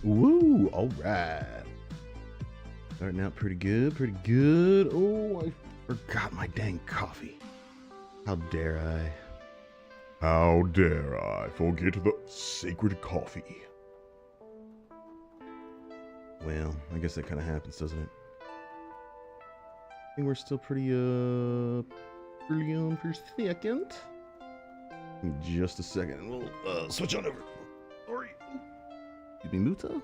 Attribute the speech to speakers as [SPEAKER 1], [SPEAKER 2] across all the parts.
[SPEAKER 1] Woo! All right. Starting out pretty good, pretty good. Oh, I forgot my dang coffee. How dare I? How dare I forget the sacred coffee? Well, I guess that kind of happens, doesn't it? I think we're still pretty early on for a second. Give me just a second, and we'll switch on over. Sorry. Excuse me, Muta.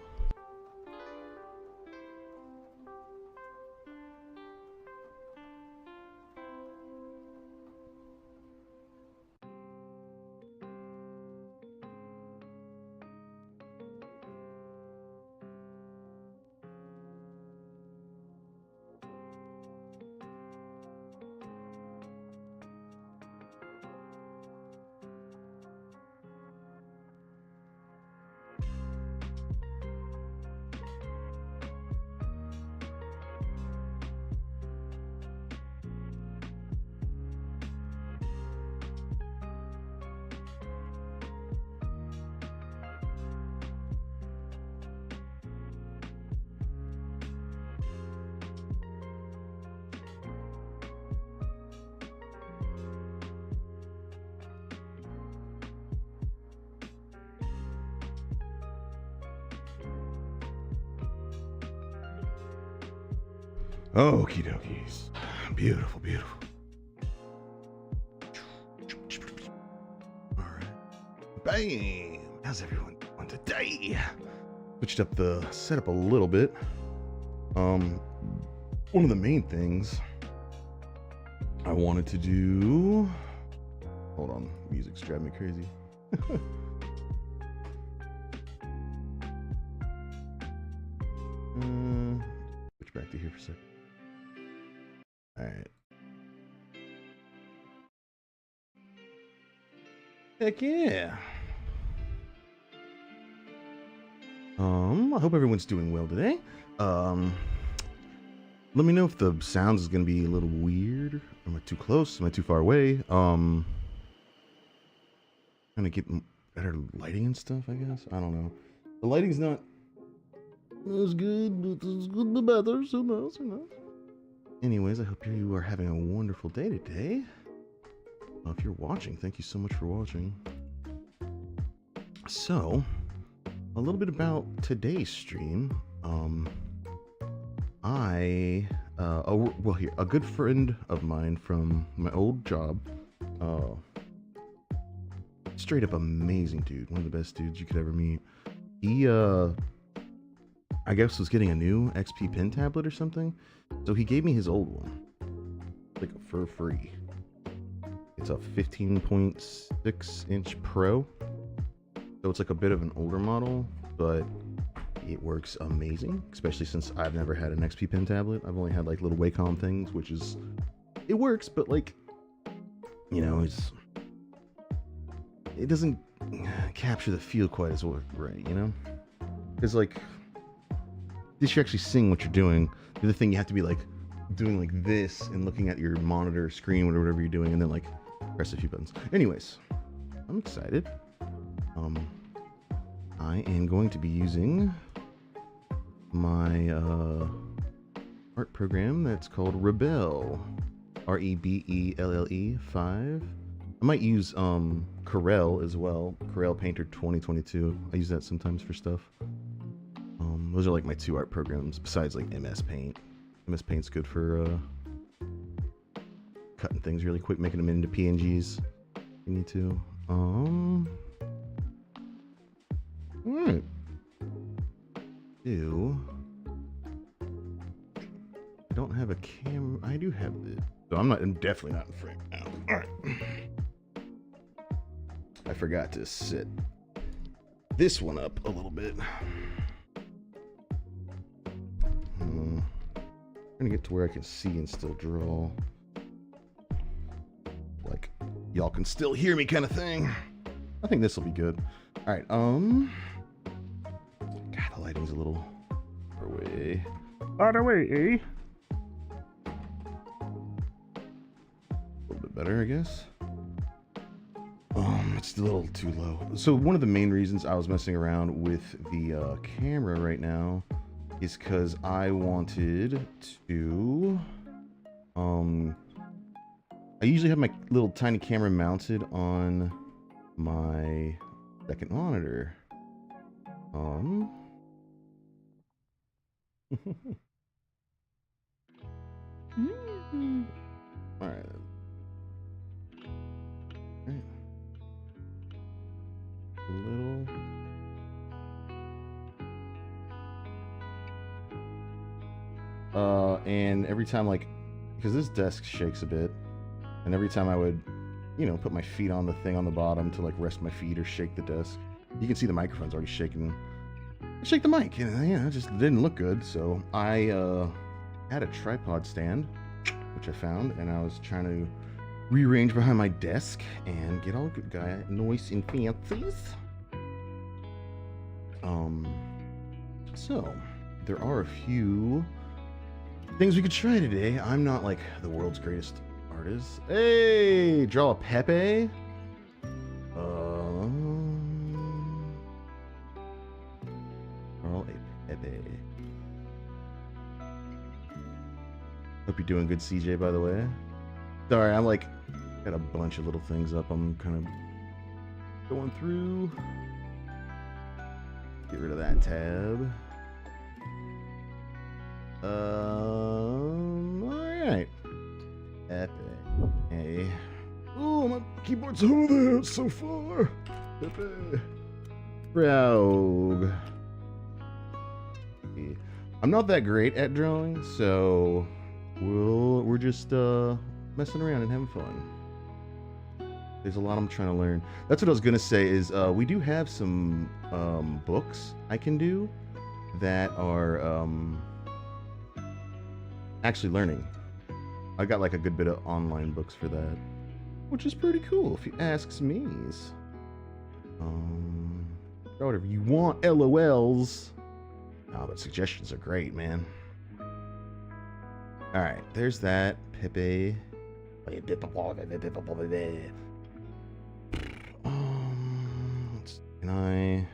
[SPEAKER 1] Okie dokies. Beautiful, beautiful. Alright. Bam! How's everyone doing today? Switched up the setup a little bit. One of the main things I wanted to do... Hold on, music's driving me crazy. Switch back to here for a second. Alright. Heck yeah. I hope everyone's doing well today. Let me know if the sound is gonna be a little weird. Am I too close? Am I too far away? Trying to get better lighting and stuff, I guess. I don't know. The lighting's not as good, but it's good but better. Who knows? Who knows? Anyways, I hope you are having a wonderful day today. If you're watching, thank you so much for watching. So, a little bit about today's stream. A good friend of mine from my old job, straight up amazing dude, one of the best dudes you could ever meet. He, I guess was getting a new XP pen tablet or something. So he gave me his old one, like for free. It's a 15.6 inch Pro. So it's like a bit of an older model, but it works amazing, especially since I've never had an XP pen tablet. I've only had like little Wacom things, which is, it works, but like, you know, it doesn't capture the feel quite as well, right, you know? It's like, this you're actually seeing what you're doing. The other thing, you have to be like doing like this and looking at your monitor screen, whatever you're doing, and then like press a few buttons. Anyways, I'm excited. I am going to be using my art program that's called Rebelle, Rebelle 5. I might use Corel as well, Corel Painter 2022. I use that sometimes for stuff. Those are like my two art programs besides like MS Paint. MS Paint's good for cutting things really quick, making them into PNGs. You need to. Alright. I don't have a camera. I do have this. So I'm definitely not in frame now. Alright. I forgot to set this one up a little bit. Trying to get to where I can see and still draw. Like, y'all can still hear me kind of thing. I think this will be good. Alright, God, the lighting's a little far away. Far away, eh? A little bit better, I guess. it's a little too low. So one of the main reasons I was messing around with the camera right now is because I wanted to, I usually have my little tiny camera mounted on my second monitor. All right. A little. And every time, like, because this desk shakes a bit, and every time I would, you know, put my feet on the thing on the bottom to like rest my feet or shake the desk, you can see the microphone's already shaking. Shake the mic, and yeah, it just didn't look good. So I had a tripod stand, which I found, and I was trying to rearrange behind my desk and get all good guy noise and fancies. So there are a few things we could try today. I'm not like the world's greatest artist. Hey, draw a Pepe. Draw a Pepe. Hope you're doing good, CJ, by the way. Sorry, I'm like, got a bunch of little things up I'm kind of going through. Get rid of that tab. Alright. Pepe. Oh, my keyboard's over there so far. Pepe. Rogue. I'm not that great at drawing, so we're just messing around and having fun. There's a lot I'm trying to learn. That's what I was gonna say is we do have some books I can do that are actually learning. I got like a good bit of online books for that, which is pretty cool if you asks me. Whatever you want, LOLs. Oh, but suggestions are great, man. All right, there's that Pepe. Can I?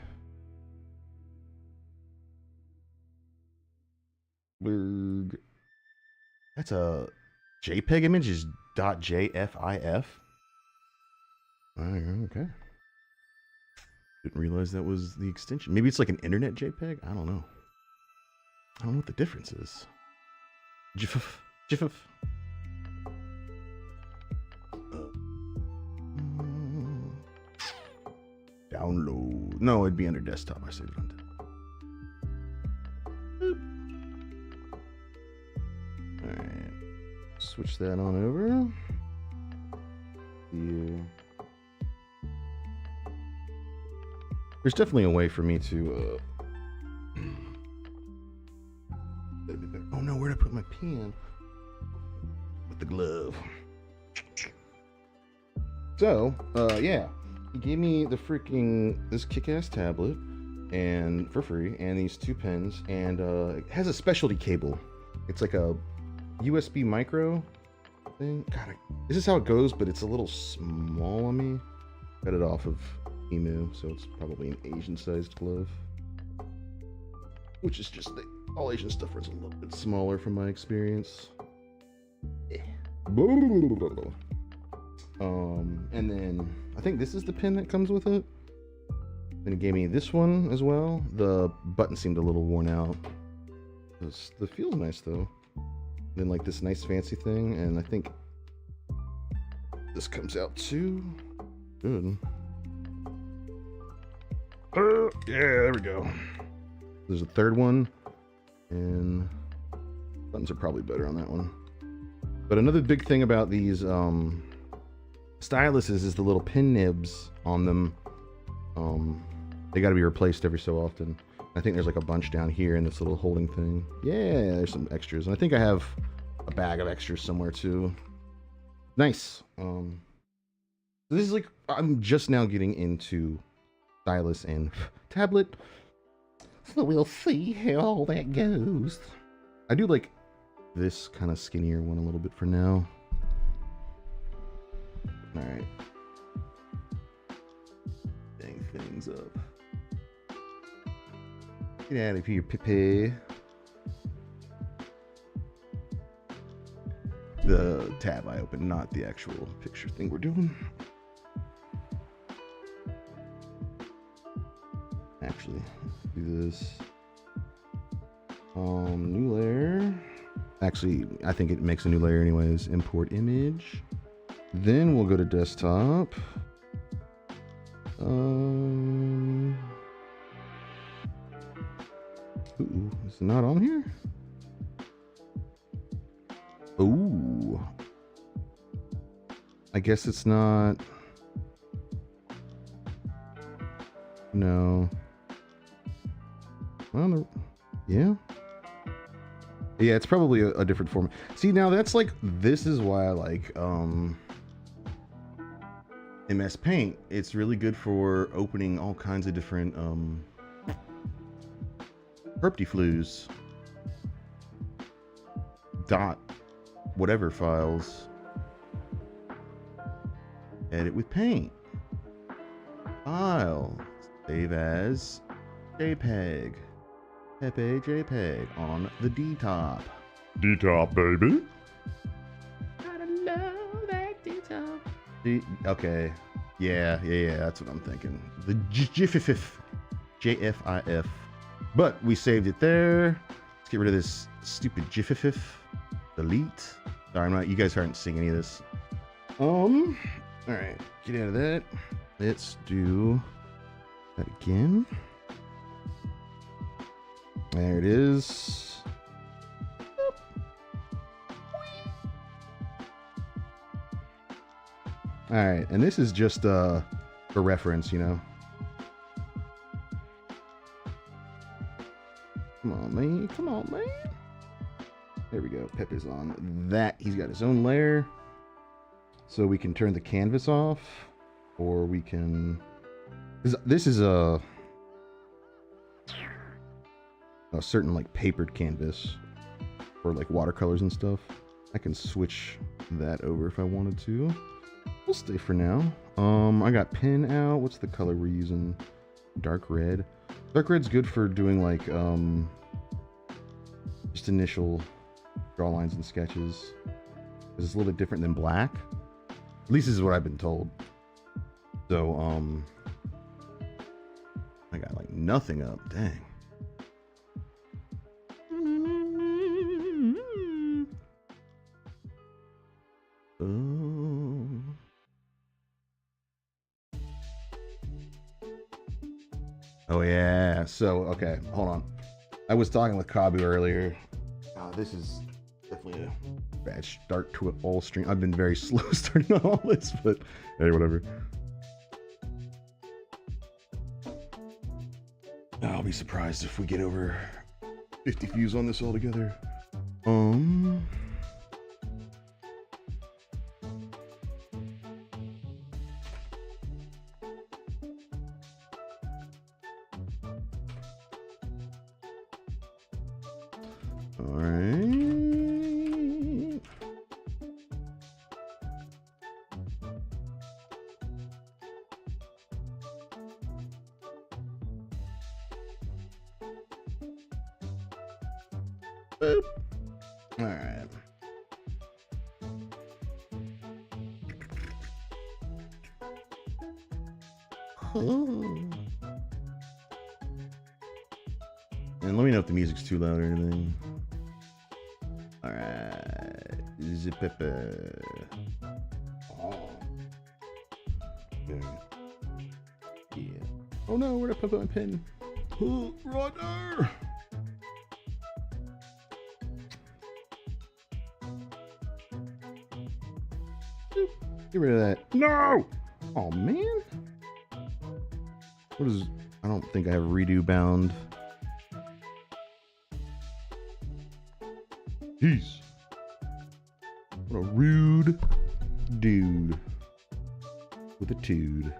[SPEAKER 1] Berg. That's a JPEG image is .jfif. Okay. Didn't realize that was the extension. Maybe it's like an internet JPEG. I don't know. I don't know what the difference is. GIF. Download. No, it'd be under desktop. I saved it on desktop. Alright. Switch that on over. Here. There's definitely a way for me to oh no, where'd I put my pen? With the glove. So, yeah. He gave me the this kick-ass tablet and for free, and these two pens, and it has a specialty cable. It's like a USB micro thing. God, this is how it goes, but it's a little small on me. Got it off of Emu, so it's probably an Asian-sized glove. Which is just all Asian stuff is a little bit smaller from my experience. Yeah. And then I think this is the pin that comes with it. Then he gave me this one as well. The button seemed a little worn out. The feels nice though. Then like this nice fancy thing, and I think this comes out too. Good. Yeah, there we go. There's a third one, and buttons are probably better on that one. But another big thing about these styluses is the little pin nibs on them. They got to be replaced every so often. I think there's like a bunch down here in this little holding thing. Yeah, there's some extras, and I think I have a bag of extras somewhere too. Nice. This is like, I'm just now getting into stylus and tablet, so we'll see how all that goes. I do like this kind of skinnier one a little bit for now. All right. things up. Get out of here, Pepe. The tab I opened, not the actual picture thing we're doing. Actually, do this. New layer. Actually, I think it makes a new layer anyways. Import image. Then we'll go to desktop. Ooh, is it not on here? Ooh. I guess it's not. No. Well, yeah. Yeah, it's probably a different format. See, now that's like, this is why I like MS Paint. It's really good for opening all kinds of different perptiflues, dot, whatever files. Edit with Paint. File. Save as JPEG. Pepe JPEG on the D-top.
[SPEAKER 2] D-top, baby.
[SPEAKER 1] Gotta love that D-top. Okay. Yeah, that's what I'm thinking. The JFIF. JFIF. But we saved it there. Let's get rid of this stupid JFIF. Delete. Sorry, I'm not, you guys aren't seeing any of this. Alright, get out of that. Let's do that again. There it is. All right, and this is just for reference, you know. Come on, man. Come on, man. There we go. Pepe's on that. He's got his own layer. So we can turn the canvas off, or we can... This is a certain like papered canvas for like watercolors and stuff. I can switch that over if I wanted to. We'll stay for now. I got pen out. What's the color we're using? Dark red. Dark red's good for doing like just initial draw lines and sketches. It's a little bit different than black. At least this is what I've been told. So I got like nothing up. Dang. Oh yeah. So okay, hold on. I was talking with Kabu earlier. This is definitely a bad start to an all stream. I've been very slow starting on all this, but hey, whatever. I'll be surprised if we get over 50 views on this altogether. Boop. All right. And let me know if the music's too loud or anything. All right. Zipepe. Oh. Yeah. Oh no, where'd I put my pen? Oh, brother! Get rid of that. No! Oh man. What is... I don't think I have redo bound. Jeez. What a rude dude. With a tude.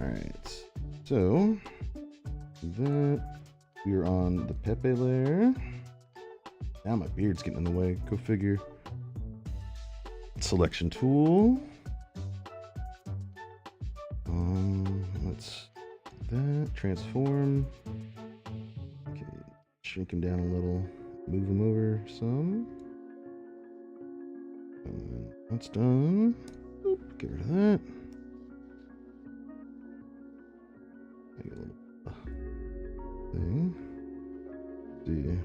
[SPEAKER 1] Alright. So, that. We are on the Pepe layer. Now my beard's getting in the way. Go figure. Selection tool. Let's that. Transform. Can shrink him down a little. Move him over some. And then that's done. Oop, get rid of that. Make a little thing. See.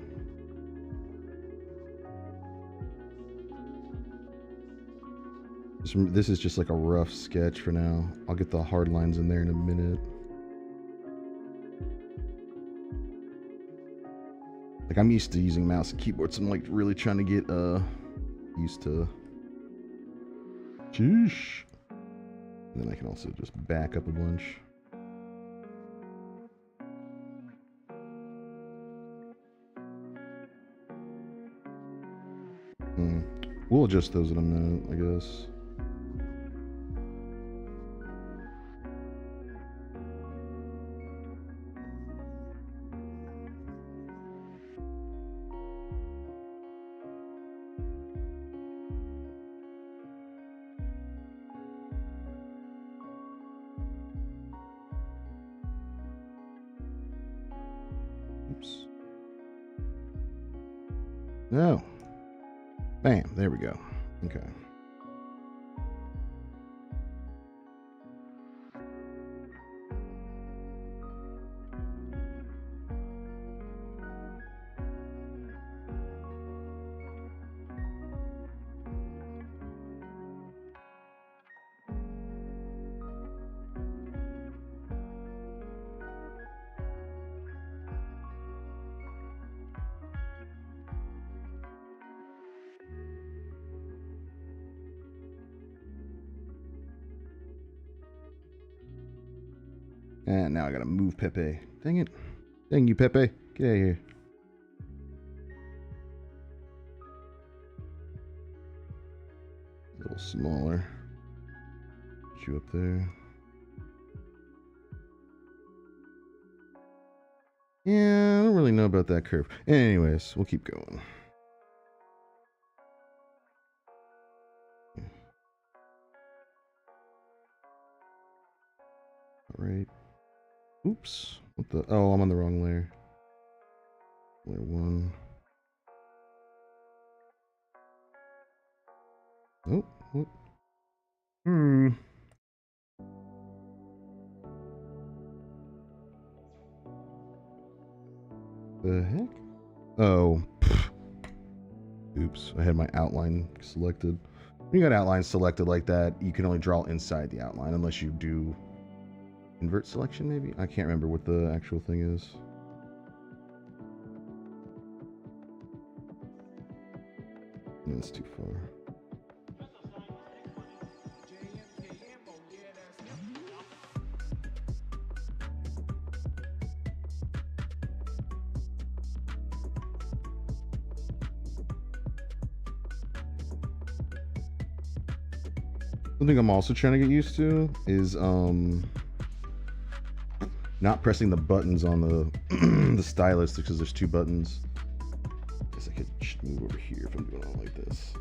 [SPEAKER 1] This is just like a rough sketch for now. I'll get the hard lines in there in a minute. Like, I'm used to using mouse and keyboard, so I'm like really trying to get used to. Sheesh. And then I can also just back up a bunch. We'll adjust those in a minute, I guess. Oops. No. Bam, there we go. Okay. And now I gotta move Pepe. Dang it. Dang you, Pepe. Get out of here. A little smaller. Put you up there. Yeah, I don't really know about that curve. Anyways, we'll keep going. All right. Oops. What the? Oh, I'm on the wrong layer. Layer 1. Oh, what? The heck? Oh. Pfft. Oops. I had my outline selected. When you got outline selected like that, you can only draw inside the outline unless you do invert selection, maybe? I can't remember what the actual thing is. That's too far. Something I'm also trying to get used to is not pressing the buttons on the the stylus because there's 2 buttons. Guess I could just move over here if I'm doing it like this.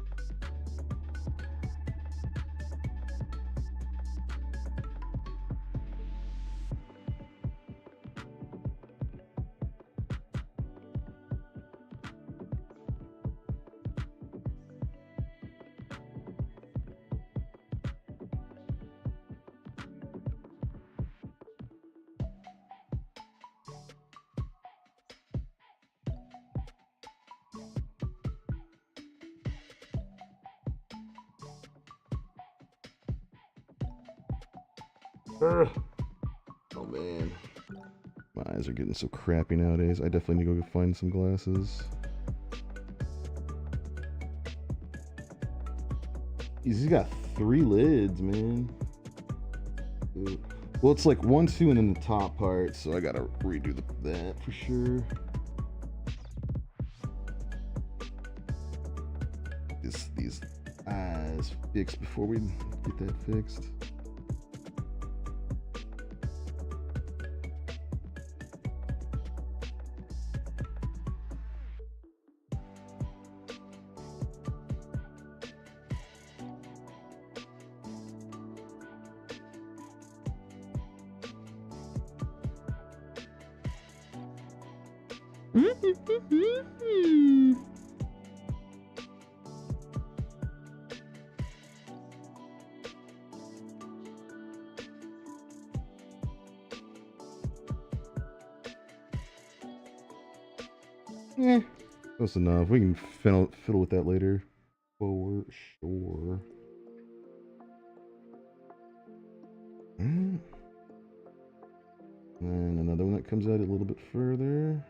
[SPEAKER 1] Oh man, my eyes are getting so crappy nowadays. I definitely need to go find some glasses. He's got 3 lids, man. Well, it's like 1, 2, and then the top part, so I gotta redo that for sure. These eyes fixed before we get that fixed. Eh, close enough. We can fiddle with that later. For sure. And another one that comes out a little bit further.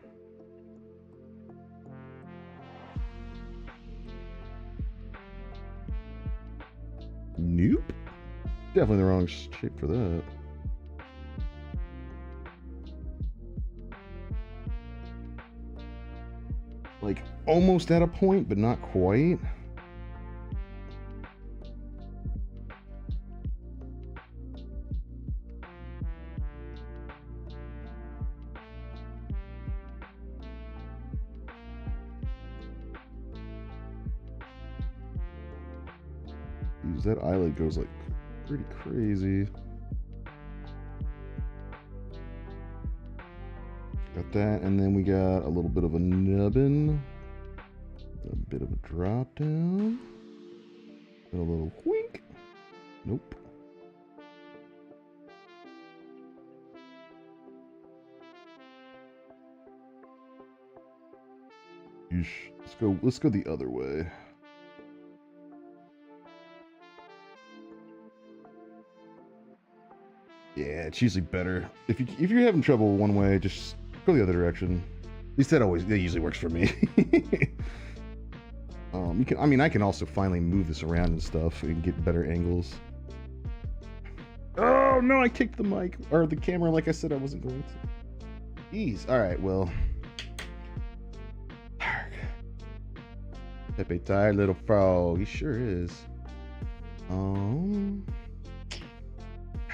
[SPEAKER 1] Nope. Definitely the wrong shape for that. Like almost at a point, but not quite. Jeez, that eyelid goes like pretty crazy. Got that, and then we got a little bit of a nubbin, a bit of a drop down, and a little wink. Nope. Yeesh. Let's go the other way. Yeah, it's usually better. If you're having trouble one way, just go the other direction. At least that usually works for me. I can also finally move this around and stuff and get better angles. Oh no, I kicked the mic or the camera like I said I wasn't going to. Jeez. All right, well. Pepe tired little frog. He sure is.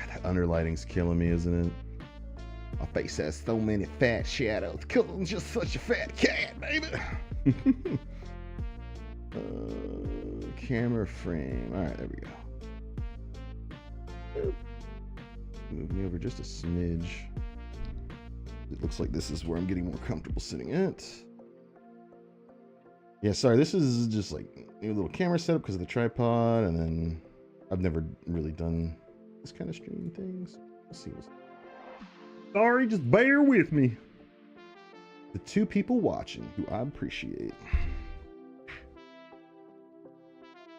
[SPEAKER 1] That underlighting's killing me, isn't it? My face has so many fat shadows. Cause I'm just such a fat cat, baby. Camera frame. All right, there we go. Move me over just a smidge. It looks like this is where I'm getting more comfortable sitting at. Yeah, sorry, this is just like a little camera setup because of the tripod, and then I've never really done this kind of streaming things. Let's see what's... Sorry, just bear with me. The two people watching who I appreciate.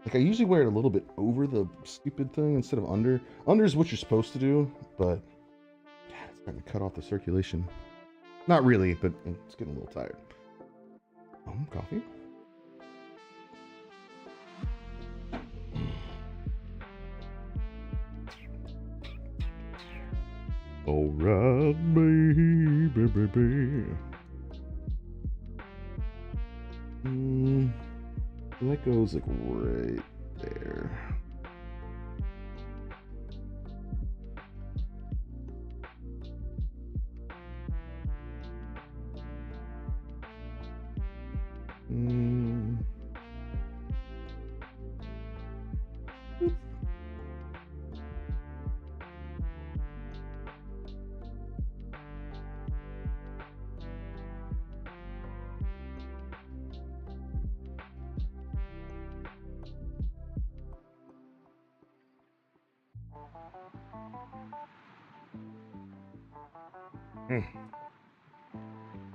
[SPEAKER 1] Like, I usually wear it a little bit over the stupid thing instead of under. Under is what you're supposed to do, but God, it's starting to cut off the circulation. Not really, but it's getting a little tired. Coffee. All right, baby. That goes like right there.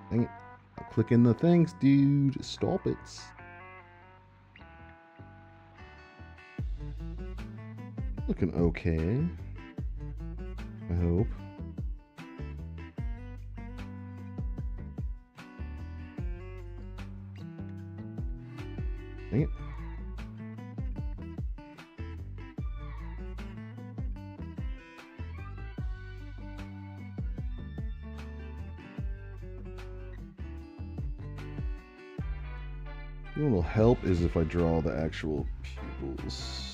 [SPEAKER 1] Dang it. I'm clicking the things, dude. Stop it. Looking okay. I hope. Dang it. What will help is if I draw the actual pupils.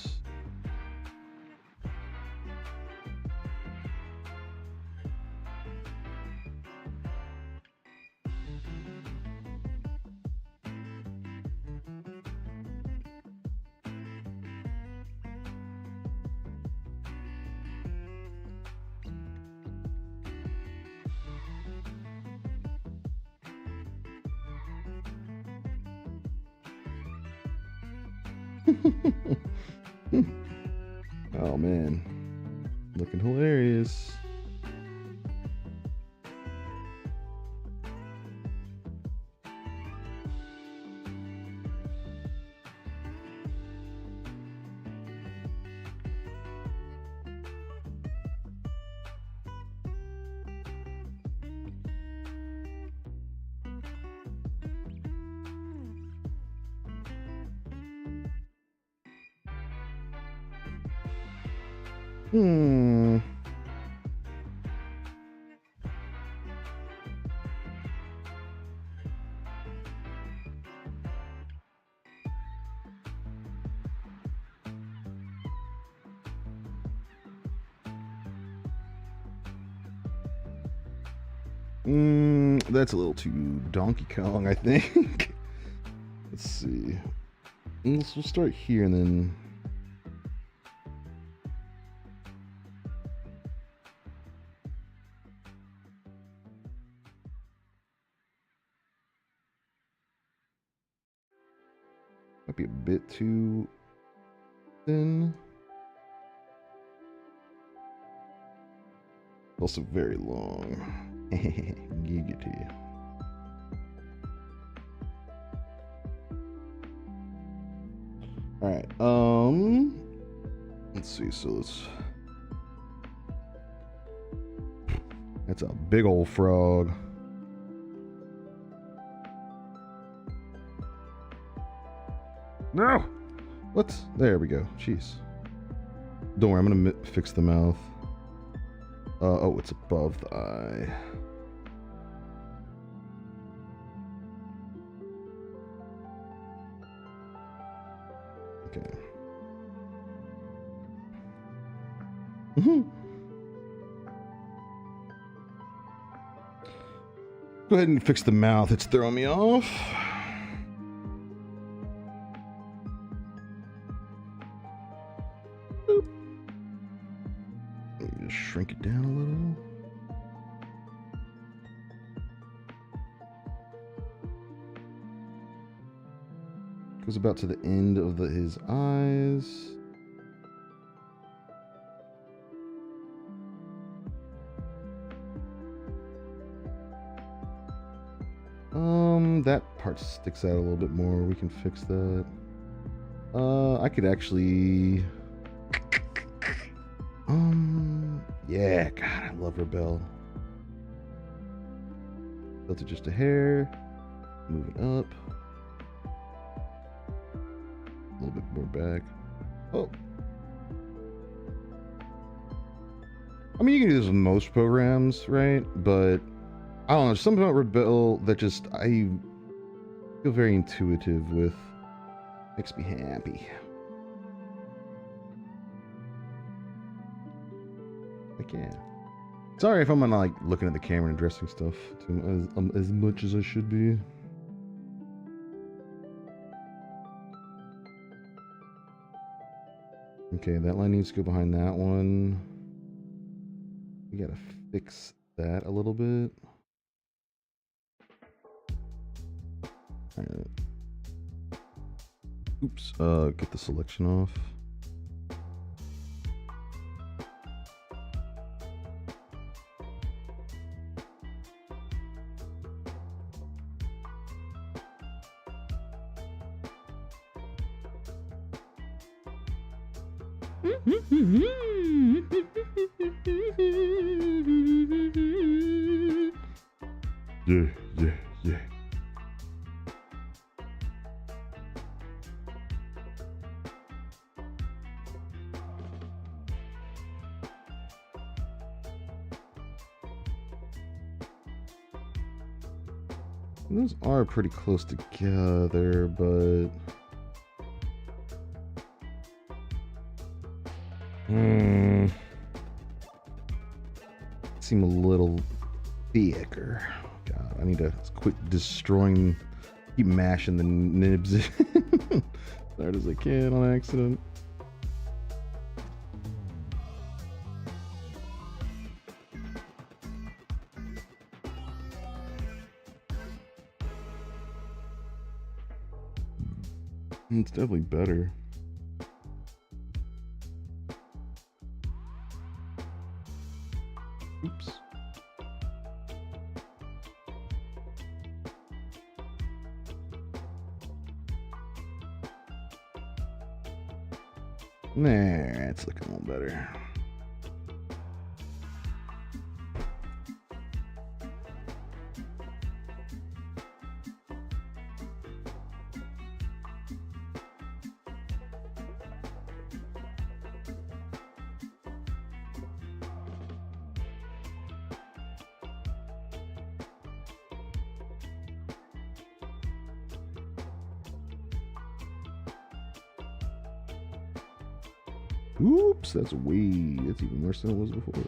[SPEAKER 1] Oh man, looking hilarious. Hmm. That's a little too Donkey Kong, I think. Let's see. We'll start here and then. Might be a bit too thin. Also very long. Giggity. Alright, let's see, so that's a big old frog. No! What? There we go. Jeez. Don't worry, I'm gonna fix the mouth. Oh, it's above the eye. Okay. Go ahead and fix the mouth. It's throwing me off. Boop. Let me just shrink it down a little. Goes about to the end of his eyes. That part sticks out a little bit more. We can fix that. I could actually... yeah, God, I love Rebel. Built it just a hair. Move it up. A little bit more back. Oh. I mean, you can do this with most programs, right? But I don't know, something about Rebel that just I feel very intuitive with. Makes me happy. Like, yeah. Sorry if I'm not like looking at the camera and addressing stuff as much as I should be. Okay, that line needs to go behind that one. We gotta fix that a little bit. Alright. Oops, get the selection off. Yeah, yeah, yeah. Those are pretty close together, but seem a little thicker. God, I need to quit destroying, keep mashing the nibs as hard as I can on accident. It's definitely better. There, it's looking a little better. Oops, that's even worse than it was before.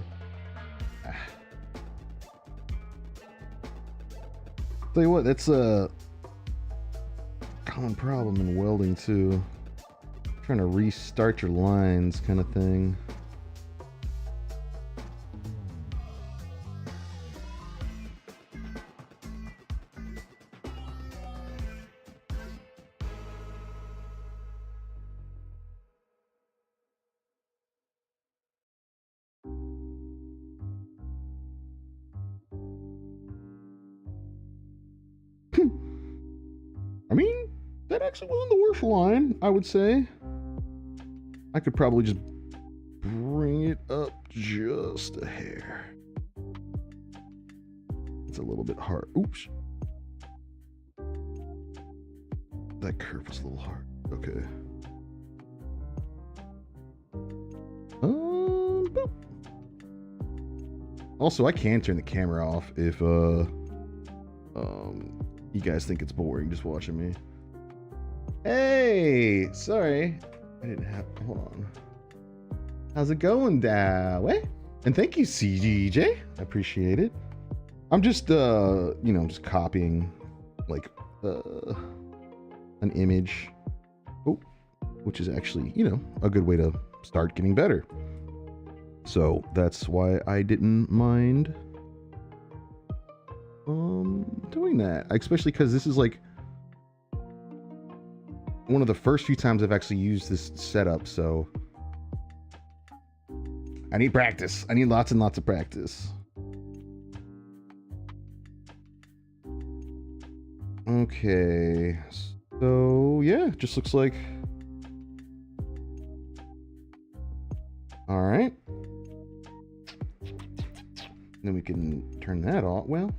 [SPEAKER 1] Tell you what, that's a common problem in welding too. Trying to restart your lines kind of thing. I mean, that actually wasn't the worst line, I would say. I could probably just bring it up just a hair. It's a little bit hard. Oops. That curve was a little hard. Okay. Boop. Also, I can turn the camera off if you guys think it's boring just watching me. Hey, sorry. I didn't have, hold on. How's it going, Dowie? And thank you, CGJ. I appreciate it. I'm just, just copying, like, an image. Oh, which is actually, a good way to start getting better. So that's why I didn't mind doing that, especially because this is like one of the first few times I've actually used this setup, so I need practice. I need lots and lots of practice. Okay, so yeah, just looks like, all right, then we can turn that off. Well,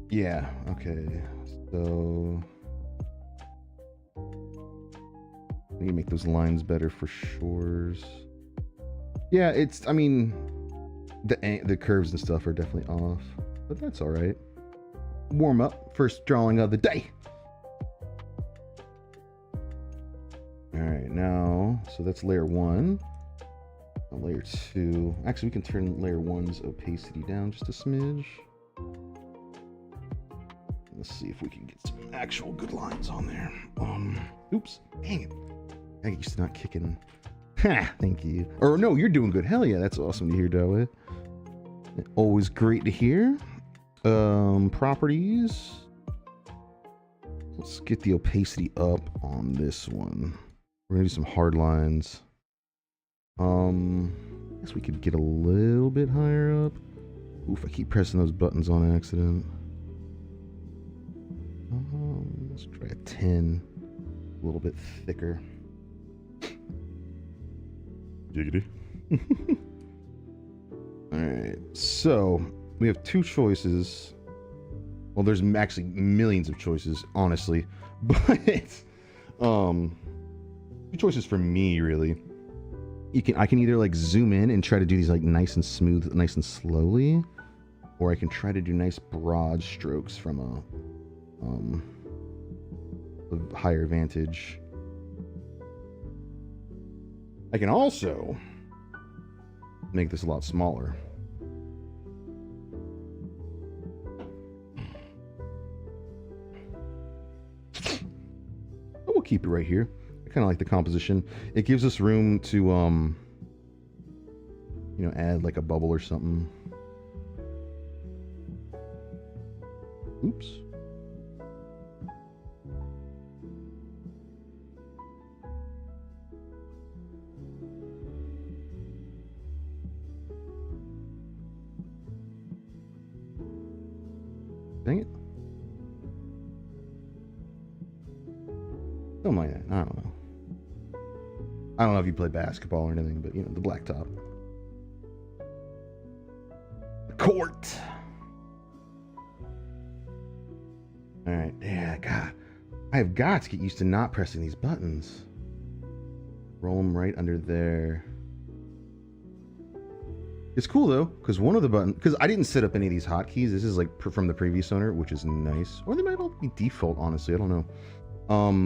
[SPEAKER 1] yeah, okay, so I need to make those lines better for shores. Yeah, I mean, the curves and stuff are definitely off, but that's all right. Warm up, first drawing of the day. All right, now, so that's layer 1. Layer 2. Actually, we can turn layer 1's opacity down just a smidge. Let's see if we can get some actual good lines on there. Oops, dang it. I get used to not kicking. Ha, thank you. Or no, you're doing good. Hell yeah, that's awesome to hear, Dowie. Always great to hear. Properties. Let's get the opacity up on this one. We're gonna do some hard lines. I guess we could get a little bit higher up. Oof, I keep pressing those buttons on accident. Let's try a 10. A little bit thicker.
[SPEAKER 2] Giggity.
[SPEAKER 1] Alright, so we have two choices. Well, there's actually millions of choices, honestly. But two choices for me, really. I can either like zoom in and try to do these like nice and smooth, nice and slowly, or I can try to do nice broad strokes from a higher vantage. I can also make this a lot smaller. But we'll keep it right here. I kind of like the composition. It gives us room to add like a bubble or something. Oops. Dang it. Something like that. I don't know. I don't know if you play basketball or anything, but you know, the blacktop. The court. Alright, yeah, God. I have got to get used to not pressing these buttons. Roll them right under there. It's cool though, because one of the buttons, because I didn't set up any of these hotkeys. This is like from the previous owner, which is nice. Or they might all be default, honestly. I don't know.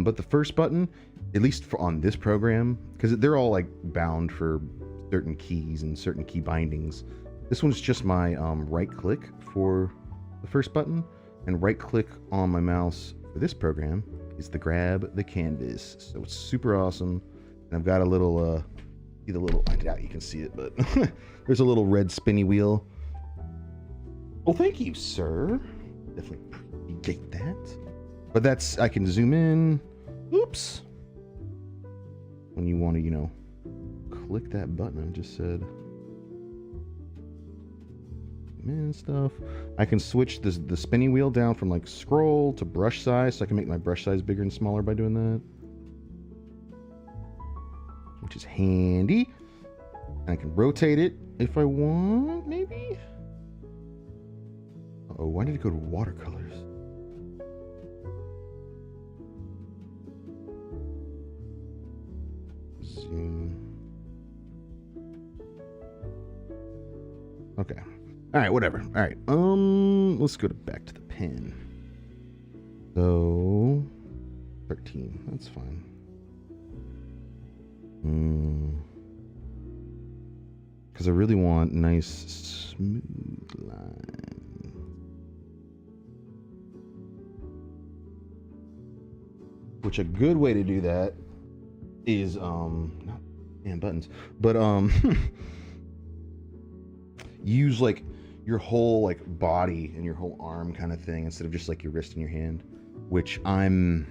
[SPEAKER 1] But the first button, at least on this program, because they're all like bound for certain keys and certain key bindings. This one's just my right click for the first button, and right click on my mouse for this program is the grab the canvas. So it's super awesome. And I've got a little, see the little, I doubt you can see it, but there's a little red spinny wheel. Oh, thank you, sir. Definitely appreciate that. But that's, I can zoom in. Oops. When you want to, you know, click that button I just said. And stuff. I can switch the spinny wheel down from like scroll to brush size, so I can make my brush size bigger and smaller by doing that. Which is handy. And I can rotate it if I want, maybe? Uh-oh, why did it go to watercolors? Zoom. Okay. Alright, whatever. Alright, let's go back to the pen. So, 13, that's fine. Because I really want nice, smooth lines. Which a good way to do that is, not buttons, but, use like your whole like body and your whole arm kind of thing instead of just like your wrist and your hand, which I'm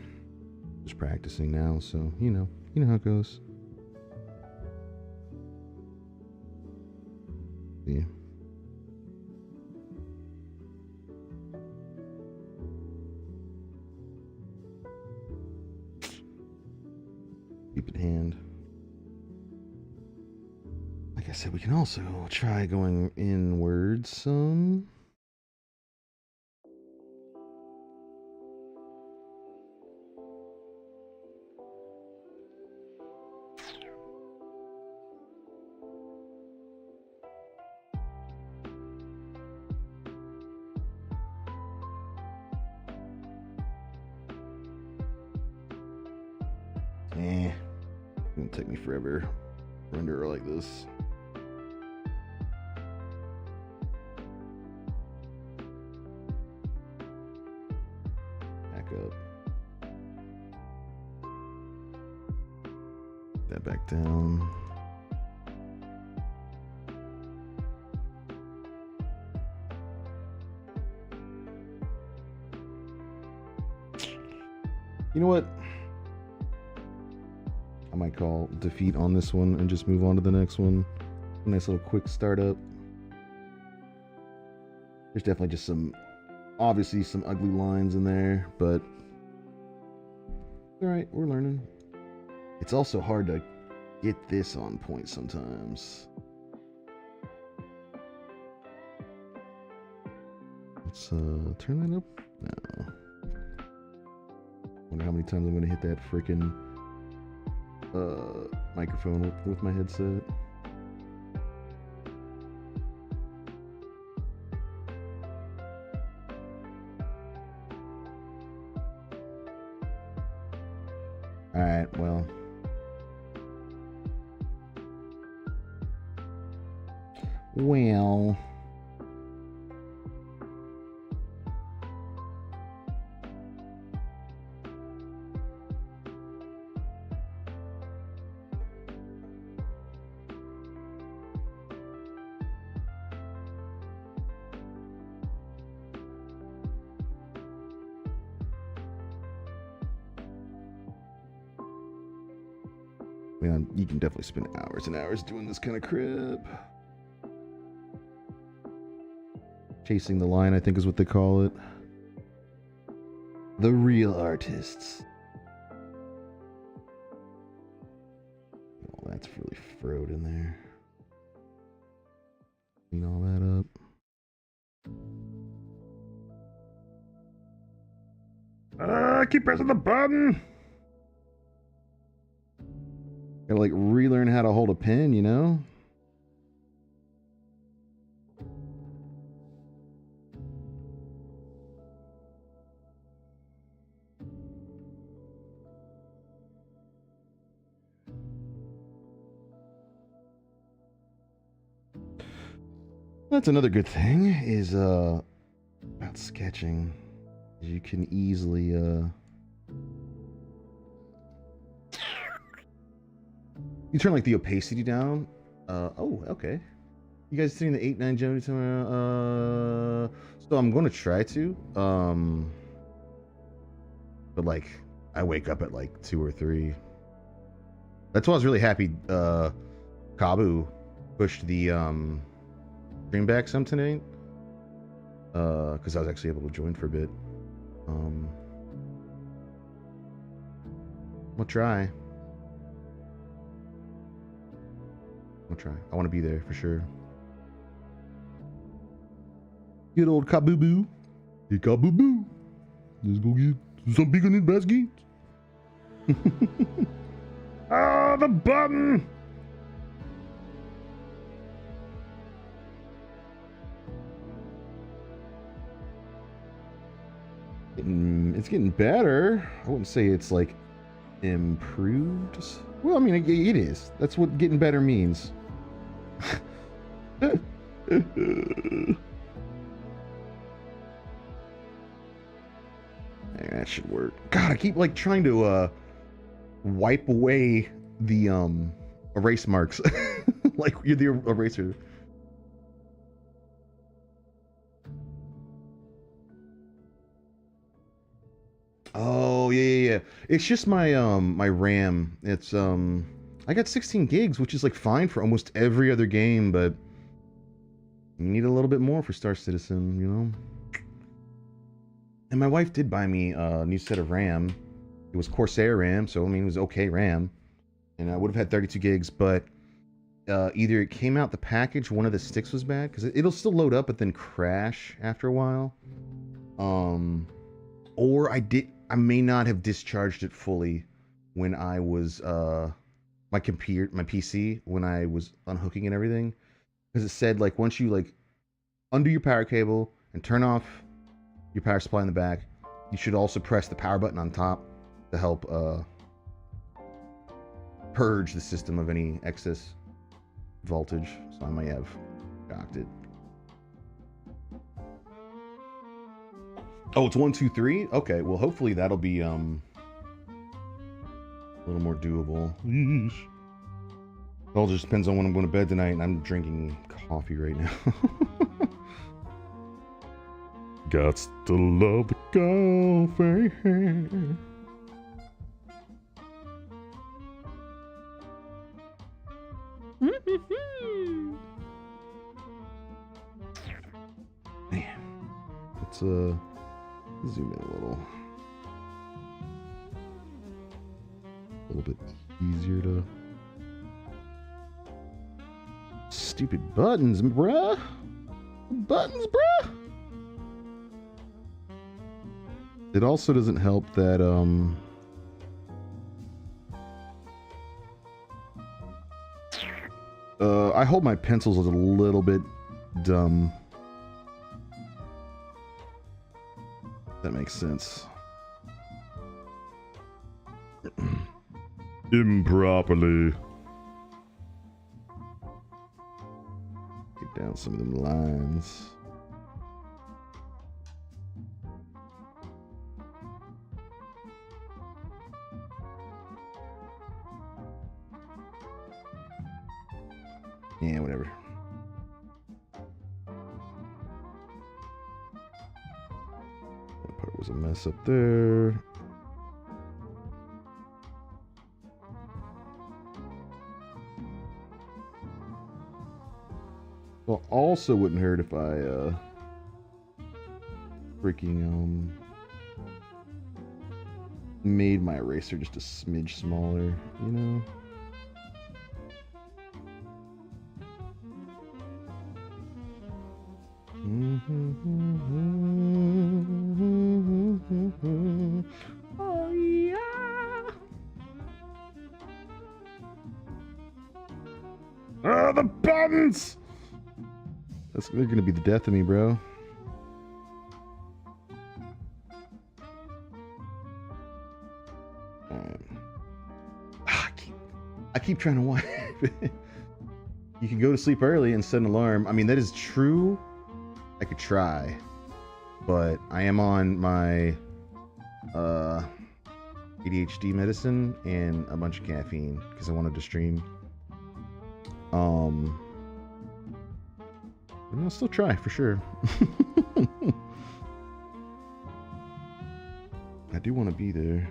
[SPEAKER 1] just practicing now, so you know how it goes. Yeah. Keep it hand. Like I said, we can also try going inwards some. It's gonna take me forever to render like this. Up. That back down. You know what? I might call defeat on this one and just move on to the next one. A nice little quick startup. There's definitely just obviously some ugly lines in there, but all right, we're learning. It's also hard to get this on point sometimes. Let's turn that up. No. Wonder how many times I'm gonna hit that freaking microphone with my headset. Alright, well. Well. Man, you can definitely spend hours and hours doing this kind of crap. Chasing the line, I think is what they call it. The real artists. that's really froed in there. Clean all that up. I keep pressing the button. Gotta like relearn how to hold a pen, you know? That's another good thing is about sketching. You can easily you turn like the opacity down. Oh, okay. You guys sitting the 8-9 Jones tomorrow? So I'm gonna try to. But like I wake up at like 2 or 3. That's why I was really happy Kabu pushed the stream back some tonight. Because I was actually able to join for a bit. I'll try. I want to be there for sure. Good old Kaboo. Hey Kaboo. Let's go get some bacon and baskets. Ah, the button. It's getting better. I wouldn't say it's like improved. Well, I mean, it is. That's what getting better means. That should work. God, I keep like trying to wipe away the erase marks. Like you're the eraser. Oh yeah. It's just my my RAM. It's I got 16 gigs, which is like fine for almost every other game, but you need a little bit more for Star Citizen, you know. And my wife did buy me a new set of RAM. It was Corsair RAM, so I mean it was okay RAM, and I would have had 32 gigs, but either it came out the package, one of the sticks was bad because it'll still load up but then crash after a while, or I may not have discharged it fully when I was my PC when I was unhooking and everything, because it said like once you like undo your power cable and turn off your power supply in the back, you should also press the power button on top to help purge the system of any excess voltage. So I might have cocked it. Oh, it's 1, 2, 3? Okay, well hopefully that'll be a little more doable. Yeesh. It all just depends on when I'm going to bed tonight, and I'm drinking coffee right now. Gots to love the coffee. Man, let's zoom in a little bit easier to. Stupid buttons, bruh. Buttons, bruh. It also doesn't help that I hold my pencils a little bit dumb. That makes sense. Improperly. Get down some of them lines. Yeah, whatever. That part was a mess up there. Well, also wouldn't hurt if I freaking made my eraser just a smidge smaller, you know? buttons! They're gonna be the death of me, bro. I keep trying to wipe it. You can go to sleep early and set an alarm. I mean, that is true. I could try. But I am on my ADHD medicine and a bunch of caffeine because I wanted to stream. And I'll still try for sure. I do want to be there.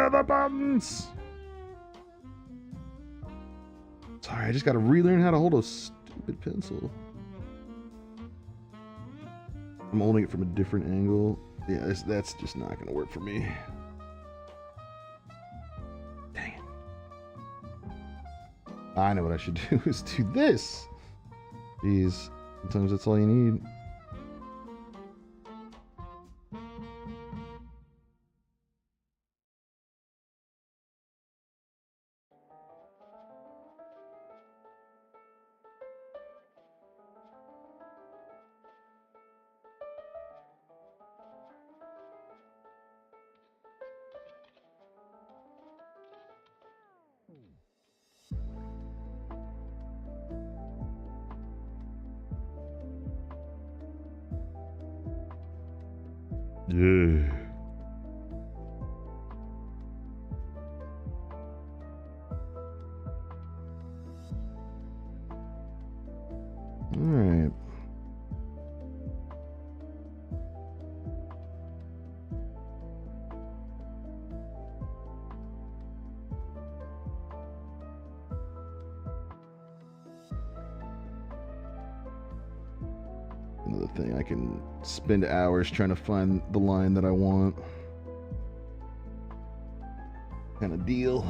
[SPEAKER 1] The buttons! Sorry, I just gotta relearn how to hold a stupid pencil. I'm holding it from a different angle. Yeah, that's just not gonna work for me. Dang it. I know what I should do is do this. Jeez, sometimes that's all you need. Yeah. All right. Another thing, I can spend hours trying to find the line that I want. Kind of deal.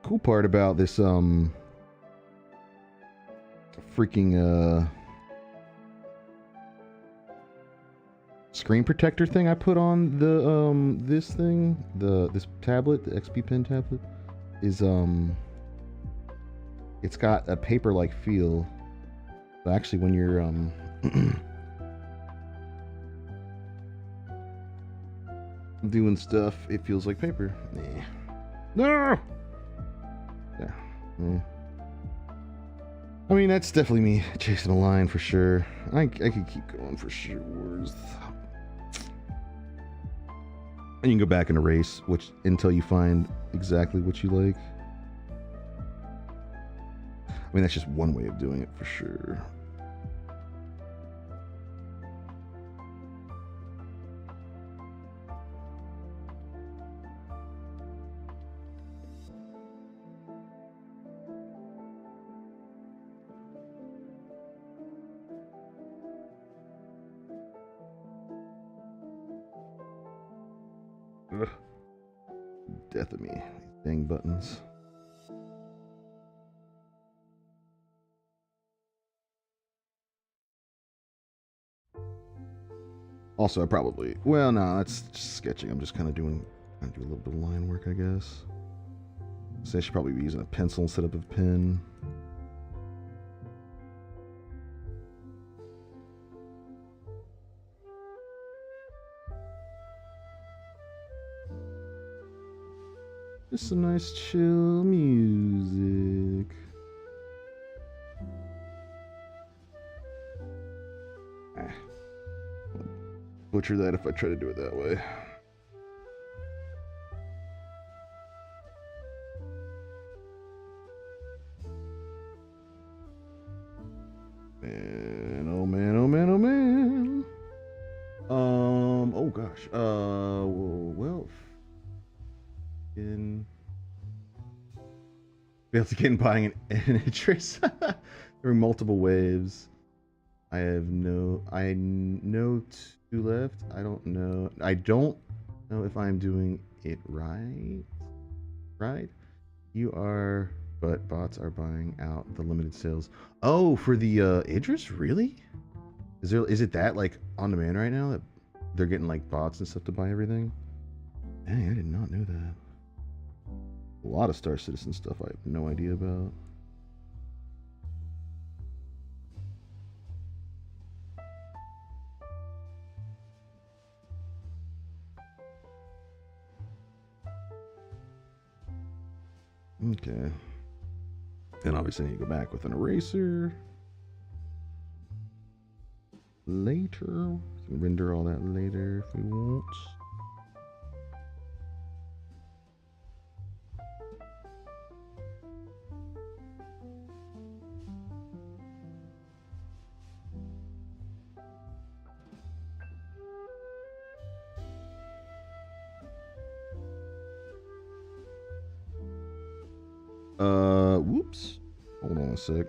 [SPEAKER 1] Cool part about this freaking screen protector thing I put on the this thing, this tablet, the XP Pen tablet, is it's got a paper-like feel. But actually when you're doing stuff, it feels like paper. No! Yeah. I mean, that's definitely me chasing a line for sure. I could keep going for sure. And you can go back and erase until you find exactly what you like. I mean, that's just one way of doing it for sure. Ugh. Death of me. These dang buttons. Also, I probably... Well, no, that's just sketching. I'm just kind of doing... I do a little bit of line work, I guess. So I should probably be using a pencil instead of a pen. Just some nice chill music. Butcher that if I try to do it that way. Man, oh man, oh man, oh man. Oh gosh. Well. Be able to get in buying an interest. There were multiple waves. I have no, I know two left. I don't know. I don't know if I'm doing it right. Right? You are, but bots are buying out the limited sales. Oh, for the Idris, really? Is it that like on demand right now that they're getting like bots and stuff to buy everything? Dang, I did not know that. A lot of Star Citizen stuff I have no idea about. Okay. And obviously I need to go back with an eraser. Later. We can render all that later if we want. Whoops. Hold on a sec.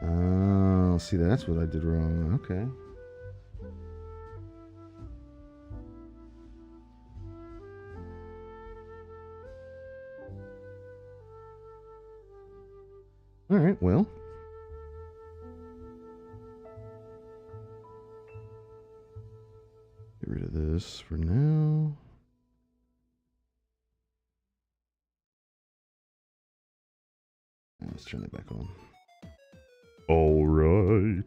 [SPEAKER 1] Oh, see, that's what I did wrong. Okay. All right, well. Get rid of this for now. Let's turn that back on.
[SPEAKER 2] All right.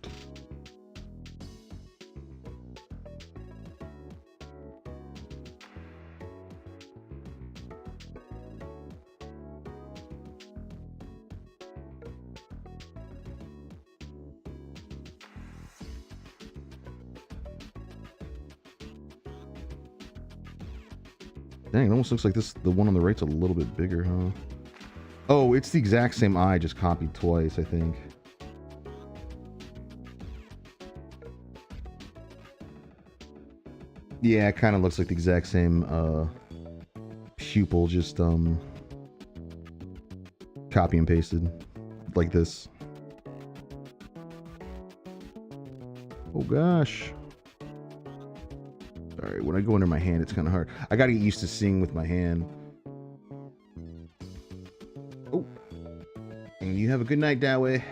[SPEAKER 1] Dang, it almost looks like the one on the right's a little bit bigger, huh? Oh, it's the exact same eye, just copied twice, I think. Yeah, it kind of looks like the exact same pupil, just copy and pasted like this. Oh gosh. Sorry, when I go under my hand, it's kind of hard. I gotta get used to seeing with my hand. Oh. And you have a good night, Dawei.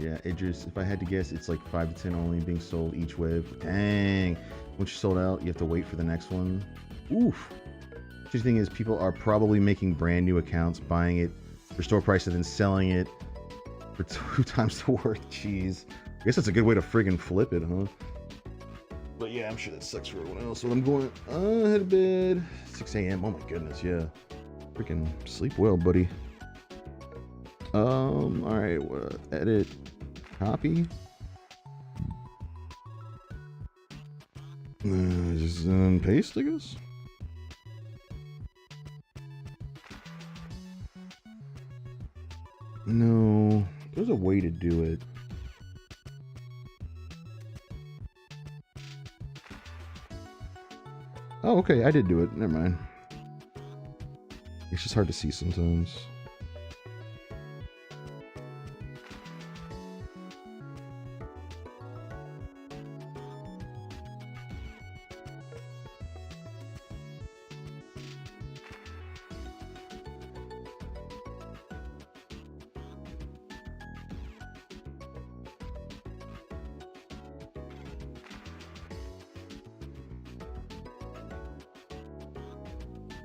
[SPEAKER 1] Yeah, Idris, if I had to guess, it's like 5 to 10 only being sold each wave. Dang. Once you're sold out, you have to wait for the next one. Oof. The thing is, people are probably making brand new accounts, buying it for store price and then selling it for 2 times the worth. Jeez. I guess that's a good way to friggin' flip it, huh? But yeah, I'm sure that sucks for everyone else. So I'm going head to bed. 6 a.m. Oh my goodness, yeah. Freaking sleep well, buddy. Alright, edit, copy. Just paste, I guess. No, there's a way to do it. Oh, okay, I did do it. Never mind. It's just hard to see sometimes.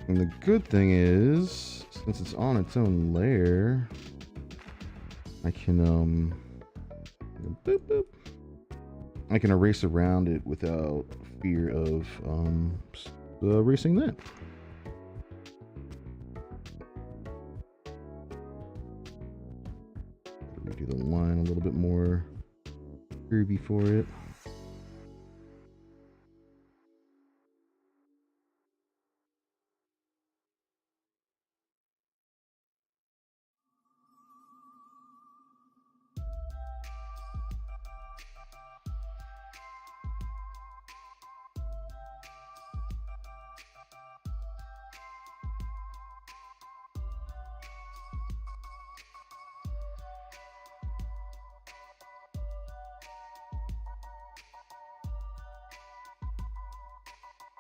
[SPEAKER 1] And the good thing is, since it's on its own layer, I can boop, boop. I can erase around it without fear of erasing that. Redo the line a little bit more curvy for it.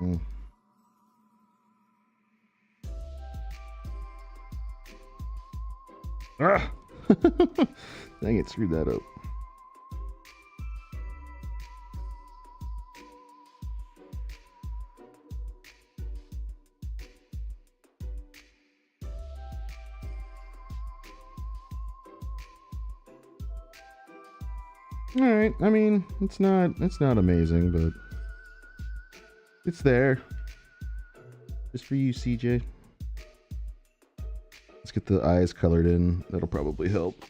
[SPEAKER 1] Mm. Ah! Dang it, screwed that up. All right. I mean, it's not amazing, but it's there. Just for you, CJ. Let's get the eyes colored in. That'll probably help.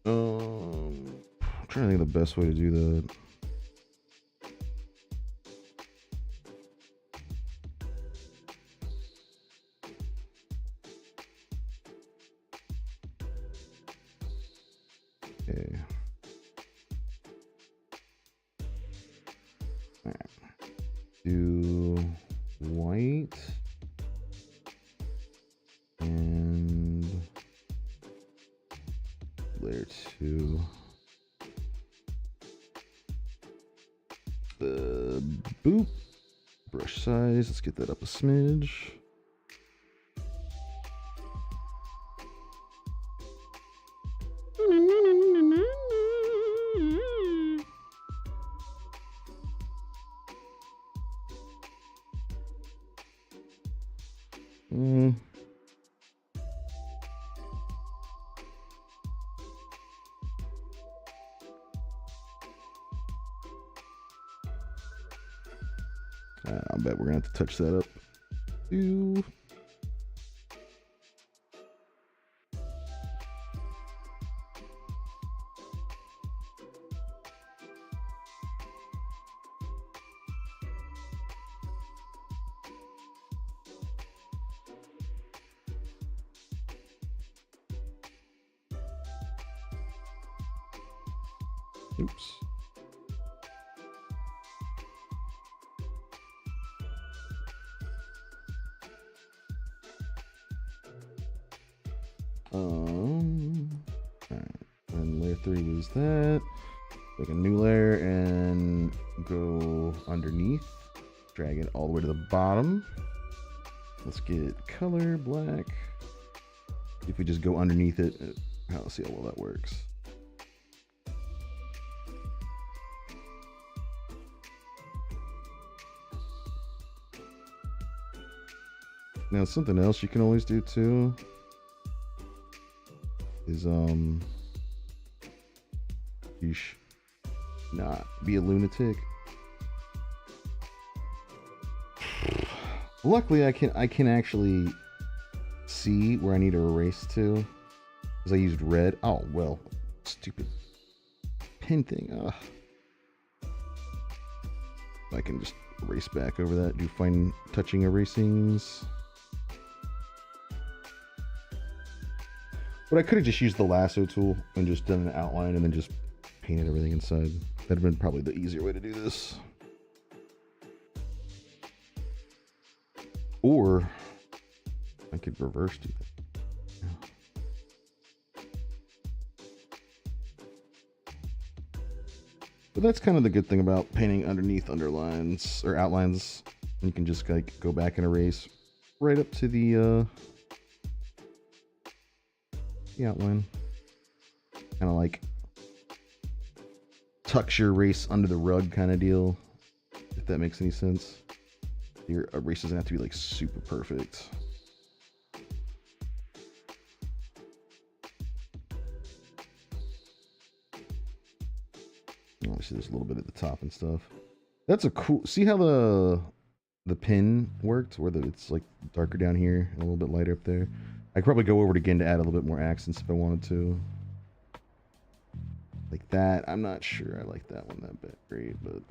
[SPEAKER 1] I'm trying to think of the best way to do that. Okay. All right. Do white and layer 2. Boop. Brush size. Let's get that up a smidge. I bet we're gonna have to touch that up. Ooh. Oops. Alright. And layer 3 was that. Make a new layer and go underneath. Drag it all the way to the bottom. Let's get color black. If we just go underneath it, let's see how well that works. Now something else you can always do too is not be a lunatic. Luckily I can actually see where I need to erase to, because I used red. Oh well, stupid pen thing. I can just erase back over that, do fine touching erasings. But I could have just used the lasso tool and just done an outline and then just painted everything inside. That'd have been probably the easier way to do this. Or I could reverse do that. But that's kind of the good thing about painting underneath underlines or outlines. You can just like go back and erase right up to the outline. Kind of like tucks your erase under the rug kind of deal, if that makes any sense. Your erase doesn't have to be like super perfect. Obviously there's a little bit at the top and stuff. That's a cool, see how the pin worked where it's like darker down here and a little bit lighter up there. I could probably go over it again to add a little bit more accents if I wanted to. Like that. I'm not sure I like that one that bit great, but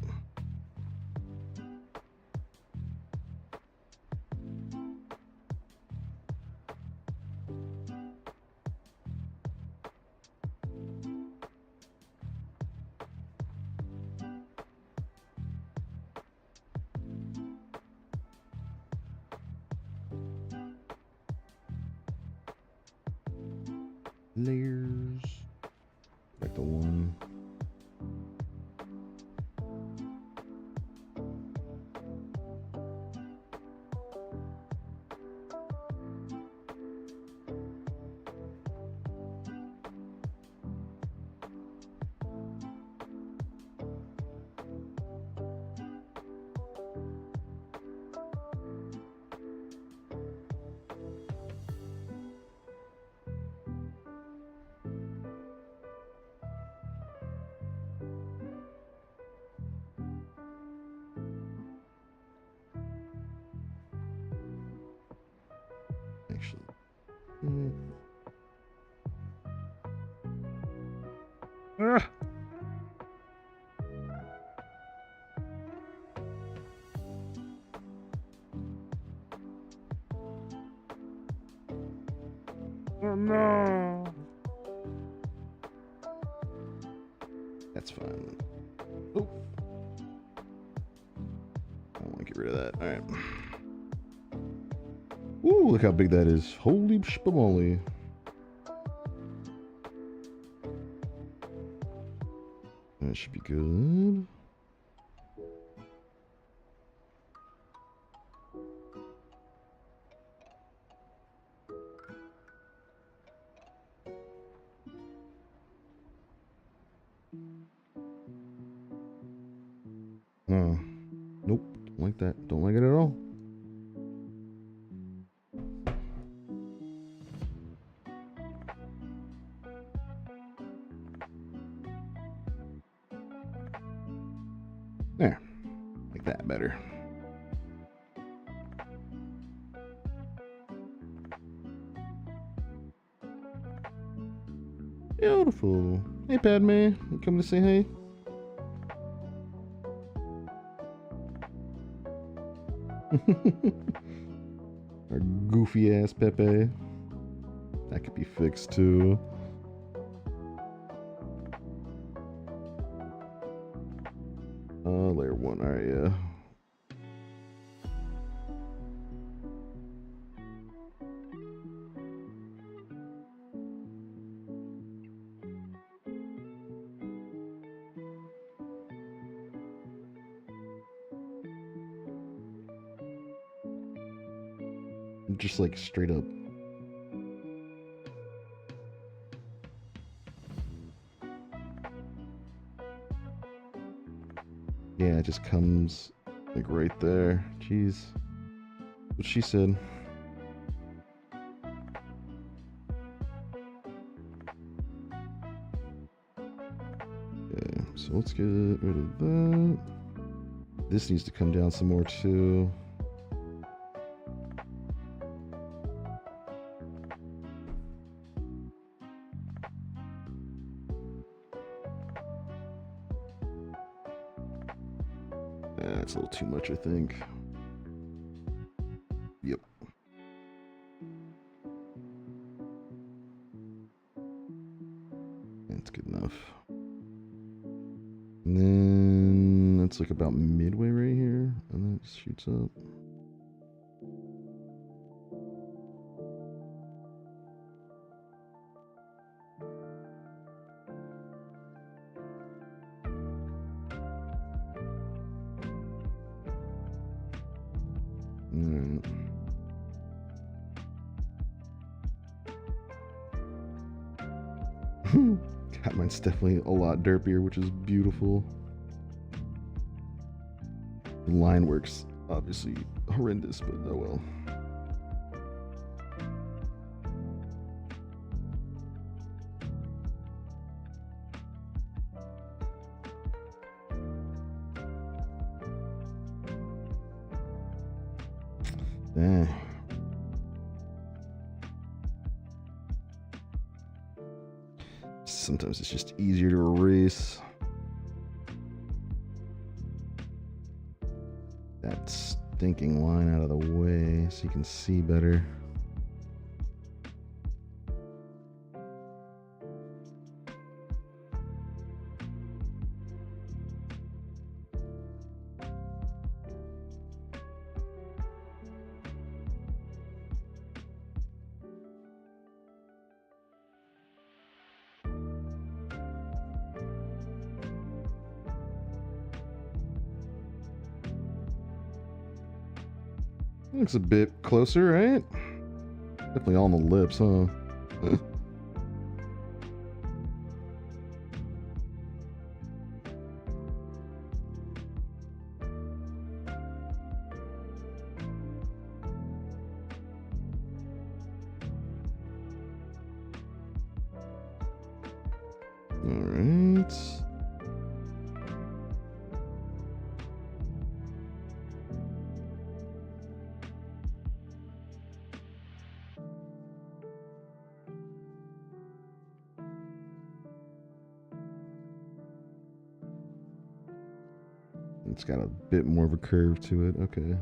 [SPEAKER 1] layers. Back to 1.
[SPEAKER 2] Ah. Oh no.
[SPEAKER 1] That's fine. Oh. I want to get rid of that. All right. Ooh, look how big that is. Holy spamoli. That should be good. Nope. Don't like that. Don't like it at all. There. Like that better. Beautiful. Hey, Padme. You come to say hey? Our goofy ass Pepe. That could be fixed too. Layer 1. Alright, yeah. Just like straight up. Yeah, it just comes like right there. Jeez. What she said. Okay, so let's get rid of that. This needs to come down some more too. That's a little too much, I think. Yep. That's good enough. And then that's like about midway right here, and then it shoots up. Alright. God, mine's definitely a lot derpier, which is beautiful. The line works obviously horrendous, but oh well. Eh. Sometimes it's just easier to erase that stinking line out of the way so you can see better. Looks a bit closer, right? Definitely on the lips, huh? Alright. It's got a bit more of a curve to it. Okay.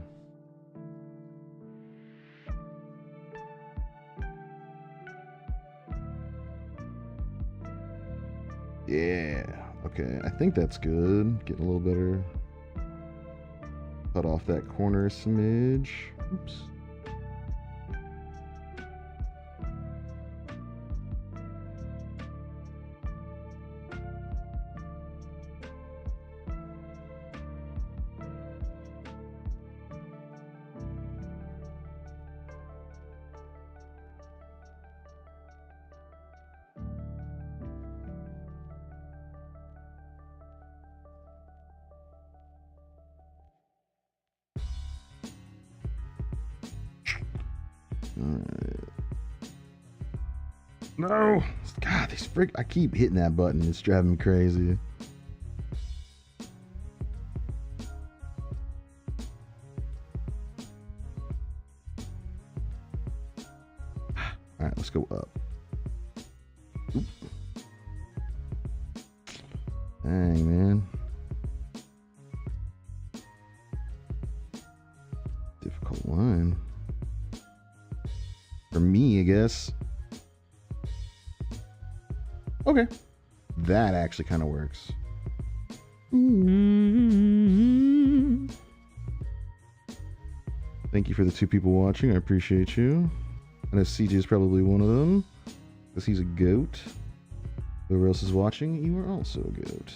[SPEAKER 1] Yeah. Okay. I think that's good. Getting a little better. Cut off that corner a smidge. Oops. Alright. No! God, these I keep hitting that button. It's driving me crazy. Alright, let's go up. Oop. Dang, man. Difficult line. For me, I guess. Okay. That actually kind of works. Thank you for the 2 people watching. I appreciate you. I know CJ is probably one of them, because he's a goat. Whoever else is watching, you are also a goat.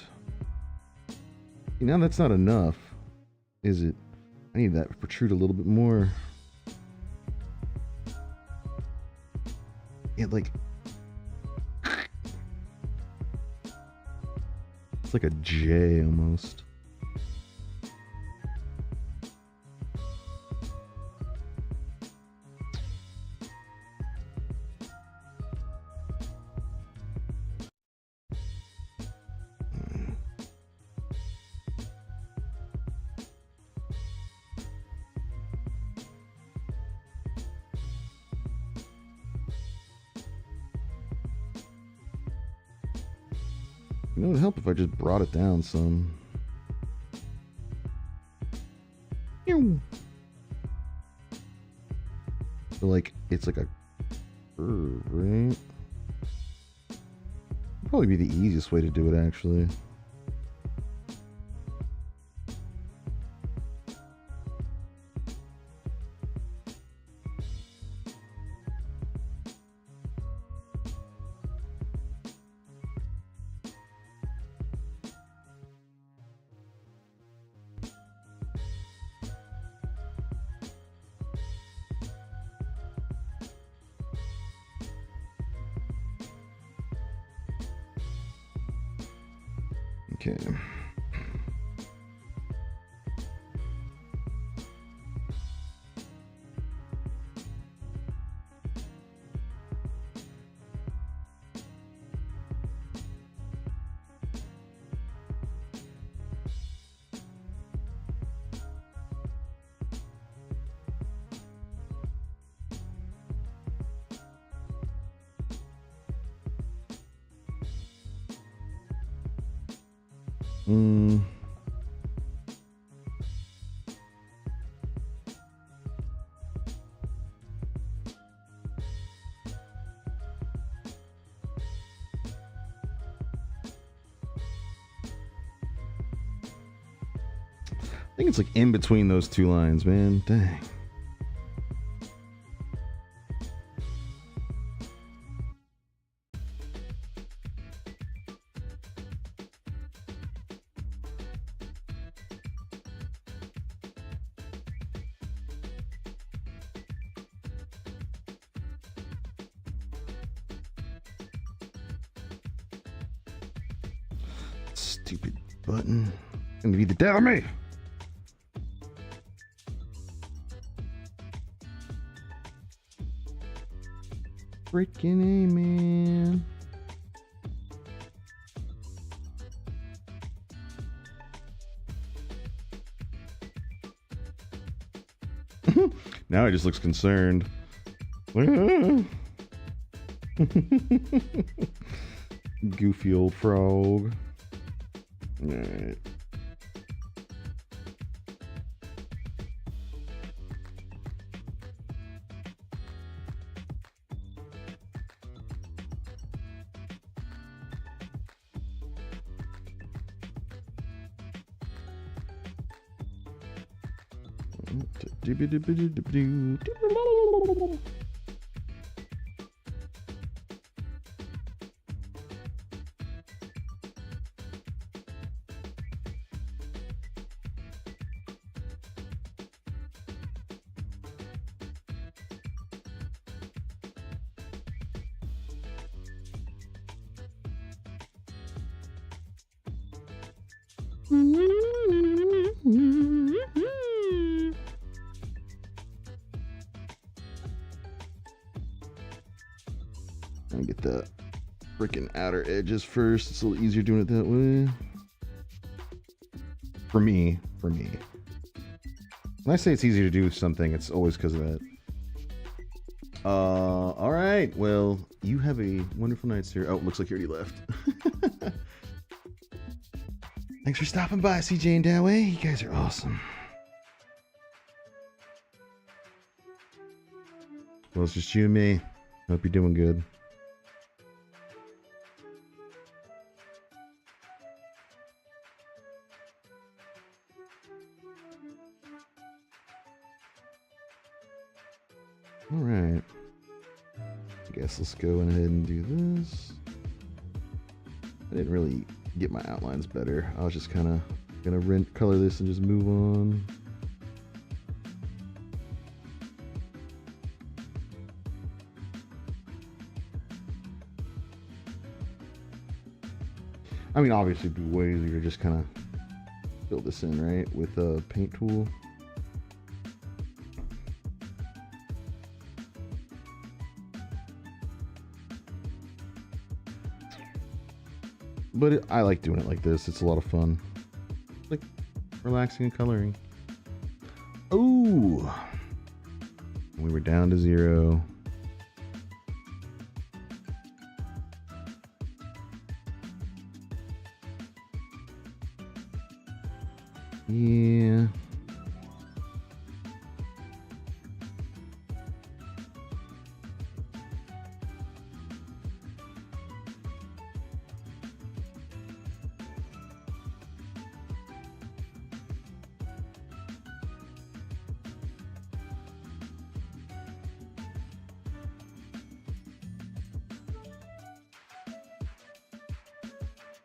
[SPEAKER 1] Now that's not enough, is it? I need that to protrude a little bit more. Yeah, like... It's like a J almost. You know, it would help if I just brought it down some. So like, it's like a curve, right? Probably be the easiest way to do it, actually. Okay. I think it's like in between those 2 lines, man. Dang. Stupid button. Gonna be the death of me. Freaking A, man. Now he just looks concerned. Goofy old frog. Alright. Let me get the freaking outer edges first. It's a little easier doing it that way. For me. When I say it's easier to do something, it's always because of that. All right. Well, you have a wonderful night, sir. Oh, looks like you already left. Thanks for stopping by, CJ and Doway. You guys are awesome. Well, it's just you and me. Hope you're doing good. All right. I guess let's go ahead and do this. I didn't really get my outlines better. I was just kind of gonna color this and just move on. I mean, obviously, it'd be way easier to just kind of fill this in, right, with a paint tool. But I like doing it like this. It's a lot of fun. Like relaxing and coloring. Oh, we were down to 0. Yeah.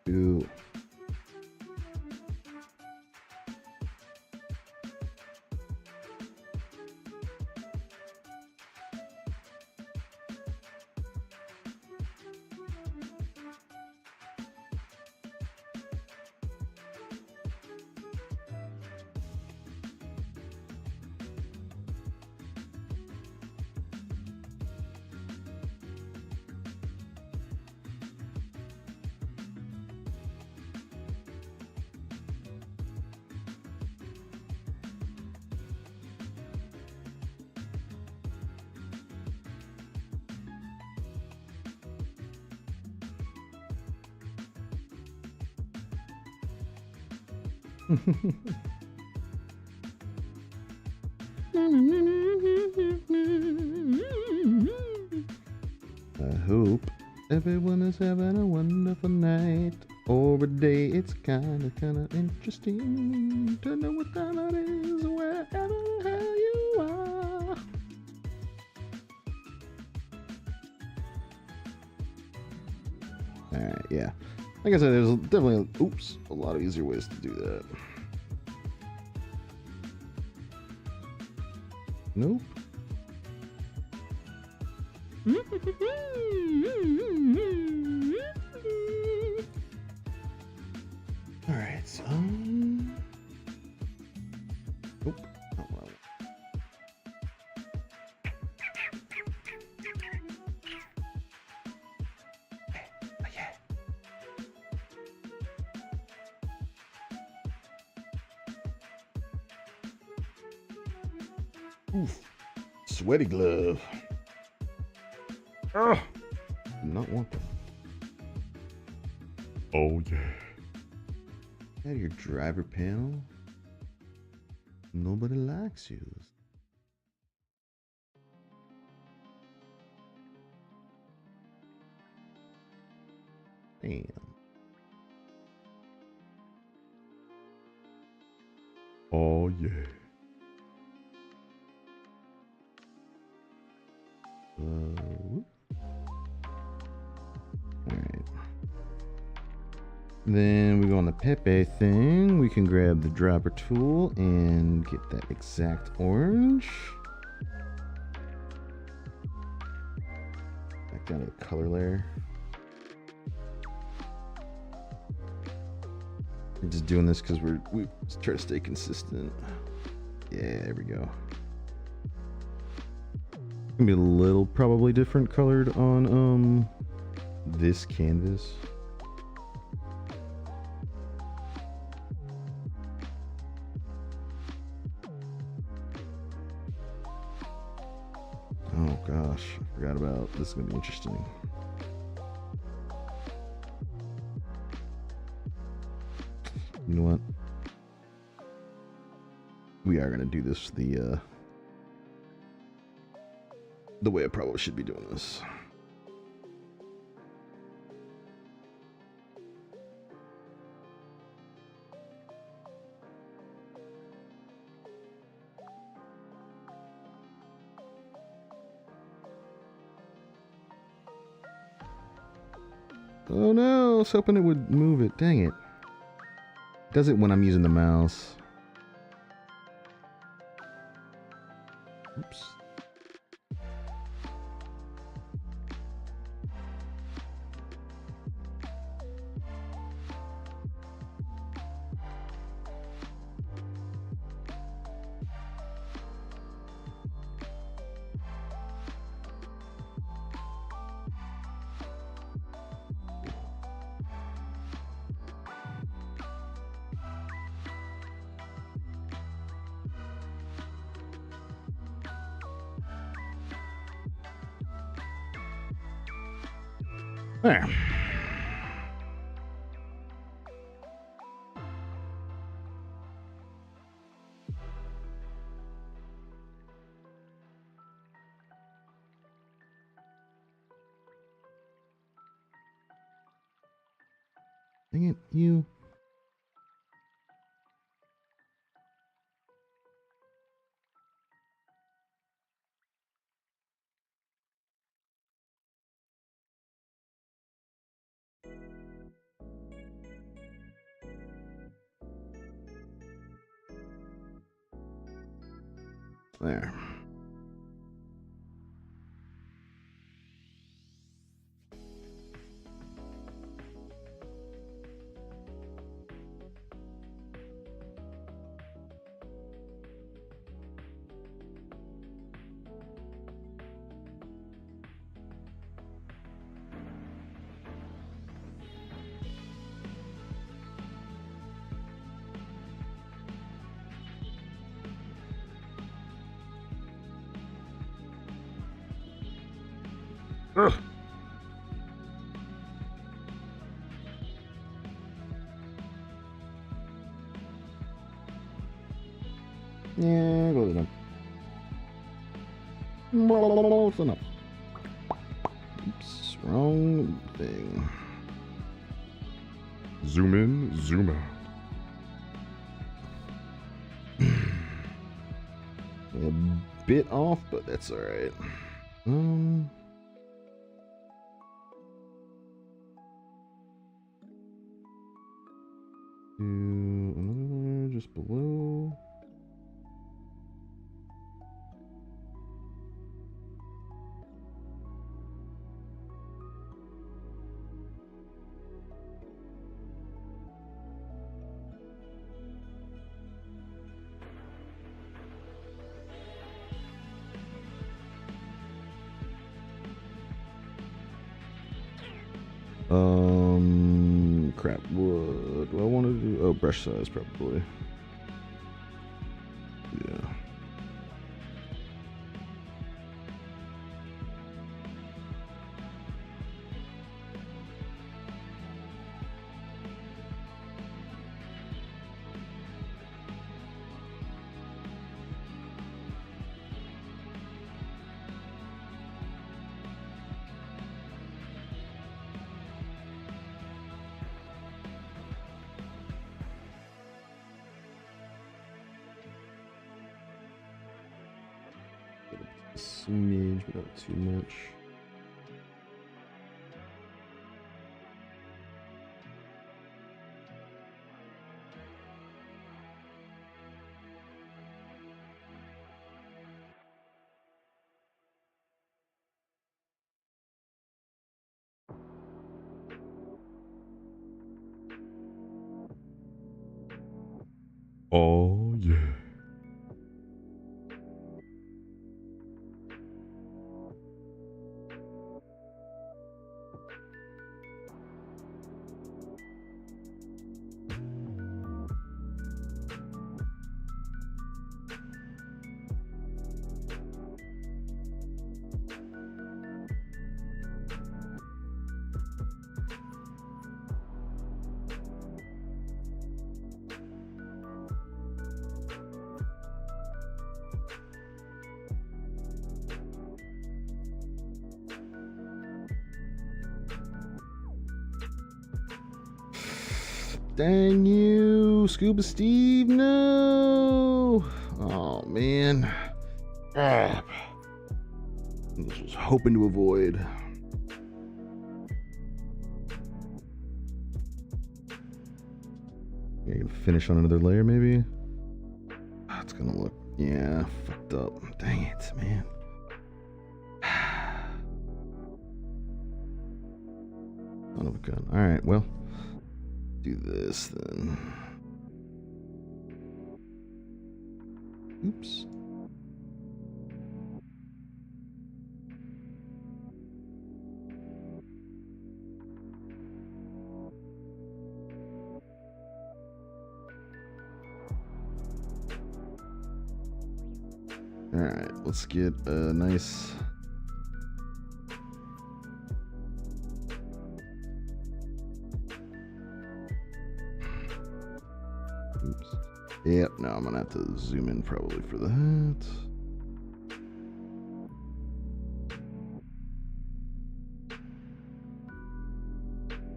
[SPEAKER 1] Ooh. I hope everyone is having a wonderful night or a day. It's kind of interesting to know what time it is wherever the hell you are. All right, yeah. Like I said, there's definitely a lot of easier ways to do that. Nope. All right, so nope. Not what I want. Oof. Sweaty glove. Oh, do not want that. Oh yeah. Out of your driver panel. Nobody likes you. Damn. Oh yeah. Then we go on the Pepe thing. We can grab the dropper tool and get that exact orange. Back down to the color layer. I'm just doing this because we try to stay consistent. Yeah, there we go. Gonna be a little probably different colored on this canvas. Oh gosh, I forgot about this. Is gonna be interesting. You know what? We are gonna do this the way I probably should be doing this. Oh no, I was hoping it would move it. Dang it. Does it when I'm using the mouse. Oops. There. Dang it, you. There. Ugh. Yeah, close enough. Close enough. Oops, wrong thing. Zoom in, zoom out. A bit off, but that's all right. Do another one just below. Crap. What do I want to do? Oh, brush size probably. Yeah. Smidge, but not too much. Oh, yeah. Dang you, Scuba Steve, no! Oh, man. Crap. This was hoping to avoid. Yeah, you can finish on another layer, maybe? It's gonna look, yeah, fucked up. Dang it, man. Son of a gun. Alright, well, do this then. Oops. Alright, let's get a nice... Oops. Yep, now I'm gonna have to zoom in probably for that.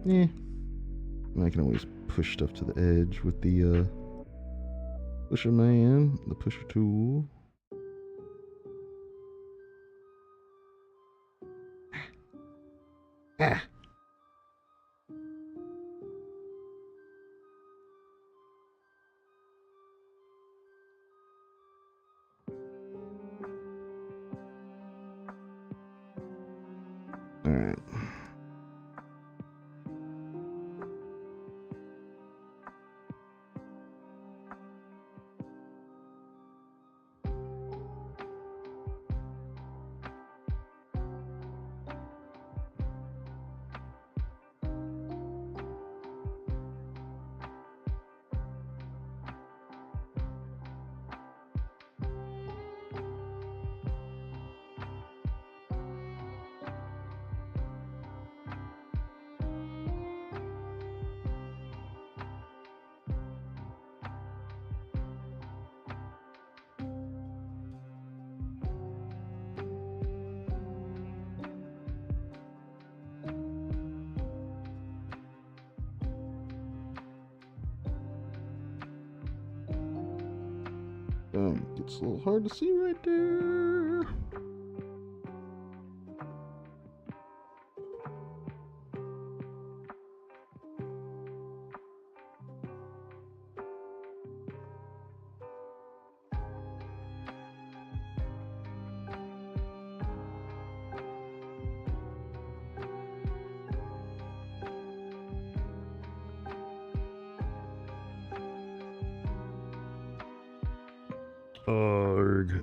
[SPEAKER 1] Yeah. I can always push stuff to the edge with the pusher man, the pusher tool. Ah. All right. It's a little hard to see right there.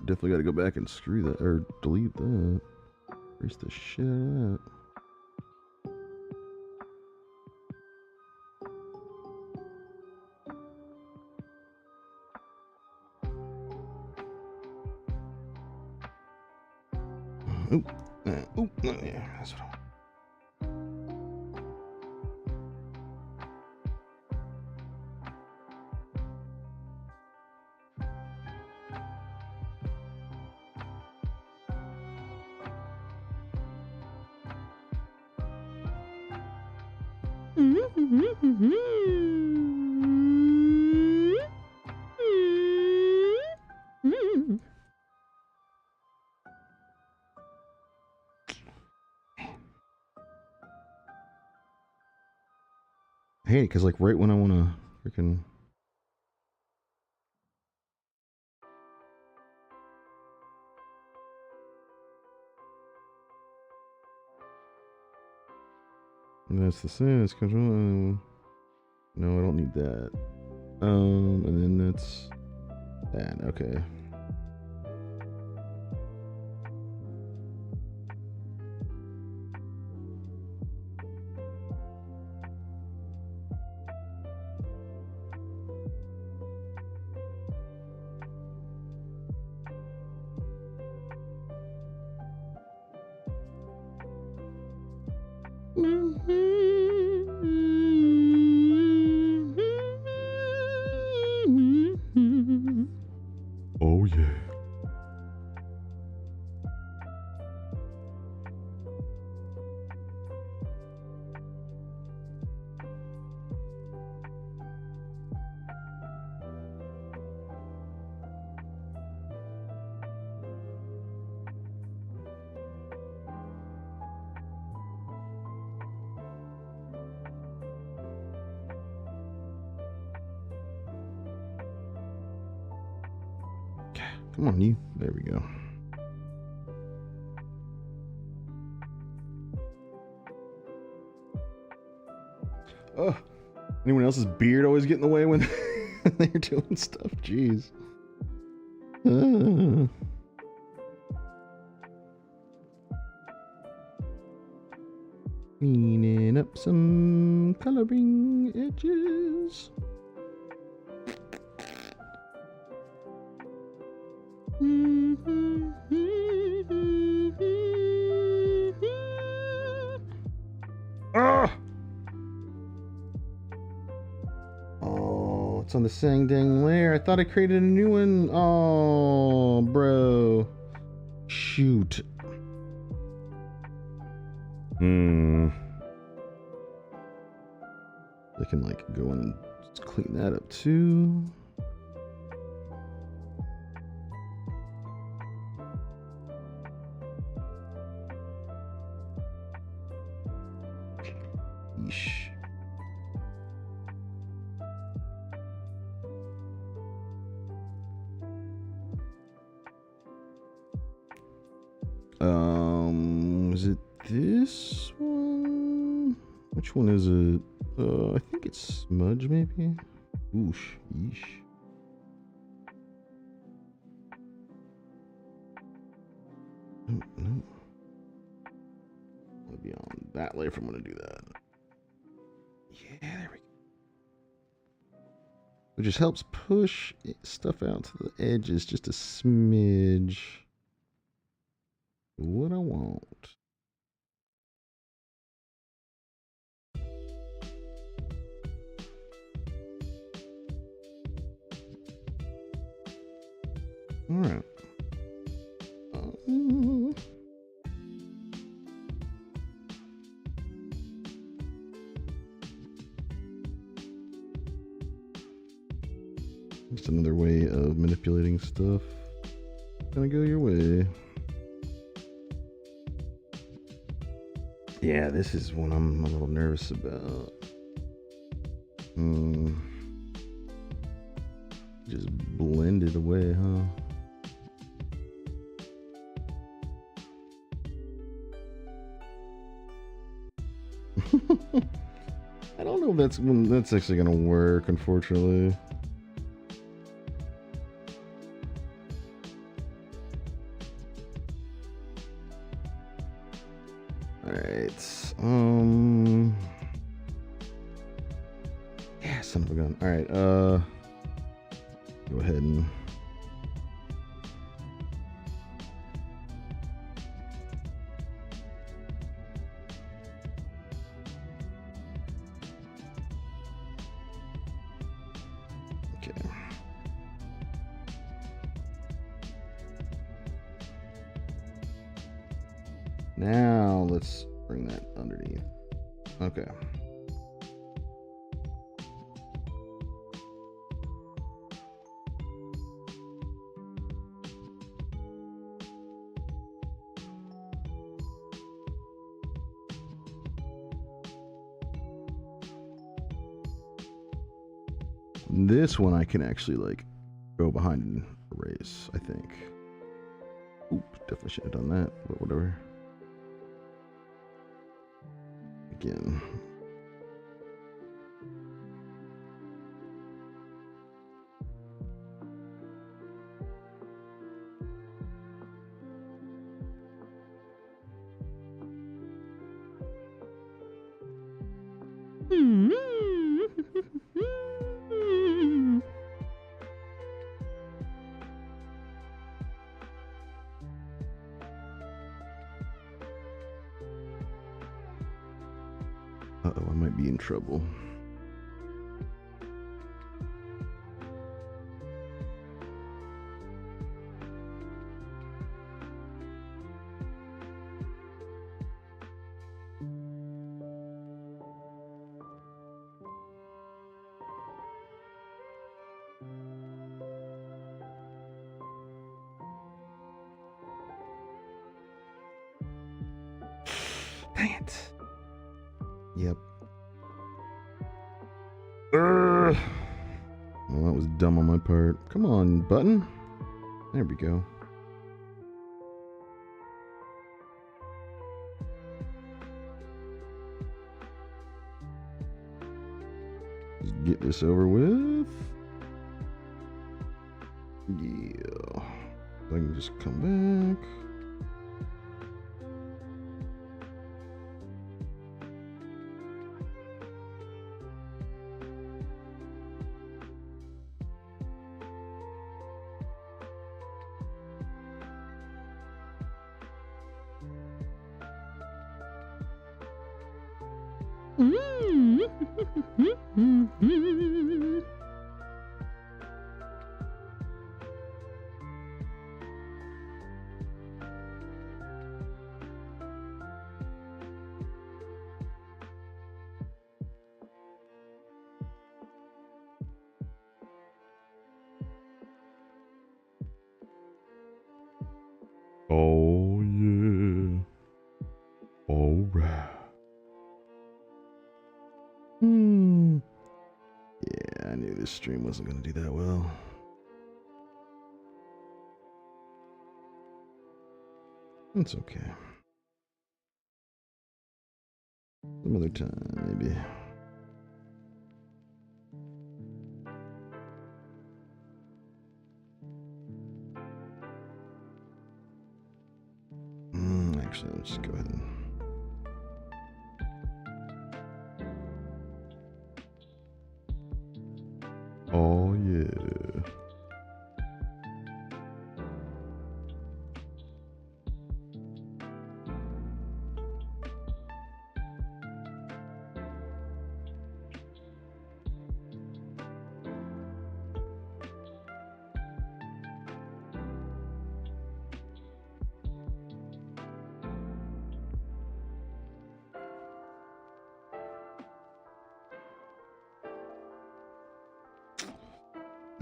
[SPEAKER 1] Definitely got to go back and screw that or delete that. Erase the shit out of that. Oop, yeah, that's what I want. Hey, because like right when I want to freaking... That's the sense control. No, I don't need that. And then that's that. Okay. Oh yeah. Come on, you. There we go. Oh, anyone else's beard always get in the way when they're doing stuff? Jeez. Cleaning up some coloring edges. Ah! Oh, it's on the same dang layer. I thought I created a new one. Oh, bro. Shoot. I can like go in and just clean that up too. Yeesh. Is it this one? Which one is it? I think it's smudge, maybe. Oosh, yeesh. No. I'll be on that layer if I'm gonna do that. Yeah, there we go. It just helps push stuff out to the edges just a smidge. What I want. All right. Just another way of manipulating stuff. Gonna go your way. Yeah, this is one I'm a little nervous about. Just blend it away, huh? I don't know if that's actually gonna work, unfortunately. Alright, yeah, son of a gun. Alright, go ahead and okay. Now let's bring that underneath. Okay. This one I can actually like go behind and erase, I think. Oop, definitely should have done that, but whatever. Again. Uh-oh, I might be in trouble. Dang it. Yep. Well, that was dumb on my part. Come on, button. There we go. Let's get this over with. Yeah. I can just come back. Oh yeah. All right. Yeah, I knew this stream wasn't going to do that well. It's okay. Some other time, maybe. Actually, let's just go ahead and... Oh, yeah.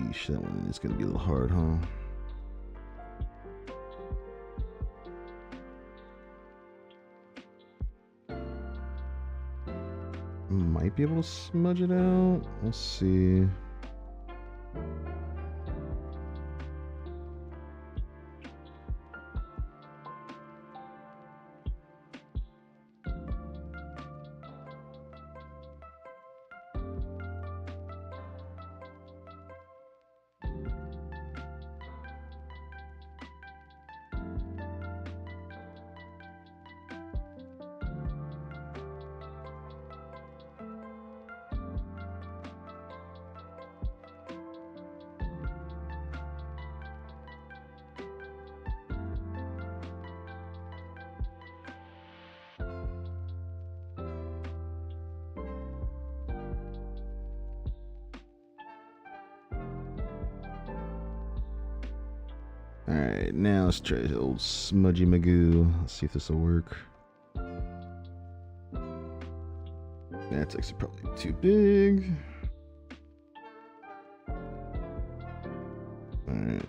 [SPEAKER 1] Eesh, that one is going to be a little hard, huh? Might be able to smudge it out. We'll see. Alright, now let's try the old smudgy magoo. Let's see if this will work. That's actually probably too big. Alright.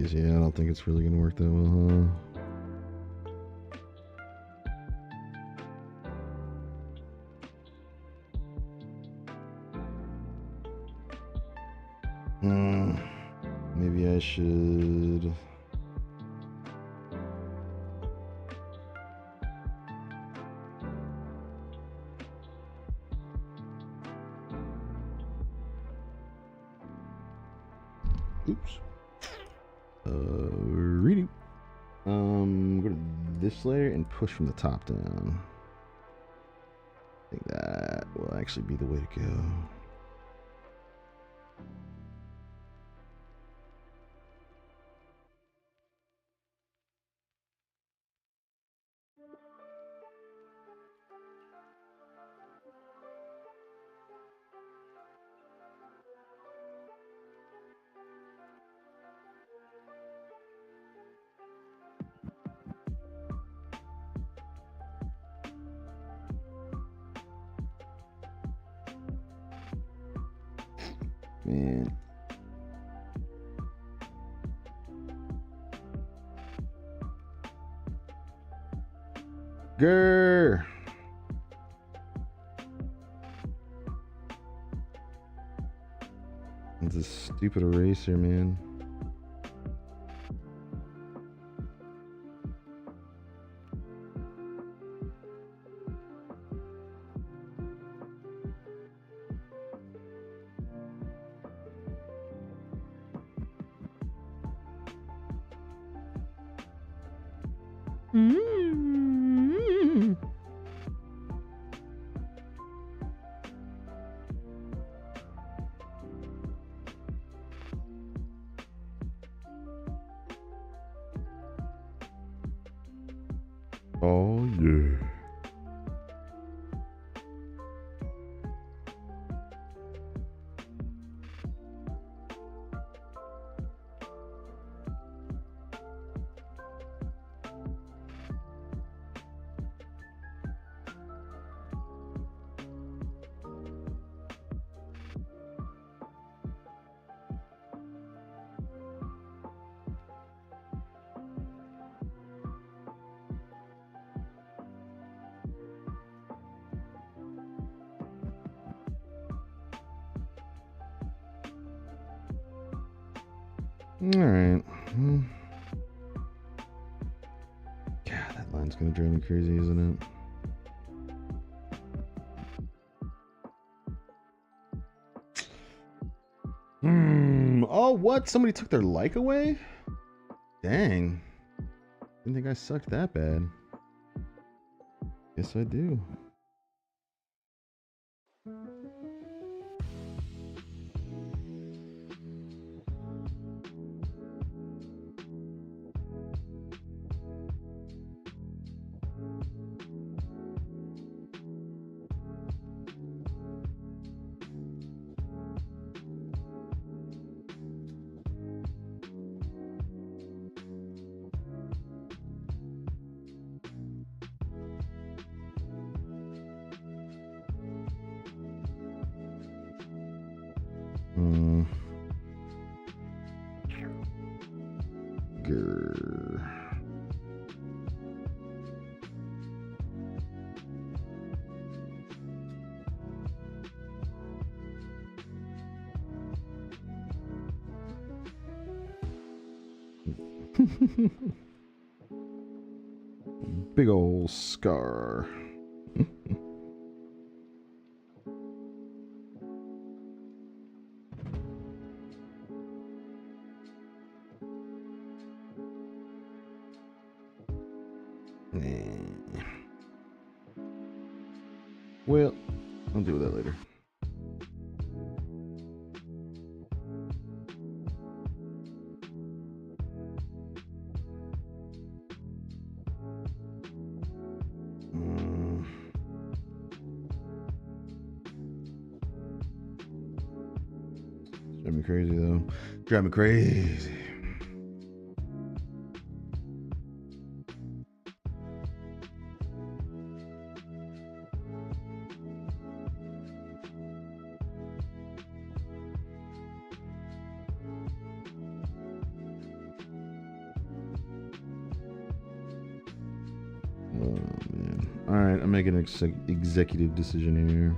[SPEAKER 1] Yeah, I don't think it's really gonna work that well, huh? Maybe I should... this layer and push from the top down. I think that will actually be the way to go. Man. Grr. It's a stupid eraser, man. Oh yeah. All right. God, that line's gonna drive me crazy, isn't it? Oh, what? Somebody took their like away? Dang. Didn't think I sucked that bad. Yes, I do. Grr. Big ol' scar. Well, I'll deal with that later. Drive me crazy though. Drive me crazy. Oh man. Alright, I'm making an executive decision here.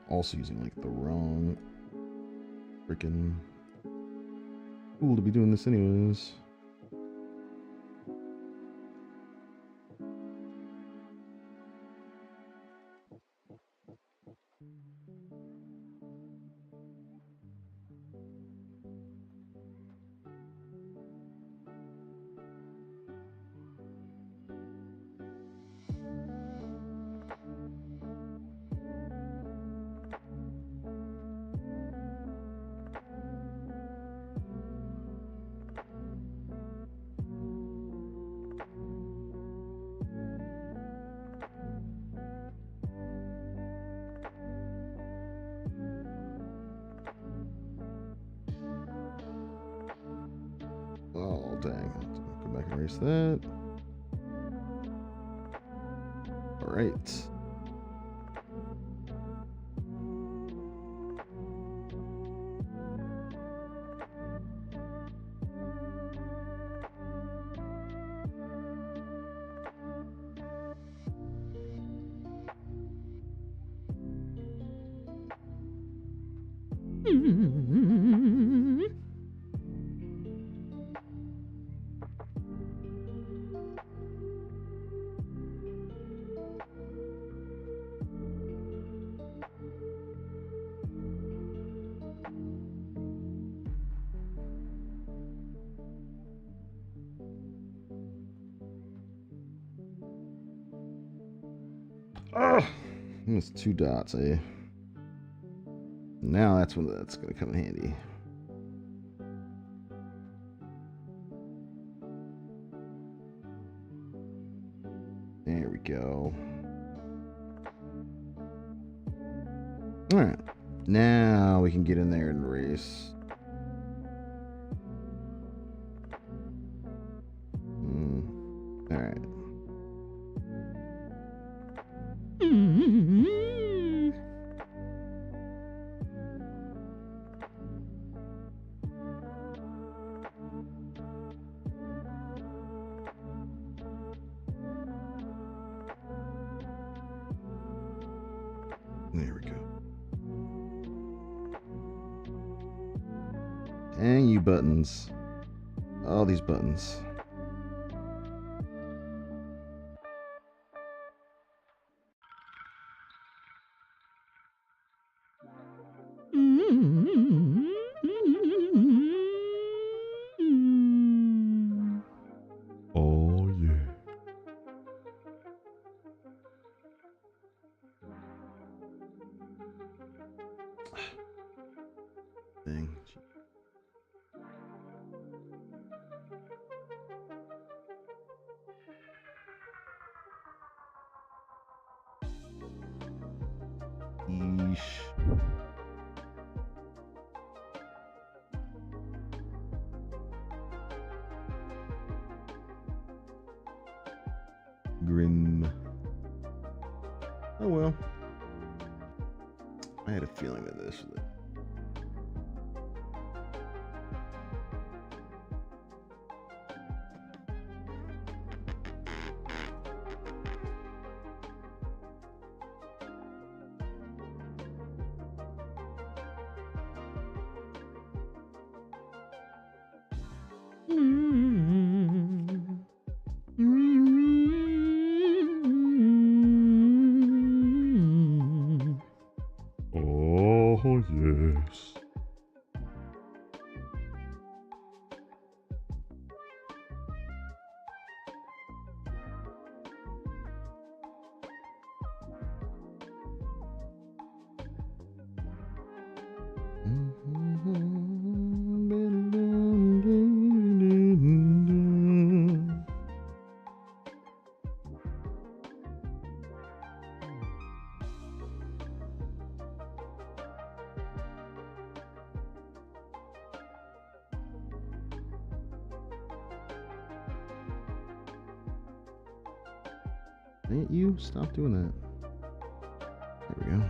[SPEAKER 1] Also using like the wrong freaking tool to be doing this anyways. Oh, dang. Go back and erase that. All right. Oh, it's 2 dots, eh? Now that's when that's gonna come in handy. There we go. All right, now we can get in there and erase. All right. There we go. Dang you buttons. All these buttons. Oh yeah. Thing. Yeesh. Grim. Oh well. I had a feeling that this was it. Oh, yes. Ain't you? Stop doing that. There we go.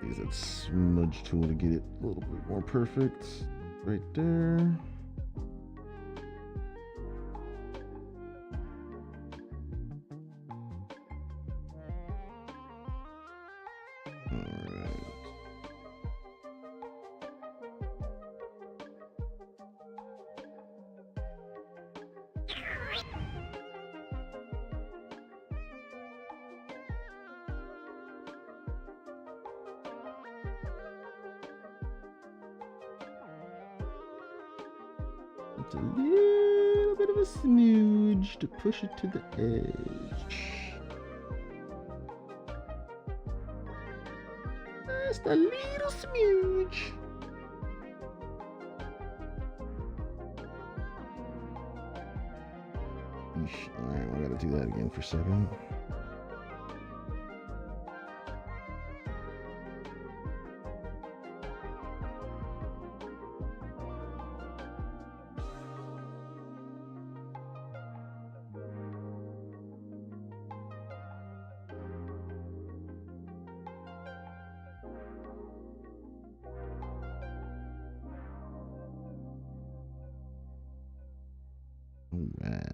[SPEAKER 1] Use that smudge tool to get it a little bit more perfect. Right there. It's a little bit of a smooge to push it to the edge. Just a little smooge. Alright, I gotta do that again for a second. Alright.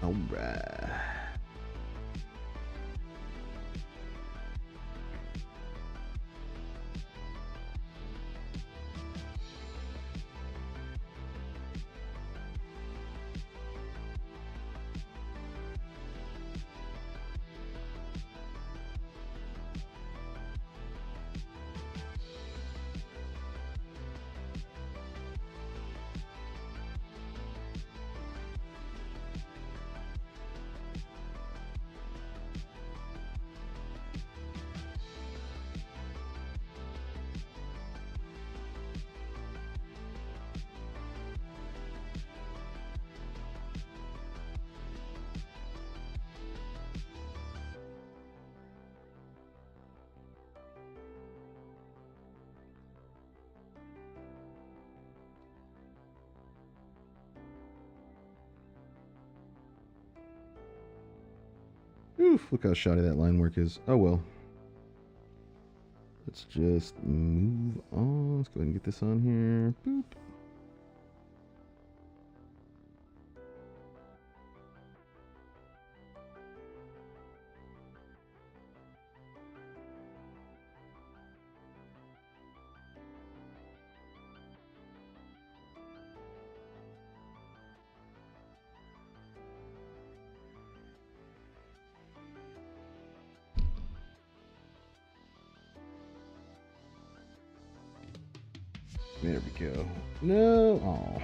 [SPEAKER 1] Alright. Oof, look how shoddy that line work is. Oh well. Let's just move on. Let's go ahead and get this on here. Boop. There we go. No. Oh.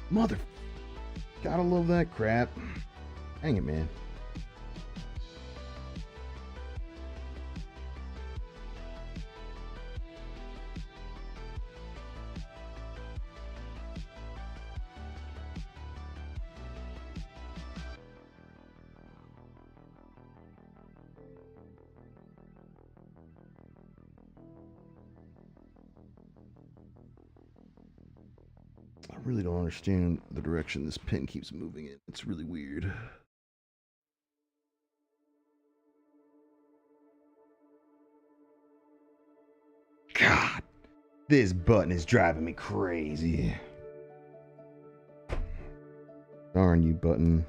[SPEAKER 1] Mother. Gotta love that crap. Hang it, man. I really don't understand the direction this pin keeps moving in. It's really weird. God, this button is driving me crazy. Darn you, button.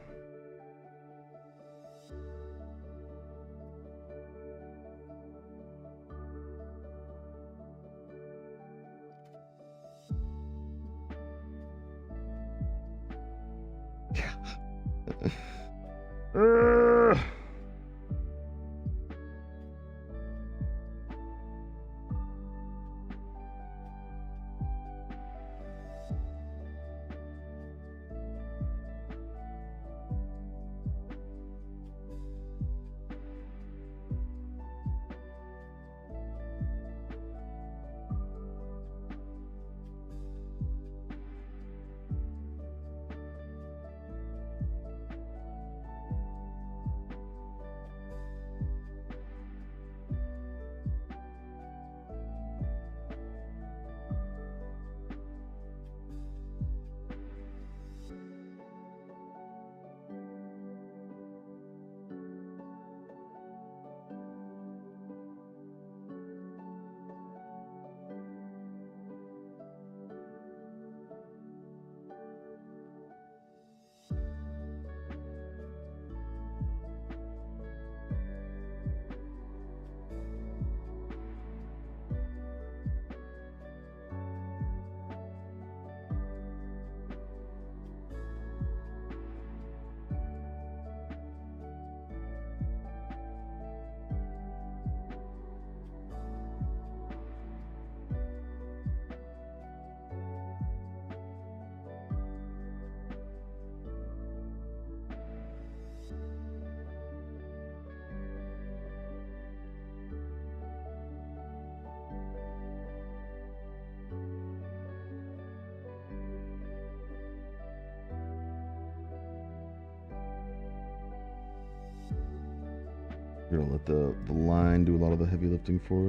[SPEAKER 2] Uh,
[SPEAKER 1] We're gonna let the line do a lot of the heavy lifting for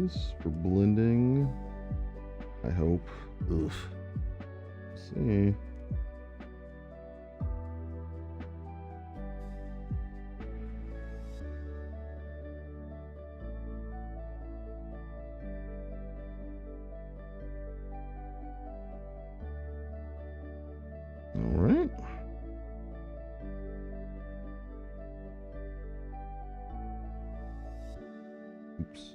[SPEAKER 1] us for blending. I hope. Oof. Let's see. All right. Oops.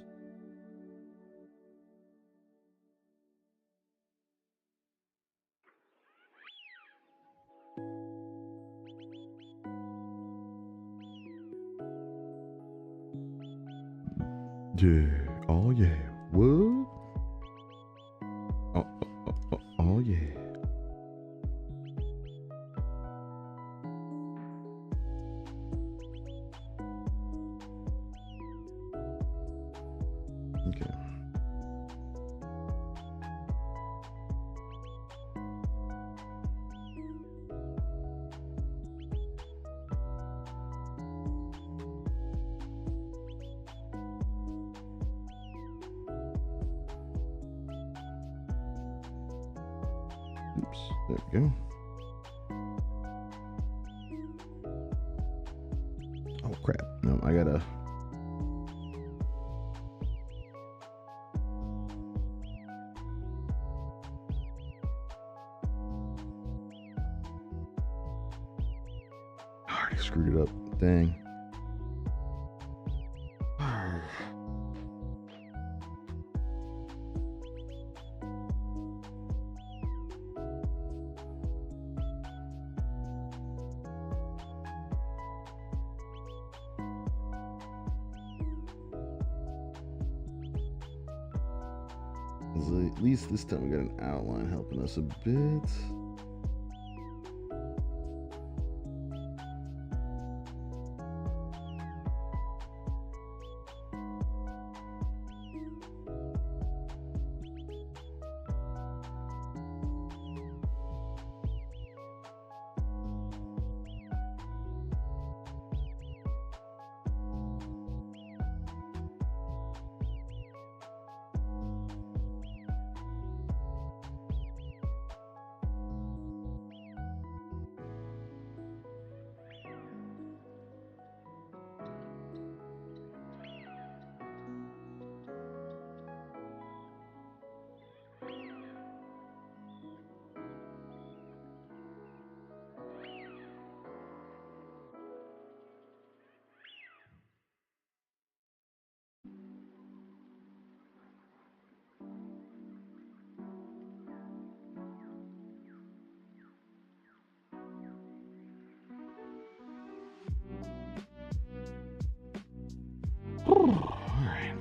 [SPEAKER 1] Yeah. Oh yeah. What? Oh yeah. Okay. Oops. There we go. Oh crap. No, I gotta. I already screwed it up. Dang. At least this time we got an outline helping us a bit. Alright.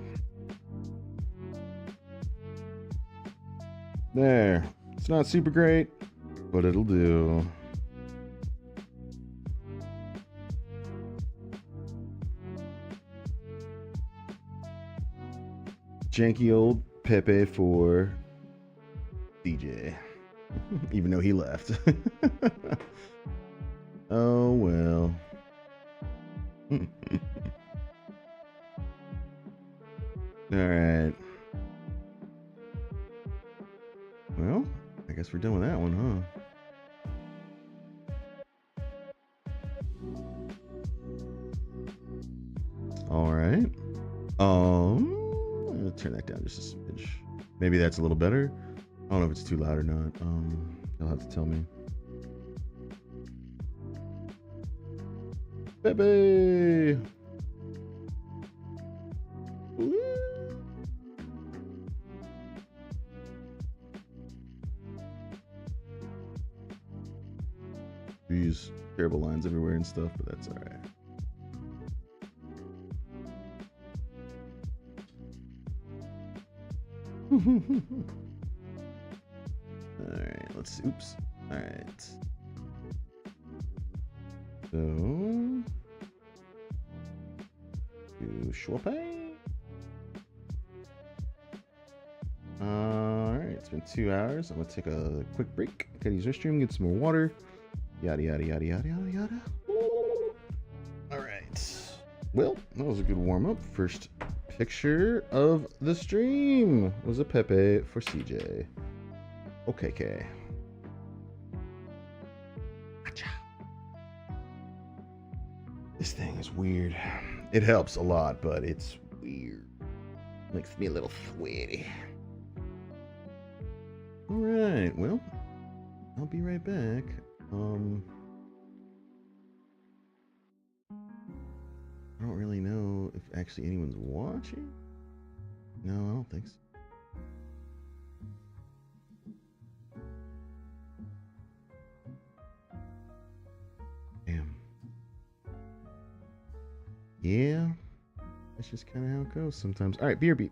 [SPEAKER 1] There. It's not super great, but it'll do. Janky old Pepe for DJ. Even though he left. Oh well. Alright. Well, I guess we're done with that one, huh? Alright. I'm gonna turn that down just a smidge. Maybe that's a little better. I don't know if it's too loud or not. You'll have to tell me. Pepe! Woo! These terrible lines everywhere and stuff, but that's alright. Alright, let's see. Oops. Alright. So, do Schwalpay. Alright, it's been 2 hours. I'm gonna take a quick break. Okay, use restroom, get some more water. Yada yada yada yada yada yada. Alright. Well, that was a good warm-up. First picture of the stream was a Pepe for CJ. Okay. This thing is weird. It helps a lot, but it's weird. Makes me a little sweaty. Alright, well, I'll be right back. I don't really know if actually anyone's watching. No, I don't think so. Damn. Yeah, that's just kind of how it goes sometimes. All right, BRB.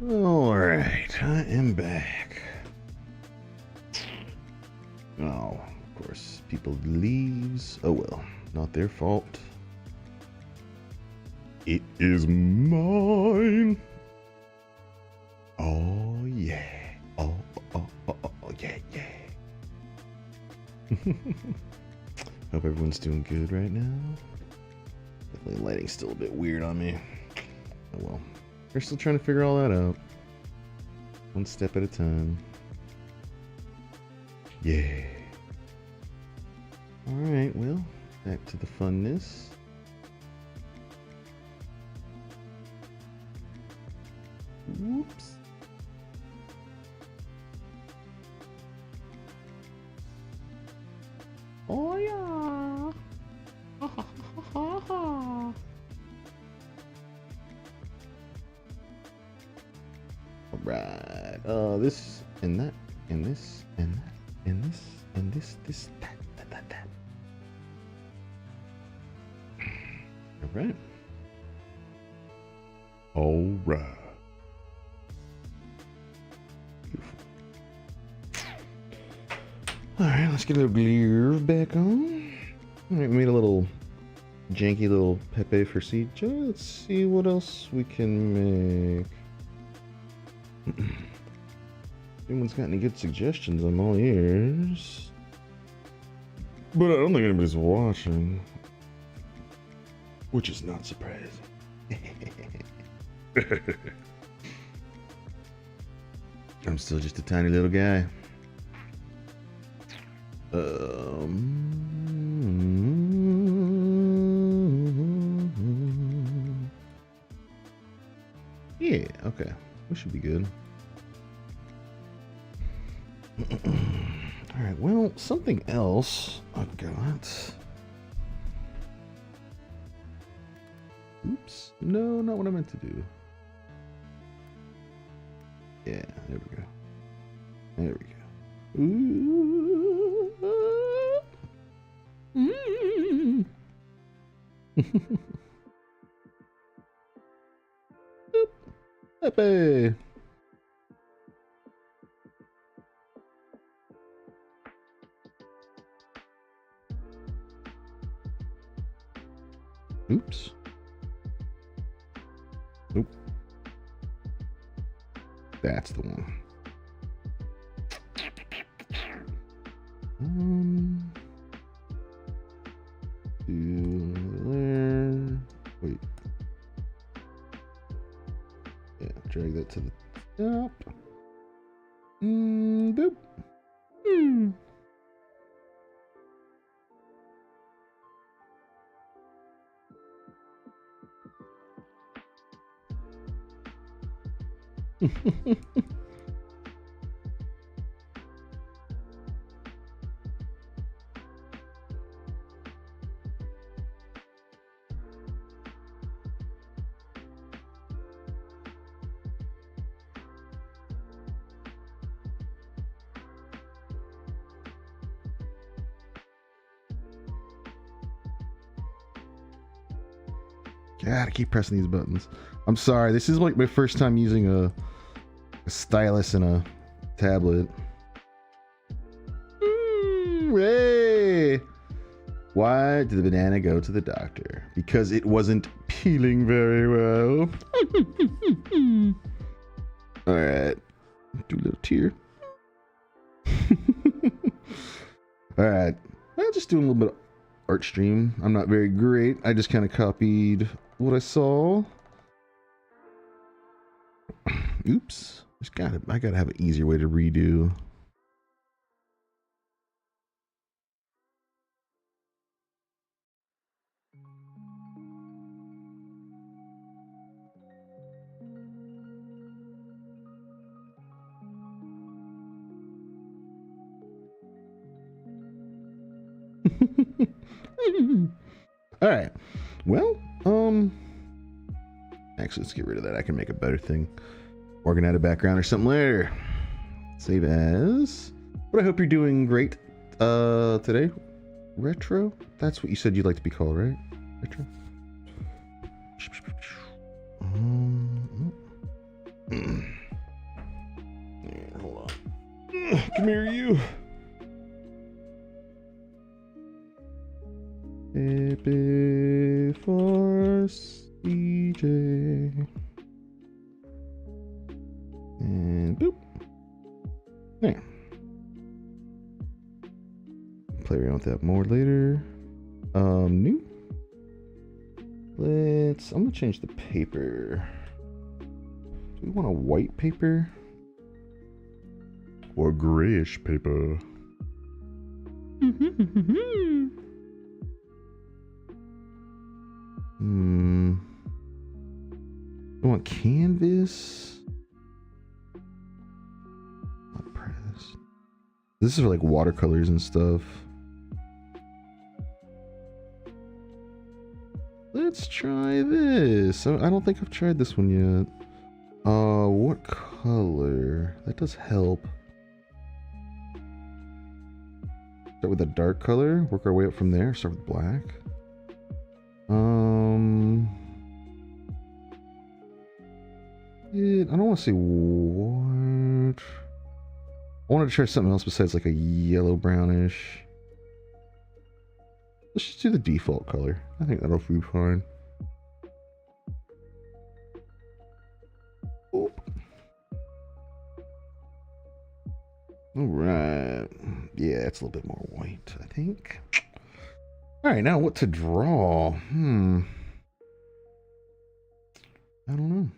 [SPEAKER 1] Alright, I am back. Oh, of course, people leaves. Oh well, not their fault. It is mine. Oh yeah. Oh yeah, yeah. Hope everyone's doing good right now. Definitely lighting's still a bit weird on me. Oh well. We're still trying to figure all that out. One step at a time. Yeah. Alright, well, back to the funness. Whoops. Oh yeah. Ha ha ha ha. Alright. This and that and this and that and this and this that. Alright. Alright. Beautiful. Alright, let's get a little glare back on. Alright, we made a little janky little Pepe for CJ. Let's see what else we can make. If anyone's got any good suggestions, I'm all ears. But I don't think anybody's watching. Which is not surprising. I'm still just a tiny little guy. Yeah, okay. We should be good. Alright, well, something else I've got. Oops. No, not what I meant to do. Yeah, there we go. There we go. Ooh. Mm. Pepe. Oops. Nope. That's the one. There. Wait. Yeah, drag that to the top. Boop. God, I keep pressing these buttons. I'm sorry. This is like my first time using a stylus and a tablet. Hey! Why did the banana go to the doctor? Because it wasn't peeling very well. Alright. Do a little tear. Alright. I'll just do a little bit of art stream. I'm not very great. I just kind of copied what I saw. Oops. I gotta have an easier way to redo. All right. Well, actually, let's get rid of that. I can make a better thing. Organize a background or something later. Save as. But I hope you're doing great today. Retro? That's what you said you'd like to be called, right? Retro? Come here, you. Happy for CJ. And boop. There. Play around with that more later. New. I'm gonna change the paper. Do we want a white paper? Or grayish paper? I want canvas. Not press. This is for like watercolors and stuff. Let's try this. I don't think I've tried this one yet. What color? That does help. Start with a dark color, work our way up from there. Start with black. I don't want to say what. I wanted to try something else besides like a yellow brownish. Let's just do the default color. I think that'll be fine. Oop. All right. Yeah, it's a little bit more white, I think. All right, now what to draw? I don't know.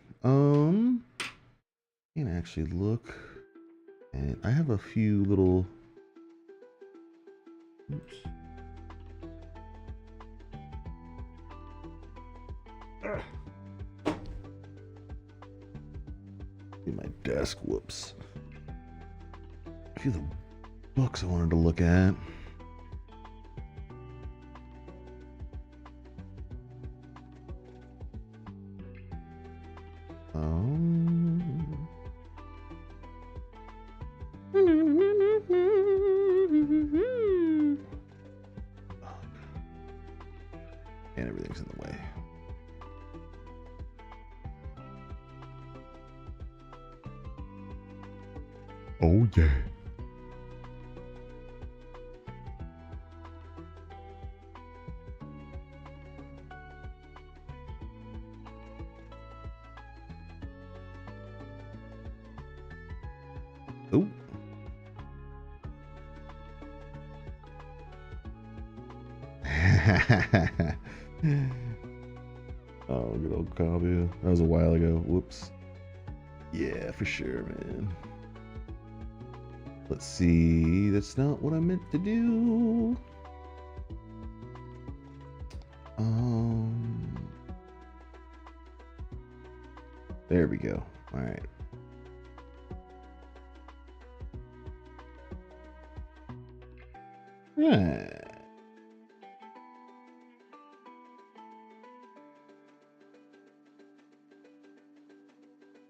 [SPEAKER 1] Can actually look, and I have a few little. Oops. In my desk. Whoops. A few of the books I wanted to look at. And everything's in the way. Oh yeah. Oh. Oh, good old copy. That was a while ago. Whoops. Yeah, for sure, man. Let's see. That's not what I meant to do. There we go. All right. Right.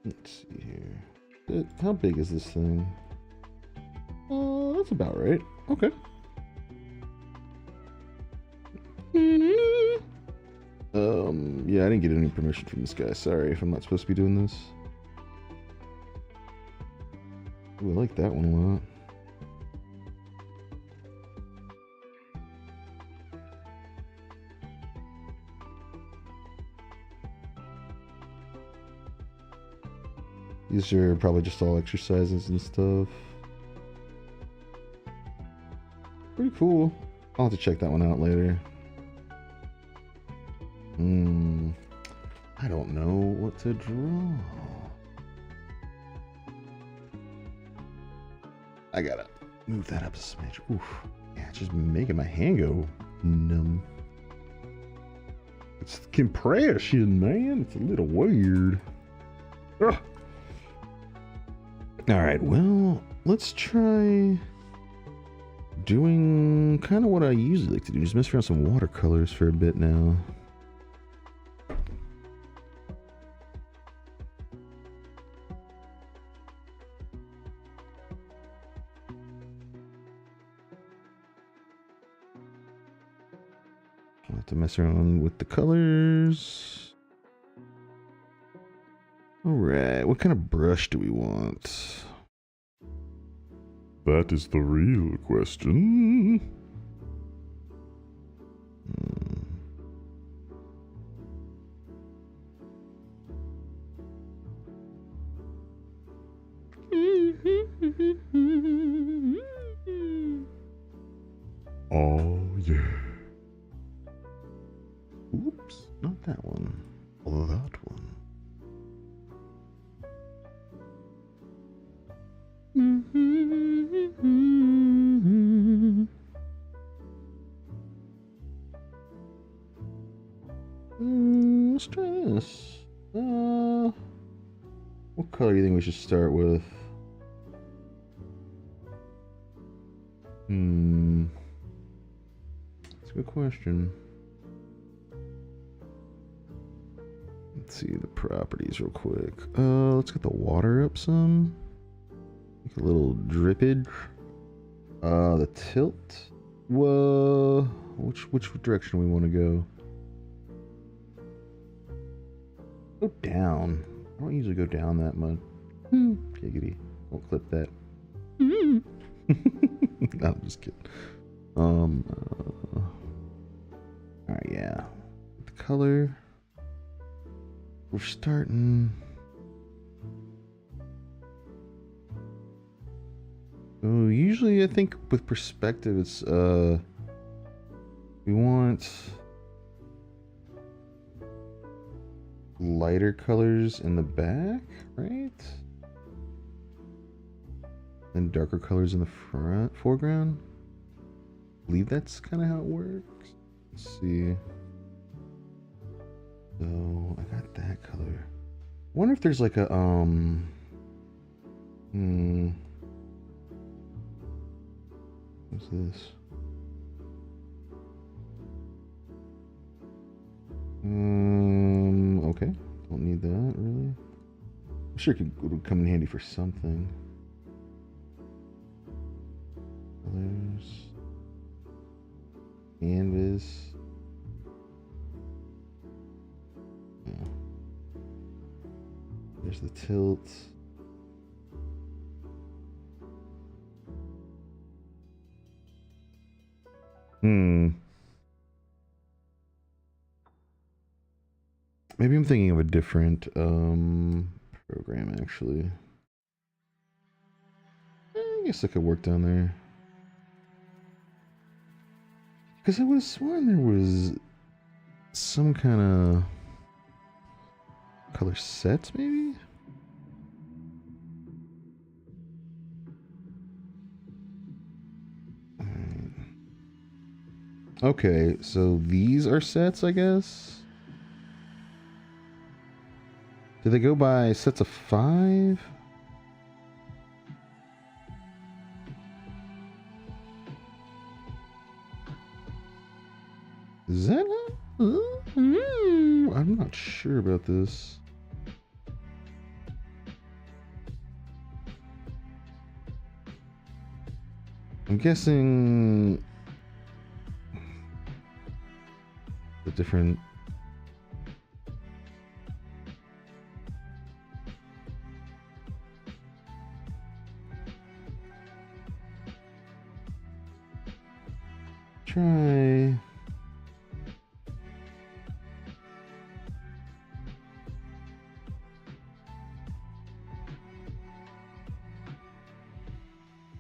[SPEAKER 1] Let's see here. How big is this thing? That's about right. Okay. Yeah, I didn't get any permission from this guy. Sorry if I'm not supposed to be doing this. Ooh, I like that one a lot. These are probably just all exercises and stuff. Pretty cool. I'll have to check that one out later. I don't know what to draw. I gotta move that up a smidge. Oof. Yeah, it's just making my hand go numb. It's compression, man. It's a little weird. Ugh. All right, well, let's try doing kind of what I usually like to do. Just mess around with some watercolors for a bit now. I'll have to mess around with the colors. All right, what kind of brush do we want? That is the real question. Oh, yeah. Oops, not that one. That one. Let's try this. What color do you think we should start with? That's a good question. Let's see the properties real quick. Let's get the water up some. Make a little drippage. The tilt. Whoa. Which direction we want to go? Go down. I don't usually go down that much. Giggity. Don't clip that. No, I'm just kidding. Alright, yeah. The color. We're starting. Oh, usually I think with perspective it's we want lighter colors in the back, right? And darker colors in the foreground. I believe that's kind of how it works. Let's see. So I got that color. I wonder if there's like a what's this? Okay. Don't need that really. I'm sure it would come in handy for something. Colors. Canvas. Yeah. There's the tilt. Maybe I'm thinking of a different program actually. I guess I could work down there. Because I would have sworn there was some kind of color sets, maybe? Okay, so these are sets, I guess? Do they go by sets of 5? Is that I'm not sure about this. I'm guessing the different try.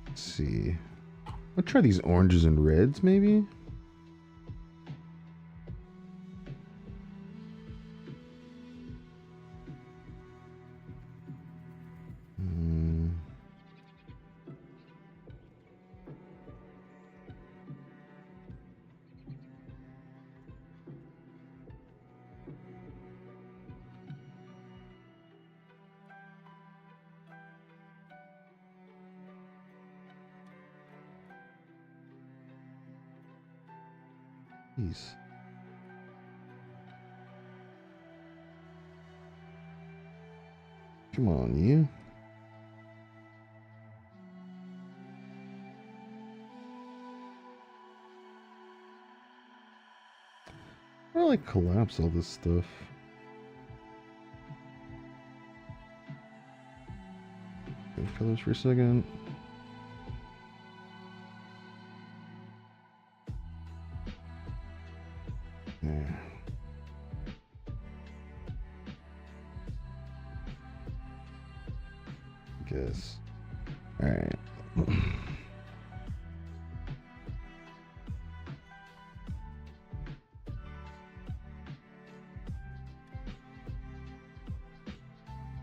[SPEAKER 1] Let's see. I'll try these oranges and reds, maybe. Jeez. Come on, you. I like collapse all this stuff. Change colors for a second. Yeah. Guess. All right.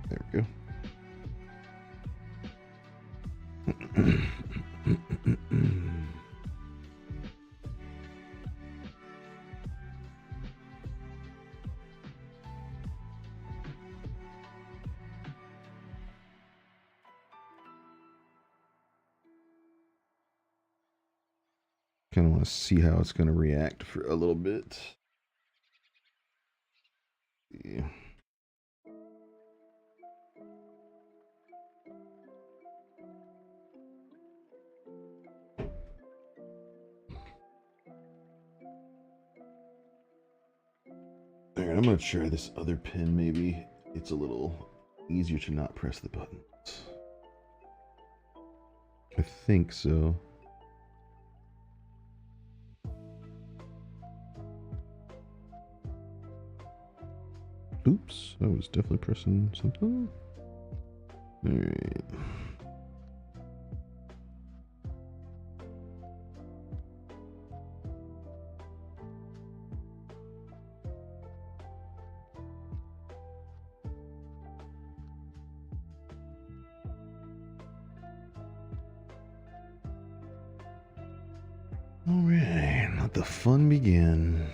[SPEAKER 1] There we go. Kind of want to see how it's going to react for a little bit. Yeah. All right, I'm going to try this other pin. Maybe it's a little easier to not press the buttons. I think so. Oops, I was definitely pressing something. All right. All right, let the fun begin.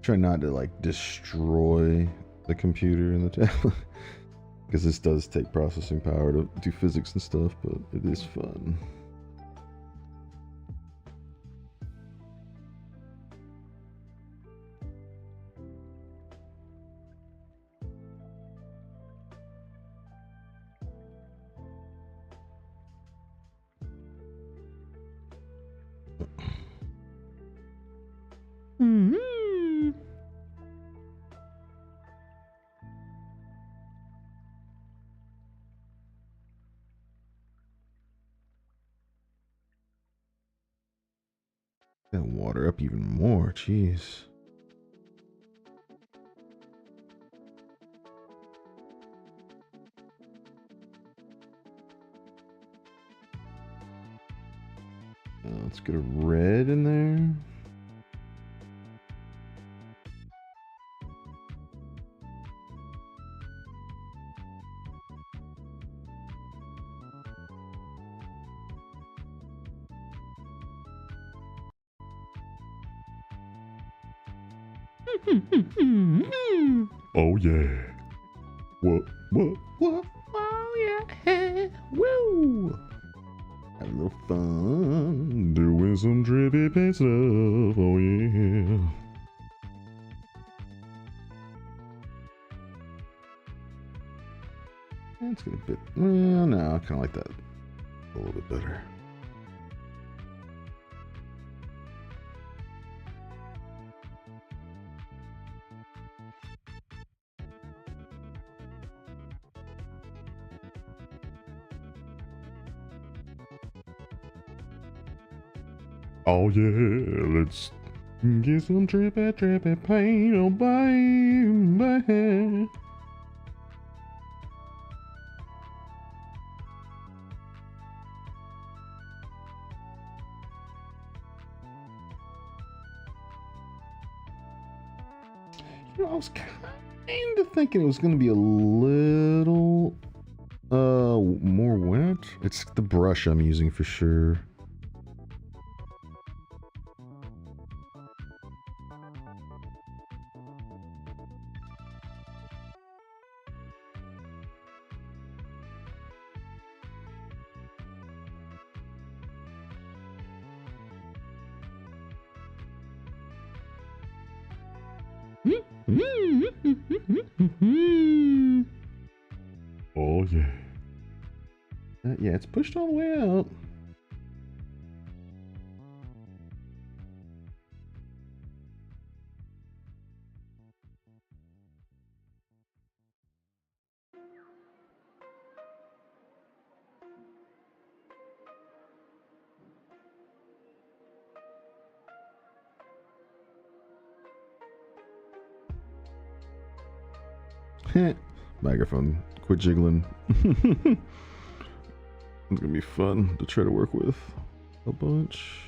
[SPEAKER 1] Try not to like destroy the computer and the tablet because this does take processing power to do physics and stuff, but it is fun. That water up even more, jeez. Let's get a red in there. Oh yeah. What? Oh yeah. Woo. Have a little fun doing some drippy paint stuff. Oh yeah. That's getting a bit. Well, no, I kind of like that a little bit better. Oh yeah, let's get some drippy paint, oh baby. You know, I was kind of thinking it was going to be a little more wet. It's the brush I'm using for sure. Oh yeah. Yeah, it's pushed all the way out. Microphone, quit jiggling. It's gonna be fun to try to work with a bunch.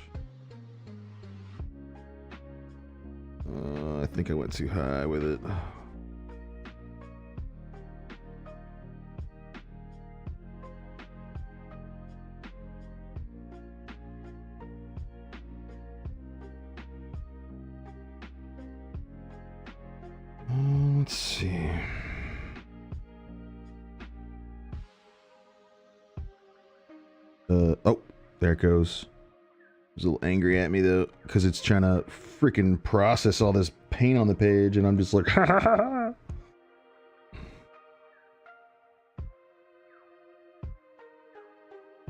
[SPEAKER 1] I think I went too high with it. Let's see. Oh, there it goes. It's a little angry at me though, because it's trying to freaking process all this paint on the page, and I'm just like, ha ha ha ha.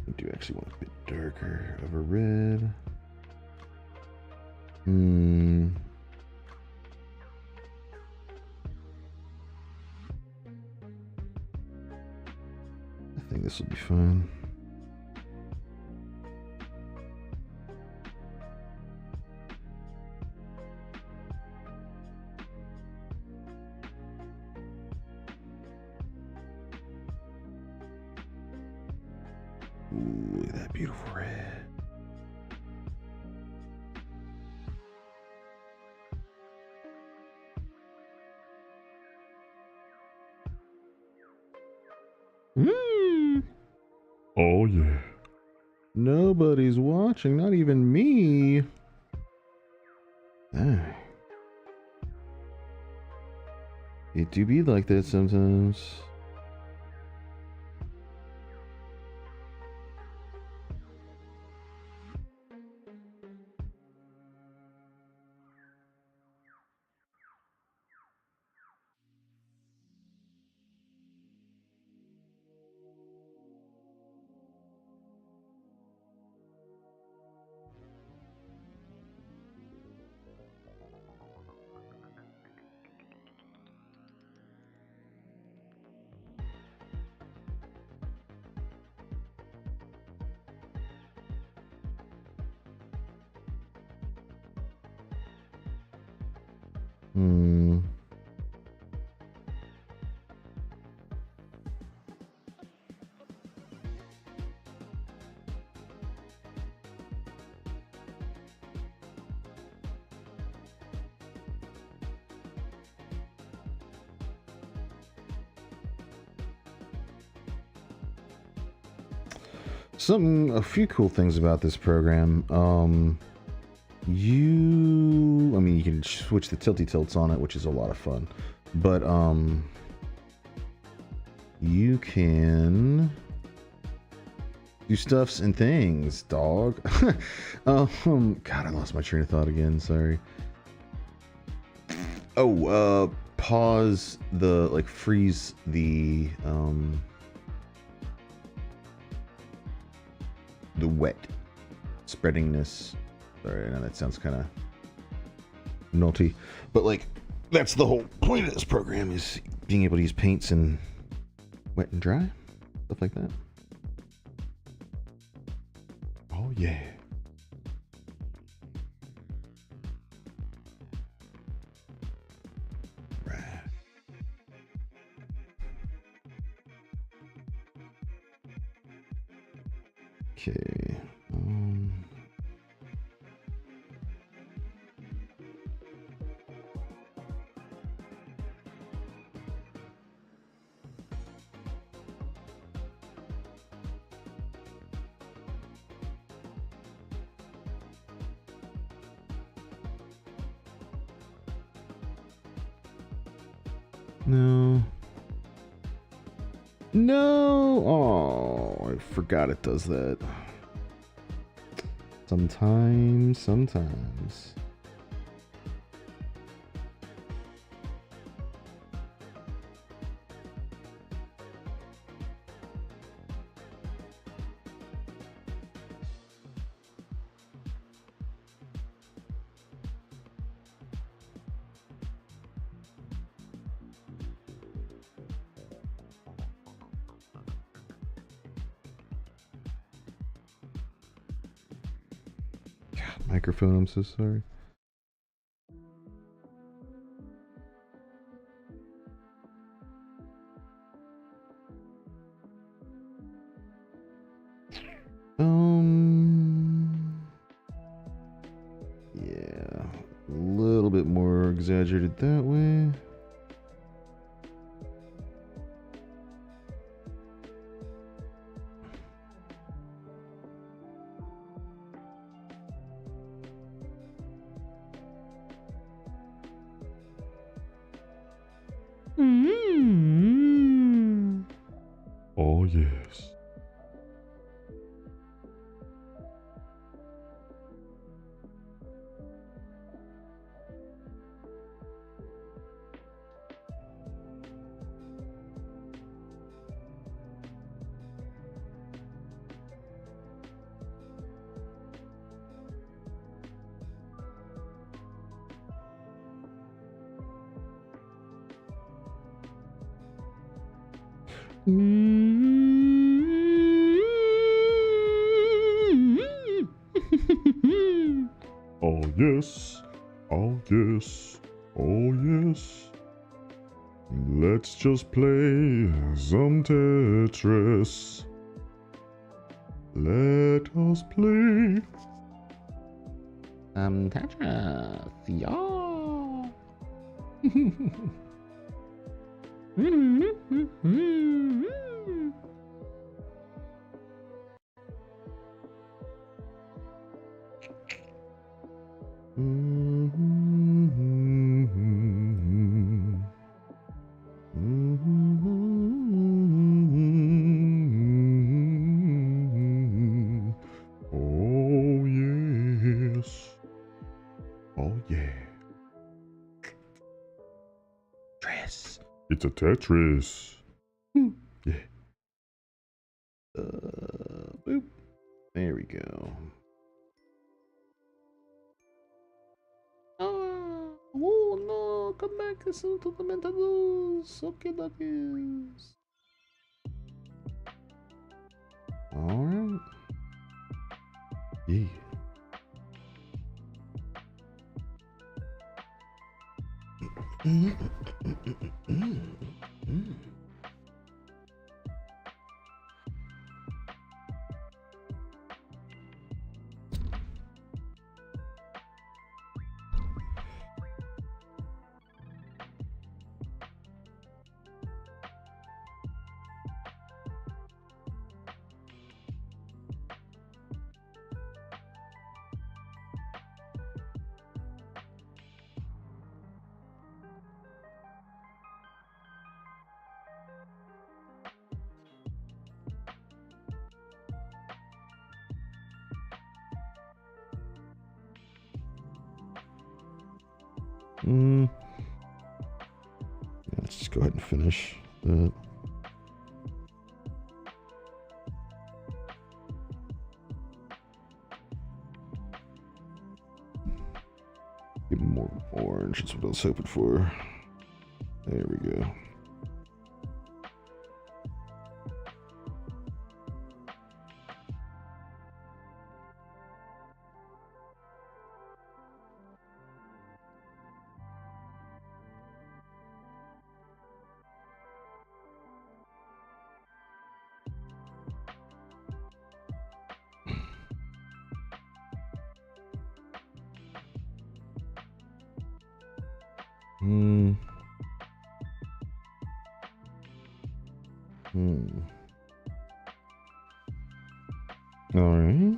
[SPEAKER 1] I do actually want a bit darker of a red. I think this will be fine. Ooh, look at that beautiful red. Oh yeah. Nobody's watching, not even me. Ah. It do be like that sometimes. A few cool things about this program. You can switch the tilty tilts on it, which is a lot of fun. But you can do stuffs and things, dog. God, I lost my train of thought again. Sorry. Oh, pause the freeze the wet spreadingness. Sorry, I know that sounds kind of naughty, but that's the whole point of this program, is being able to use paints and wet and dry, stuff like that. Oh yeah. Right. Okay. No. No! Oh, I forgot it does that. Sometimes. Microphone, I'm so sorry. Yeah, a little bit more exaggerated that way. Oh, yes. Oh yes, oh yes, oh yes. Let's just play some Tetris. Let us play. Tetris, yeah. Oh yes. Oh yeah. Tetris. It's a Tetris. Yeah. Boop. There we go. Oh no, come back listen to the mentados. Okay, duckies. Alright. Yeah. Let's just go ahead and finish that. Give him more orange. That's what I was hoping for. There we go. All right.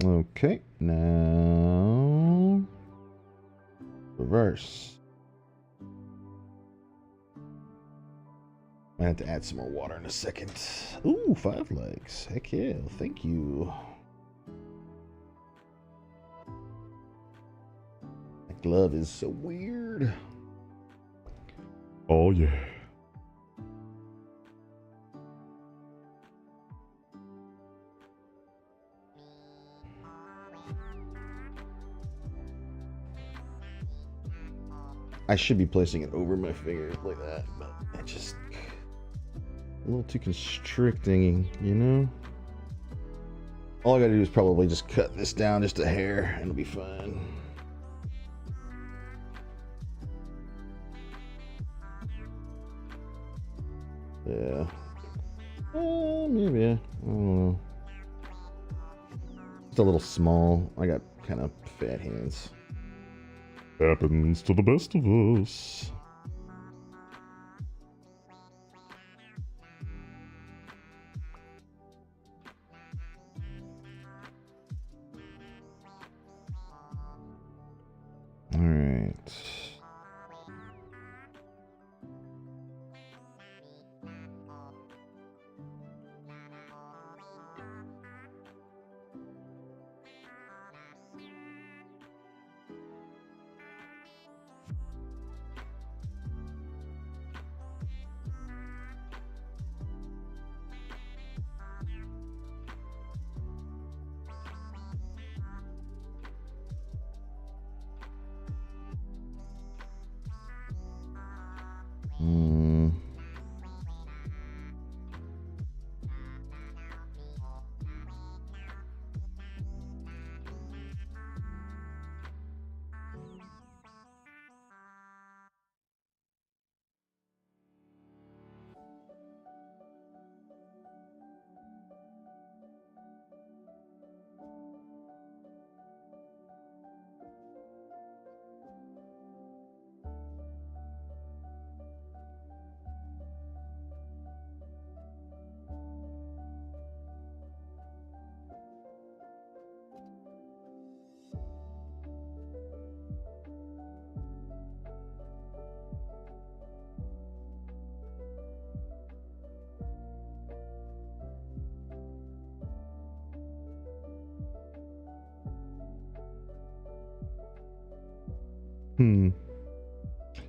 [SPEAKER 1] Okay, now reverse. I have to add some more water in a second. Ooh, 5 legs. Heck yeah, thank you. That glove is so weird. Oh yeah. I should be placing it over my fingers like that, but it just a little too constricting, you know? All I gotta do is probably just cut this down just a hair and it'll be fine. Yeah. Maybe. I don't know. It's a little small. I got kind of fat hands. Happens to the best of us. All right.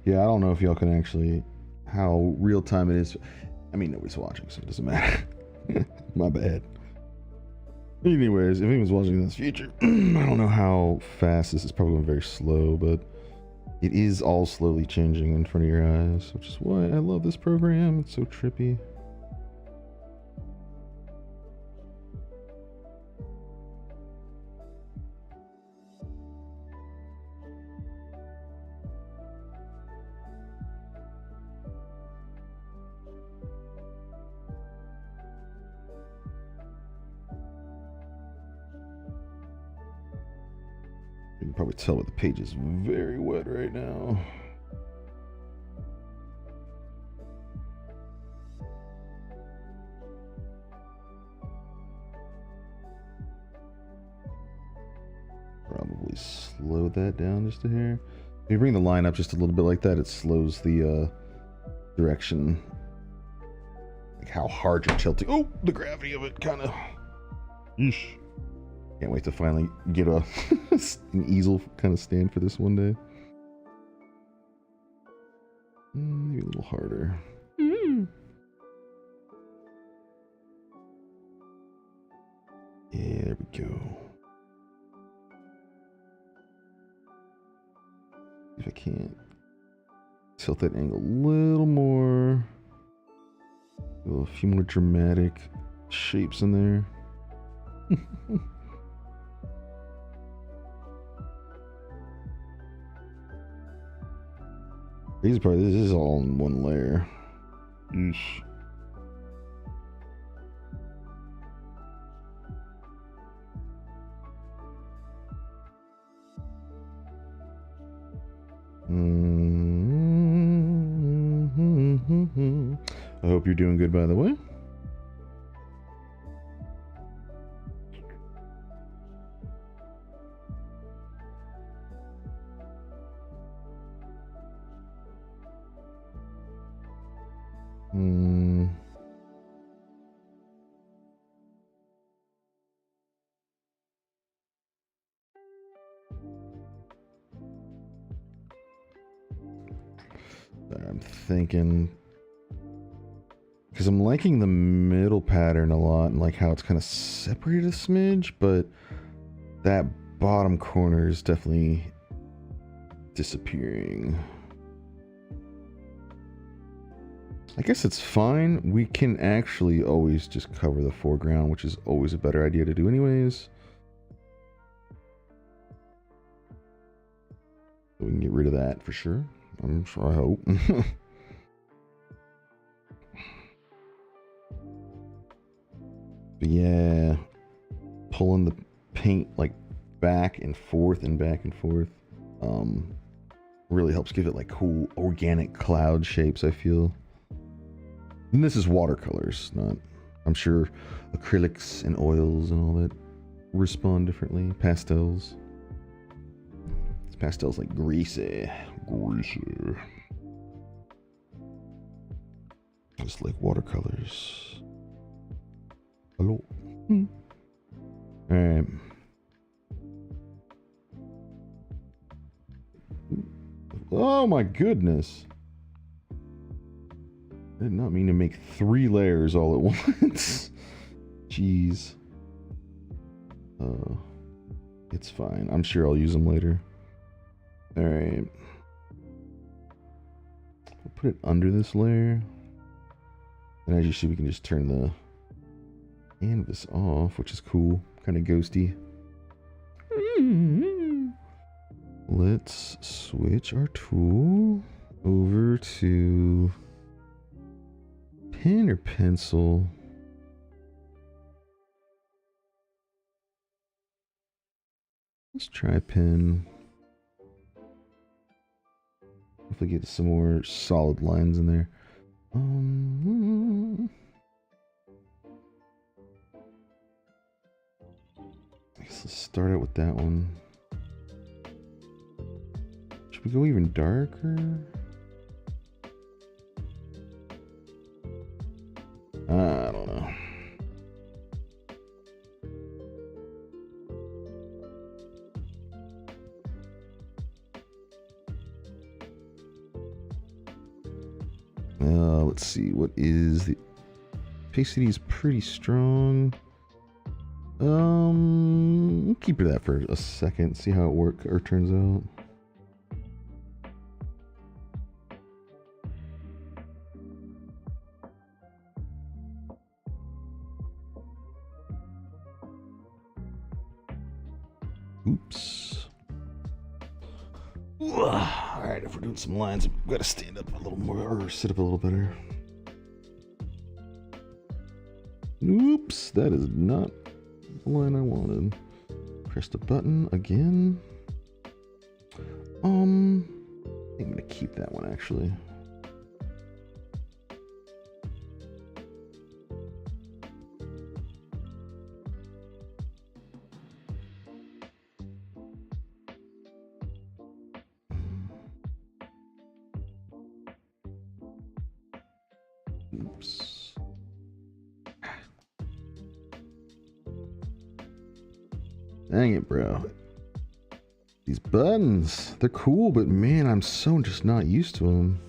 [SPEAKER 1] Yeah, I don't know if y'all can actually, how real time it is. I mean, nobody's watching, so it doesn't matter. My bad. Anyways, if anyone's watching this future, I don't know how fast this is, probably going very slow, but it is all slowly changing in front of your eyes, which is why I love this program. It's so trippy. You can probably tell what the page is very wet right now. Probably slow that down just a hair. If you bring the line up just a little bit like that, it slows the direction. Like how hard you're tilting. Oh, the gravity of it kind of. Yeesh. Can't wait to finally get a an easel kind of stand for this one day. Maybe a little harder. Yeah, there we go. If I can't tilt that angle a little more. A few more dramatic shapes in there. This is all in one layer. Yeesh. I hope you're doing good, by the way. Hmm. I'm thinking, because I'm liking the middle pattern a lot and like how it's kind of separated a smidge, but that bottom corner is definitely disappearing. I guess it's fine. We can actually always just cover the foreground, which is always a better idea to do anyways. So we can get rid of that for sure. I'm sure, I hope. But yeah, pulling the paint like back and forth really helps give it like cool organic cloud shapes, I feel. And this is watercolors, not, I'm sure acrylics and oils and all that respond differently. Pastels. This pastel's like greasy. Just like watercolors. Hello. Alright. Oh my goodness. I did not mean to make 3 layers all at once. Jeez. It's fine. I'm sure I'll use them later. Alright. I'll put it under this layer. And as you see, we can just turn the canvas off, which is cool. Kind of ghosty. Let's switch our tool over to pen or pencil. Let's try pen. Hopefully get some more solid lines in there. I guess let's start out with that one. Should we go even darker? I don't know. Let's see, what is the opacity is pretty strong. Keep it at that for a second, see how it works or turns out. Oops. Alright, if we're doing some lines, I've got to stand up a little more or sit up a little better. Oops, that is not the line I wanted. Press the button again. I think I'm gonna keep that one actually. Oops. Dang it, bro. These buttons, they're cool, but man, I'm so just not used to them.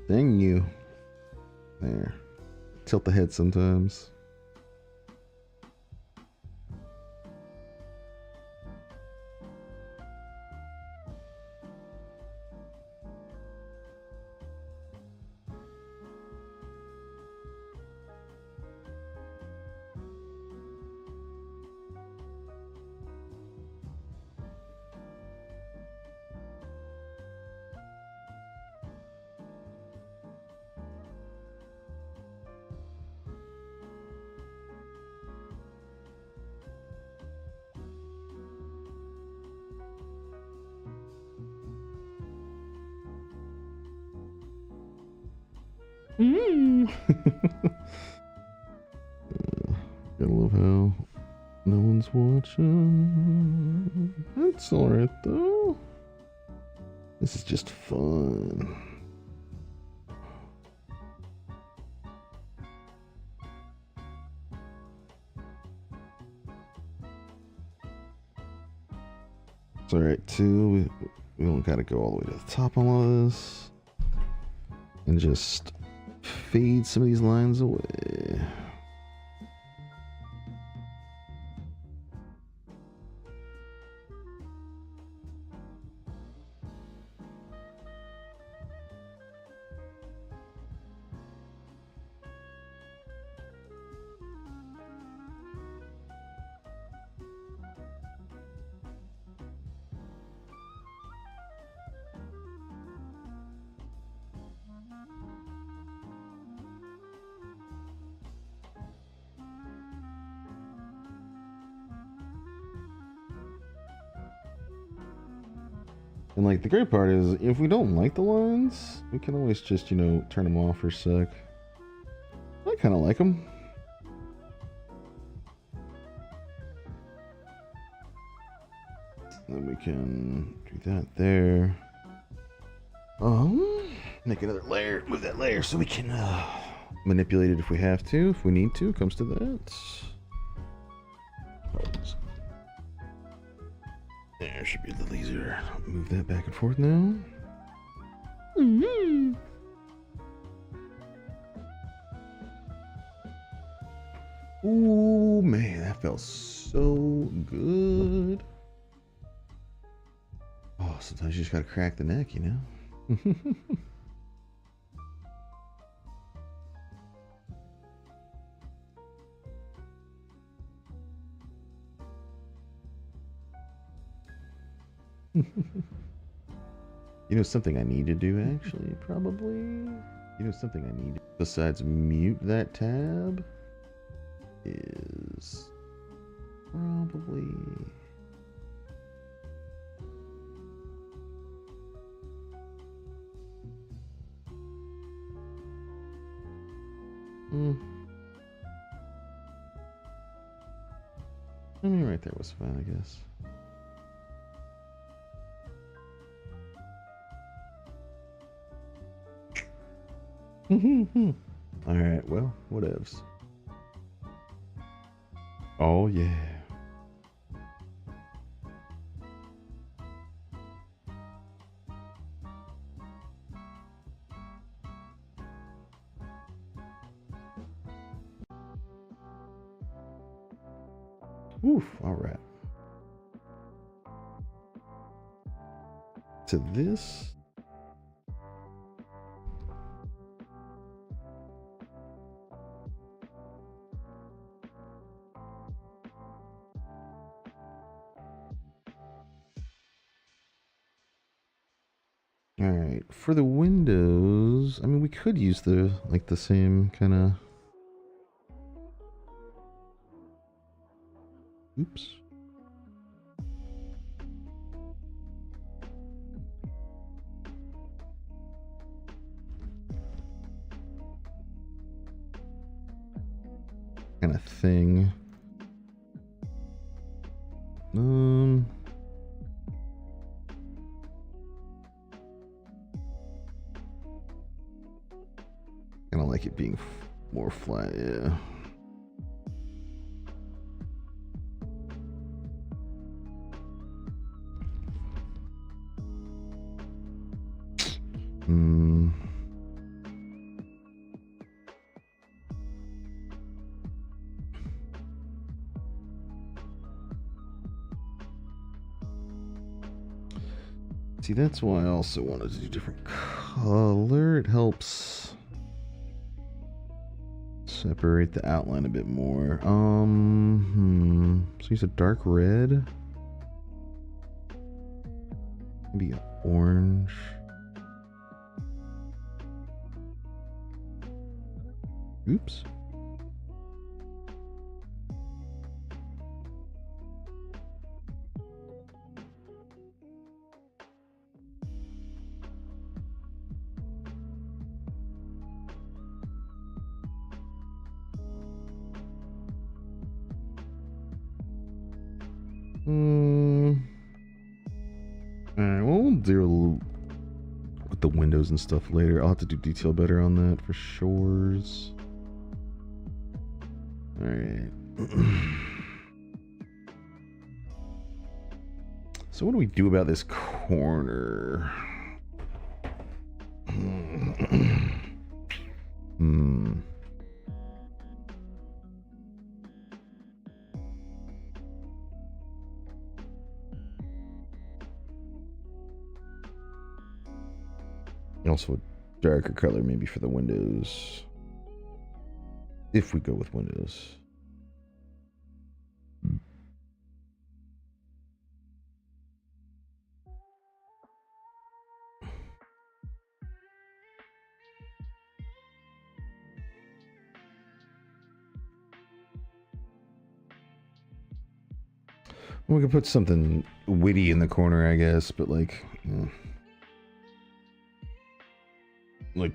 [SPEAKER 1] Dang you. There. Tilt the head sometimes. Gotta love how no one's watching. That's alright though. This is just fun. It's alright too. We don't gotta go all the way to the top on all of this. And just fade some of these lines away. And like the great part is, if we don't like the lines, we can always just, you know, turn them off for a sec. I kind of like them. Then we can do that there. Make another layer, move that layer so we can manipulate it if we have to, if we need to. It comes to that. There should be a little easier. Move that back and forth now. Ooh, man, that felt so good. Oh, sometimes you just gotta crack the neck, you know? You know something I need to do actually, probably? You know something I need to, besides mute that tab is probably I mean right there was fine, I guess. Alright, well, whatevs. Oh, yeah. Oof, alright. To this. Alright, for the windows, I mean, we could use the, like, the same kind of... Oops. Kind of thing. I don't like it being more flat, yeah. See, that's why I also wanted to do different color. It helps separate the outline a bit more. So use a dark red. Maybe an orange. Oops. Alright, well, we'll deal with the windows and stuff later. I'll have to do detail better on that for shores. Alright. So what do we do about this corner? Also a darker color maybe for the windows. If we go with windows. We could put something witty in the corner, I guess, but like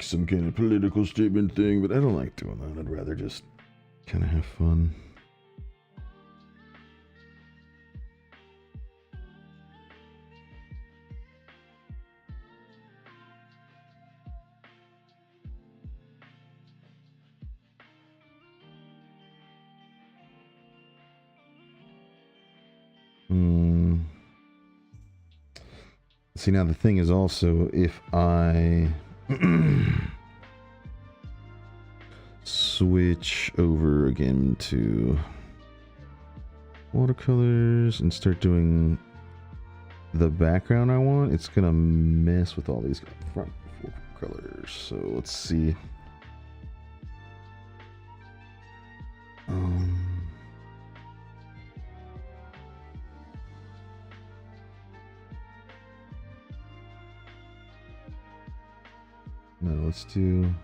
[SPEAKER 1] some kind of political statement thing, but I don't like doing that. I'd rather just kind of have fun. See, now the thing is also, if I switch over again to watercolors and start doing the background I want, it's gonna mess with all these front colors. So let's see. No, let's do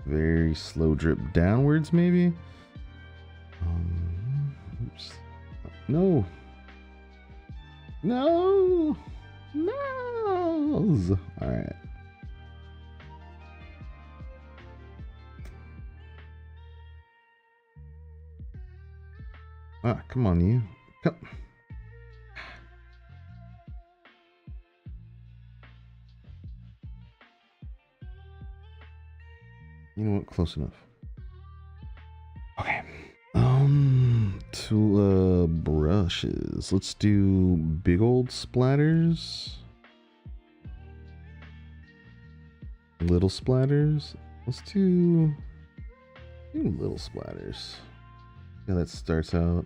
[SPEAKER 1] very slow drip downwards, maybe. Oops. No. No. No. All right. Ah, come on, you. Come. You know what? Close enough. Okay. To brushes. Let's do big old splatters. Little splatters. Let's do little splatters. Yeah, that starts out.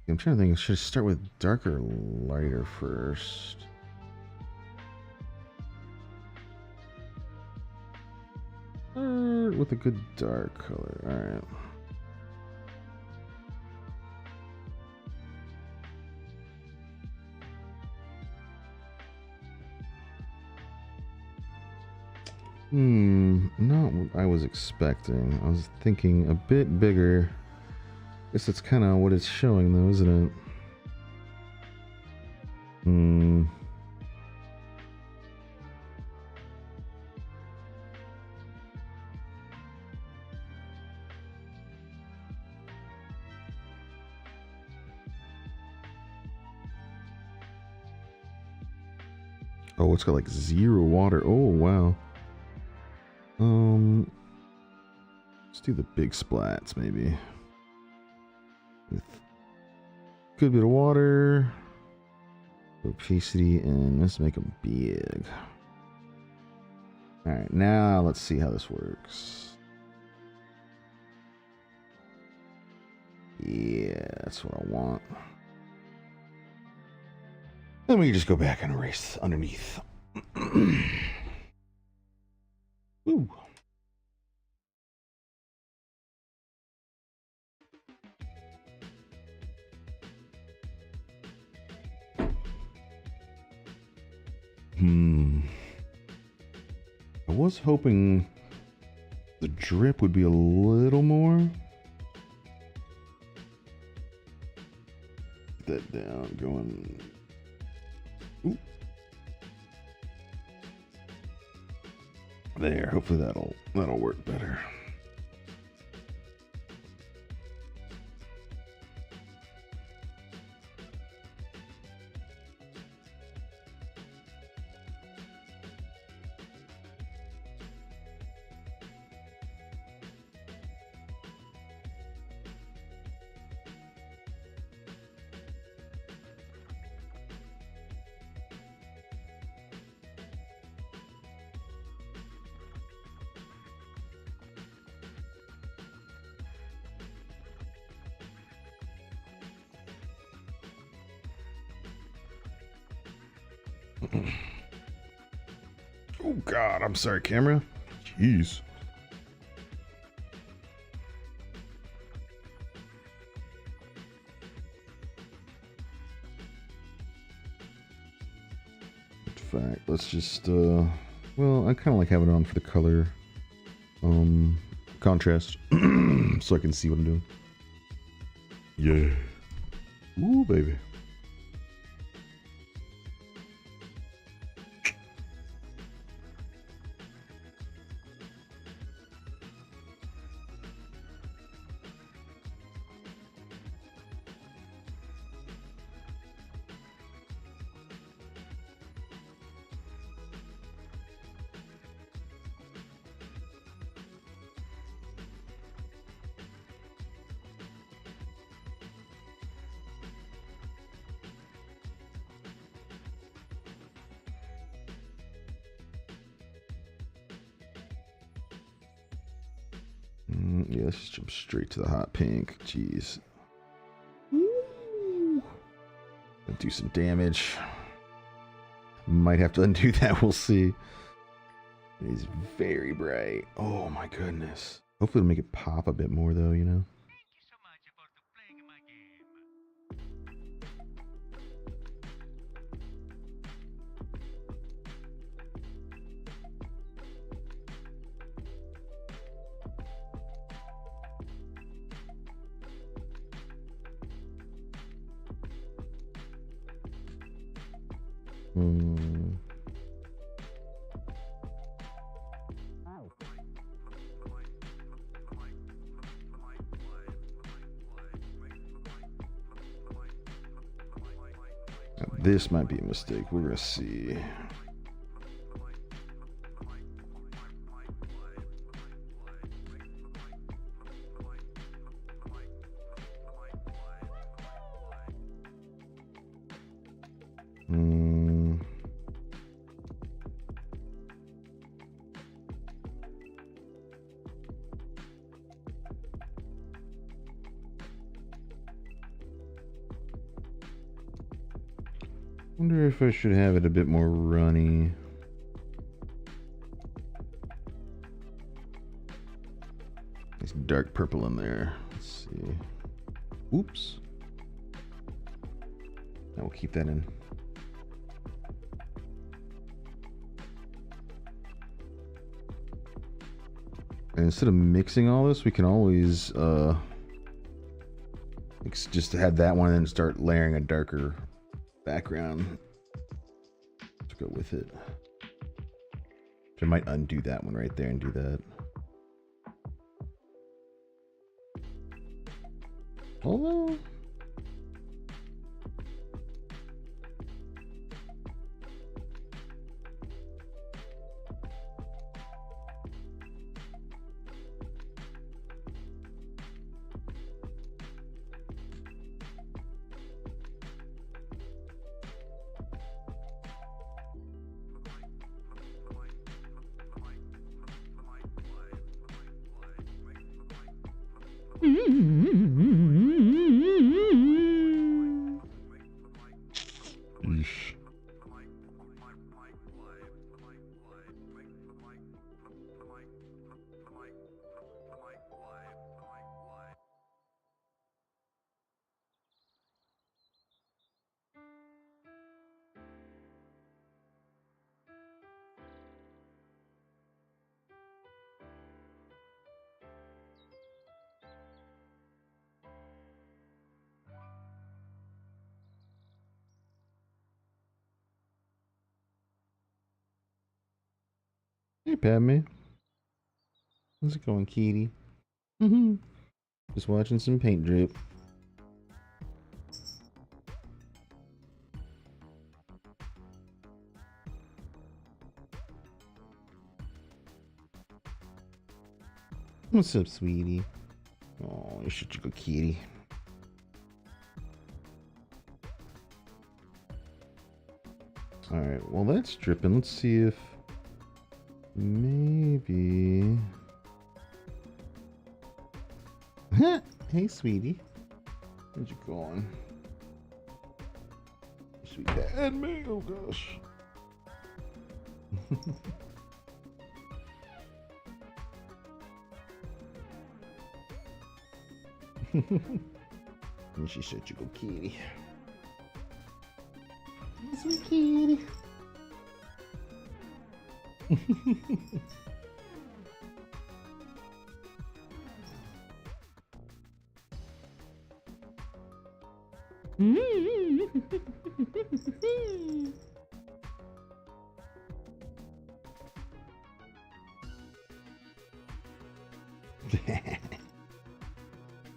[SPEAKER 1] I'm trying to think, should I start with darker or lighter first? Or with a good dark color, alright. Not what I was expecting. I was thinking a bit bigger. Guess that's kind of what it's showing, though, isn't it? Oh, it's got like 0 water. Oh, wow. Let's do the big splats, maybe. With a good bit of water, opacity, and let's make them big. All right, now let's see how this works. Yeah, that's what I want. Then we can just go back and erase underneath. Ooh. I was hoping the drip would be a little more. Get that down, going. Ooh. There, hopefully that'll work better. Oh God, I'm sorry, camera. Jeez. In fact, let's just well, I kind of like having it on for the color contrast so I can see what I'm doing. Yeah. Ooh, baby. Yeah, let's just jump straight to the hot pink. Jeez. Gonna do some damage. Might have to undo that, we'll see. It is very bright. Oh my goodness. Hopefully it'll make it pop a bit more though, you know? This might be a mistake. We're gonna see. Wonder if I should have it a bit more runny. It's dark purple in there. Let's see. Oops. I will keep that in. And instead of mixing all this, we can always just add that one and then start layering a darker background to go with it. I might undo that one right there and do that. Although Hey, Padme. How's it going, kitty? Just watching some paint drip. What's up, sweetie? Oh, you're such a good kitty. Alright, well that's dripping. Let's see if maybe... Hey, sweetie. Where'd you going? Sweet Padme, oh gosh. And she's such a good kitty. Sweet kitty.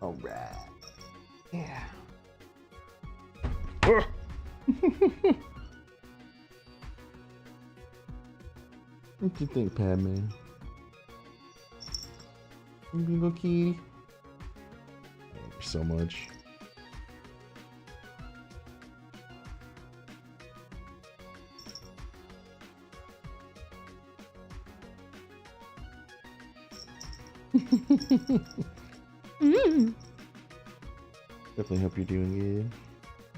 [SPEAKER 1] All right. Yeah. What do you think, Padme? You being a kitty? I love her so much. Definitely hope you're doing good.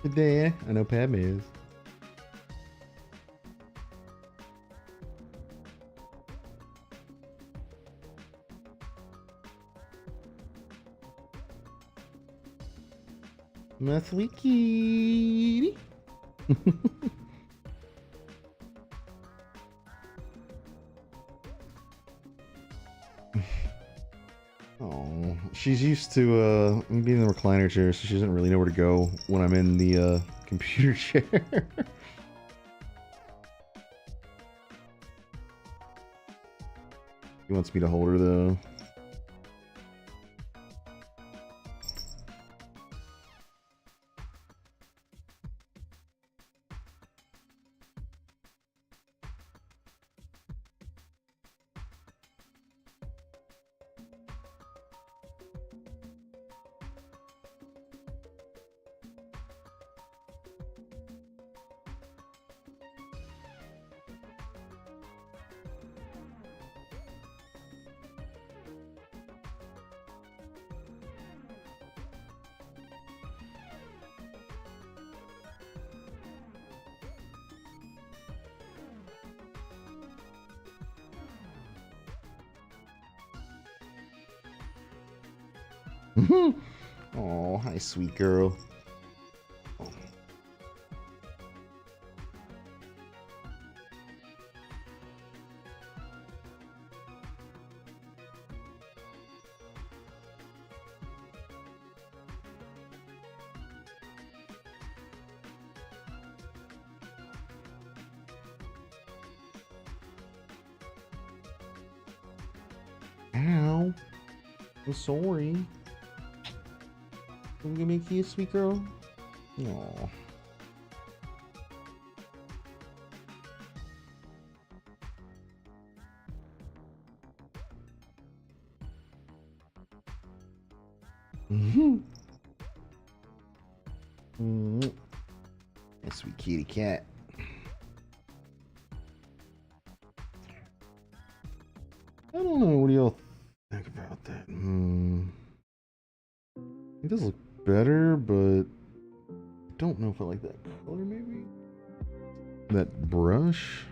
[SPEAKER 1] Good day. I know Padme is. My sweet kitty. Oh, she's used to being in the recliner chair, so she doesn't really know where to go when I'm in the computer chair. He wants me to hold her though. Oh, hi, sweet girl. Ow. I'm sorry. I'm gonna make you a sweet girl. Aww. Sweet kitty cat. I don't know. What do y'all think about that? It does look better, but I don't know if I like that color, maybe? That brush?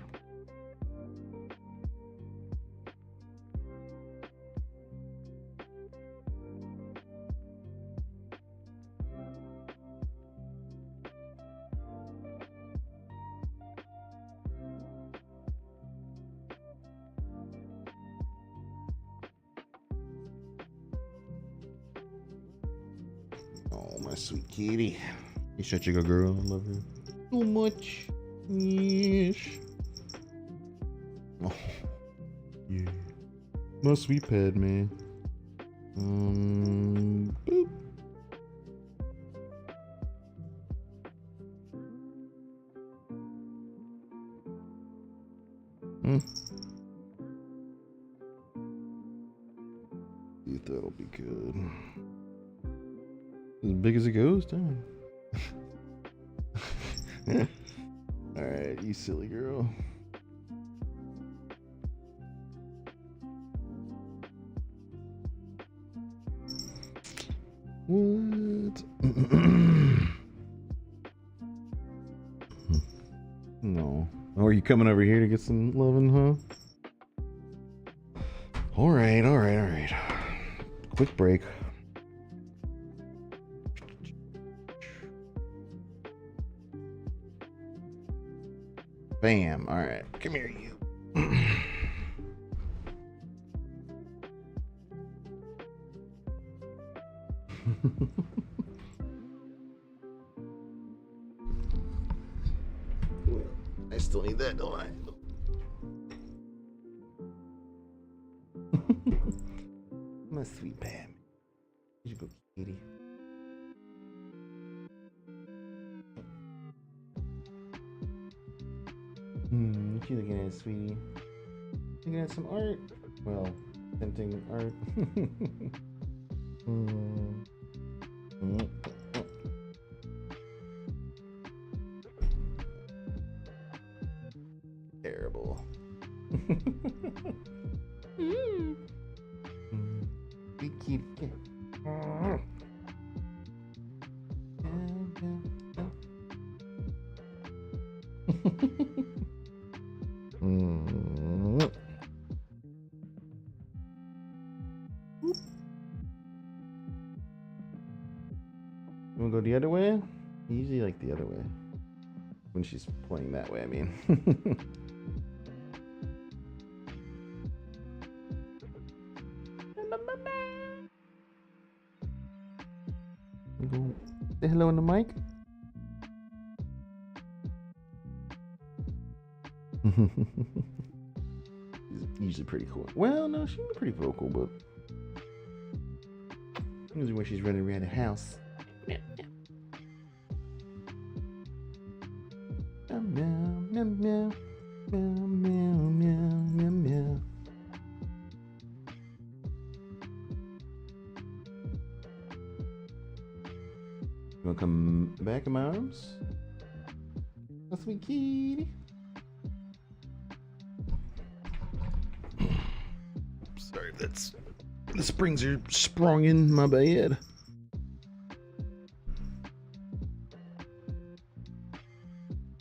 [SPEAKER 1] Oh, my sweet kitty. You're such a good girl. I love her so much. Yes. Oh. My sweet Padme. Boop. See if that'll be good. As big as it goes, damn. Alright, you silly girl. What? No. Oh, are you coming over here to get some loving, huh? Alright. Quick break. Bam. Alright. Come here, you. Well, I still need that, don't I? My sweet Pam. You should go, kitty. What you looking at, sweetie? Looking at some art? Well, tempting art. Terrible. Be cute. You wanna go the other way? I usually like the other way. When she's pointing that way, I mean. You go say hello on the mic. She's usually pretty cool. Well, no, she's pretty vocal, but usually when she's running around the house. Meow, meow, meow, meow, meow, meow, meow. You wanna come back in my arms? My sweet kitty. Sorry, that's the springs are sprung in my bed.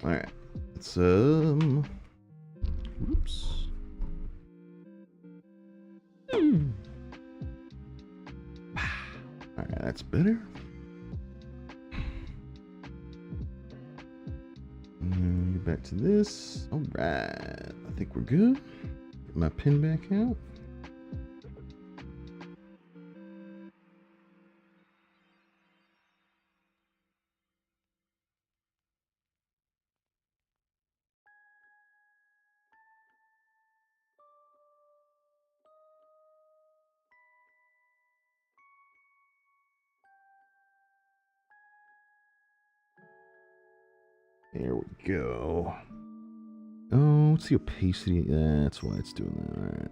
[SPEAKER 1] All right, let's whoops. All right, that's better. And get back to this. All right, I think we're good. Get my pin back out. There we go. Oh, what's the opacity? That's why it's doing that. All right.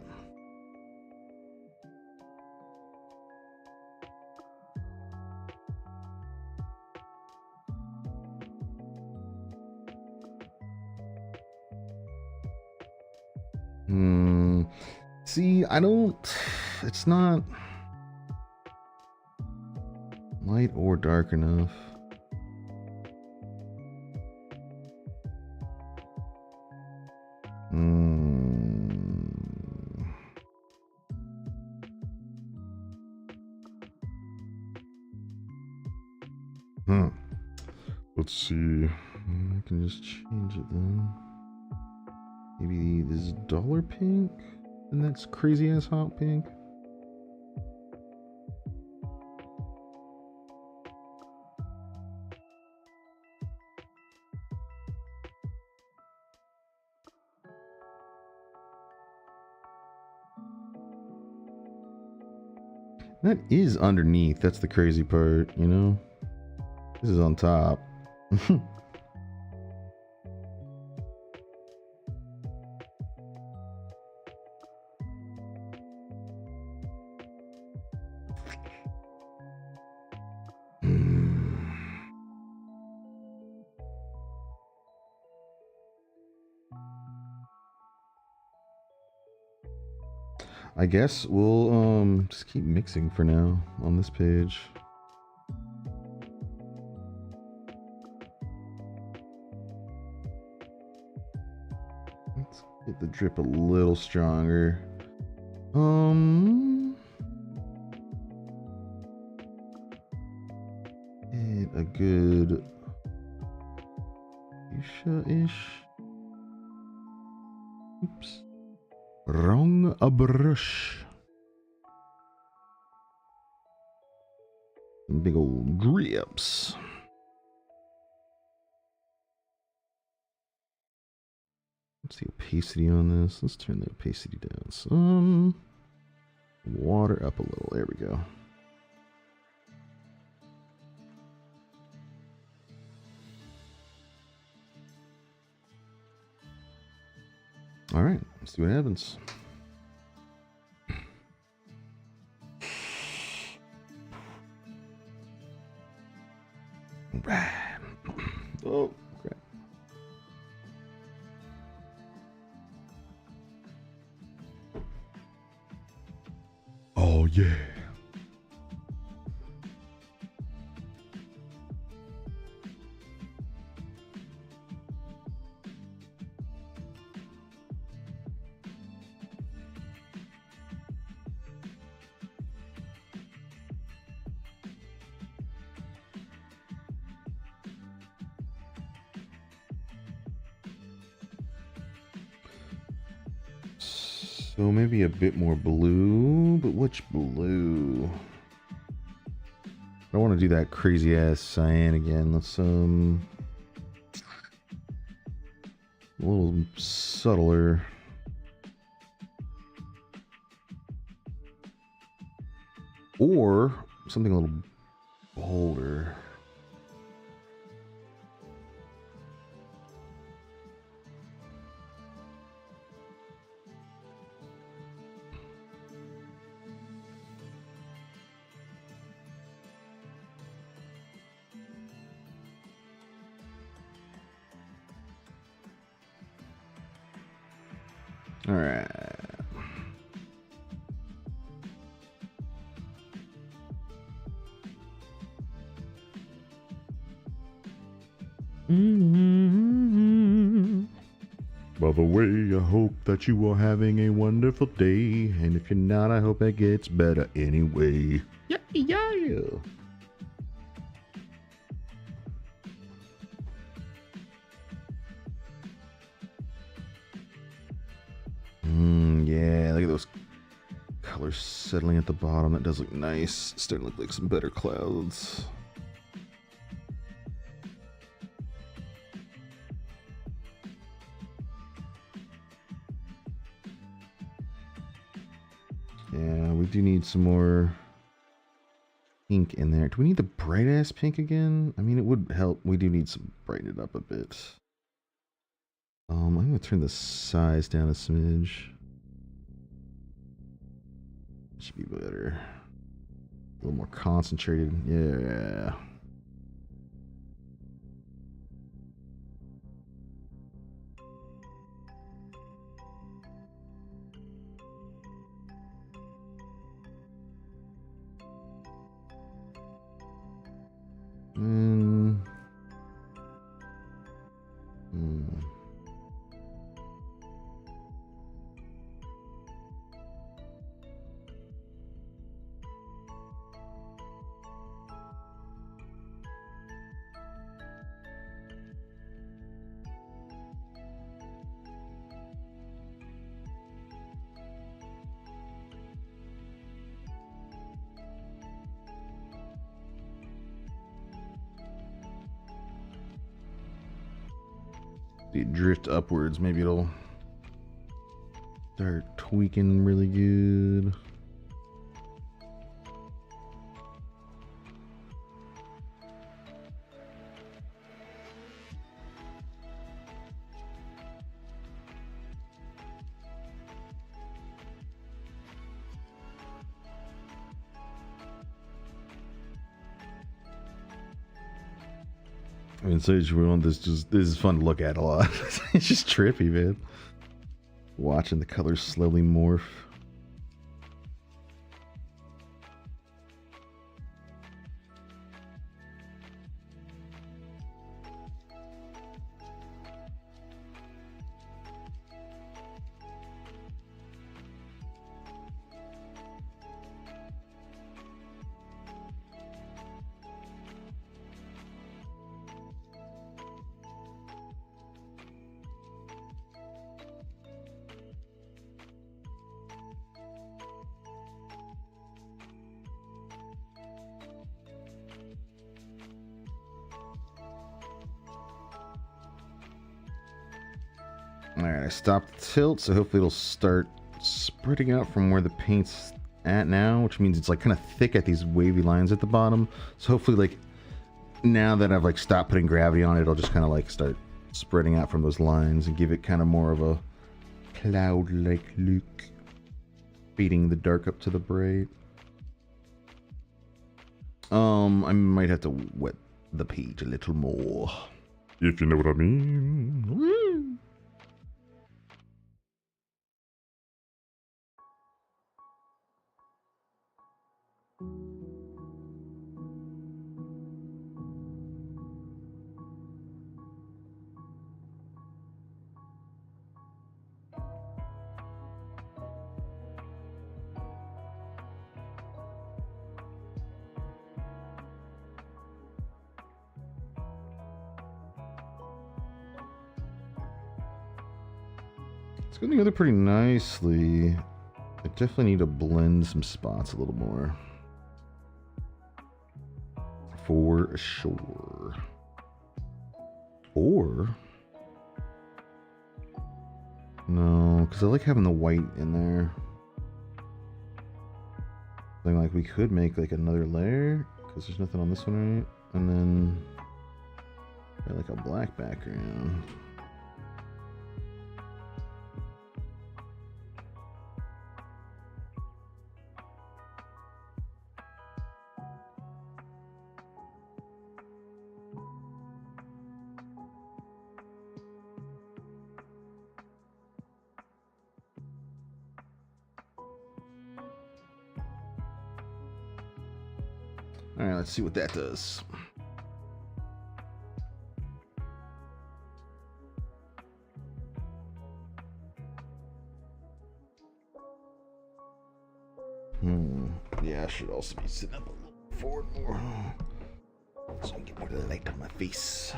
[SPEAKER 1] See, I don't. It's not light or dark enough. Let's see. I can just change it then. Maybe this dollar pink, and that's crazy ass hot pink. That is underneath. That's the crazy part, you know? This is on top. I guess we'll just keep mixing for now on this page. Let's get the drip a little stronger. Get a good fuchsia-ish. Oops. Wrong a brush. Big old drips. What's the opacity on this? Let's turn the opacity down some. Water up a little. There we go. All right, let's see what happens. Oh, crap. Oh, yeah. So maybe a bit more blue, but which blue? I don't want to do that crazy ass cyan again. Let's a little subtler. Or something a little bolder. All right. By the way, I hope that you are having a wonderful day, and if you're not, I hope it gets better anyway. Yeah, yeah. Yeah, look at those colors settling at the bottom. That does look nice. It's starting to look like some better clouds. Yeah, we do need some more pink in there. Do we need the bright ass pink again? I mean, it would help. We do need some brighten it up a bit. I'm gonna turn the size down a smidge. Should be better. A little more concentrated. Yeah. See, drift upwards. Maybe it'll start tweaking really good. I mean, Sage World, this is fun to look at a lot. It's just trippy, man. Watching the colors slowly morph. Alright, I stopped the tilt, so hopefully it'll start spreading out from where the paint's at now, which means it's like kind of thick at these wavy lines at the bottom. So hopefully, like, now that I've like stopped putting gravity on it, it'll just kind of like start spreading out from those lines and give it kind of more of a cloud-like look, fading the dark up to the bright. I might have to wet the page a little more, if you know what I mean. Woo! It's going together pretty nicely. I definitely need to blend some spots a little more. For sure. Or... no, because I like having the white in there. Something like we could make like another layer, because there's nothing on this one, right? And then... like a black background. Alright, let's see what that does. Yeah, I should also be sitting up a little forward more, so I can get more light on my face.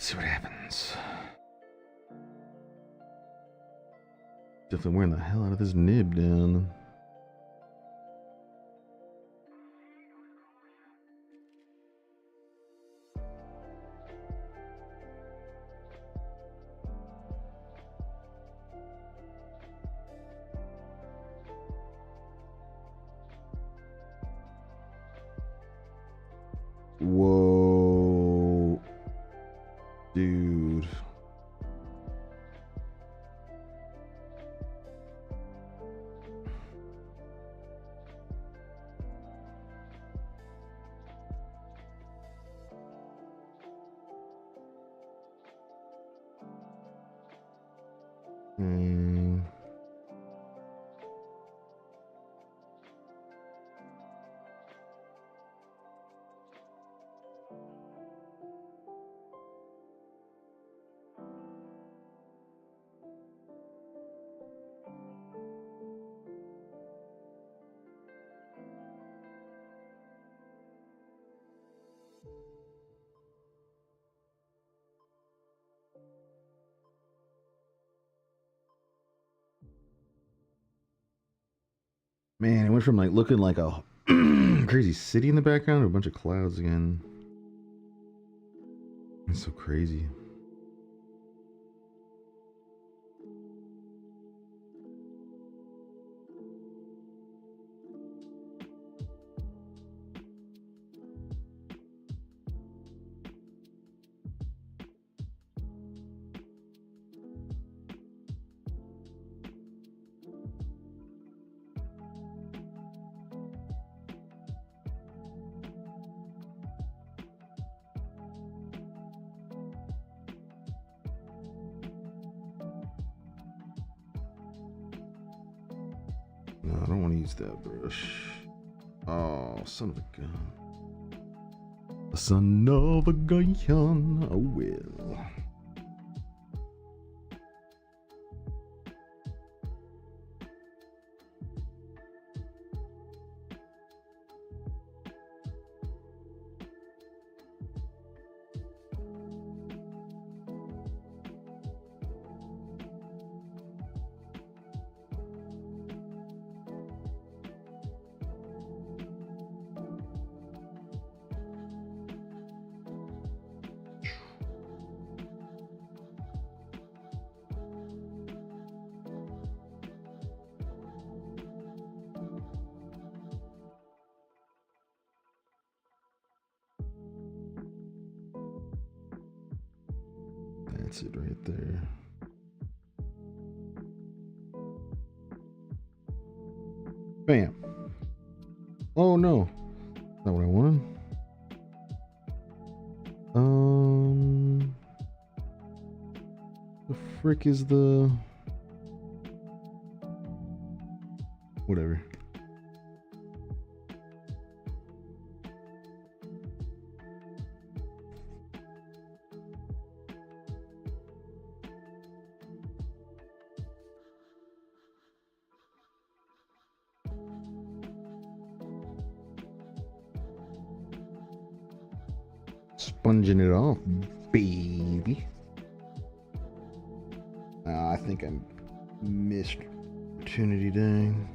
[SPEAKER 1] see what happens. Definitely wearing the hell out of this nib down. Whoa, dude. Man, it went from like looking like a crazy city in the background to a bunch of clouds again. It's so crazy. No, I don't want to use that brush. Oh, son of a gun. Son of a gun. Oh, well. That's it right there. Bam. Oh no. Not what I wanted. The frick is the whatever. Sponging it off, baby. I think I missed opportunity, dang.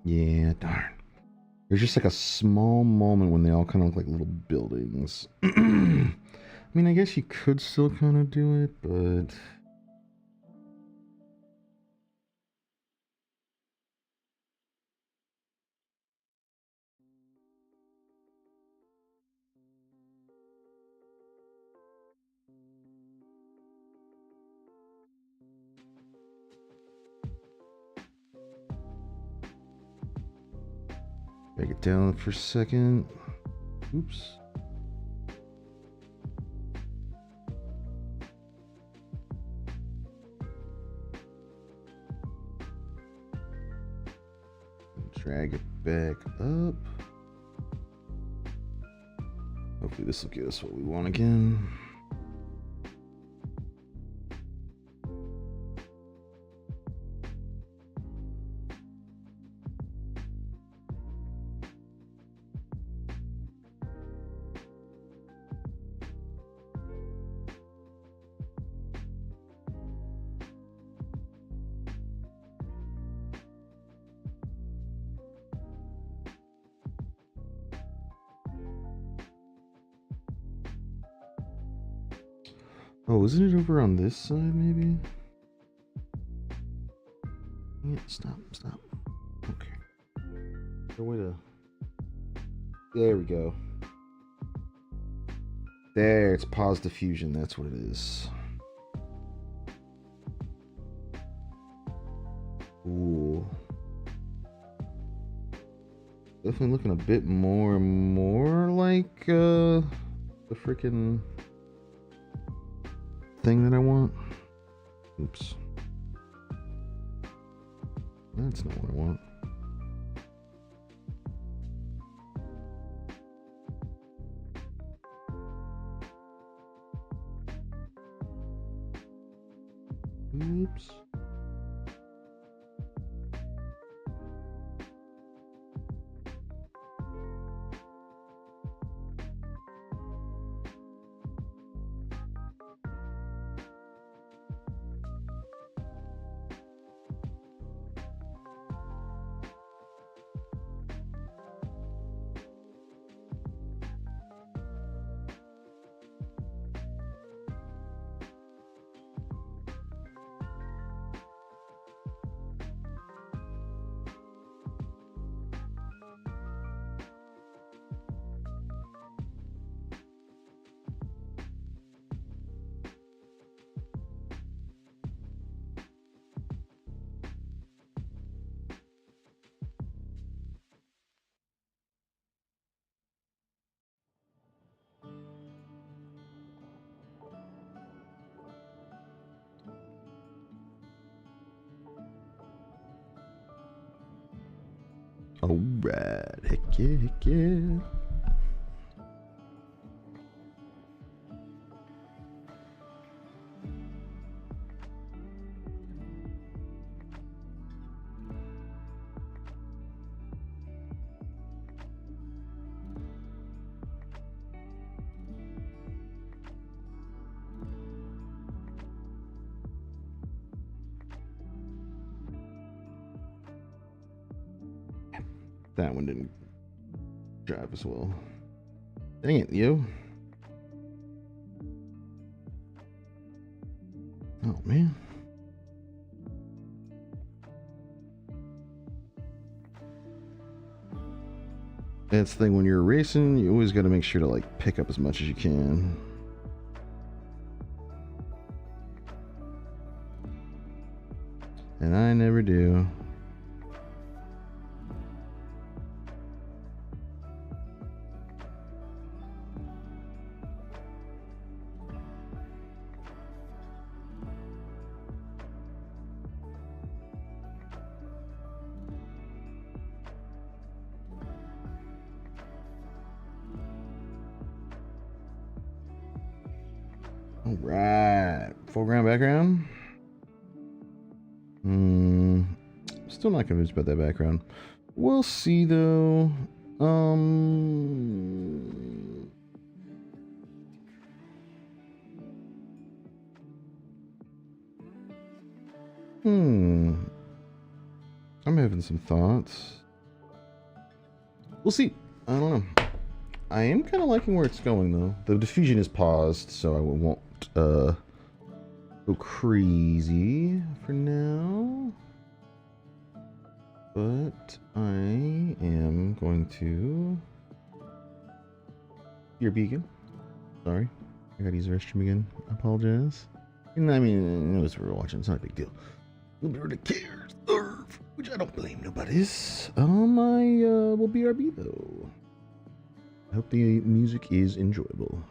[SPEAKER 1] Yeah, darn. There's just like a small moment when they all kind of look like little buildings. I mean, I guess you could still kind of do it, but... Break it down for a second. Oops. Drag it back up. Hopefully this will get us what we want again. Oh, isn't it over on this side, maybe? Yeah, stop. Okay. No way to... There we go. There, it's pause diffusion. That's what it is. Ooh. Definitely looking a bit more and more like the freaking thing that I want. Oops. That's not what I want. Oops. Alright, heck yeah. That one didn't drive as well. Dang it, you. Oh, man. That's the thing, when you're racing, you always got to make sure to like pick up as much as you can. And I never do. All right, foreground, background. Still not convinced about that background. We'll see though. I'm having some thoughts. We'll see. I don't know. I am kind of liking where it's going though. The diffusion is paused, so I won't go crazy for now. But I am going to... Your beacon. Sorry. I gotta use the restroom again. I apologize. And I mean, it was we were watching. It's not a big deal. Nobody really cares. Which I don't blame nobody's. I will BRB though. I hope the music is enjoyable.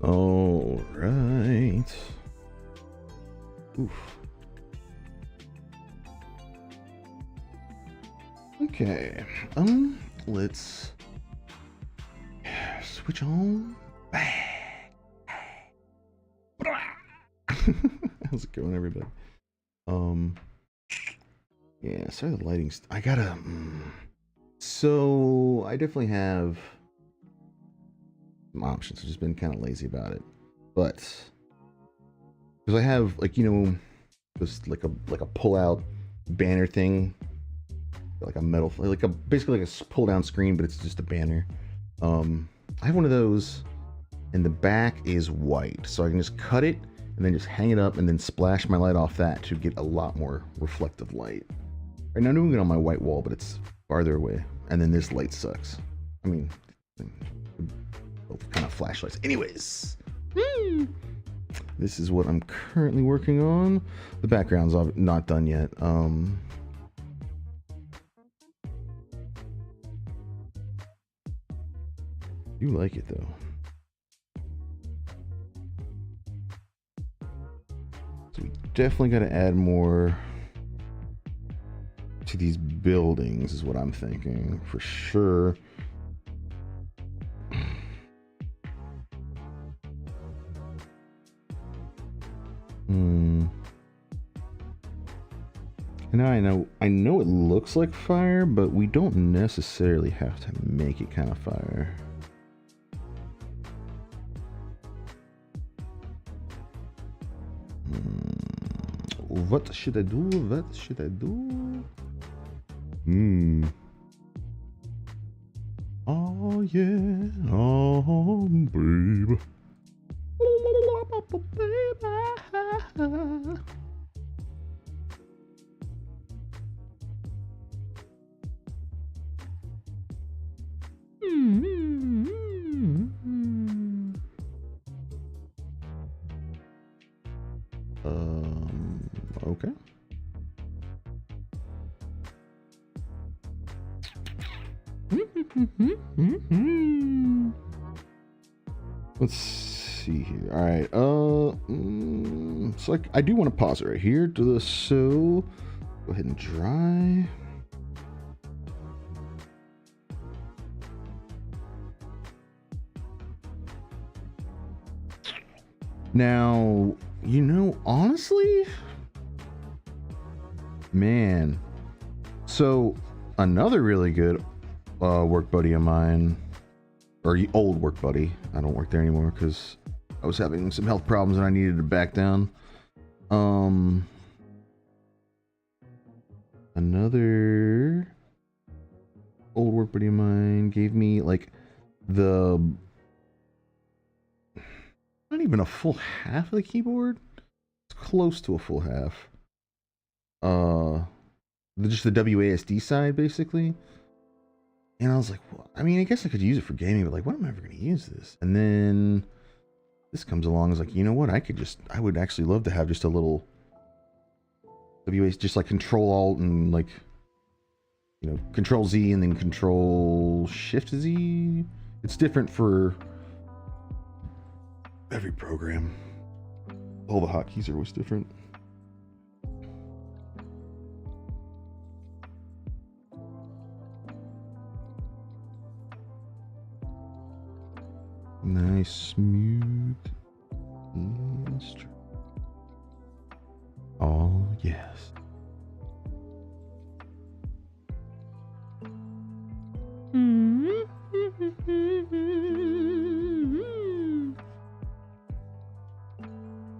[SPEAKER 1] All right. Oof. Okay. Let's switch on back. How's it going, everybody? Yeah, sorry the lighting's... I gotta... So, I definitely have some options. I've just been kind of lazy about it. But... because I have, like, you know, just like a pull-out banner thing. Like a metal... like a... basically like a pull-down screen, but it's just a banner. I have one of those, and the back is white. So I can just cut it, and then just hang it up, and then splash my light off that to get a lot more reflective light. Right now I'm doing it on my white wall, but it's farther away. And then this light sucks. I mean, both kind of flashlights. Anyways, this is what I'm currently working on. The background's not done yet. You like it though. So we definitely got to add more to these buildings is what I'm thinking for sure. And now I know it looks like fire, but we don't necessarily have to make it kind of fire. What should I do? What should I do? Oh yeah, oh babe. Okay. Let's see here. All right. So I do want to pause it right here. So go ahead and dry. Now, you know, honestly, man. So another really good work buddy of mine, or old work buddy. I don't work there anymore because I was having some health problems and I needed to back down. Another old work buddy of mine gave me like not even a full half of the keyboard. It's close to a full half. Just the WASD side basically. And I was like, well, I mean, I guess I could use it for gaming, but like, when am I ever going to use this? And then this comes along. I was like, you know what? I would actually love to have just a little WASD, just like Control Alt and like, you know, Control Z and then Control Shift Z. It's different for every program. All the hotkeys are always different. Nice, smooth. Oh, yes.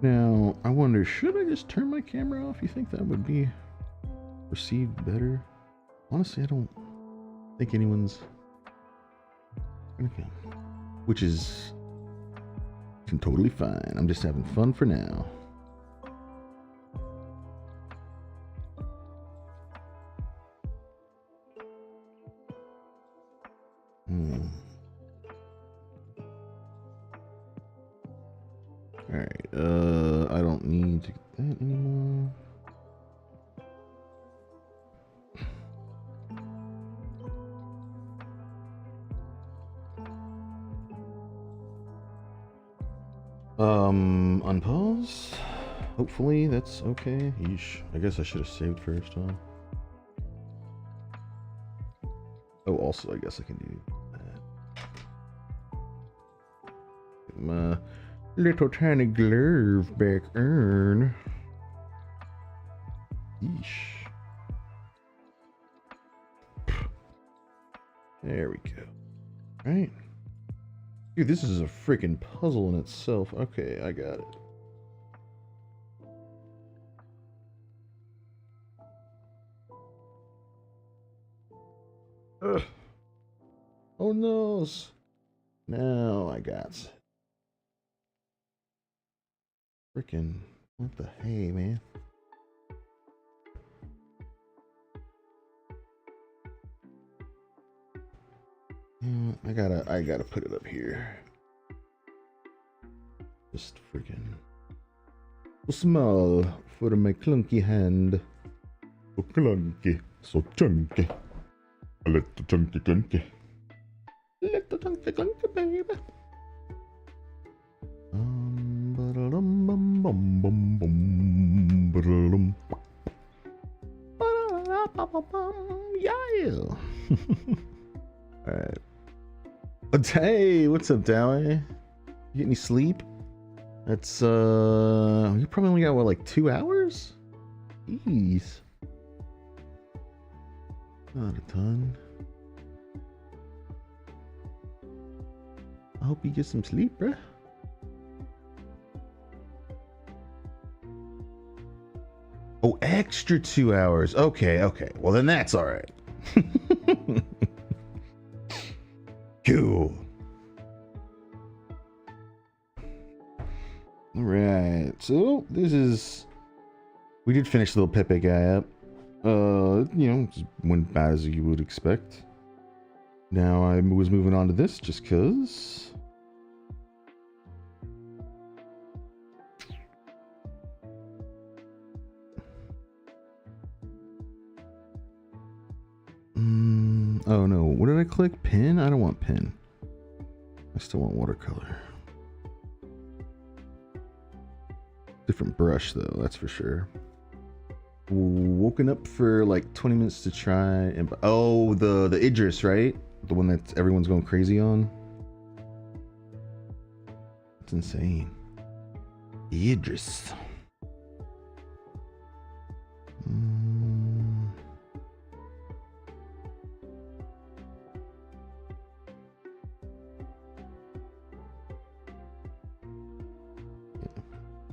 [SPEAKER 1] Now, I wonder, should I just turn my camera off? You think that would be perceived better? Honestly, I don't think anyone's gonna come. Which is totally fine. I'm just having fun for now. Alright, I don't need to get that anymore. Unpause. Hopefully that's okay. Yeesh. I guess I should have saved first, huh? Oh, also, I guess I can do that. Get my little tiny glove back on. Yeesh. There we go. Right. Dude, this is a freaking puzzle in itself. Okay, I got it. Ugh. Oh no. Now I got it. Freaking, what the hey, man? I gotta put it up here. Just freaking so small for my clunky hand. So clunky, so chunky. A little chunky clunky. Little chunky clunky, baby. Ba-da-dum, bum, bum, bum, bum, ba-da-dum. Ba-da-da-ba-ba-bum, yeah. Alright. Hey, what's up, Dowie? You get any sleep? That's you probably only got what, like 2 hours? Jeez. Not a ton. I hope you get some sleep, bruh. Oh, extra 2 hours. Okay, okay. Well, then that's all right. Cool. All right. So this is. We did finish the little Pepe guy up. You know, just went about as you would expect. Now I was moving on to this just cause. Oh no, what did I click? Pen? I don't want pen. I still want watercolor. Different brush though, that's for sure. Woken up for like 20 minutes to try and oh, the Idris, right? The one that everyone's going crazy on. It's insane. Idris.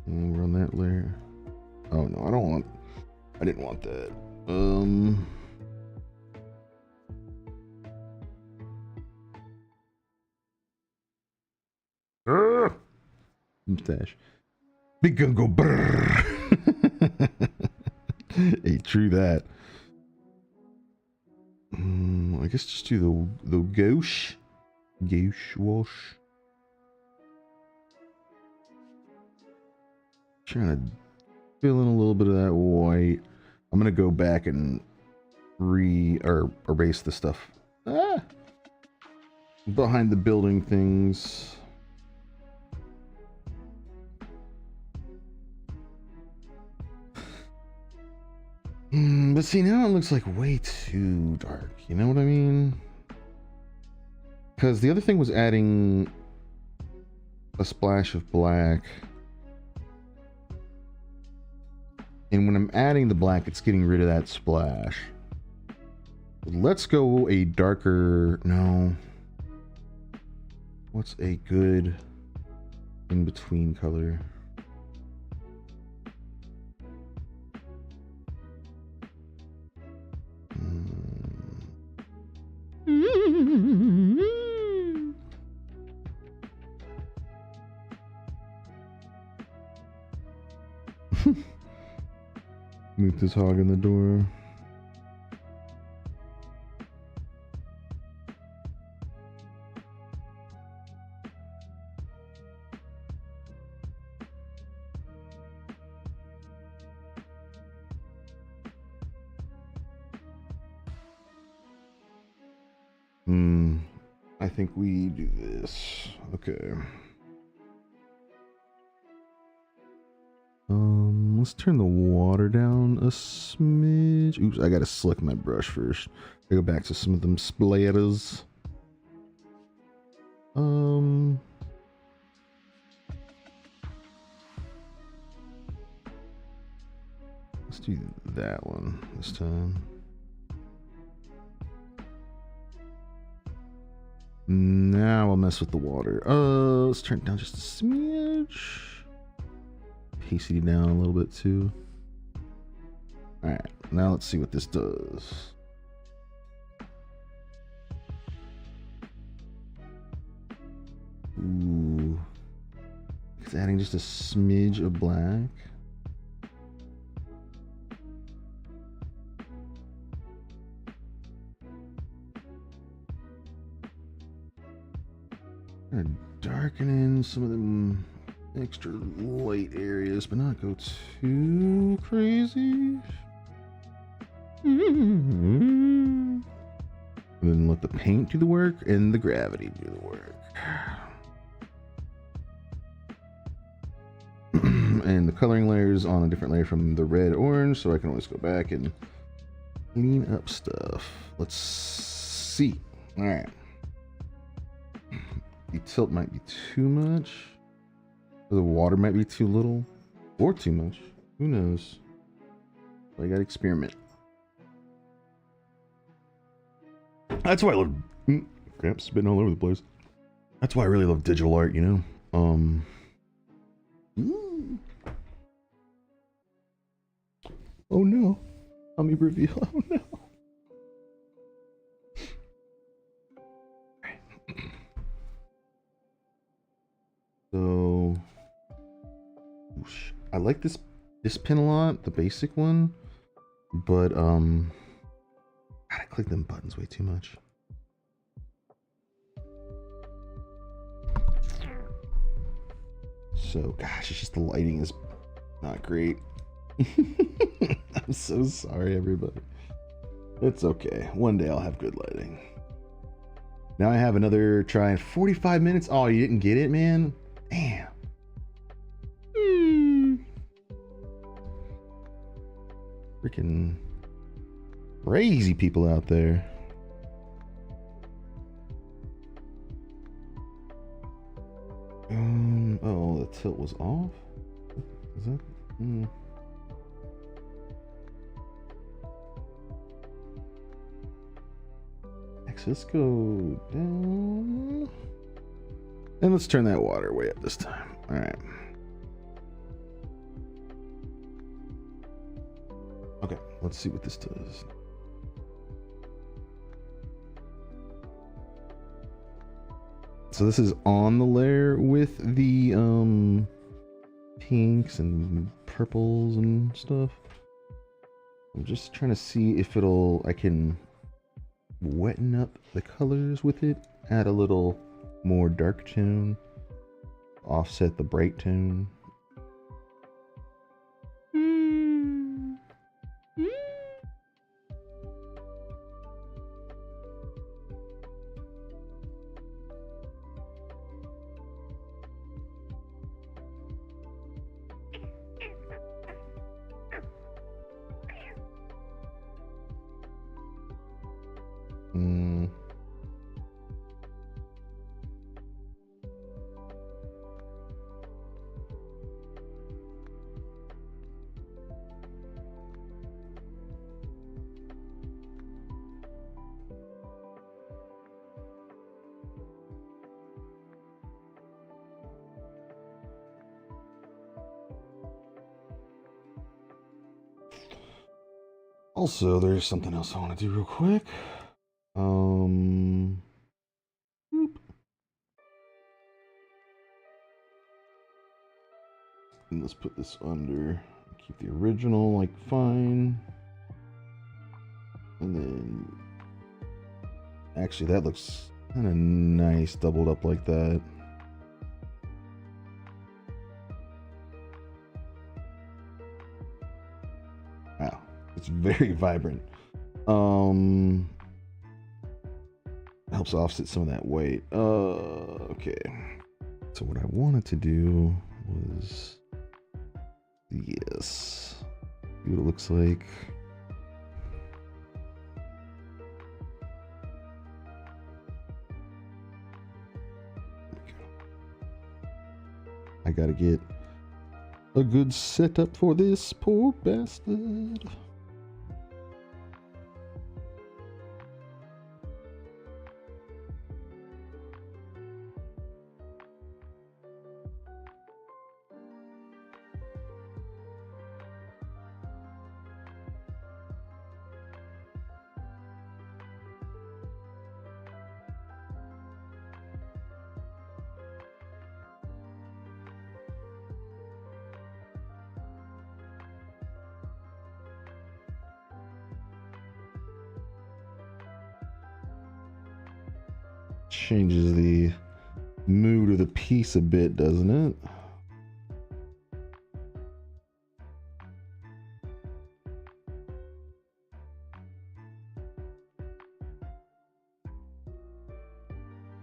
[SPEAKER 1] And we're on that layer. Oh no, I didn't want that. Mustache. Big gun go brrr. Hey, true that. I guess just do the gauche wash. Trying to fill in a little bit of that white. I'm gonna go back and erase the stuff behind the building things. But see, now it looks like way too dark. You know what I mean? Because the other thing was adding a splash of black. And when I'm adding the black, it's getting rid of that splash. Let's go a darker... No. What's a good in-between color? Meet this hog in the door. I think we do this. Okay. Let's turn the water down a smidge. Oops, I gotta slick my brush first. I go back to some of them splatters. Let's do that one this time. Now I'll mess with the water. Let's turn it down just a smidge. Opacity down a little bit too. Alright, now let's see what this does. Ooh. It's adding just a smidge of black. Kind of darkening some of them extra light areas, but not go too crazy. And then let the paint do the work and the gravity do the work. And the coloring layer is on a different layer from the red orange, so I can always go back and clean up stuff. Let's see. All right. The tilt might be too much. Or the water might be too little. Or too much. Who knows? So I gotta experiment. That's why I love... Crap, spitting all over the place. That's why I really love digital art, you know? Oh no. Let me reveal. Oh no. So I like this pin a lot, the basic one, but God, I click them buttons way too much. So gosh, it's just the lighting is not great. I'm so sorry, everybody. It's okay. One day I'll have good lighting. Now I have another try in 45 minutes. Oh, you didn't get it, man? Damn. Freaking crazy people out there. Oh, the tilt was off? Is that? Let's go down. And let's turn that water way up this time. All right. Okay, let's see what this does. So this is on the layer with the pinks and purples and stuff. I'm just trying to see if I can wetten up the colors with it, add a little more dark tone, offset the bright tone. Also, there's something else I want to do real quick. And let's put this under. Keep the original like fine. And then actually that looks kind of nice doubled up like that. Wow, it's very vibrant. Helps offset some of that weight. Okay. So what I wanted to do was the Yes. See what it looks like. I gotta get a good setup for this poor bastard. Changes the mood of the piece a bit, doesn't it?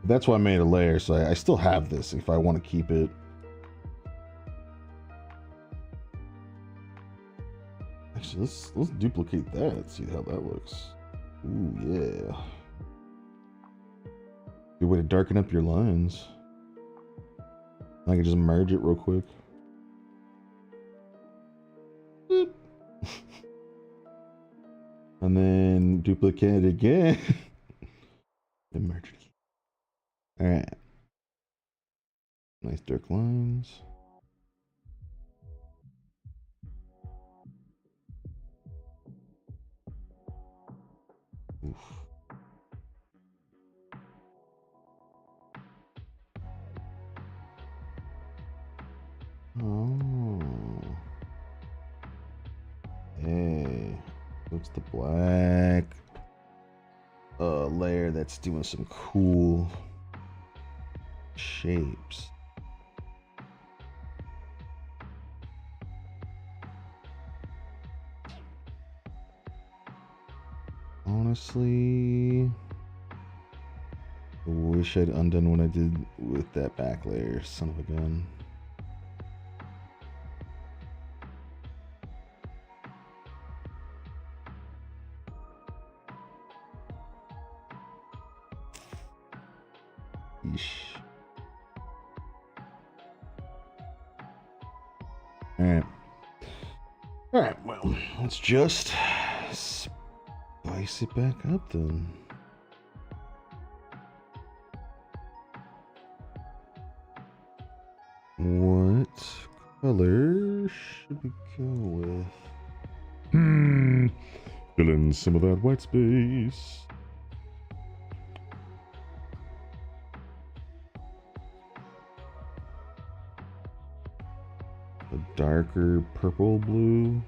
[SPEAKER 1] That's why I made a layer, so I still have this if I want to keep it. Actually, let's duplicate that, see how that looks. Ooh, yeah. Good way to darken up your lines. I can just merge it real quick. Boop. And then duplicate it again. And merge it. Alright. Nice dark lines. Oof. Oh. Hey. What's the black layer that's doing some cool shapes? Honestly, I wish I'd undone what I did with that back layer, son of a gun. Yeesh. Alright, well, let's just spice it back up then. What color should we go with? Fill in some of that white space. A darker purple blue.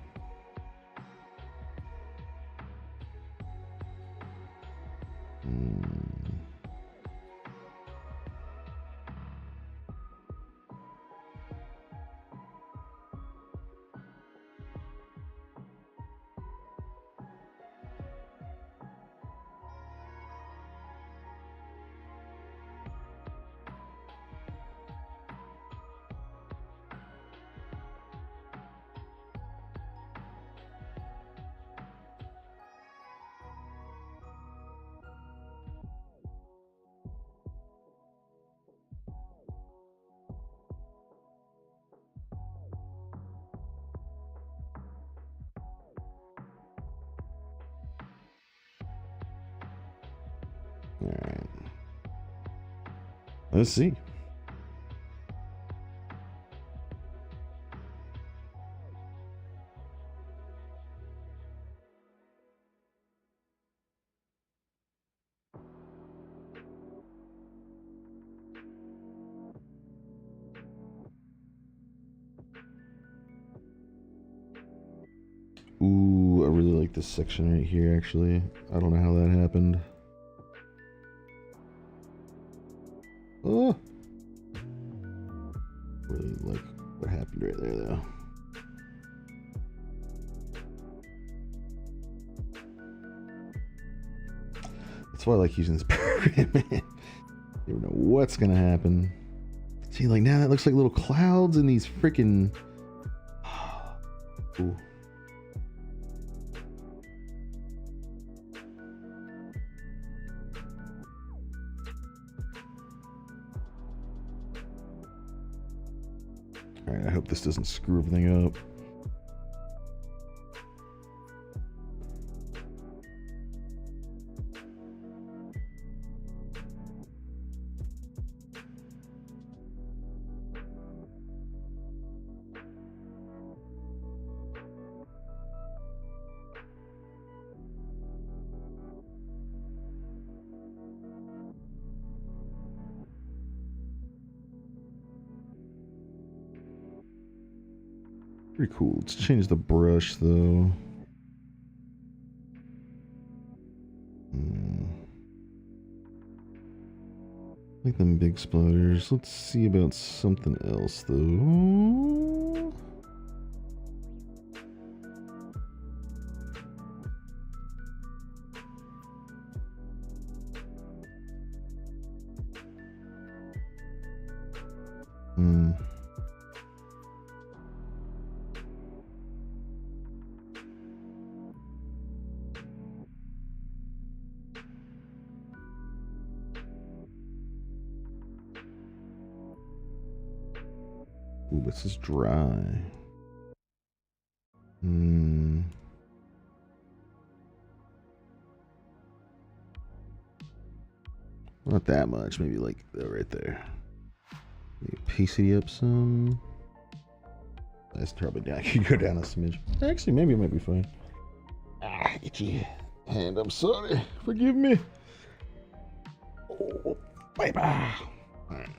[SPEAKER 1] Alright. Let's see. Ooh, I really like this section right here, actually. I don't know how that happened. Oh! Really like what happened right there, though. That's why I like using this program, man. You never know what's gonna happen. See, like now that looks like little clouds and these freaking Cool. All right, I hope this doesn't screw everything up. Pretty cool. Let's change the brush though. Like them big splatters. Let's see about something else though. Ooh, this is dry. Not that much, maybe like that right there. Maybe pasty up some. That's probably down. I could go down a smidge. Actually, maybe it might be fine. Ah, itchy hand. I'm sorry. Forgive me. Oh, bye bye. All right.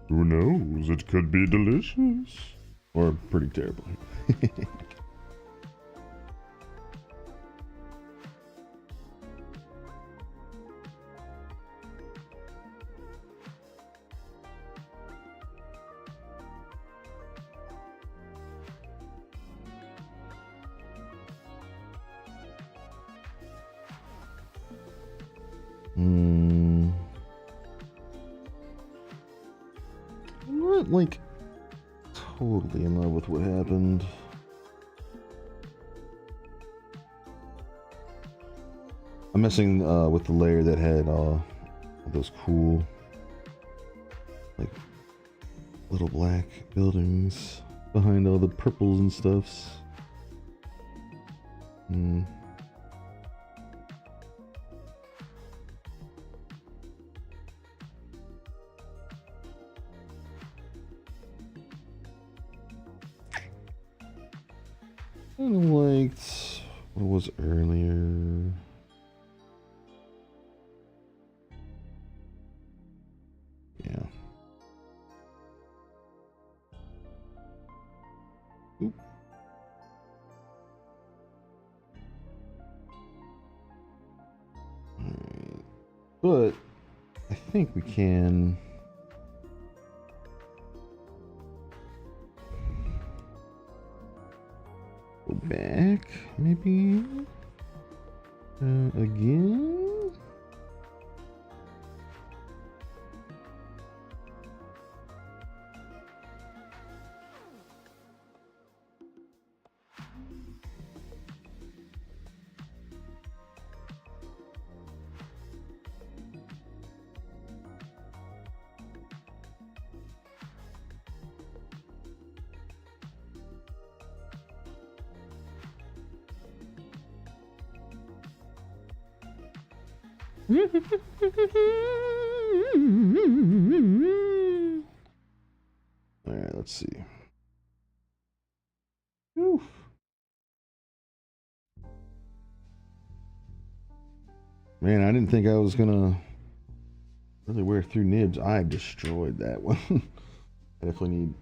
[SPEAKER 1] Who knows? It could be delicious. Or pretty terrible. I'm not like totally in love with what happened. I'm messing with the layer that had those cool like little black buildings behind all the purples and stuffs. Kind of liked what was earlier. Yeah. Oop. Alright. But I think we can go back, maybe again. All right, let's see. Oof. Man, I didn't think I was gonna really wear through nibs. I destroyed that one. I definitely need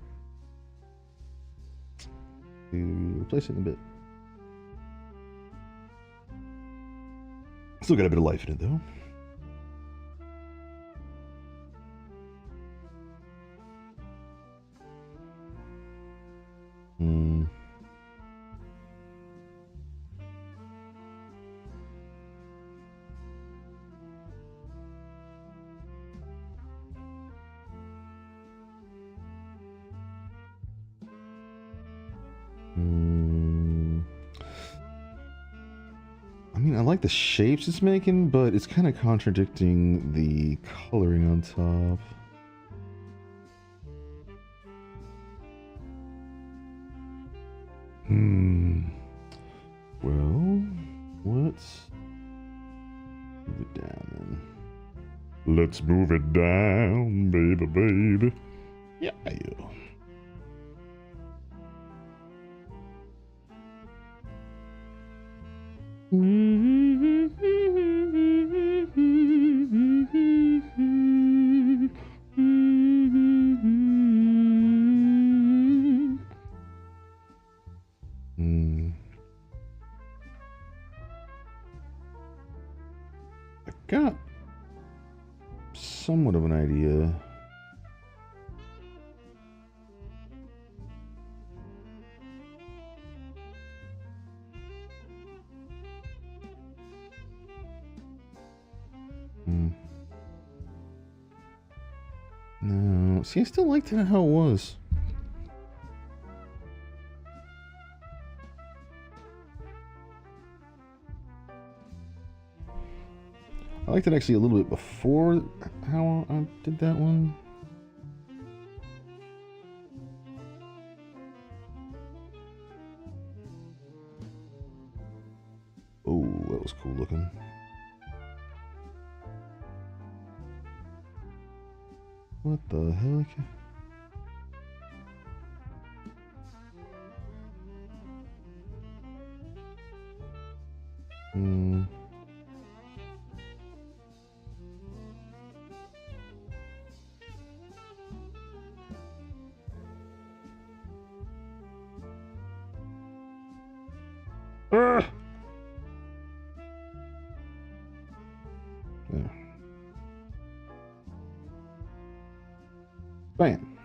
[SPEAKER 1] to replace it in a bit. Still got a bit of life in it though. Hmm. I mean, I like the shapes it's making, but it's kind of contradicting the coloring on top. Well, let's move it down then. Let's move it down, baby, baby. Yeah. I got somewhat of an idea. No, see, I still liked it how it was. I liked it actually a little bit before how I did that one. Oh, that was cool looking. What the heck? There. Bam.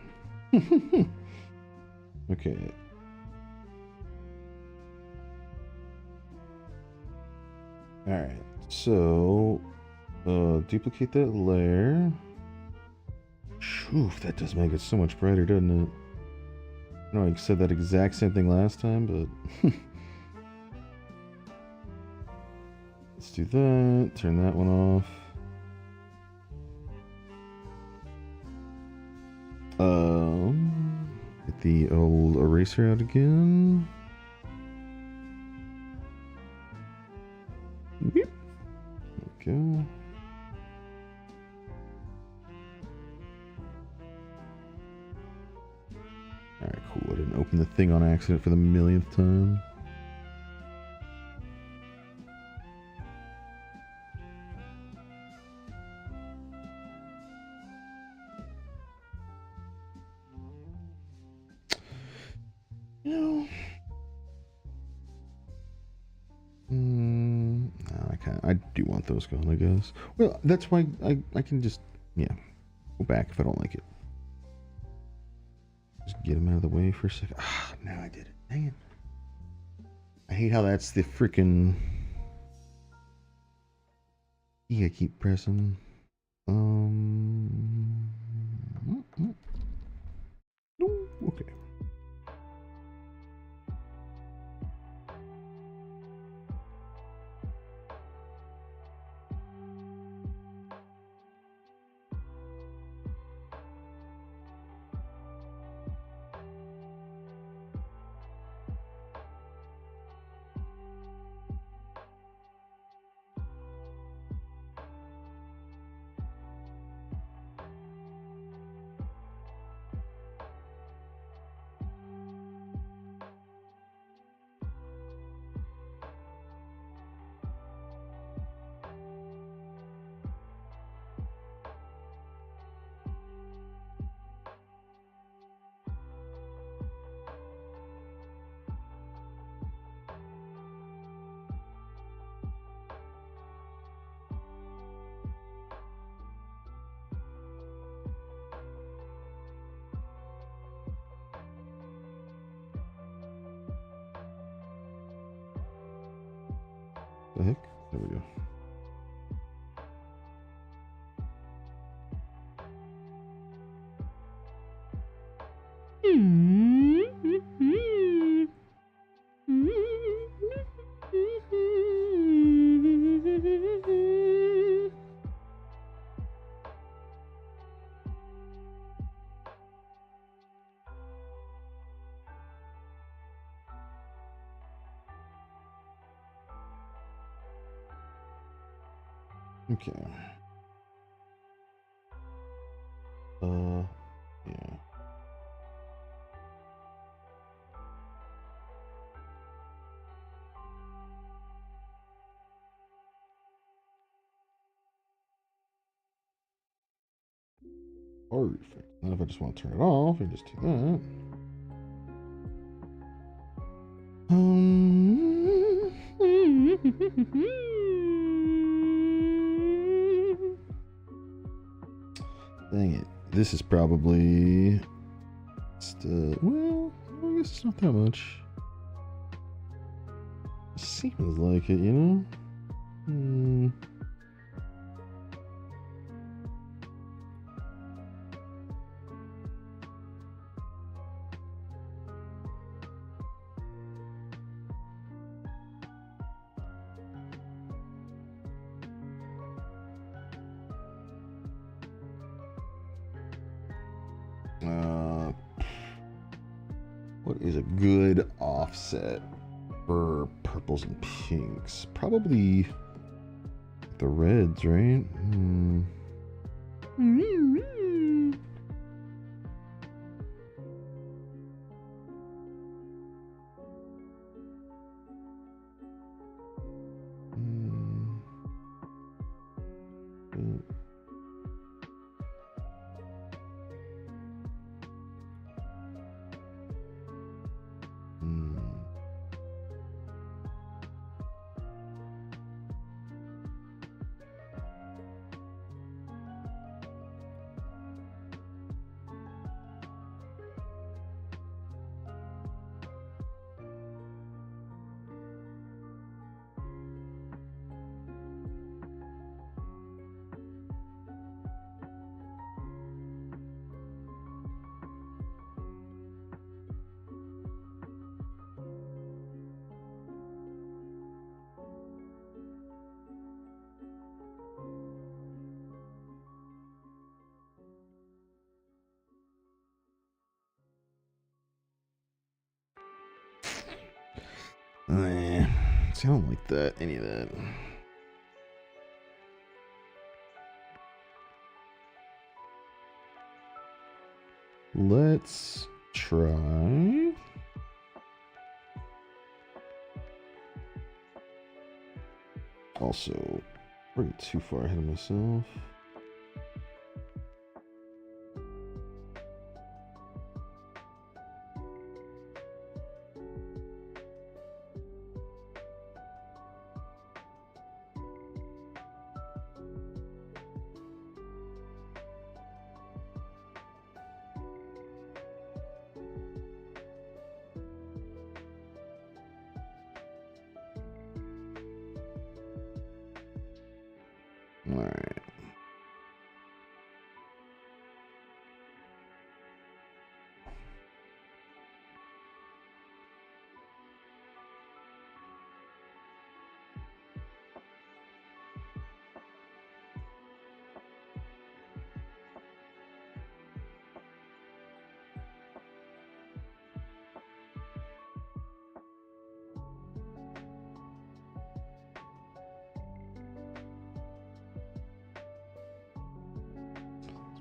[SPEAKER 1] Okay. Alright, so duplicate that layer. Oof, that does make it so much brighter, doesn't it? I know I said that exact same thing last time, but let's do that. Turn that one off. Get the old eraser out again. Yep. Okay. Alright, cool. I didn't open the thing on accident for the millionth time. I do want those gone, I guess. Well, that's why I can just, yeah, go back if I don't like it. Just get them out of the way for a second. Ah, now I did it. Dang it. I hate how that's the freaking... Yeah, I keep pressing. Okay. The heck? There we go. Okay. Yeah. Perfect. Now if I just want to turn it off, I just do that. Dang it. This is probably still, well, I guess it's not that much. It seems like it, you know? What is a good offset for purples and pinks? Probably the reds, right? See, I don't like that, any of that. Let's try. Also, we're too far ahead of myself. All right.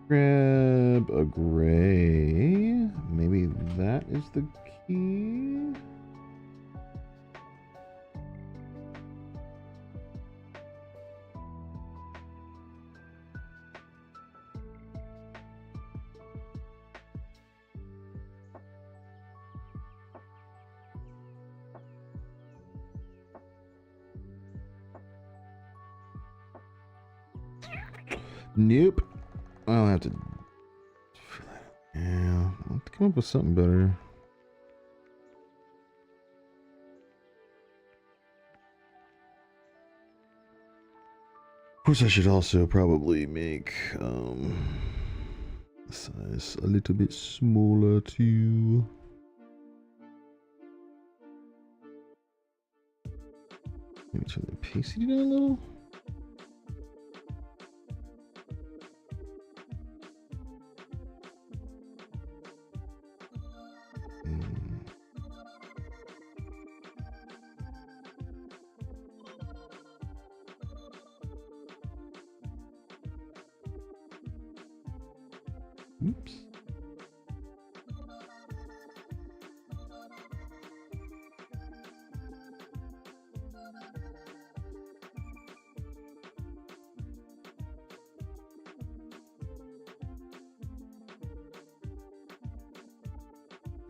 [SPEAKER 1] Grab a gray. Maybe that is the key. Nope. I'll have to. Yeah, I'll have to come up with something better. course, I should also probably make the size a little bit smaller too. Maybe turn the opacity down a little. Oops.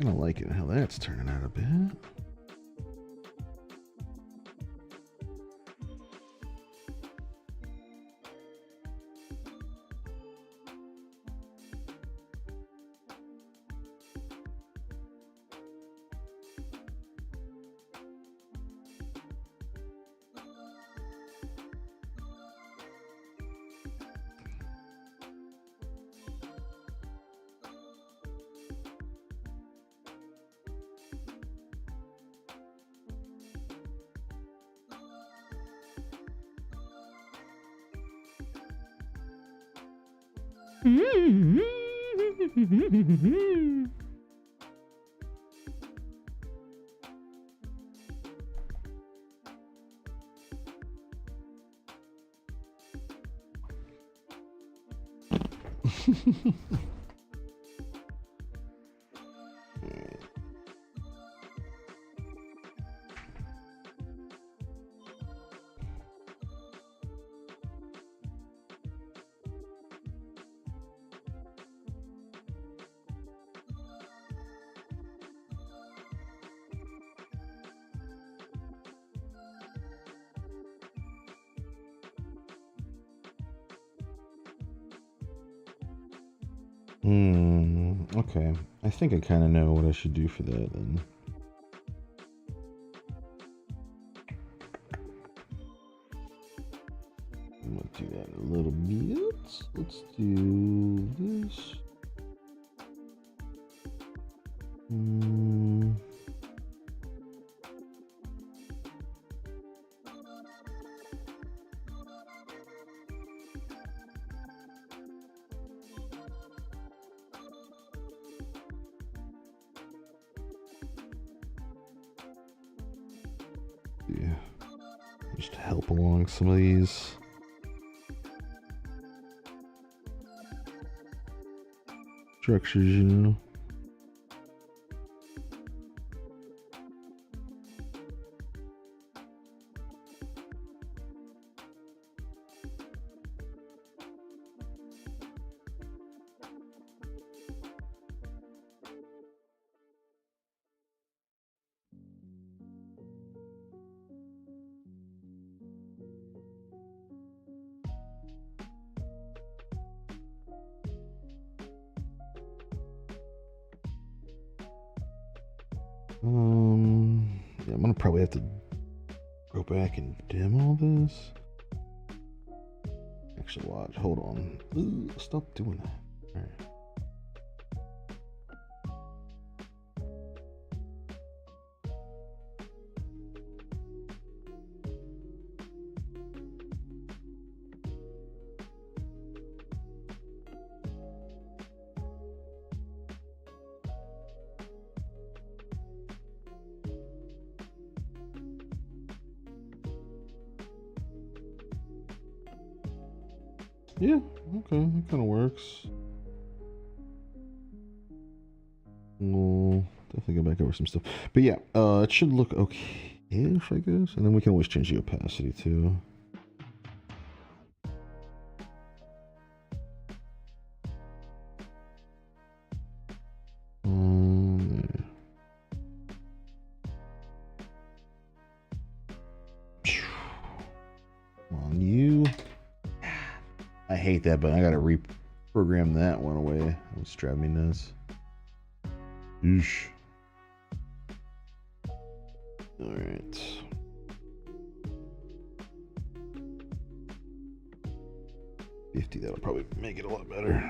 [SPEAKER 1] I don't like it how that's turning out a bit. Okay. I think I kind of know what I should do for that then. I'm gonna do that in a little bit. Let's do this. Yeah, just to help along some of these. Structures, you know. Yeah, I'm gonna probably have to go back and dim all this. Actually, watch. Hold on. Ooh, stop doing that. All right. Yeah, okay, that kind of works. We'll definitely go back over some stuff. But yeah, it should look okay-ish, I guess. And then we can always change the opacity too. There. Come on, you. I hate that, but I gotta reprogram that one away. That was driving me nuts. Oosh. All right. See, that'll probably make it a lot better.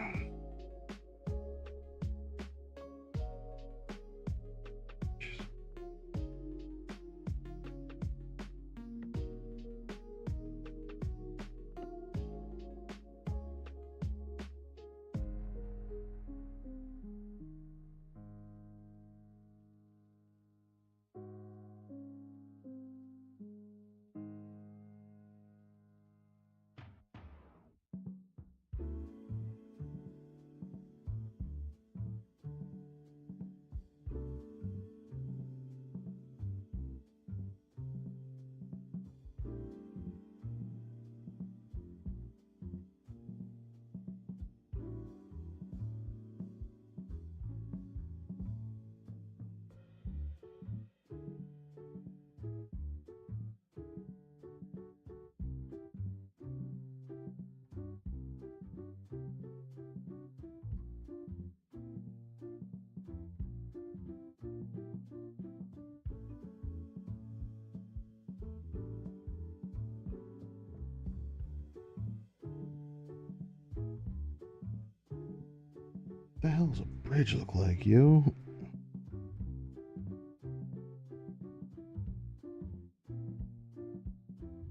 [SPEAKER 1] What the hell does a bridge look like, yo?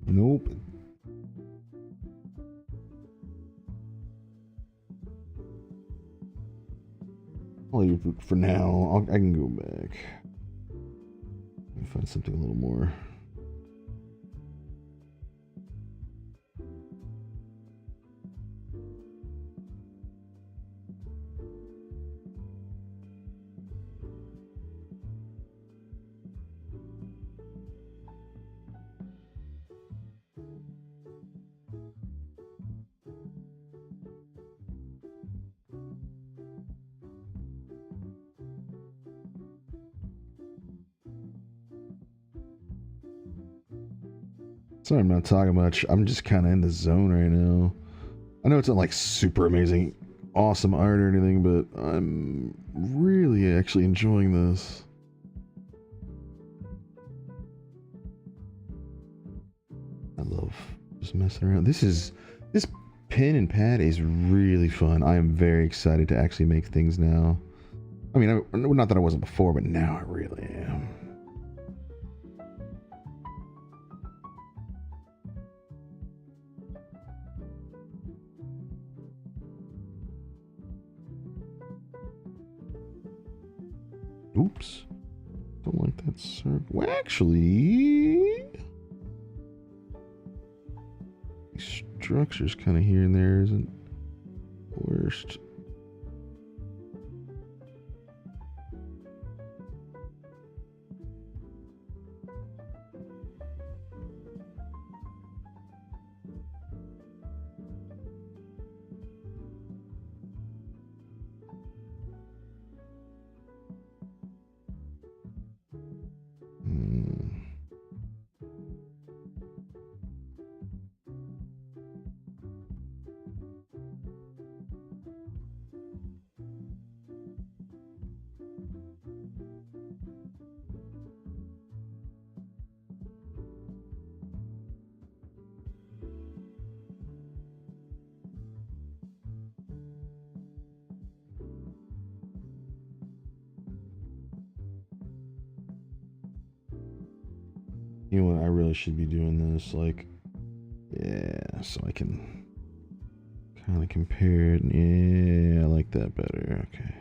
[SPEAKER 1] Nope. I'll leave it for now. I can go back. Let me find something a little more. Sorry, I'm not talking much. I'm just kind of in the zone right now. I know it's not like super amazing, awesome art or anything, but I'm really actually enjoying this. I love just messing around. This pen and pad is really fun. I am very excited to actually make things now. I mean, not that I wasn't before, but now I really am. Oops. Don't like that circle. Well, actually, these structures kind of here and there isn't the worst. You know what? I really should be doing this, like, yeah, so I can kind of compare it. Yeah, I like that better. Okay.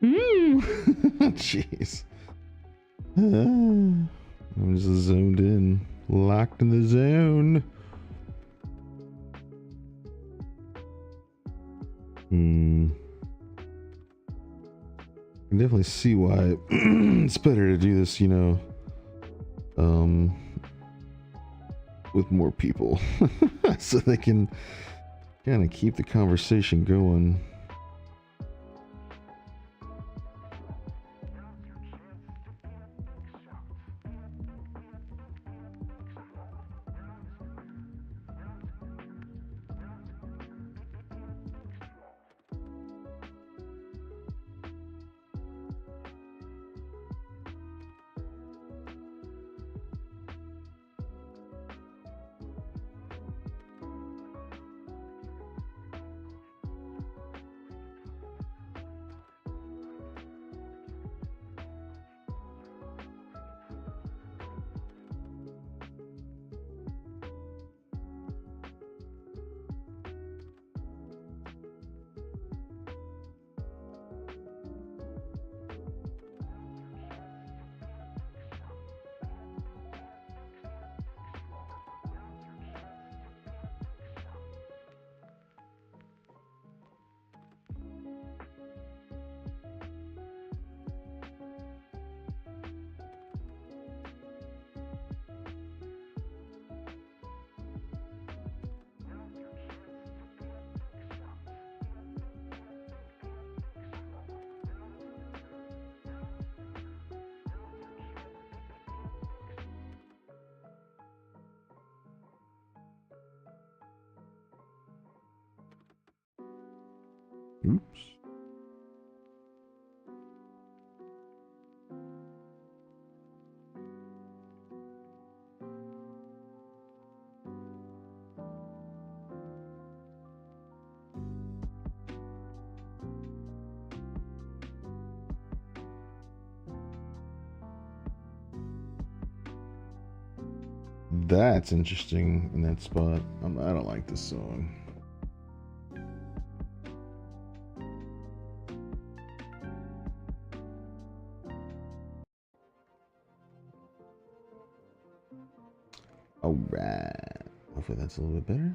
[SPEAKER 1] Jeez. I'm just zoned in. Locked in the zone. I can definitely see why it's better to do this, with more people. So they can kind of keep the conversation going. Oops. That's interesting in that spot. I don't like this song. All right. Hopefully that's a little bit better.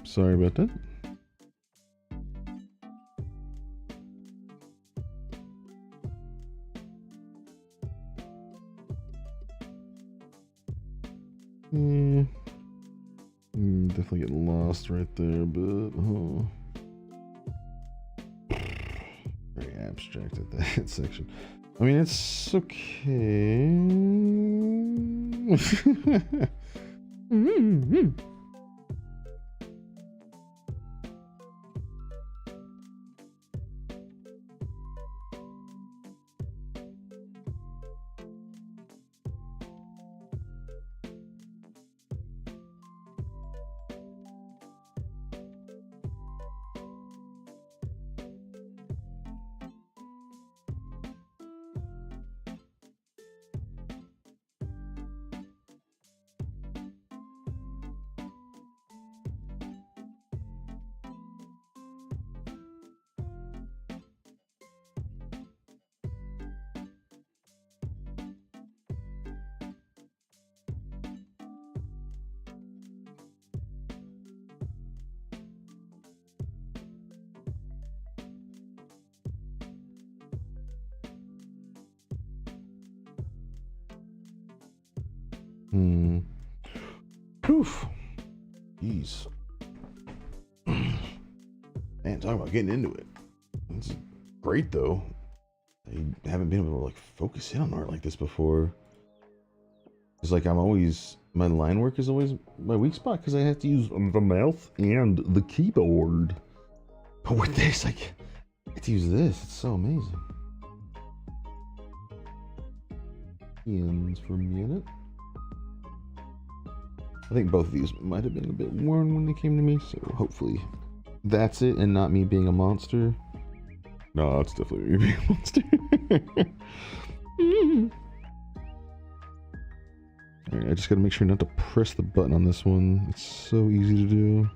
[SPEAKER 1] Sorry about that. Definitely get lost right there, but very abstract at that section. I mean, it's okay. Poof. Jeez. Man, talking about getting into it. It's great though. I haven't been able to like focus in on art like this before. It's like my line work is always my weak spot because I have to use the mouth and the keyboard. But with this, I get to use this. It's so amazing. Ends for a minute. I think both of these might have been a bit worn when they came to me, so hopefully that's it and not me being a monster. No, it's definitely me being a monster. Alright, I just gotta make sure not to press the button on this one. It's so easy to do.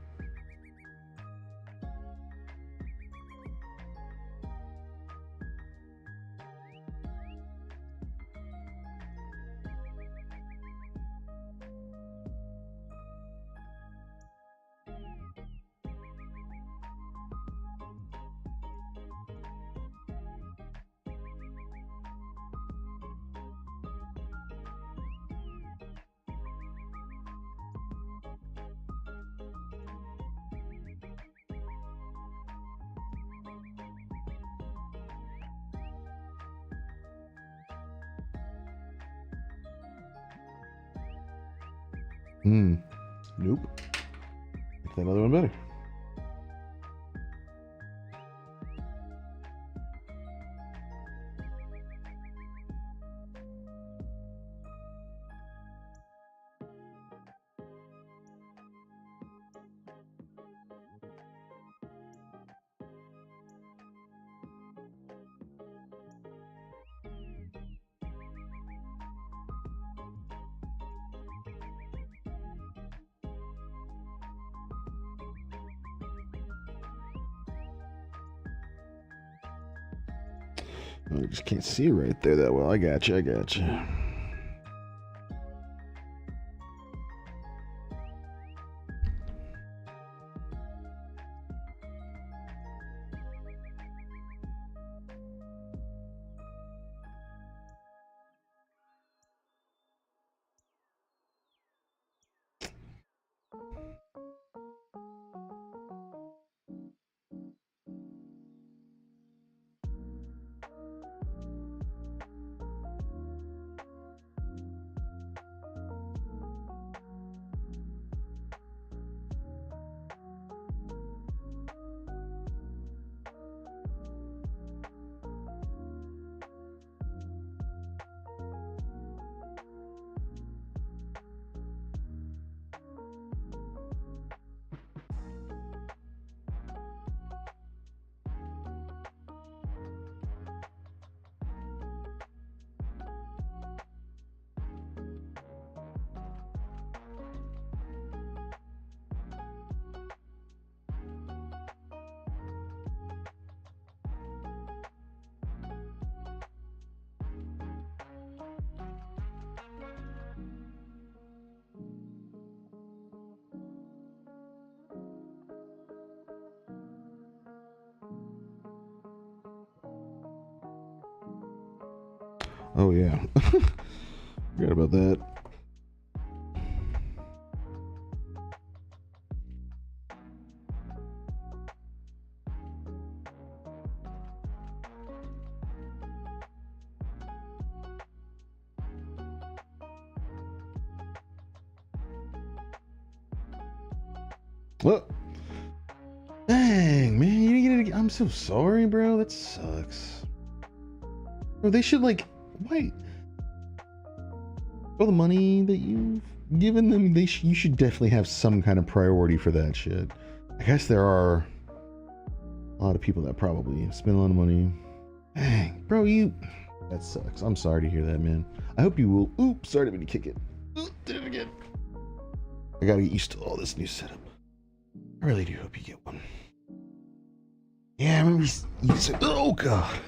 [SPEAKER 1] Nope. Make that other one better. I just can't see right there that well. I gotcha. Oh yeah. Forgot about that. Well, dang, man, you didn't get it again. I'm so sorry, bro. That sucks. Bro, they should, like, wait. All the money that you've given them, you should definitely have some kind of priority for that shit. I guess there are a lot of people that probably spend a lot of money. Dang, bro, that sucks. I'm sorry to hear that, man. I hope you will. Oops, sorry to kick it. Did it again. I gotta get used to all this new setup. I really do hope you get one. Yeah, I remember you said, oh god.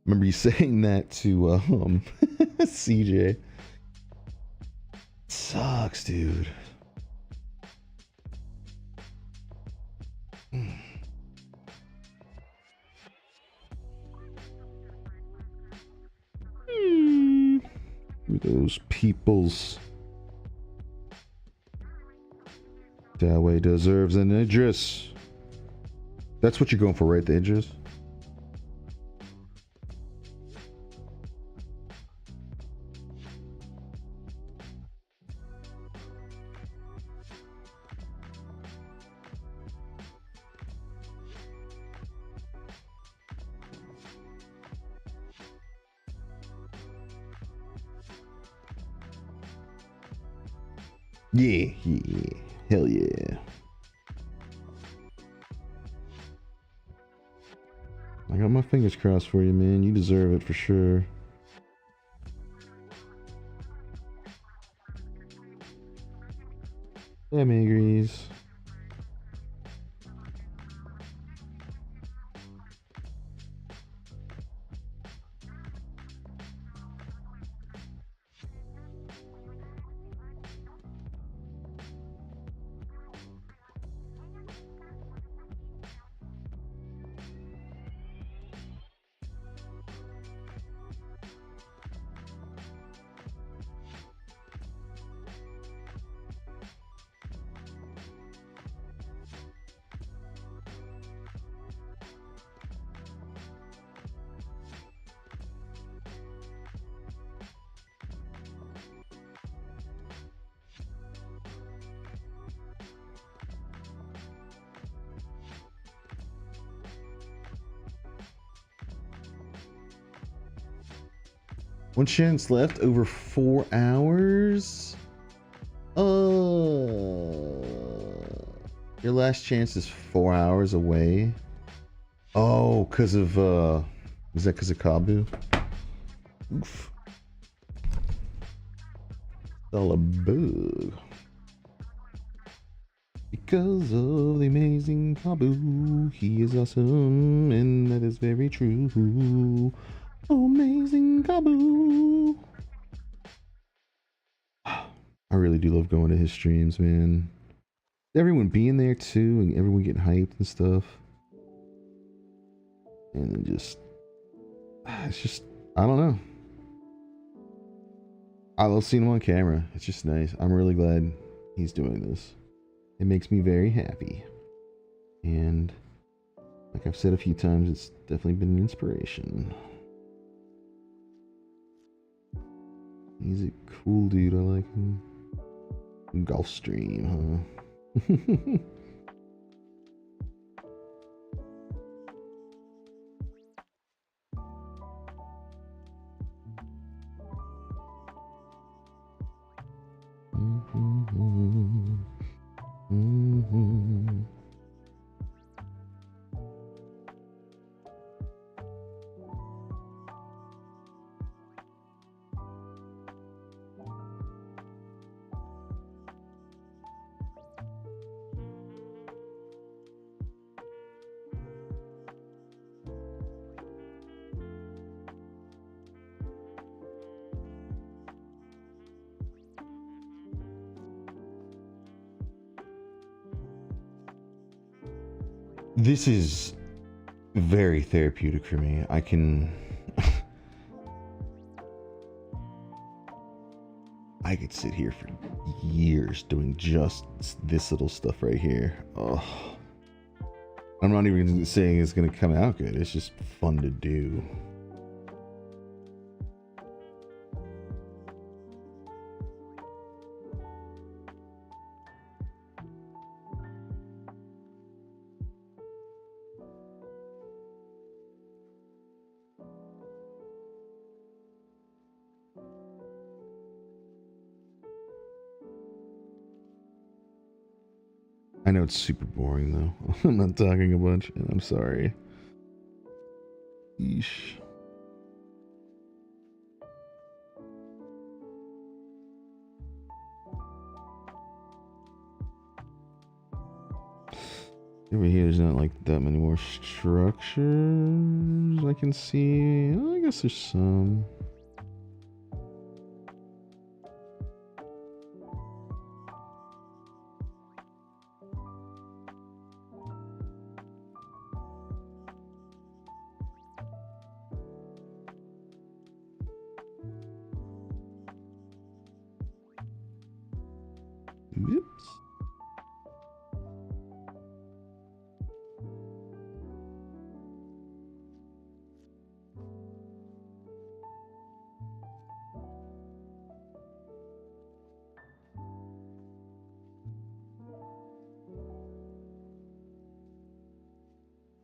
[SPEAKER 1] Remember you saying that to CJ. Sucks, dude. Those peoples. That way deserves an Idris. That's what you're going for, right? The Idris? Yeah, hell yeah. I got my fingers crossed for you, man. You deserve it for sure. Yeah, man agrees. One chance left, over 4 hours. Your last chance is 4 hours away. Oh, because of is that because of Kabu? Oof. It's all a bug. Because of the amazing Kabu, he is awesome, and that is very true. Amazing Kabu. I really do love going to his streams, man. Everyone being there too, and everyone getting hyped and stuff. And then it's just, I don't know. I love seeing him on camera. It's just nice. I'm really glad he's doing this. It makes me very happy. And like I've said a few times, it's definitely been an inspiration. He's a cool dude. I like him. Golf stream, huh? This is very therapeutic for me. I can I could sit here for years doing just this little stuff right here. Oh, I'm not even saying it's gonna come out good. It's just fun to do. I know it's super boring though. I'm not talking a bunch, and I'm sorry. Yeesh. Over here, there's not like that many more structures I can see. Oh, I guess there's some. Whoops.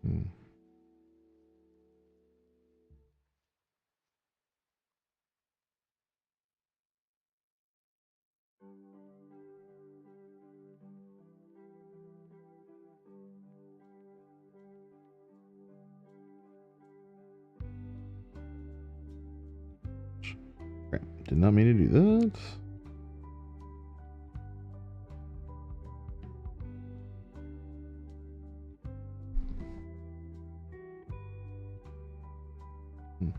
[SPEAKER 1] Hmm. Crap. Did not mean to do that. Hmm.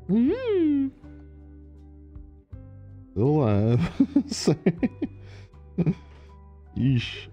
[SPEAKER 1] Mm. Still alive. Sorry. Yeesh.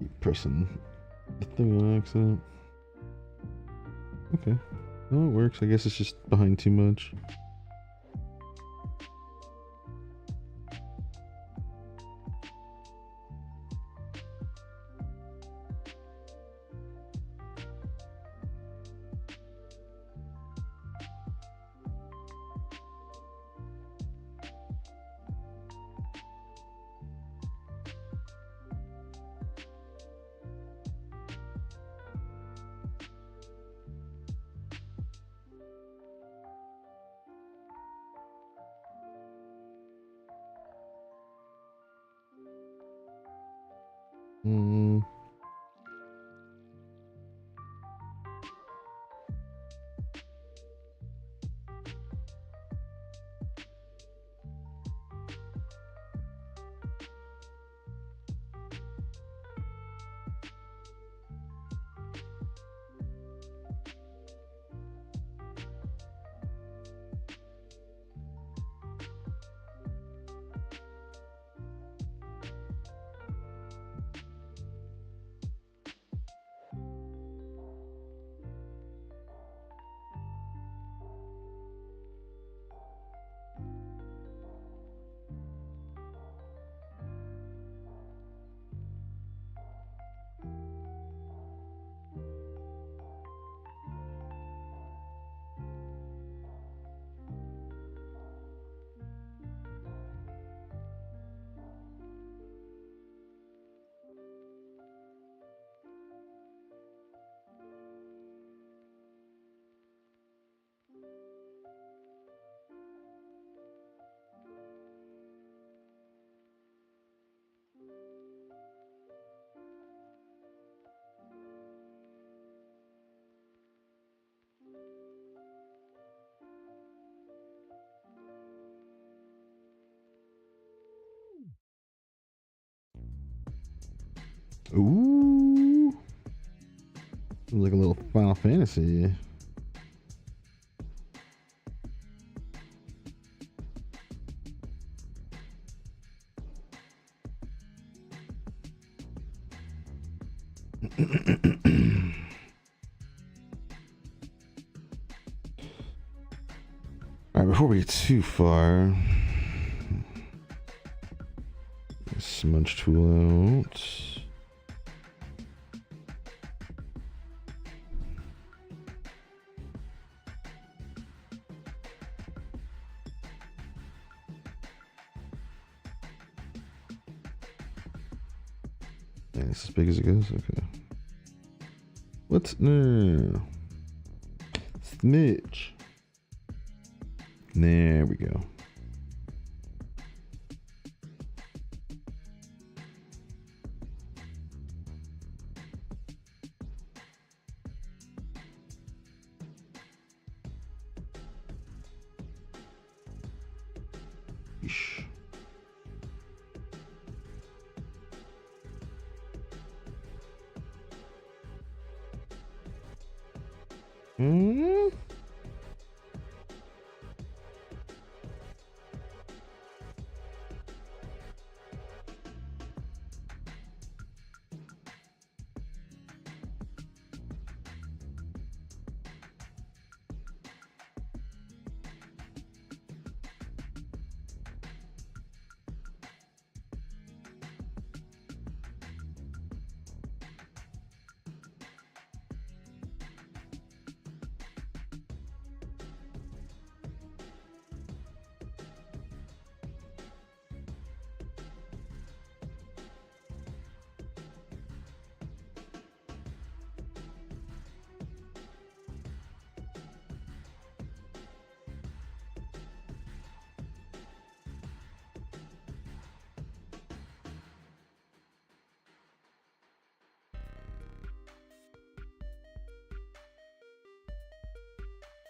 [SPEAKER 1] Keep pressing the thing on accident. Okay. No, it works. I guess it's just behind too much. Mm. Ooh. Like a little Final Fantasy. All right, before we get too far, smudge tool out. And it's as big as it goes. Okay. What's no? Smidge. There we go. Yeesh. Hmm.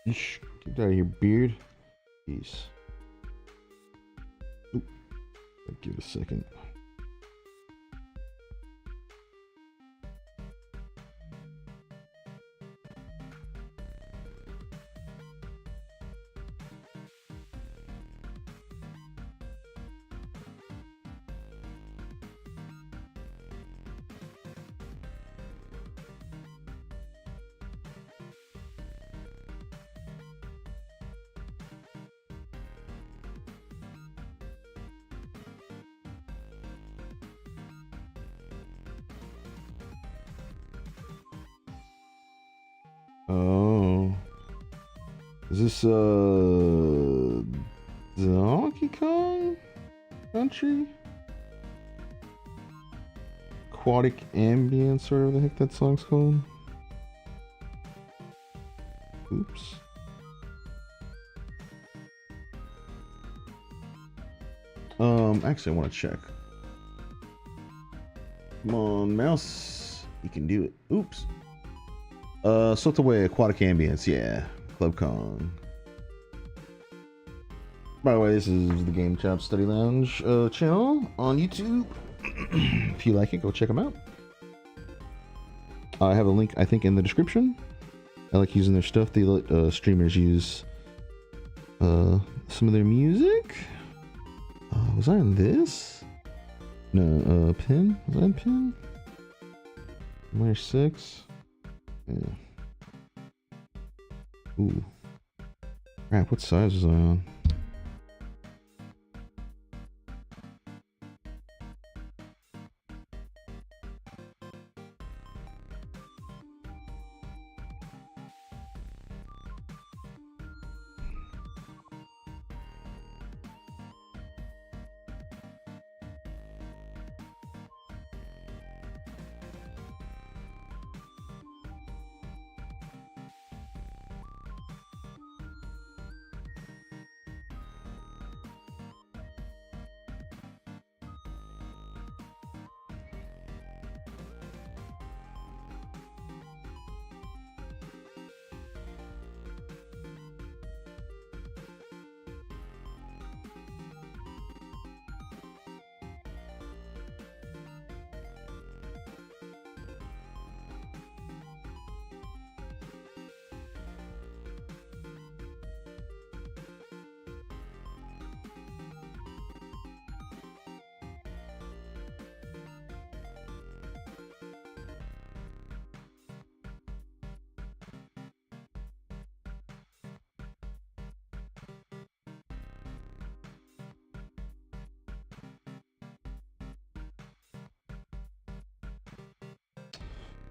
[SPEAKER 1] Yeesh. Get that out of your beard. Jeez. Oop. Give it a second. Oh. Is this Donkey Kong Country? Aquatic Ambience, or whatever the heck that song's called. Oops. Actually I want to check. Come on, mouse. You can do it. Oops. Slipped away. Aquatic Ambience, yeah. Club Kong. By the way, this is the Game Chop Study Lounge channel on YouTube. If you like it, go check them out. I have a link, I think, in the description. I like using their stuff. They let streamers use some of their music. Was I on this? No, pin? Was I on pin? Layer 6? Yeah. Ooh. Crap, what size was I on?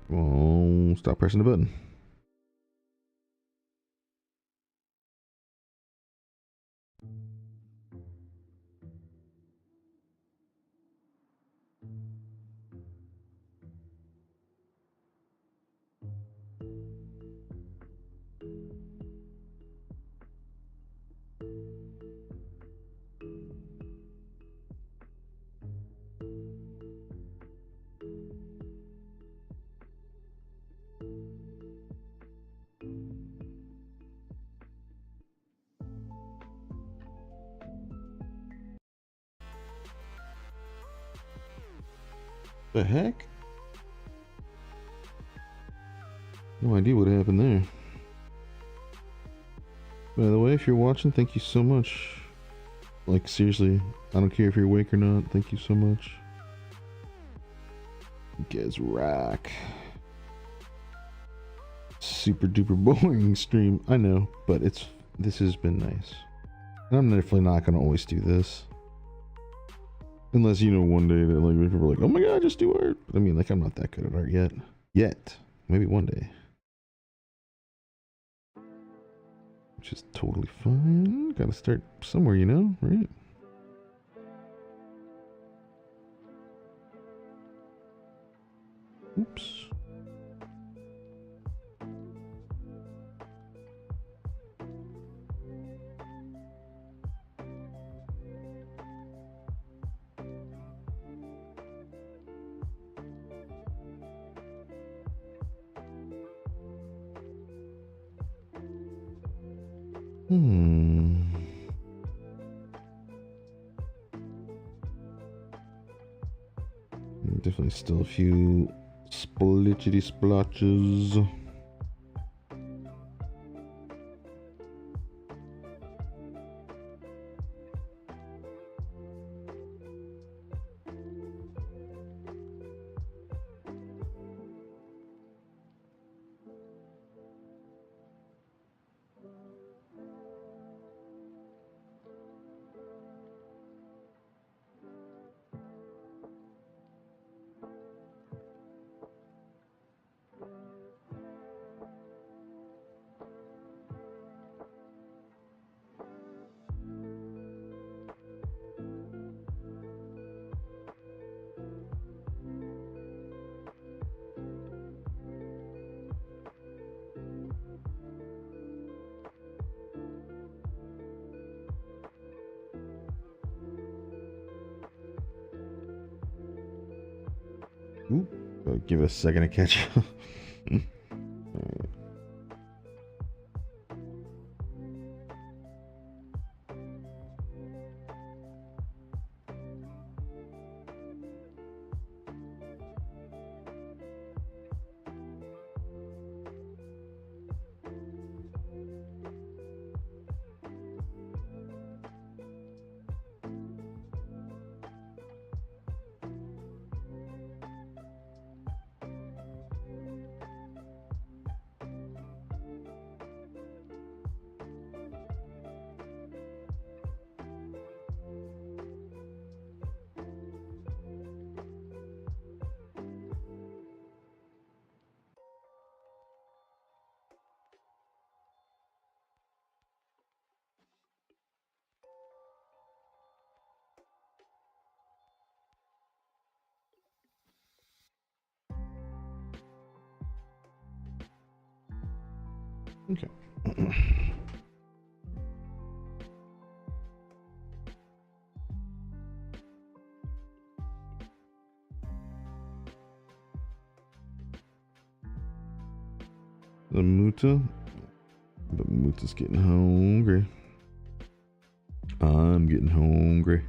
[SPEAKER 1] Oh, stop pressing the button. The heck? No idea what happened there. By the way, if you're watching, thank you so much. Like, seriously, I don't care if you're awake or not. Thank you so much. You guys rock. Super duper boring stream. I know, but this has been nice. And I'm definitely not gonna always do this. Unless, you know, one day that like people are like, oh my god, just do art. But I mean, like, I'm not that good at art yet. Maybe one day. Which is totally fine. Gotta start somewhere, you know, right? Oops. Definitely still a few splitchity splotches. Ooh, give it a second to catch up. Okay. The Muta. But Muta's getting hungry. I'm getting hungry.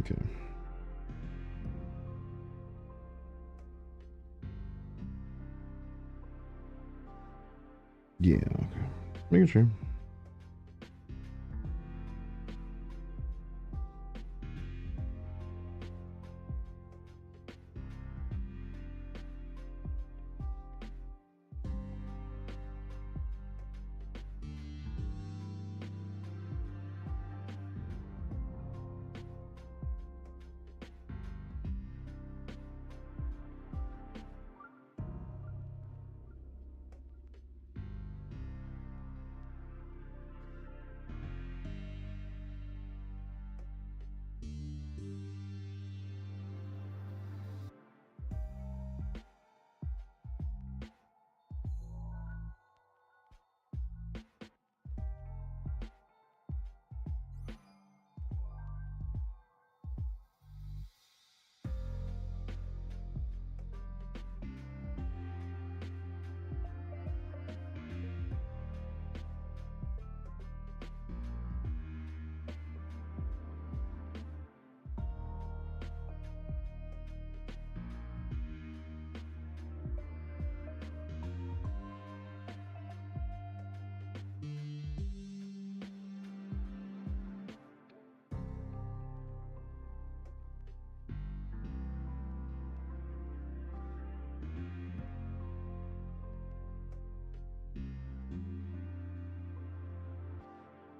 [SPEAKER 1] Okay. Yeah, okay. Making sure.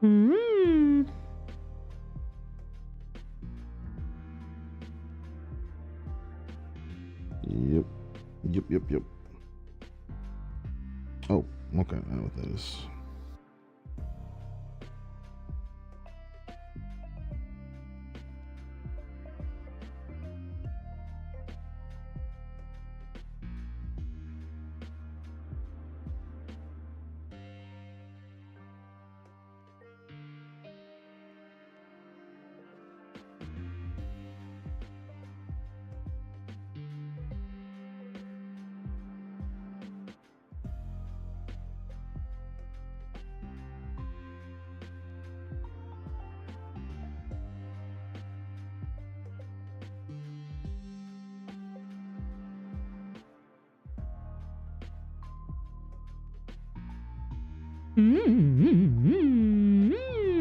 [SPEAKER 2] Mm.
[SPEAKER 1] Yep. Yep. Oh, okay. I know what that is.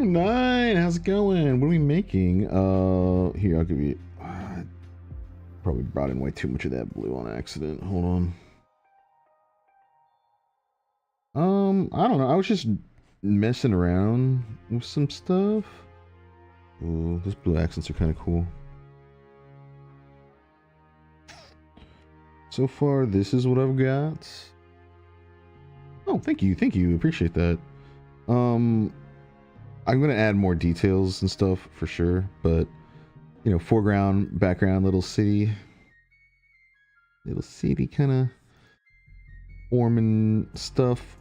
[SPEAKER 1] Nine, how's it going? What are we making? Here, I'll give you. Probably brought in way too much of that blue on accident. Hold on. I don't know. I was just messing around with some stuff. Ooh, those blue accents are kind of cool. So far, this is what I've got. Oh, thank you, appreciate that. I'm gonna add more details and stuff for sure, but you know, foreground, background, little city kind of forming stuff.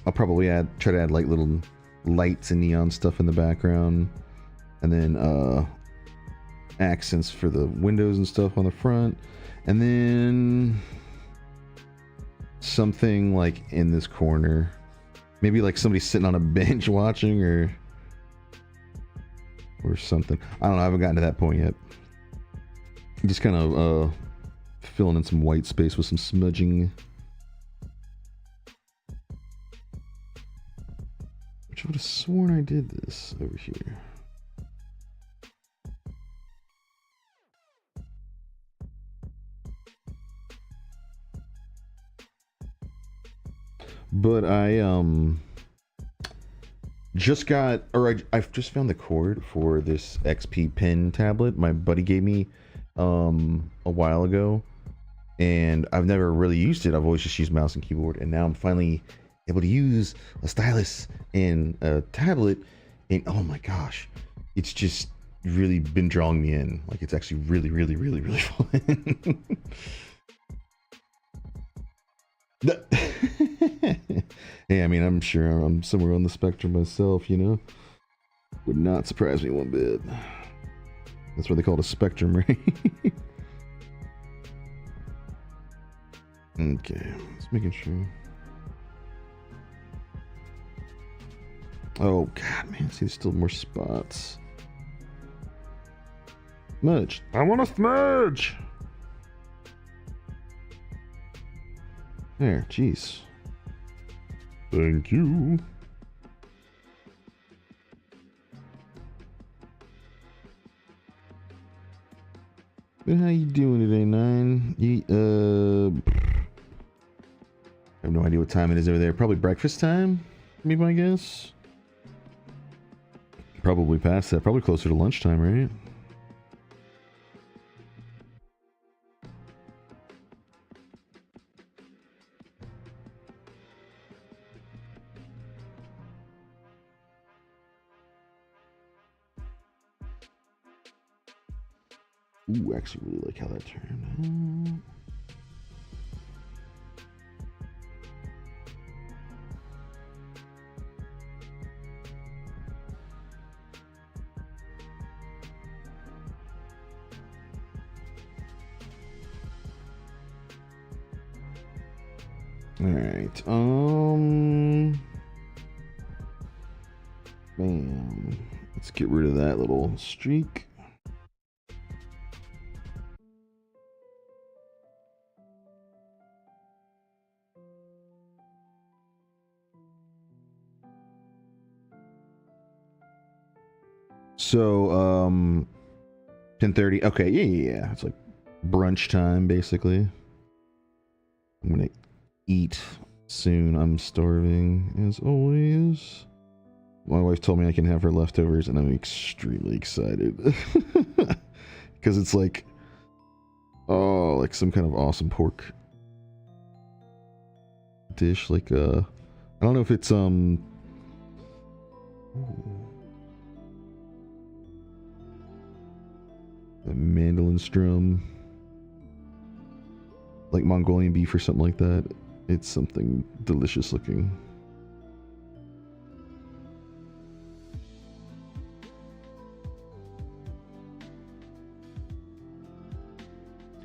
[SPEAKER 1] I'll probably try to add like little lights and neon stuff in the background, and then accents for the windows and stuff on the front, and then something like in this corner, maybe like somebody sitting on a bench watching or something. I don't know, I haven't gotten to that point yet. Just kind of filling in some white space with some smudging, which I would have sworn I did this over here. But I've just found the cord for this XP pen tablet my buddy gave me a while ago, and I've never really used it. I've always just used mouse and keyboard, and now I'm finally able to use a stylus and a tablet, and oh my gosh, it's just really been drawing me in. Like, it's actually really fun. Hey, I mean, I'm sure I'm somewhere on the spectrum myself, you know? Would not surprise me one bit. That's what they call it, a spectrum, right? Okay, just making sure. Oh, God, man, see, there's still more spots. Smudge.
[SPEAKER 2] I want a smudge.
[SPEAKER 1] There, jeez.
[SPEAKER 2] Thank you.
[SPEAKER 1] How you doing today, Nine? I have no idea what time it is over there. Probably breakfast time, be my guess. Probably past that. Probably closer to lunchtime, right? Ooh, I actually really like how that turned. All right. Bam. Let's get rid of that little streak. So, 10:30. Okay, yeah. It's like brunch time, basically. I'm gonna eat soon. I'm starving, as always. My wife told me I can have her leftovers, and I'm extremely excited. Because it's like, oh, like some kind of awesome pork dish. Like, I don't know if it's, ooh. A mandolin strum, like Mongolian beef or something like that. It's something delicious looking.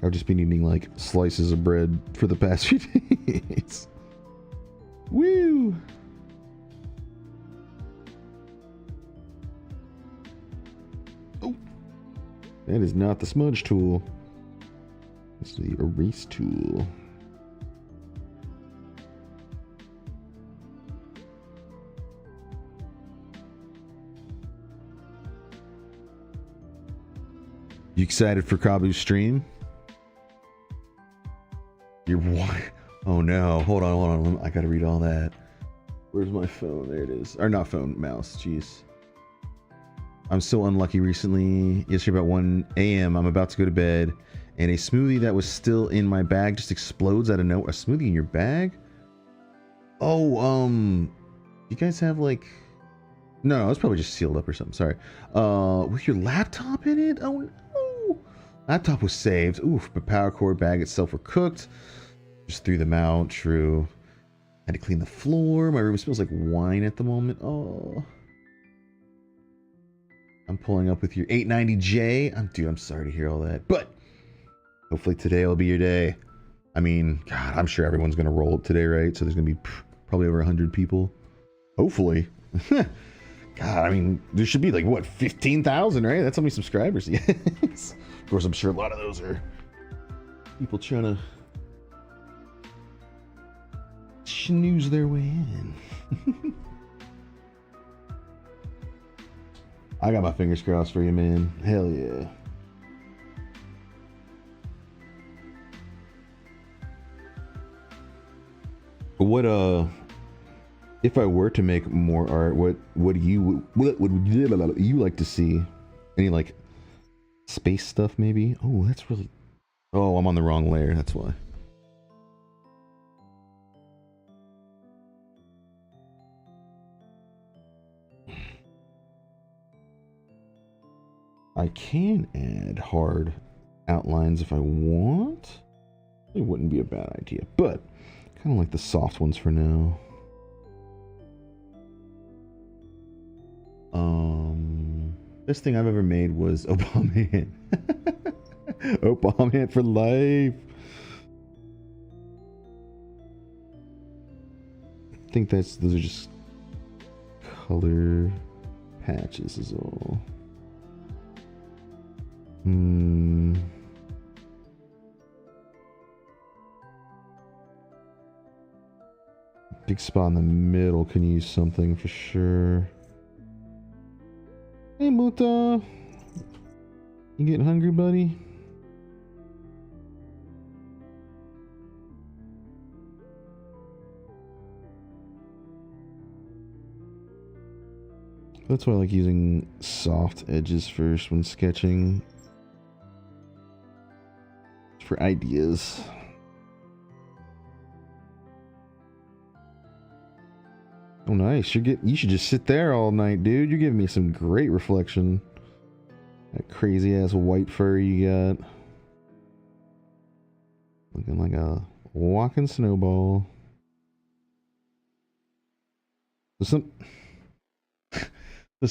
[SPEAKER 1] I've just been eating like slices of bread for the past few days. Woo! Oh. That is not the smudge tool. This is the erase tool. You excited for Kabu's stream? You're what? Oh no, hold on. I gotta read all that. Where's my phone? There it is. Or not phone, mouse, jeez. I'm so unlucky recently. Yesterday about 1 a.m. I'm about to go to bed, and a smoothie that was still in my bag just explodes out of nowhere. A smoothie in your bag? Oh, you guys have like... No, it's probably just sealed up or something. Sorry. With your laptop in it? Oh no! Laptop was saved. Oof, but power cord, bag itself were cooked. Just threw them out. True. Had to clean the floor. My room smells like wine at the moment. Oh. I'm pulling up with your 890J. Dude, I'm sorry to hear all that. But hopefully today will be your day. I mean, God, I'm sure everyone's going to roll up today, right? So there's going to be probably over 100 people. Hopefully. God, I mean, there should be like, what, 15,000, right? That's how many subscribers. Yes. Of course, I'm sure a lot of those are people trying to snooze their way in. I got my fingers crossed for you, man. Hell yeah. What if I were to make more art, what would you like to see? Any like space stuff maybe? Oh, that's really... Oh, I'm on the wrong layer, that's why. I can add hard outlines if I want. It wouldn't be a bad idea, but kind of like the soft ones for now. Best thing I've ever made was Obama hand. Obama hand for life. I think those are just color patches is all. Big spot in the middle can use something for sure. Hey, Muta. You getting hungry, buddy? That's why I like using soft edges first when sketching. For ideas. Oh, nice. You should just sit there all night, dude. You're giving me some great reflection. That crazy ass white fur you got. Looking like a walking snowball. There's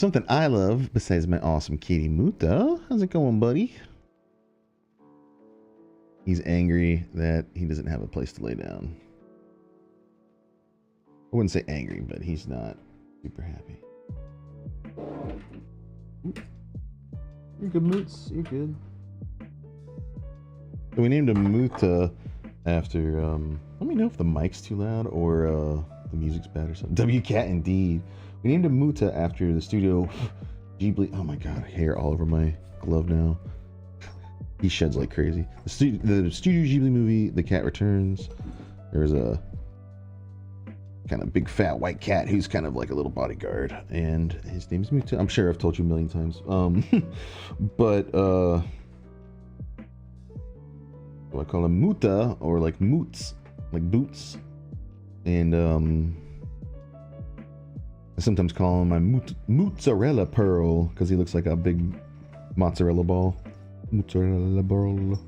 [SPEAKER 1] something I love besides my awesome kitty Muta. How's it going, buddy? He's angry that he doesn't have a place to lay down. I wouldn't say angry, but he's not super happy. You're good, Moots. You're good. So we named him Muta after, let me know if the mic's too loud or the music's bad or something. WCat indeed. We named him Muta after the Studio Ghibli. Oh my god, hair all over my glove now. He sheds like crazy. The Studio Ghibli movie, The Cat Returns. There's a kind of big fat white cat who's kind of like a little bodyguard, and his name's Muta. I'm sure I've told you a million times. But do I call him Muta or like Moots, like boots? And I sometimes call him my mozzarella pearl because he looks like a big mozzarella ball. Mozzarella ball.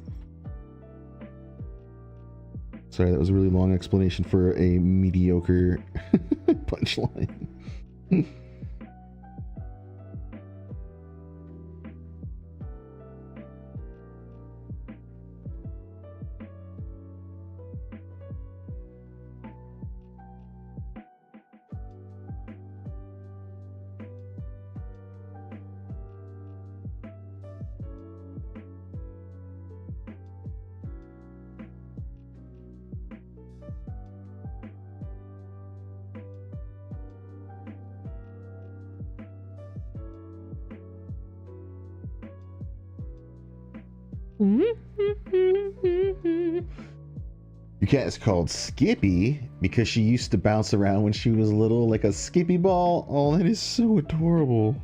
[SPEAKER 1] Sorry, that was a really long explanation for a mediocre punchline. Your cat is called Skippy because she used to bounce around when she was little like a Skippy ball. Oh, that is so adorable.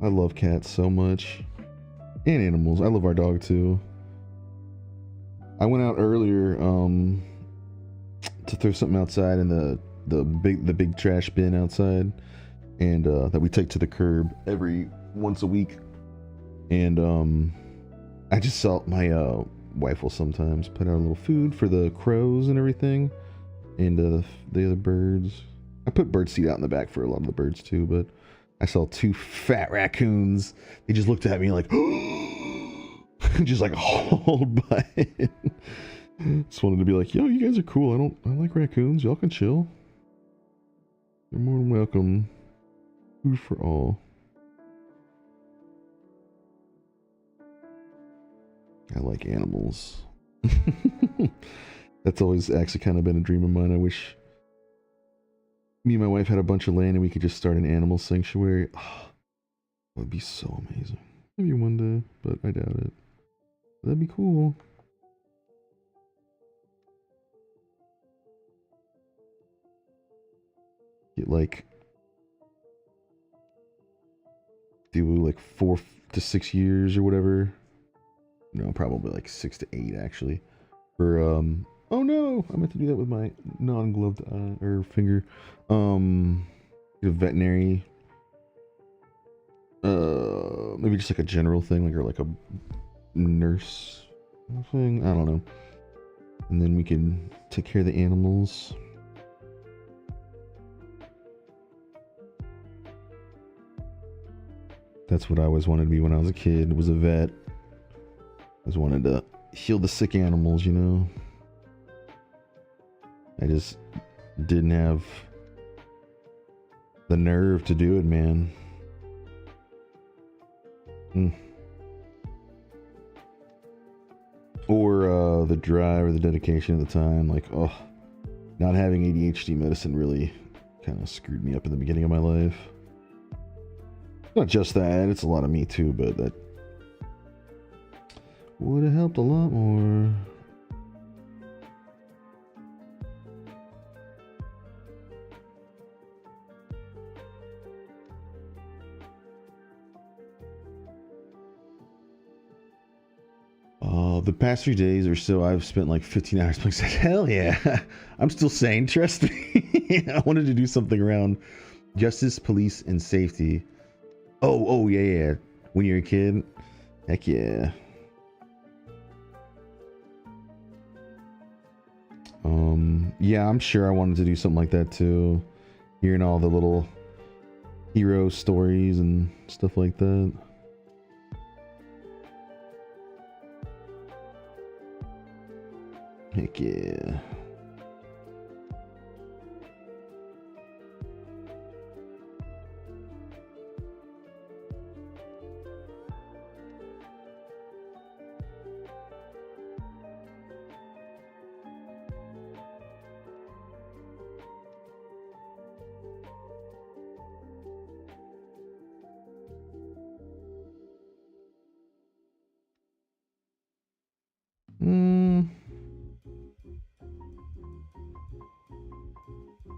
[SPEAKER 1] I love cats so much. And animals. I love our dog too. I went out earlier to throw something outside in the big trash bin outside, and that we take to the curb every once a week. And I just saw my wife will sometimes put out a little food for the crows and everything, and the other birds. I put bird seed out in the back for a lot of the birds too, but I saw two fat raccoons. They just looked at me like, just like hauled by it. Just wanted to be like, yo, you guys are cool. I like raccoons. Y'all can chill. You're more than welcome. Food for all. I like animals. That's always actually kind of been a dream of mine. I wish me and my wife had a bunch of land and we could just start an animal sanctuary. Oh, that would be so amazing. Maybe one day, but I doubt it. That'd be cool. Get like, do like 4 to 6 years or whatever. No, probably like 6 to 8 actually. For oh no, I meant to do that with my non-gloved eye or finger. A veterinary. Maybe just like a general thing, like or like a nurse thing. I don't know. And then we can take care of the animals. That's what I always wanted to be when I was a kid. Was a vet. I just wanted to heal the sick animals, you know. I just didn't have the nerve to do it, man. Or the drive or the dedication at the time. Like, oh, not having ADHD medicine really kind of screwed me up in the beginning of my life. Not just that, it's a lot of me too, but that would have helped a lot more. The past few days or so, I've spent like 15 hours playing. Hell yeah. I'm still sane, trust me. I wanted to do something around justice, police, and safety. Oh, yeah. When you're a kid, heck yeah. Yeah, I'm sure I wanted to do something like that too. Hearing all the little hero stories and stuff like that. Heck yeah.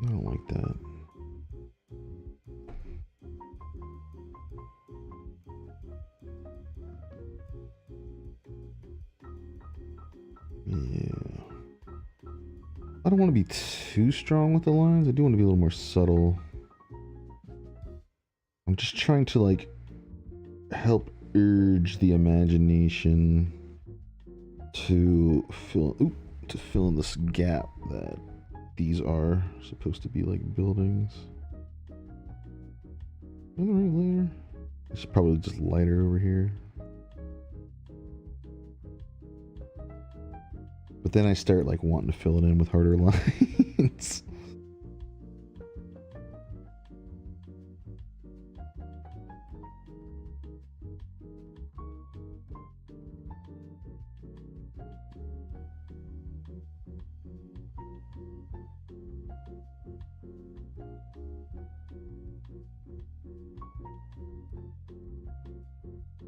[SPEAKER 1] I don't like that. Yeah. I don't want to be too strong with the lines. I do want to be a little more subtle. I'm just trying to like help urge the imagination to fill in this gap that these are supposed to be like buildings. On the right layer. I should probably just lighter over here. But then I start like wanting to fill it in with harder lines.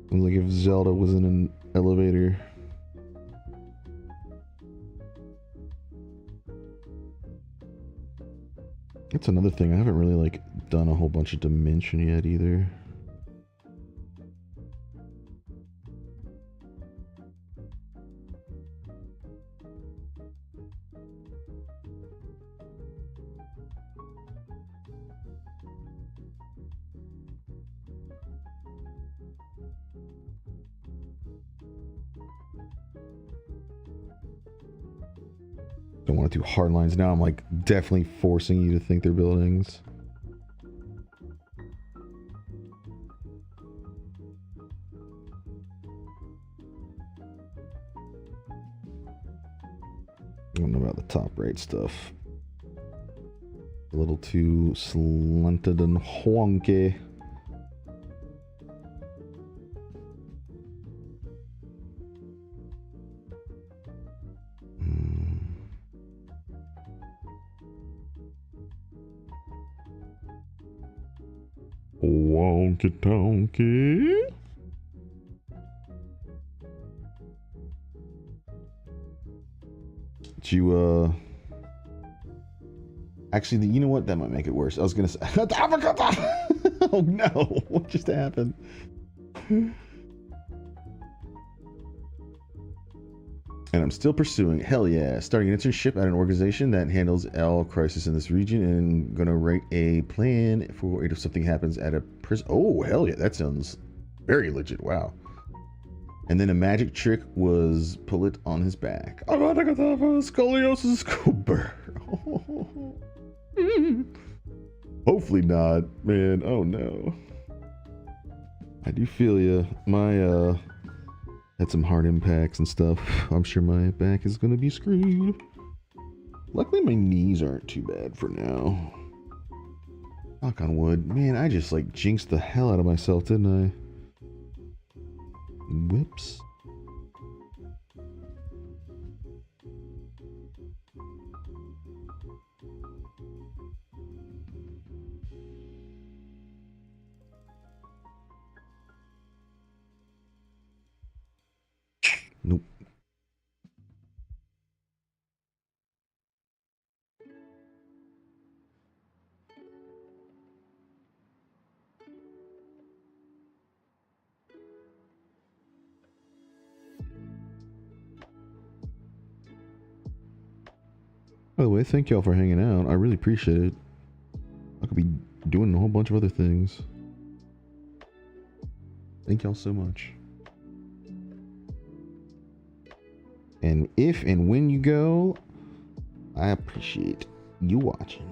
[SPEAKER 1] Like if Zelda was in an elevator. That's another thing. I haven't really like done a whole bunch of dimension yet either. Don't want to do hard lines now. I'm like definitely forcing you to think they're buildings. I don't know about the top right stuff. A little too slanted and wonky. Wonky tonky. Did you actually, you know what, that might make it worse. I was gonna say oh no, what just happened? And I'm still pursuing. Hell yeah. Starting an internship at an organization that handles all crisis in this region, and gonna write a plan for it if something happens at a prison. Oh, hell yeah. That sounds very legit. Wow. And then a magic trick was pull it on his back. Scoliosis Cooper. Hopefully not, man. Oh no. I do feel you. My, had some hard impacts and stuff. I'm sure my back is gonna be screwed. Luckily my knees aren't too bad for now. Knock on wood. Man, I just like jinxed the hell out of myself, didn't I? Whoops. By the way, thank y'all for hanging out. I really appreciate it. I could be doing a whole bunch of other things. Thank y'all so much. And if and when you go, I appreciate you watching.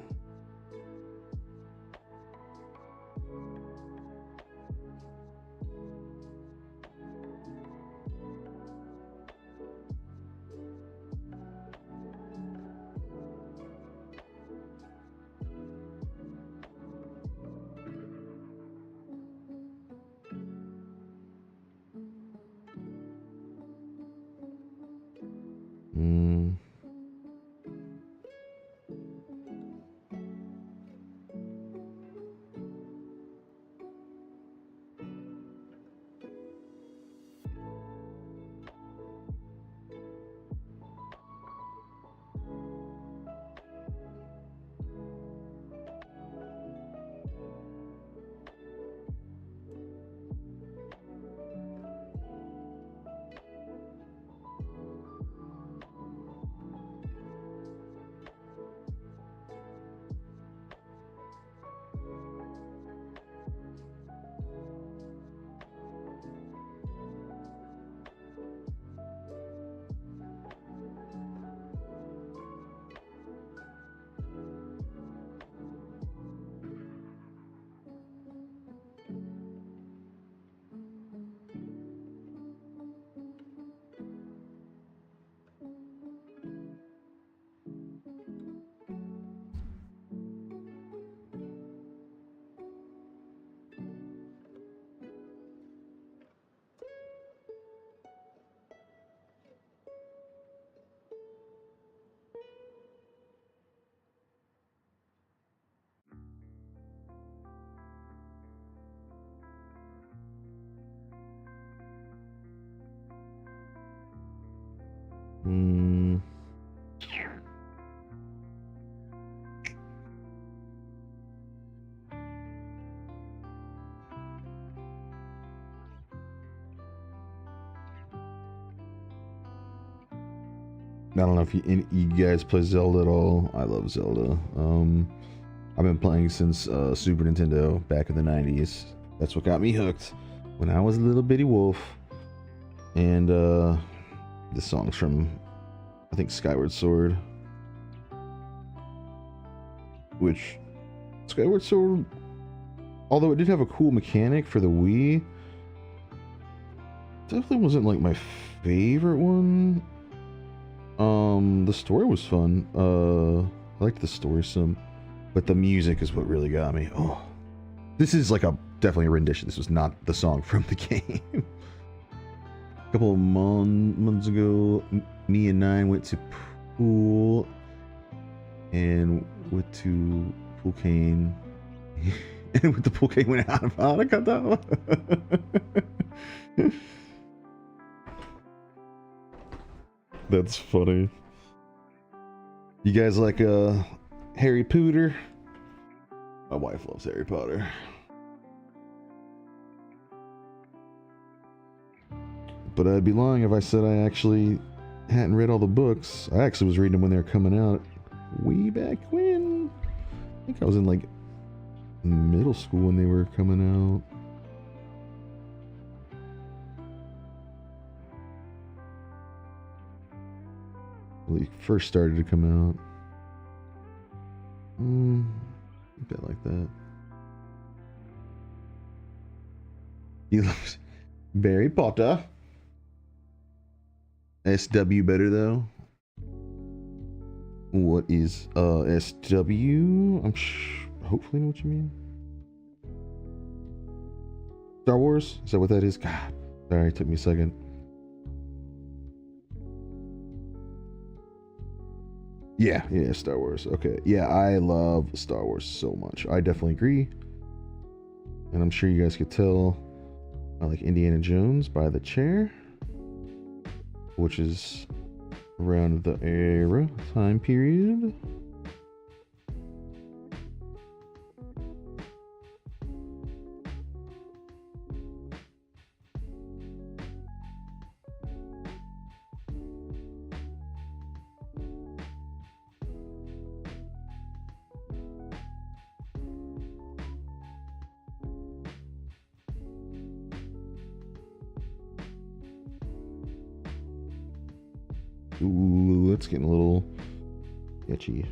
[SPEAKER 1] I don't know if you guys play Zelda at all. I love Zelda. I've been playing since Super Nintendo back in the 90s. That's what got me hooked when I was a little bitty wolf. And the song's from, I think, Skyward Sword. Which, Skyward Sword, although it did have a cool mechanic for the Wii, definitely wasn't like my favorite one. The story was fun. I liked the story some, but the music is what really got me. Oh, this is like definitely a rendition. This was not the song from the game. A couple of months ago, me and Nine went to pool and went to pool cane. And with the pool cane went out of Harakata. That's funny. You guys like Harry Potter? My wife loves Harry Potter. But I'd be lying if I said I actually hadn't read all the books. I actually was reading them when they were coming out. Way back when. I think I was in like middle school when they were coming out. When they first started to come out. A bit like that. He loves Harry Potter. SW better though. What is SW? Hopefully know what you mean. Star Wars? Is that what that is? God. Sorry, it took me a second. Yeah, Star Wars. Okay. Yeah, I love Star Wars so much. I definitely agree. And I'm sure you guys could tell I like Indiana Jones by the chair, which is around the era time period. Ooh, it's getting a little sketchy.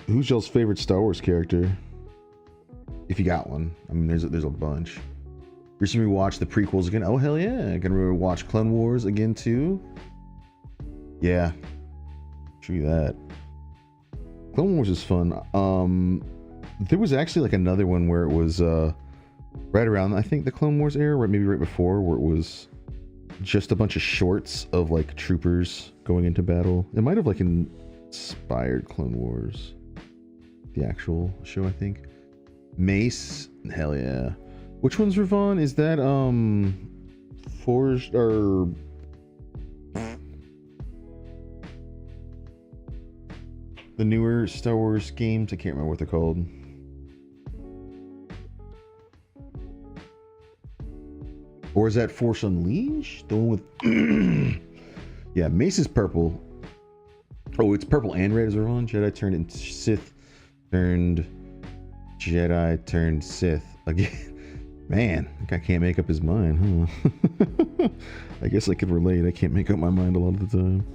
[SPEAKER 1] Who's y'all's favorite Star Wars character? If you got one. I mean, there's a bunch. Recently watched the prequels again. Oh hell yeah! Gonna watch Clone Wars again too. Yeah, true that. Clone Wars is fun. There was actually like another one where it was right around I think the Clone Wars era, right, maybe right before, where it was just a bunch of shorts of like troopers going into battle. It might have like inspired Clone Wars, the actual show, I think. Mace, hell yeah. Which one's Ravon? Is that Forged or the newer Star Wars games? I can't remember what they're called. Or is that Force Unleashed? The one with yeah, Mace is purple. Oh, it's purple and red as Ravon. Jedi turned into Sith, turned Jedi, turned Sith again. Man, I think I can't make up his mind, huh? I guess I could relate. I can't make up my mind a lot of the time.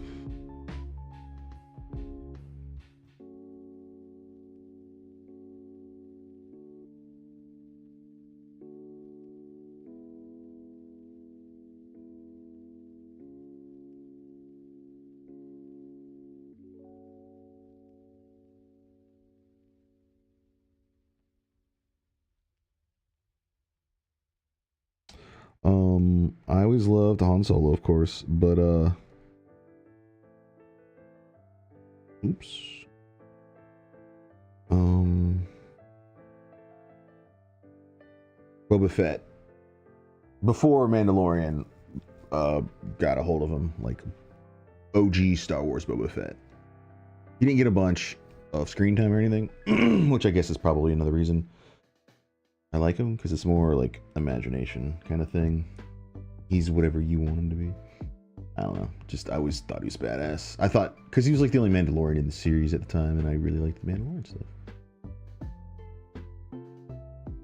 [SPEAKER 1] I always loved Han Solo, of course, but oops. Boba Fett. Before Mandalorian got a hold of him, like OG Star Wars Boba Fett. He didn't get a bunch of screen time or anything, which I guess is probably another reason I like him, because it's more like imagination kind of thing. He's whatever you want him to be. I don't know. Just I always thought he was badass. I thought because he was like the only Mandalorian in the series at the time, and I really liked the Mandalorian stuff.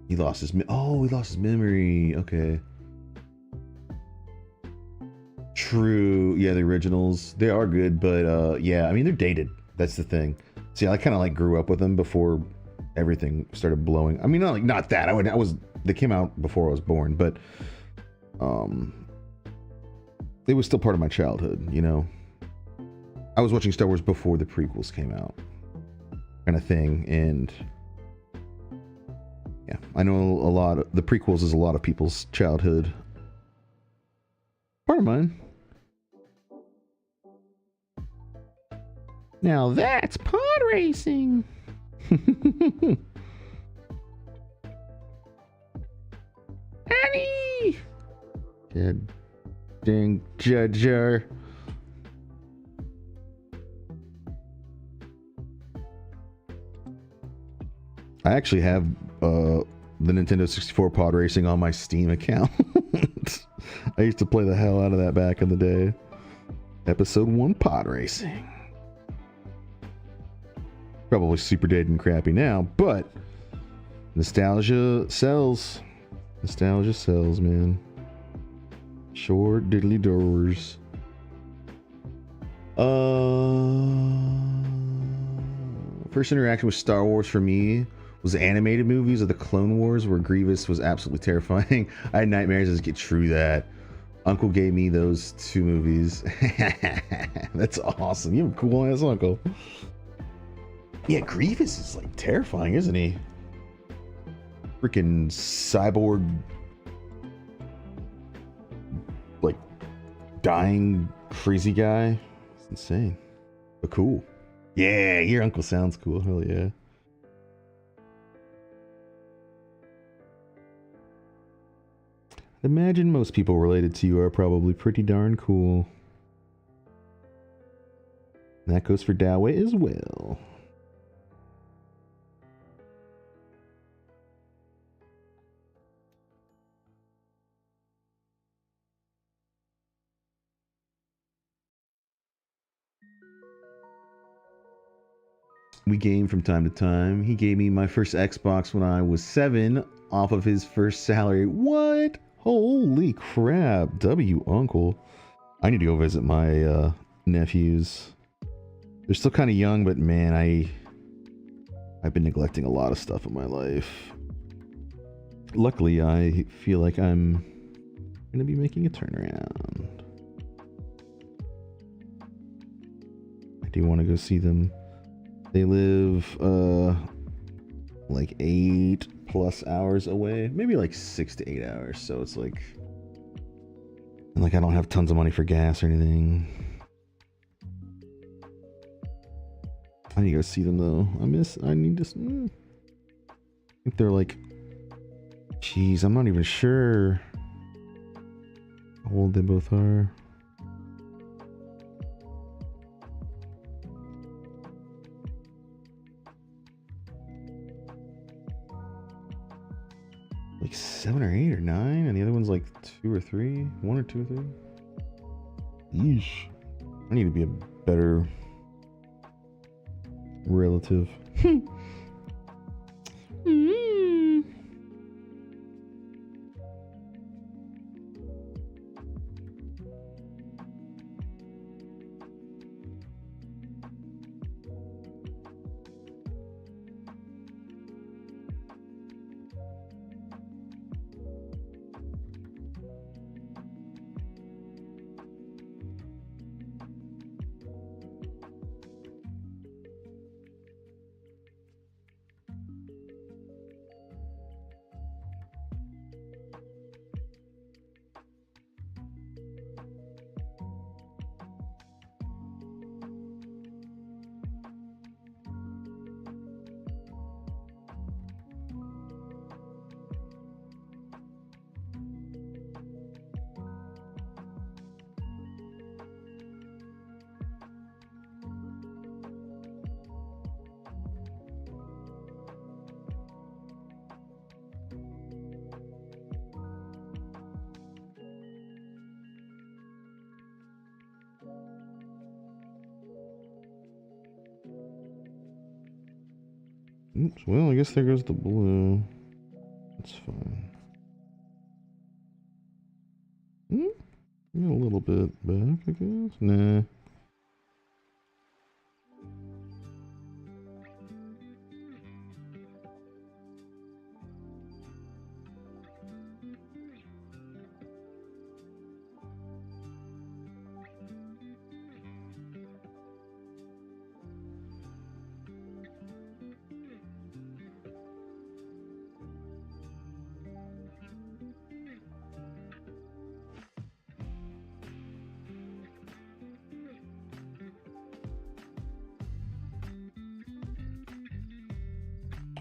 [SPEAKER 1] He lost his he lost his memory. Okay. True. Yeah, the originals, they are good, but yeah, I mean they're dated. That's the thing. See, I kind of like grew up with them before everything started blowing. I mean, not that. They came out before I was born, but it was still part of my childhood, you know. I was watching Star Wars before the prequels came out, kind of thing, and yeah, I know the prequels is a lot of people's childhood. Part of mine. Now that's pod racing. Annie! God dang Judger. I actually have the Nintendo 64 pod racing on my Steam account. I used to play the hell out of that back in the day. Episode 1 pod racing. Probably super dead and crappy now, but nostalgia sells. Nostalgia sells, man. Sure diddly doors. First interaction with Star Wars for me was the animated movies of the Clone Wars, where Grievous was absolutely terrifying. I had nightmares as a kid. True that. Uncle gave me those 2 movies. That's awesome. You have a cool ass uncle. Yeah, Grievous is like terrifying, isn't he? Freaking cyborg, like dying crazy guy. It's insane, but cool. Yeah, your uncle sounds cool. Hell yeah. Imagine most people related to you are probably pretty darn cool. And that goes for Dawei as well. We game from time to time. He gave me my first Xbox when I was 7 off of his first salary. What? Holy crap. W, uncle. I need to go visit my nephews. They're still kind of young, but man, I've been neglecting a lot of stuff in my life. Luckily, I feel like I'm going to be making a turnaround. I do want to go see them. They live like 8+ hours away, maybe like 6 to 8 hours. So it's like, and like I don't have tons of money for gas or anything. I need to go see them though. I need to. I think they're like, jeez, I'm not even sure how old they both are. Like 7 or 8 or 9, and the other one's like 2 or 3, 1 or 2 or 3. Yeesh. I need to be a better relative. Oops, well, I guess there goes the blue. That's fine. A little bit back, I guess. Nah.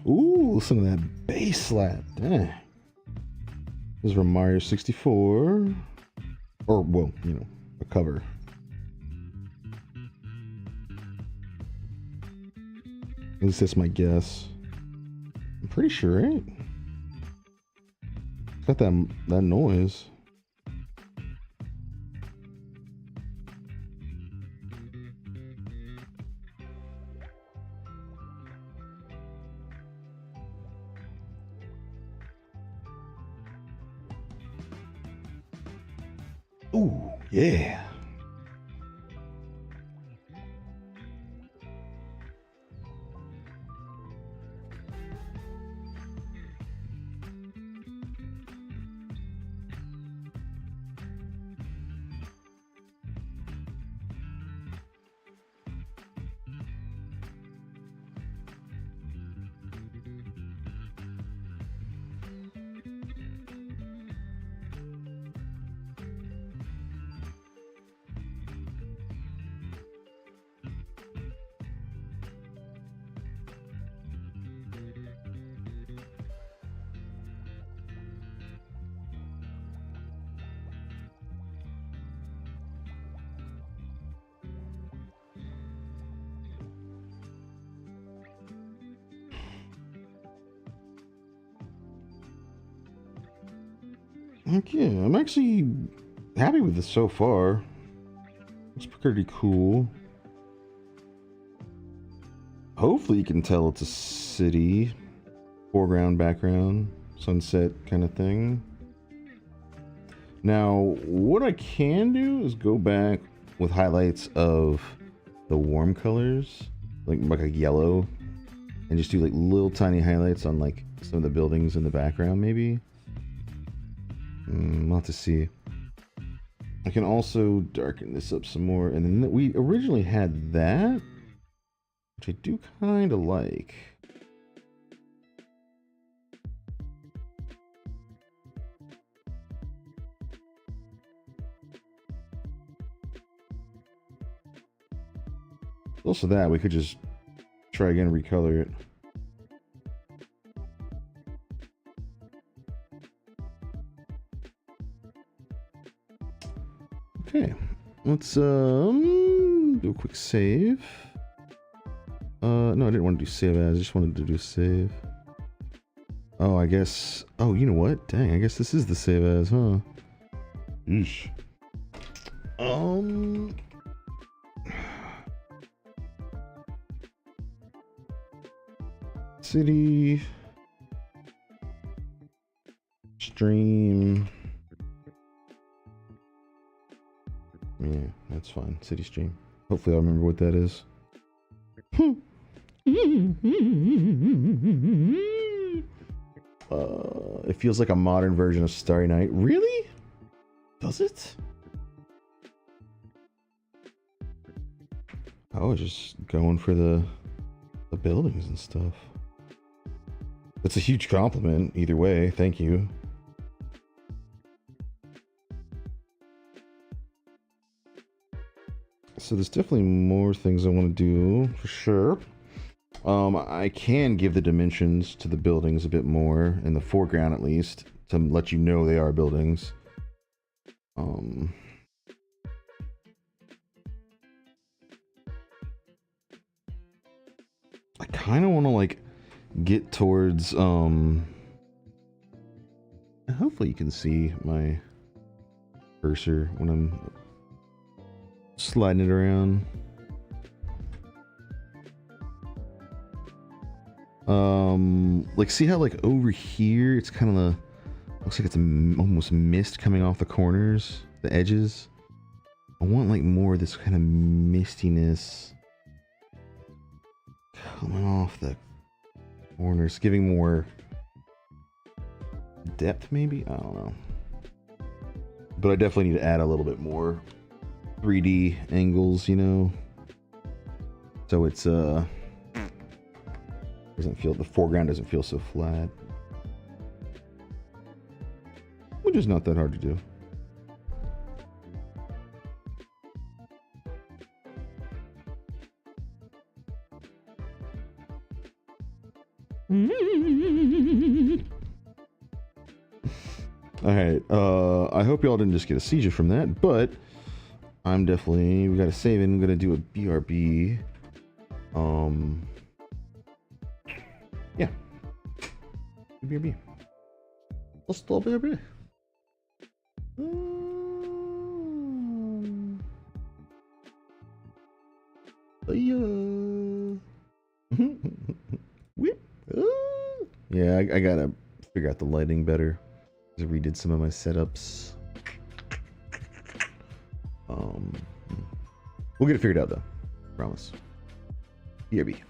[SPEAKER 1] Ooh, listen to that bass slap. Dang. This is from Mario 64. Or, well, you know, a cover. At least that's my guess. I'm pretty sure, right? It's got that noise. Ooh, yeah. Heck yeah, I'm actually happy with this so far. It's pretty cool. Hopefully you can tell it's a city. Foreground, background, sunset kind of thing. Now, what I can do is go back with highlights of the warm colors, like a yellow, and just do like little tiny highlights on like some of the buildings in the background, maybe. We'll have to see. I can also darken this up some more, and then we originally had that, which I do kind of like. Also that, we could just try again and recolor it. Okay, let's do a quick save. No, I didn't want to do save as, I just wanted to do save. Oh, I guess, oh, you know what? Dang, I guess this is the save as, huh? Yeesh. City stream. Yeah, that's fine. City stream. Hopefully I'll remember what that is. It feels like a modern version of Starry Night. Really? Does it? I was just going for the buildings and stuff. That's a huge compliment either way. Thank you. So there's definitely more things I want to do for sure. I can give the dimensions to the buildings a bit more in the foreground, at least, to let you know they are buildings. I kind of want to like get towards hopefully you can see my cursor when I'm sliding it around. Like see how like over here it's kind of looks like it's almost mist coming off the corners, the edges. I want like more of this kind of mistiness coming off the corners, giving more depth maybe? I don't know. But I definitely need to add a little bit more 3D angles, you know, so it's doesn't feel, the foreground doesn't feel so flat, which is not that hard to do. All right, I hope y'all didn't just get a seizure from that, but I'm definitely, we got to save it. I'm gonna do a BRB. Yeah, BRB. Let's do a BRB. Yeah, I gotta figure out the lighting better. I redid some of my setups. We'll get it figured out though. Promise. BRB.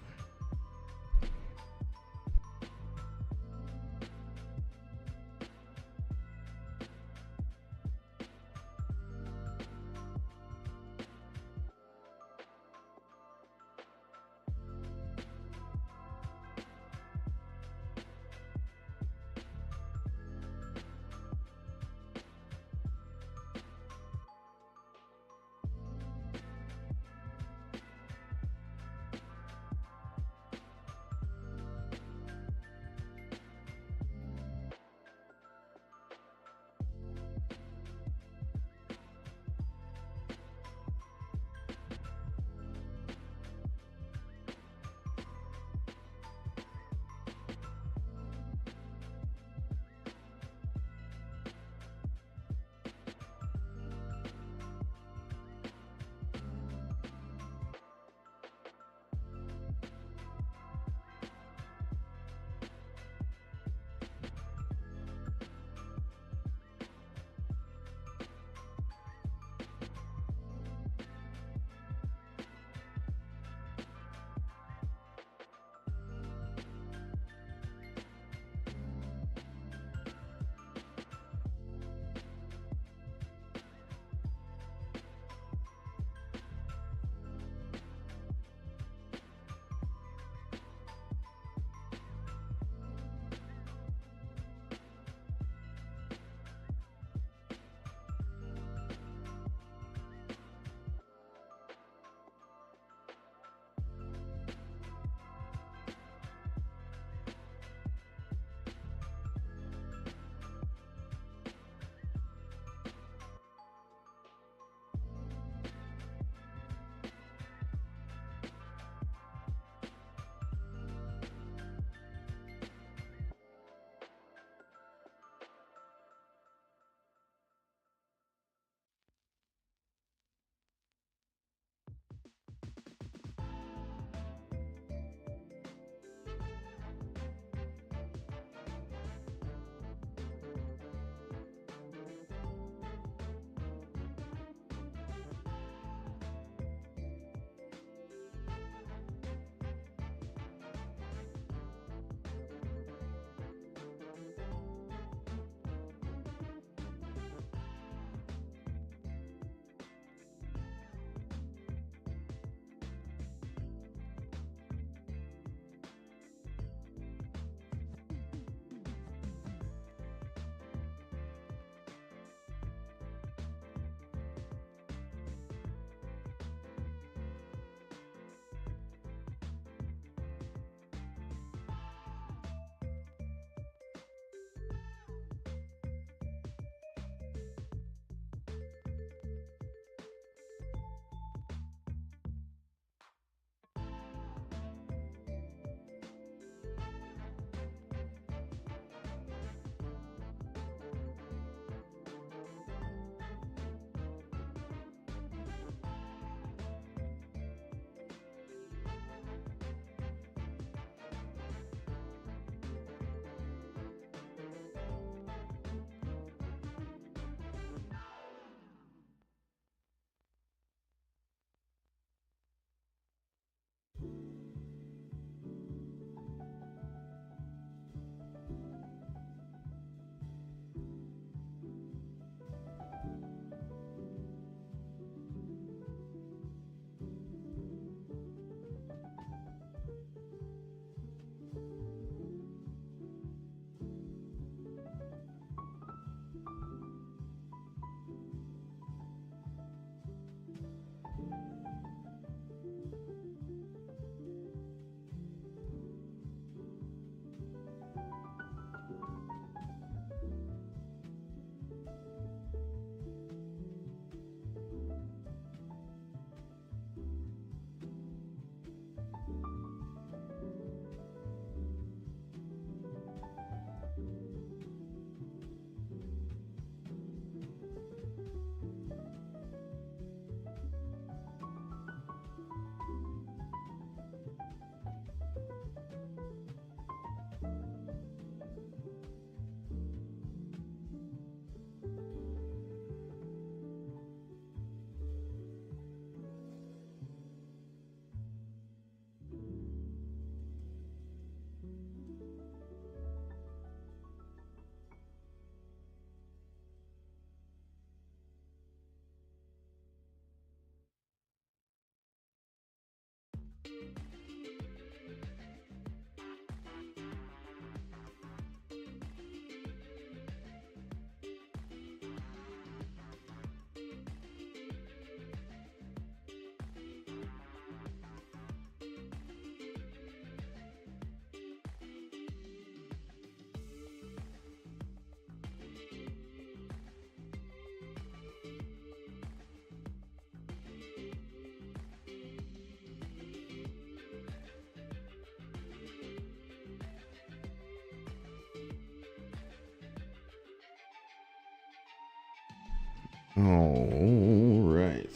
[SPEAKER 1] All right.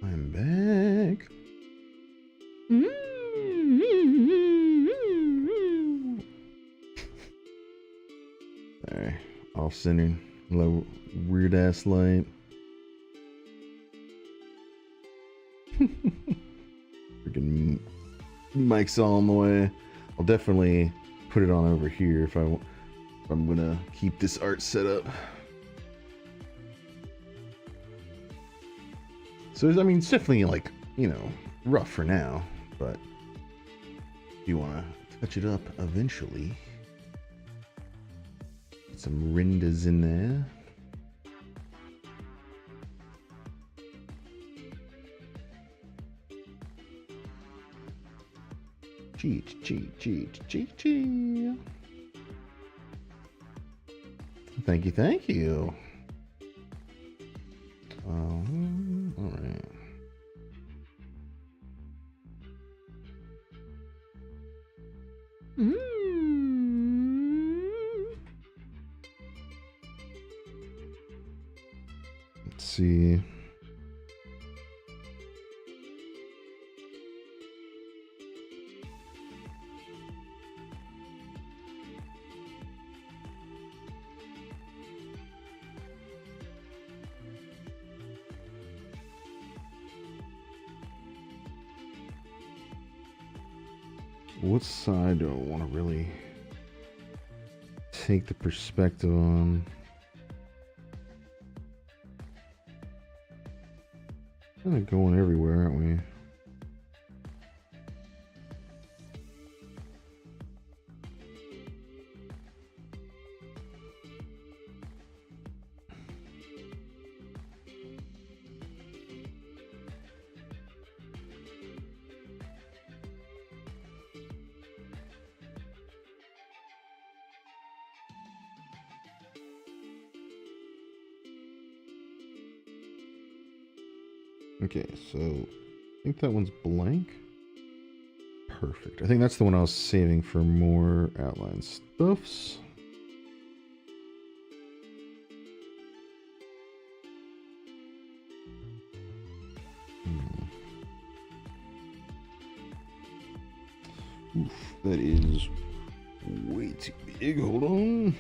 [SPEAKER 1] I'm back. Alright. Off center. Low weird ass light. Freaking mic's all in the way. I'll definitely put it on over here if I'm gonna keep this art set up. So I mean, it's definitely like, you know, rough for now, but if you want to touch it up eventually, get some renders in there. Cheat. Thank you. All right. Let's see. What side do I want to really take the perspective on? Kind of going everywhere, aren't we? Okay, so I think that one's blank. Perfect. I think that's the one I was saving for more outline stuffs. Oof, that is way too big. Hold on.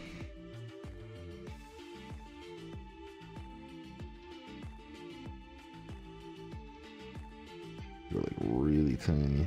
[SPEAKER 1] They're like really tiny.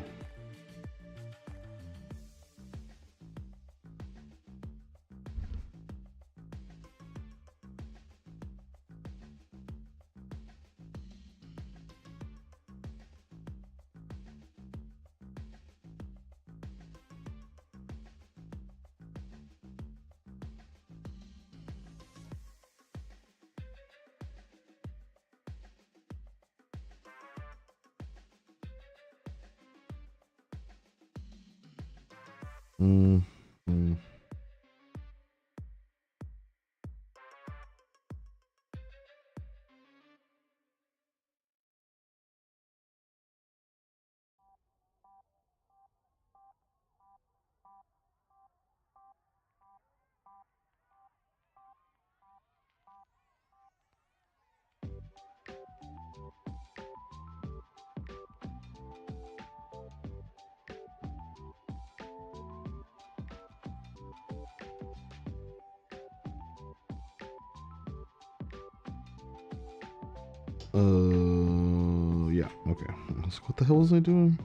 [SPEAKER 1] Yeah, okay. What the hell was I doing?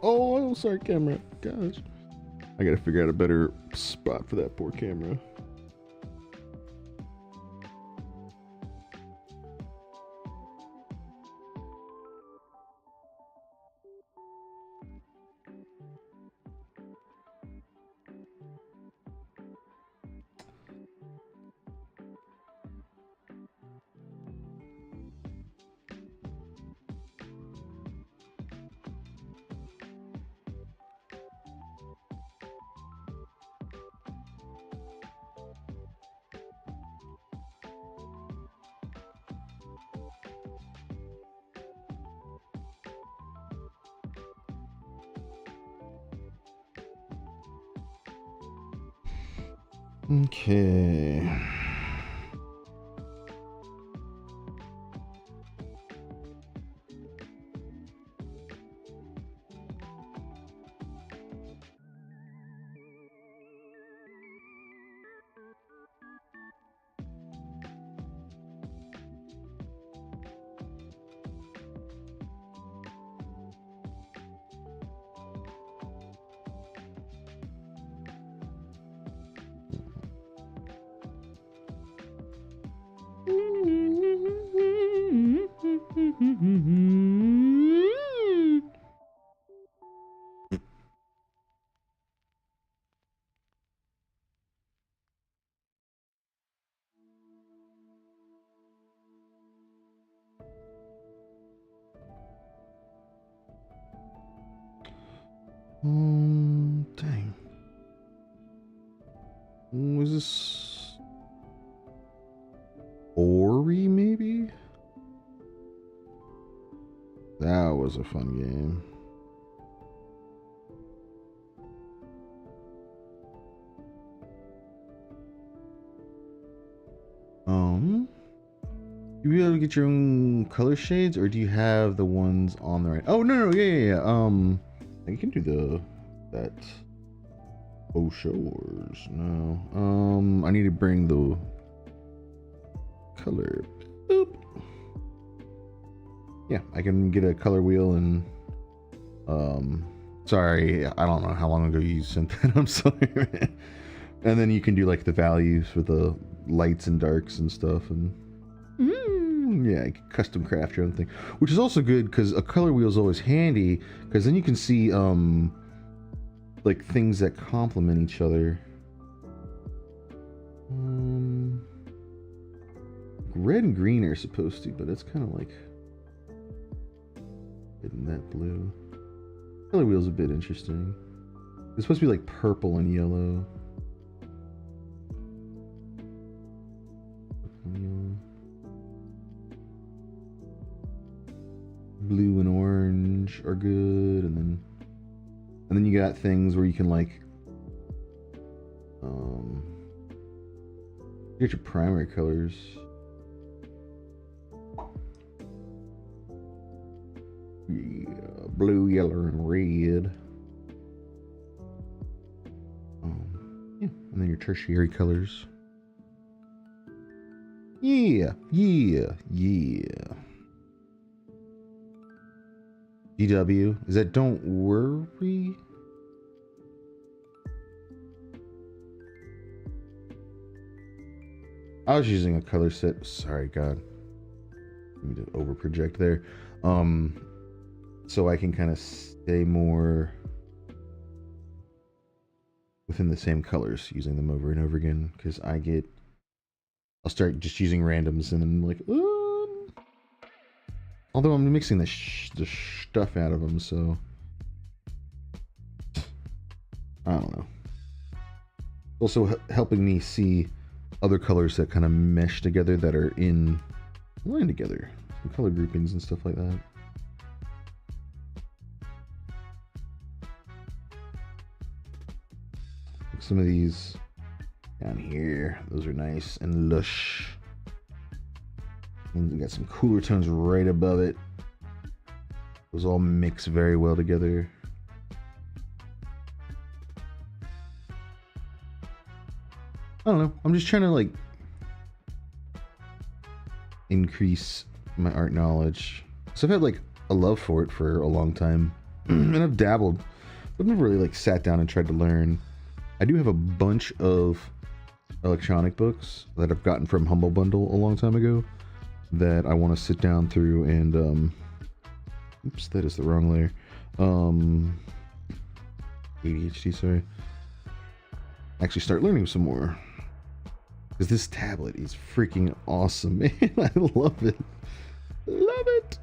[SPEAKER 1] Oh, sorry, camera. Gosh. I gotta figure out a better spot for that poor camera. Okay. Dang. Was this Ori, maybe? That was a fun game. You be able to get your own color shades, or do you have the ones on the right? Oh no, yeah. You can do that. Oh, shores. No. I need to bring the color. Boop. Yeah, I can get a color wheel and sorry, I don't know how long ago you sent that. I'm sorry, man. And then you can do like the values for the lights and darks and stuff, and yeah, you can custom craft your own thing, which is also good because a color wheel is always handy because then you can see like things that complement each other. Red and green are supposed to, but it's kind of like hitting that blue. Color wheel's a bit interesting. It's supposed to be like purple and yellow. Blue and orange are good, and then you got things where you can like get your primary colors. Yeah, blue, yellow, and red. Yeah, and then your tertiary colors. Yeah. DW, is that don't worry? I was using a color set. Sorry, God. I need to over project there. So I can kind of stay more within the same colors, using them over and over again, because I'll start just using randoms and then like, although I'm mixing the stuff out of them, so I don't know. Also helping me see other colors that kind of mesh together, that are in line together, some color groupings and stuff like that. Like some of these down here, those are nice and lush. And we got some cooler tones right above it. Those all mix very well together. I don't know. I'm just trying to like increase my art knowledge. So I've had like a love for it for a long time, and I've dabbled, but I've never really like sat down and tried to learn. I do have a bunch of electronic books that I've gotten from Humble Bundle a long time ago that I want to sit down through and oops, that is the wrong layer. ADHD, sorry. Actually start learning some more, because this tablet is freaking awesome, man. I love it. Love it.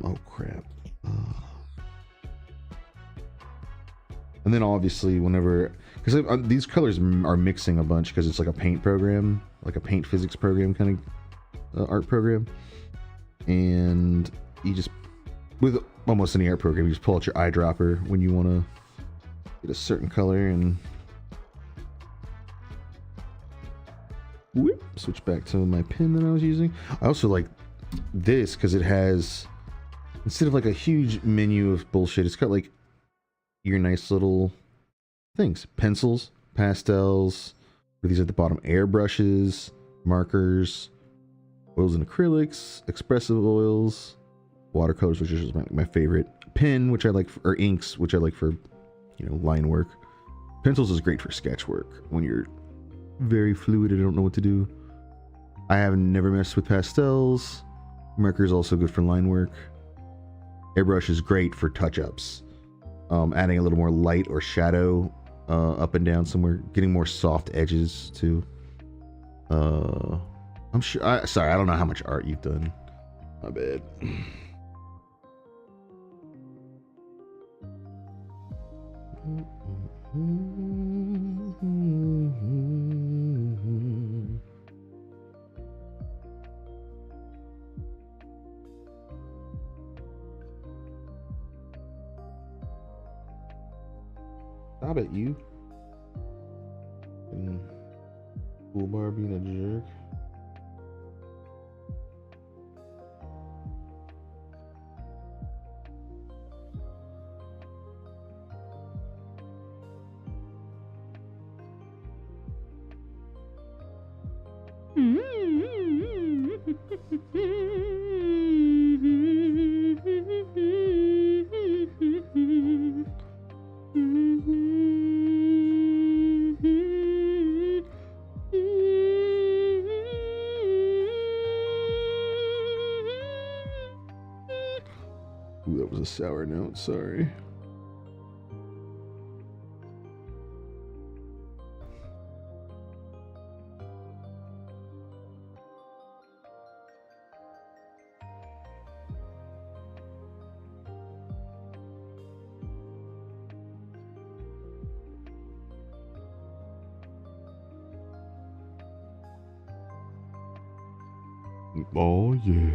[SPEAKER 1] Oh crap. And then obviously whenever, because these colors are mixing a bunch because it's like a paint program, like a paint physics program kind of art program, and you just, with almost any art program, you just pull out your eyedropper when you want to get a certain color and whoop, switch back to my pen that I was using. I also like this because it has, instead of like a huge menu of bullshit, it's got like your nice little things: pencils, pastels, or these at the bottom, airbrushes, markers, oils and acrylics, expressive oils, watercolors, which is my favorite, pen, which I like, or inks, which I like for, you know, line work. Pencils is great for sketch work when you're very fluid and don't know what to do. I have never messed with pastels. Marker is also good for line work. Airbrush is great for touch-ups, adding a little more light or shadow up and down somewhere, getting more soft edges too. I'm sure. Sorry, I don't know how much art you've done. My bad. Stop it, you. Toolbar being a jerk. Ooh, that was a sour note, sorry. Oh yeah.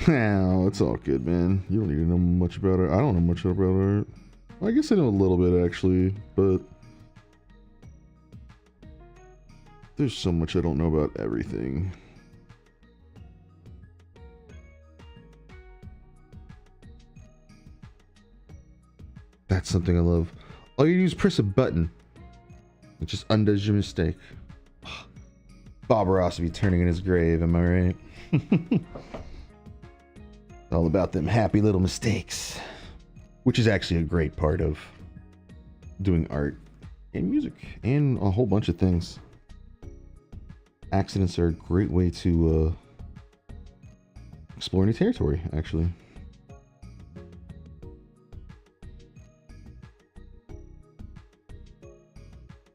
[SPEAKER 1] Now it's all good, man. You don't need to know much about it. I don't know much about art. I guess I know a little bit actually, but there's so much I don't know about everything. That's something I love. All you do is press a button. It just undoes your mistake. Bob Ross would be turning in his grave, am I right? All about them happy little mistakes, which is actually a great part of doing art and music and a whole bunch of things. Accidents are a great way to explore new territory, actually.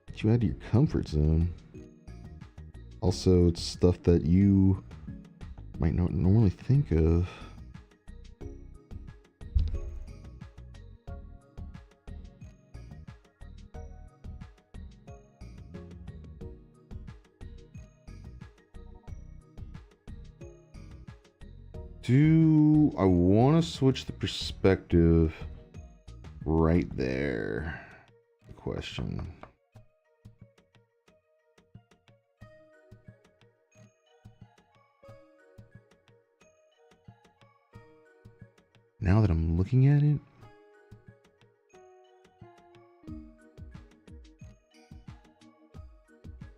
[SPEAKER 1] Get you out of your comfort zone. Also, it's stuff that you might not normally think of. Do I want to switch the perspective right there? The question. Now that I'm looking at it,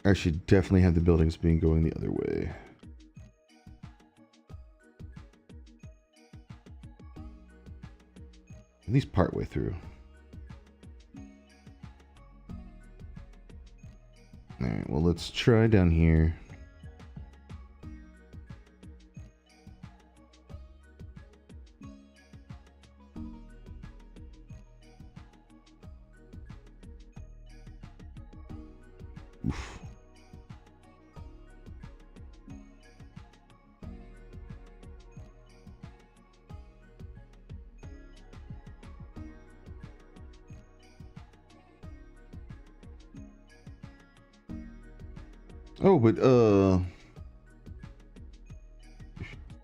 [SPEAKER 1] I should definitely have the buildings being going the other way. At least partway through. Alright, well, let's try down here. Oof. Oh, but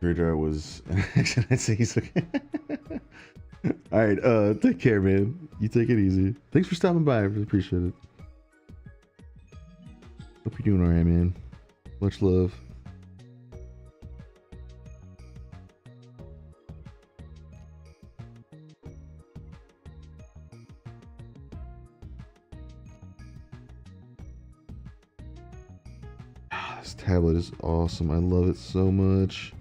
[SPEAKER 1] radar was an accident. I say he's okay. All right, take care, man. You take it easy. Thanks for stopping by. I really appreciate it. Hope you're doing all right, man. Much love. This tablet is awesome. I love it so much.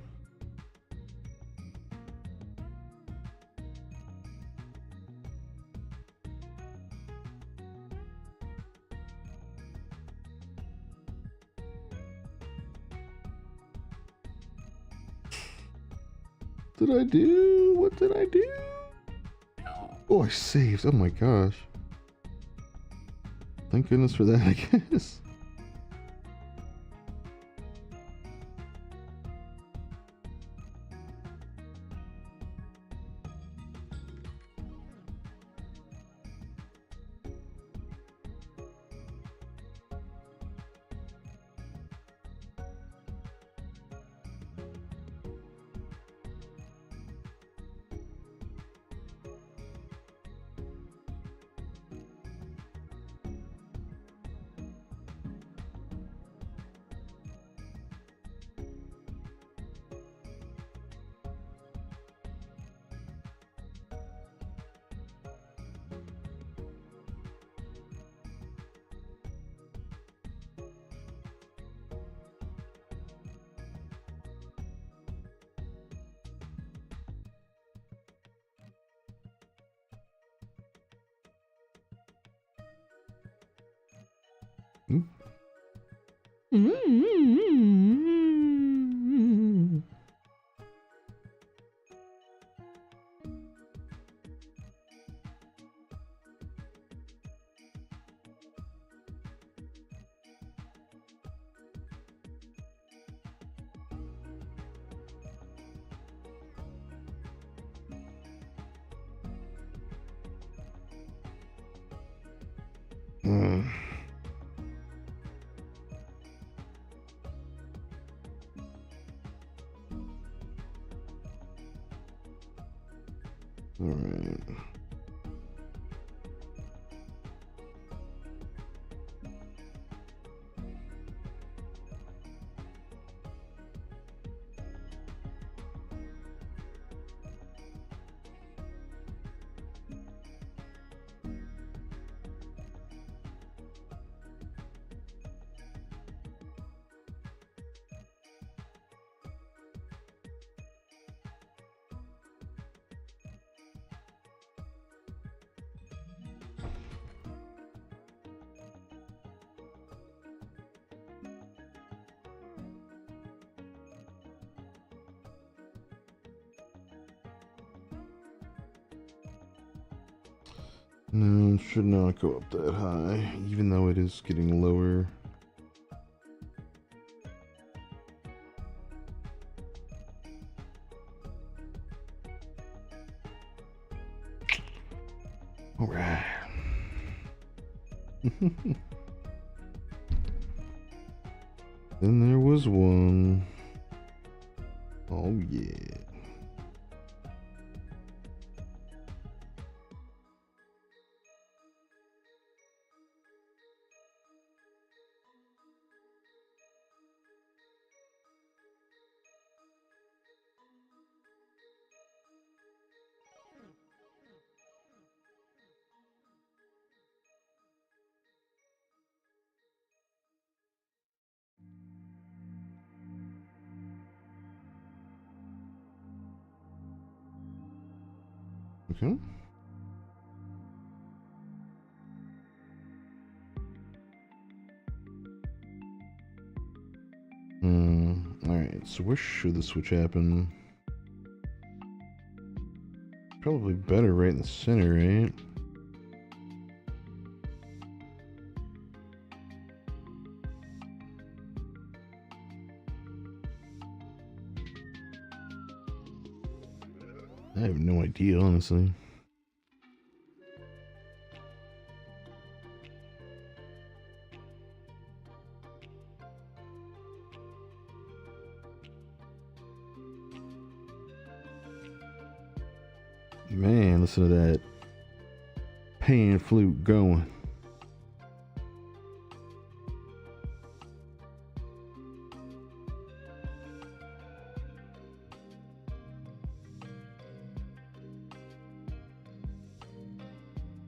[SPEAKER 1] What did I do? What did I do? Oh, I saved. Oh my gosh. Thank goodness for that, I guess. All right. No, it should not go up that high, even though it is getting lower. All right. Then there was one. Oh yeah. Okay. Alright, so where should the switch happen? Probably better right in the center, right? I have no idea, honestly. Man, listen to that pan flute going.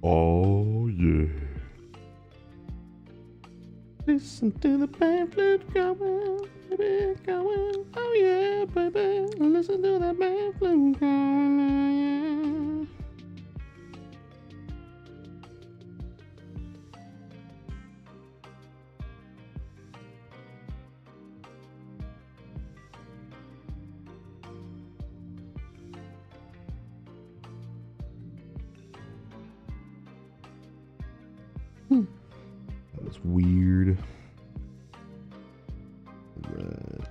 [SPEAKER 1] Oh, yeah. Listen to the pan flute going, baby, going. Oh, yeah, baby. Listen to the pan flute going. That was weird. Right.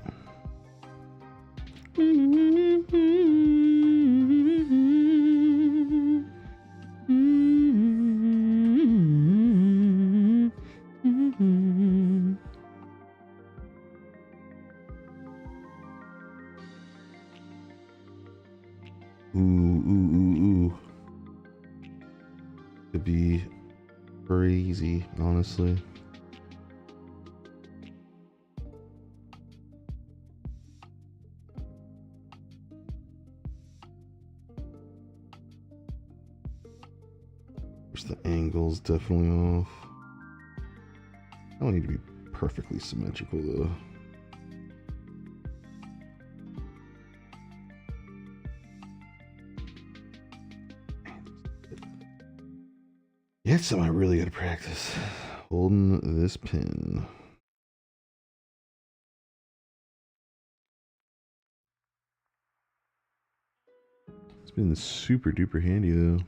[SPEAKER 1] Ooh. Could be crazy, honestly. The angle's definitely off. I don't need to be perfectly symmetrical though. Yeah, it's something I really gotta practice. Holding this pin. It's been super duper handy though.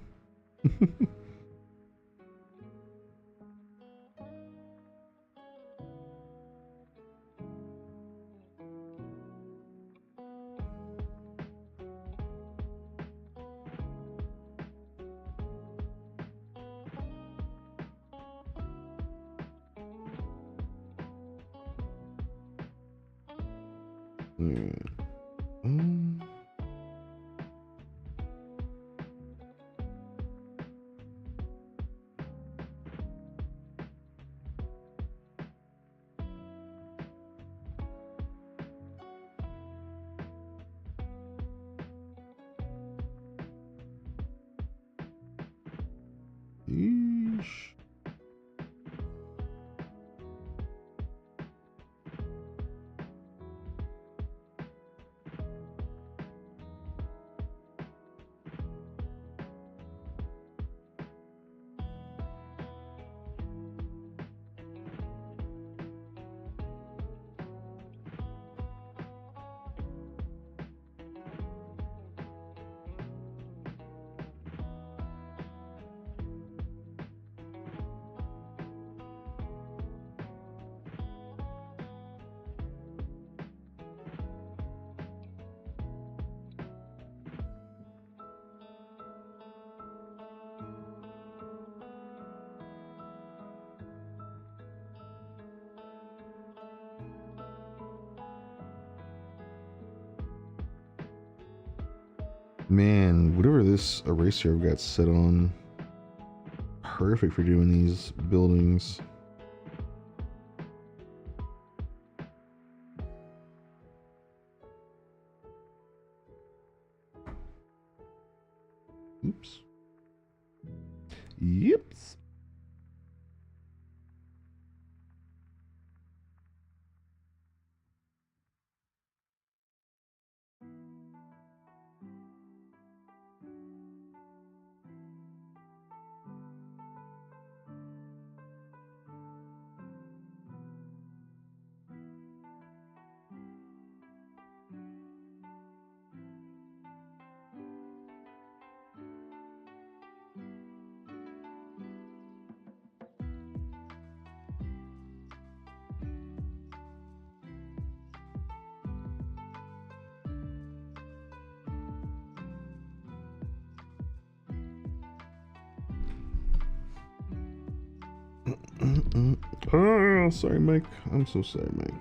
[SPEAKER 1] Yeesh. Man, whatever this eraser I've got set on, perfect for doing these buildings. Oops. Yips. Oh, sorry, Mike. I'm so sorry, Mike.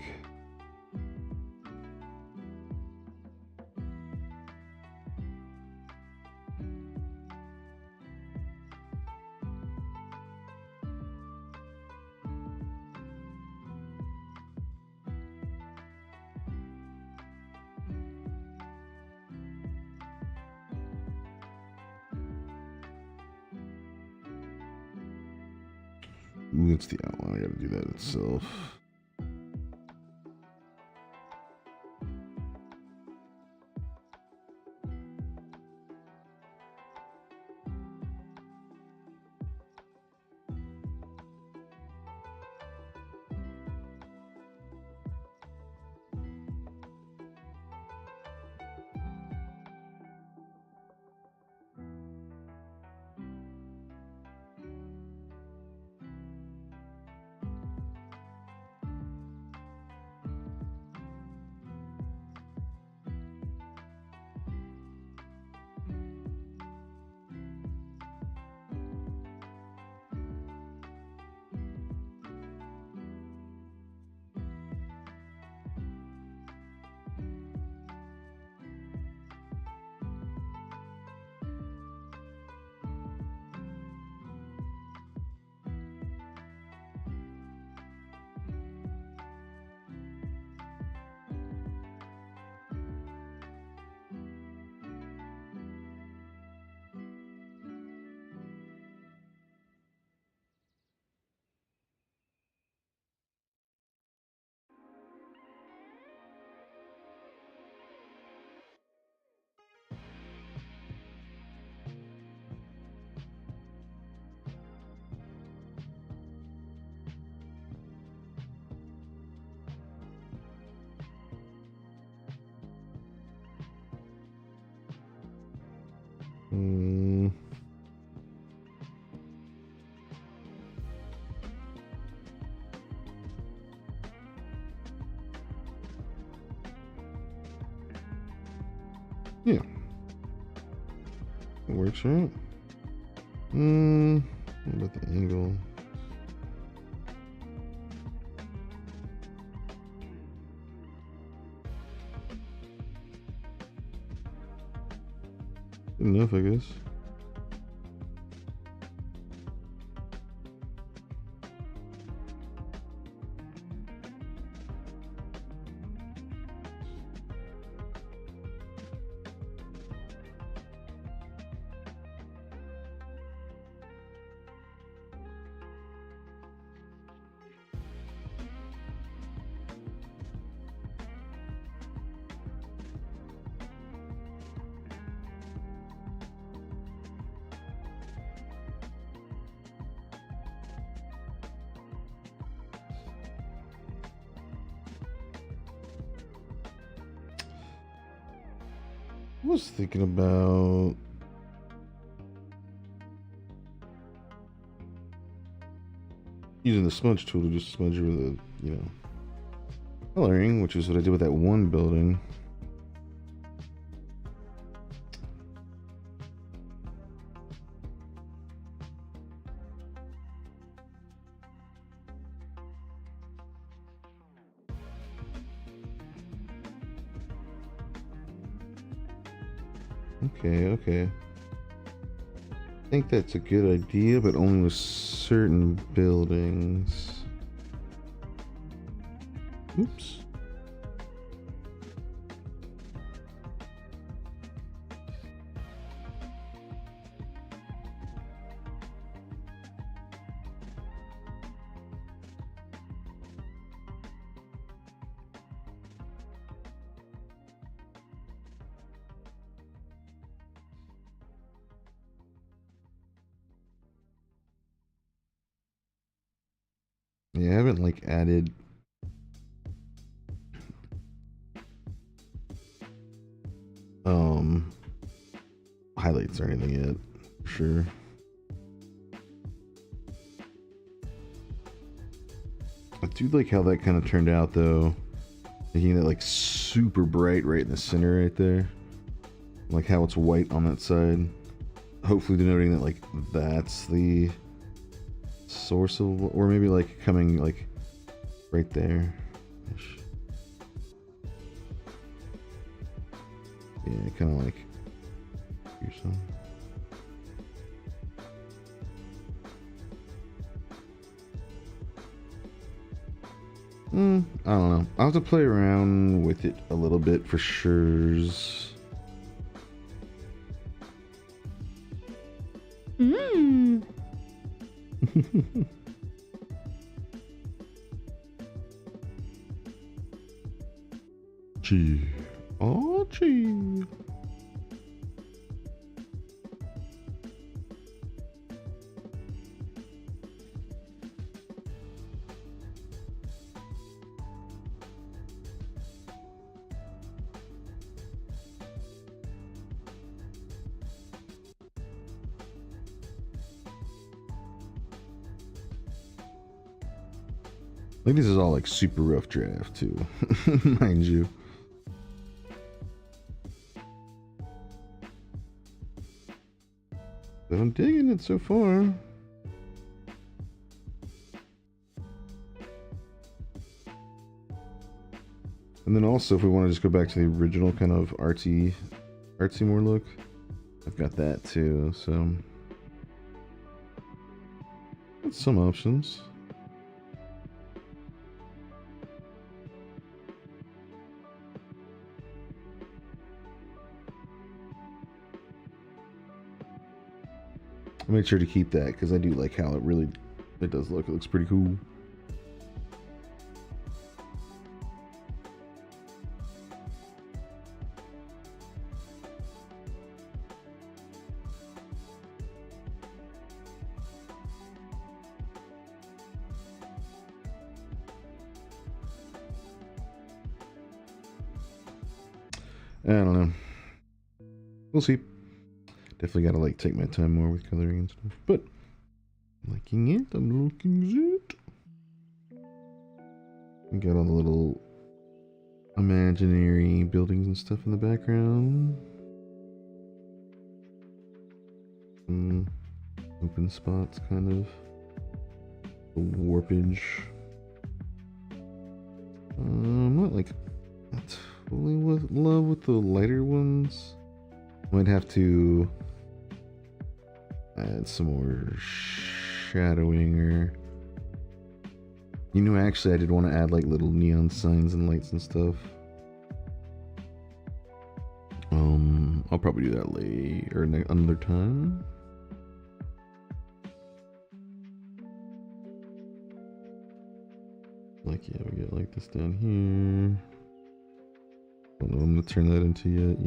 [SPEAKER 1] Ooh, it's the outline. I gotta do that itself. Yeah. It works, right? What about the angle? Good enough, I guess. I was thinking about using the smudge tool to just smudge over the, coloring, which is what I did with that one building. Okay. I think that's a good idea, but only with certain buildings. Oops. Yeah, I haven't added highlights or anything yet, for sure. I do like how that kind of turned out though, making that super bright right in the center right there, like how it's white on that side, hopefully denoting that that's the source of, or maybe like coming like right there. Yeah, kind of like here some. I don't know. I'll have to play around with it a little bit for sures. Gee. Oh, gee. I think this is all like super rough draft too, mind you. But I'm digging it so far. And then also, if we want to just go back to the original kind of artsy more look, I've got that too. So that's some options. I made sure to keep that because I do like how it does look. It looks pretty cool. I don't know. We'll see. Definitely gotta like take my time more with coloring and stuff. But I'm liking it. I'm liking it. We got all the little imaginary buildings and stuff in the background. Some open spots, kind of. The warpage. I'm not like totally with love with the lighter ones. Might have to add some more shadowing, or actually I did want to add like little neon signs and lights and stuff. I'll probably do that later or another time. Like, yeah, we get like this down here. Don't know what I'm gonna turn that into yet,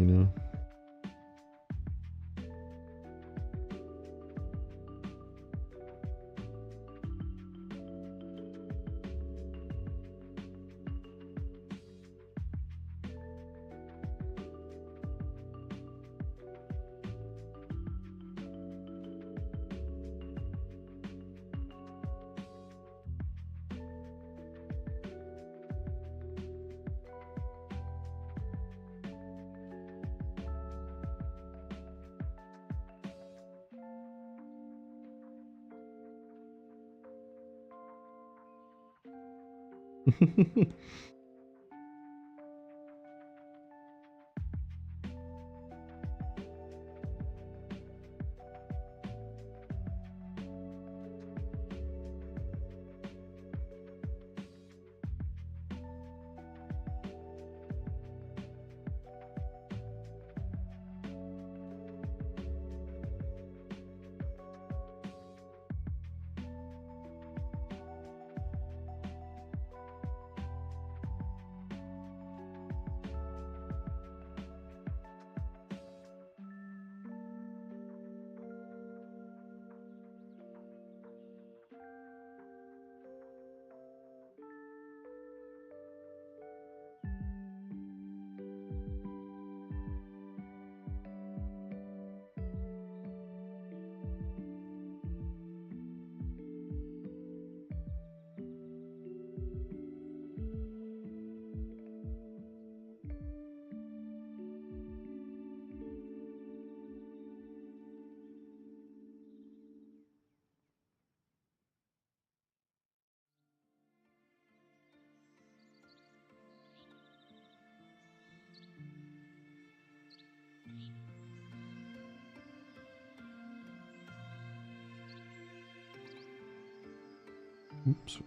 [SPEAKER 1] Oops.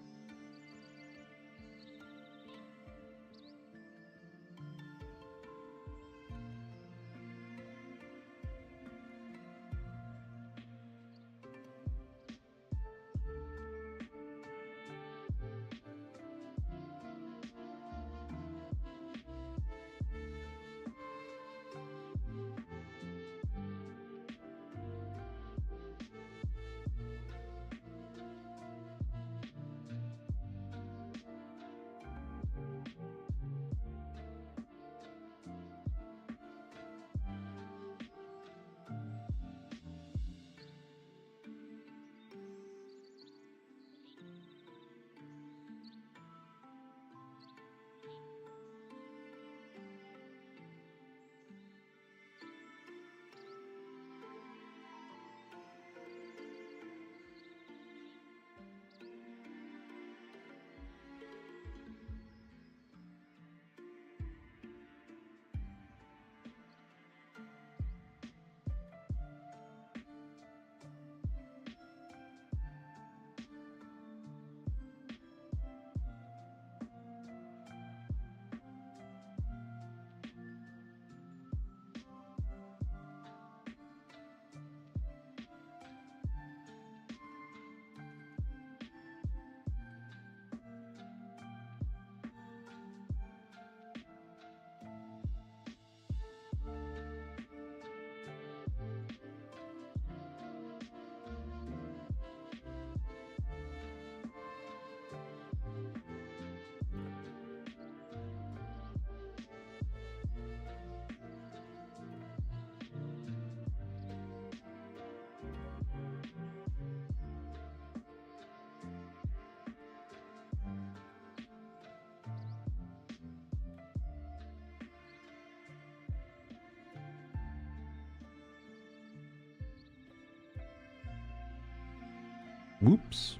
[SPEAKER 1] Whoops.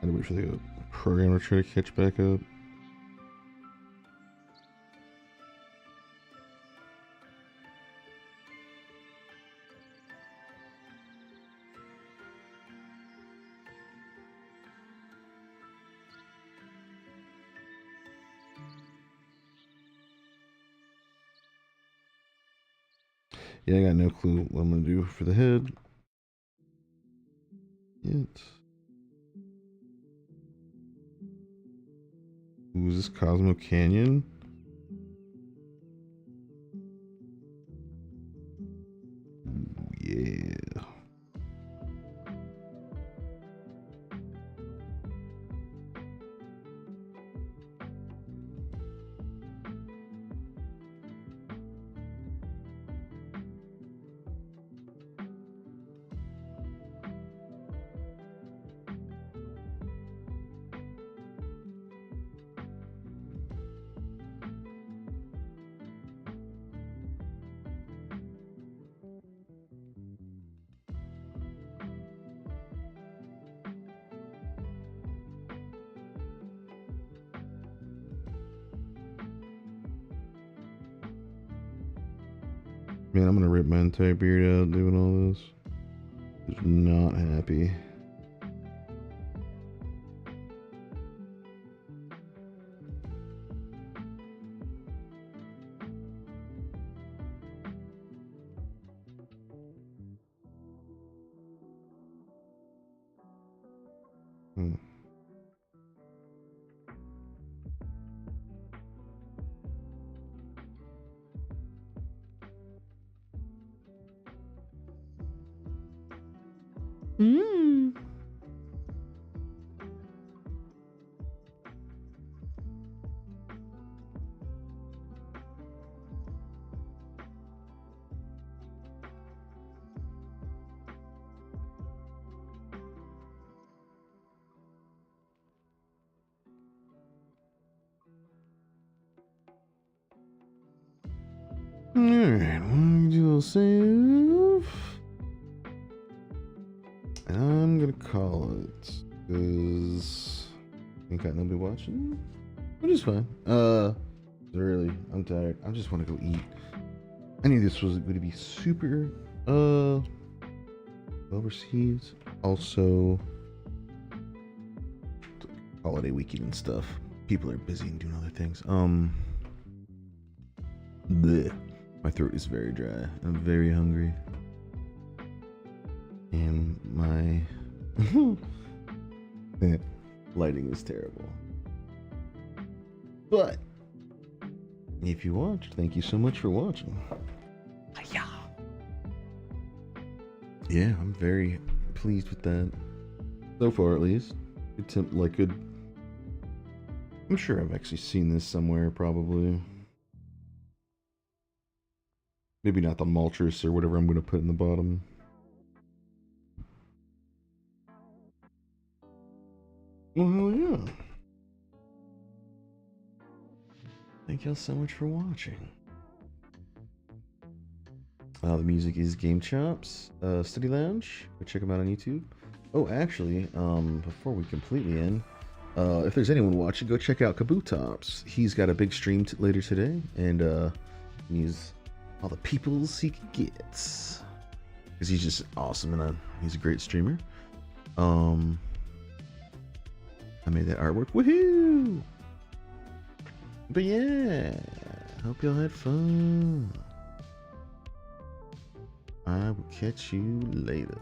[SPEAKER 1] I had to wait for the program to try to catch back up. Yeah, I got no clue what I'm gonna do for the head yet. Ooh, is this Cosmo Canyon? Ooh, yeah. Man, I'm gonna rip my entire beard out doing all this. Just not happy. Alright, we'll do a little save. And I'm gonna call it, because ain't got nobody watching, which is fine. Really, I'm tired. I just want to go eat. I knew this was going to be super, well received. Also, holiday weekend and stuff. People are busy and doing other things. Bleh. My throat is very dry. I'm very hungry. And my lighting is terrible. But if you watched, thank you so much for watching. Yeah, I'm very pleased with that. So far, at least. I'm sure I've actually seen this somewhere, probably. Maybe not the Maltrus or whatever I'm going to put in the bottom. Oh, yeah. Thank y'all so much for watching. The music is Game Chops, Study Lounge. Go check them out on YouTube. Oh, actually, before we completely end, if there's anyone watching, go check out Kabutops. He's got a big stream later today, and use all the peoples he can get, because he's just awesome and he's a great streamer. I made that artwork. Woohoo! But yeah, hope y'all had fun. I will catch you later.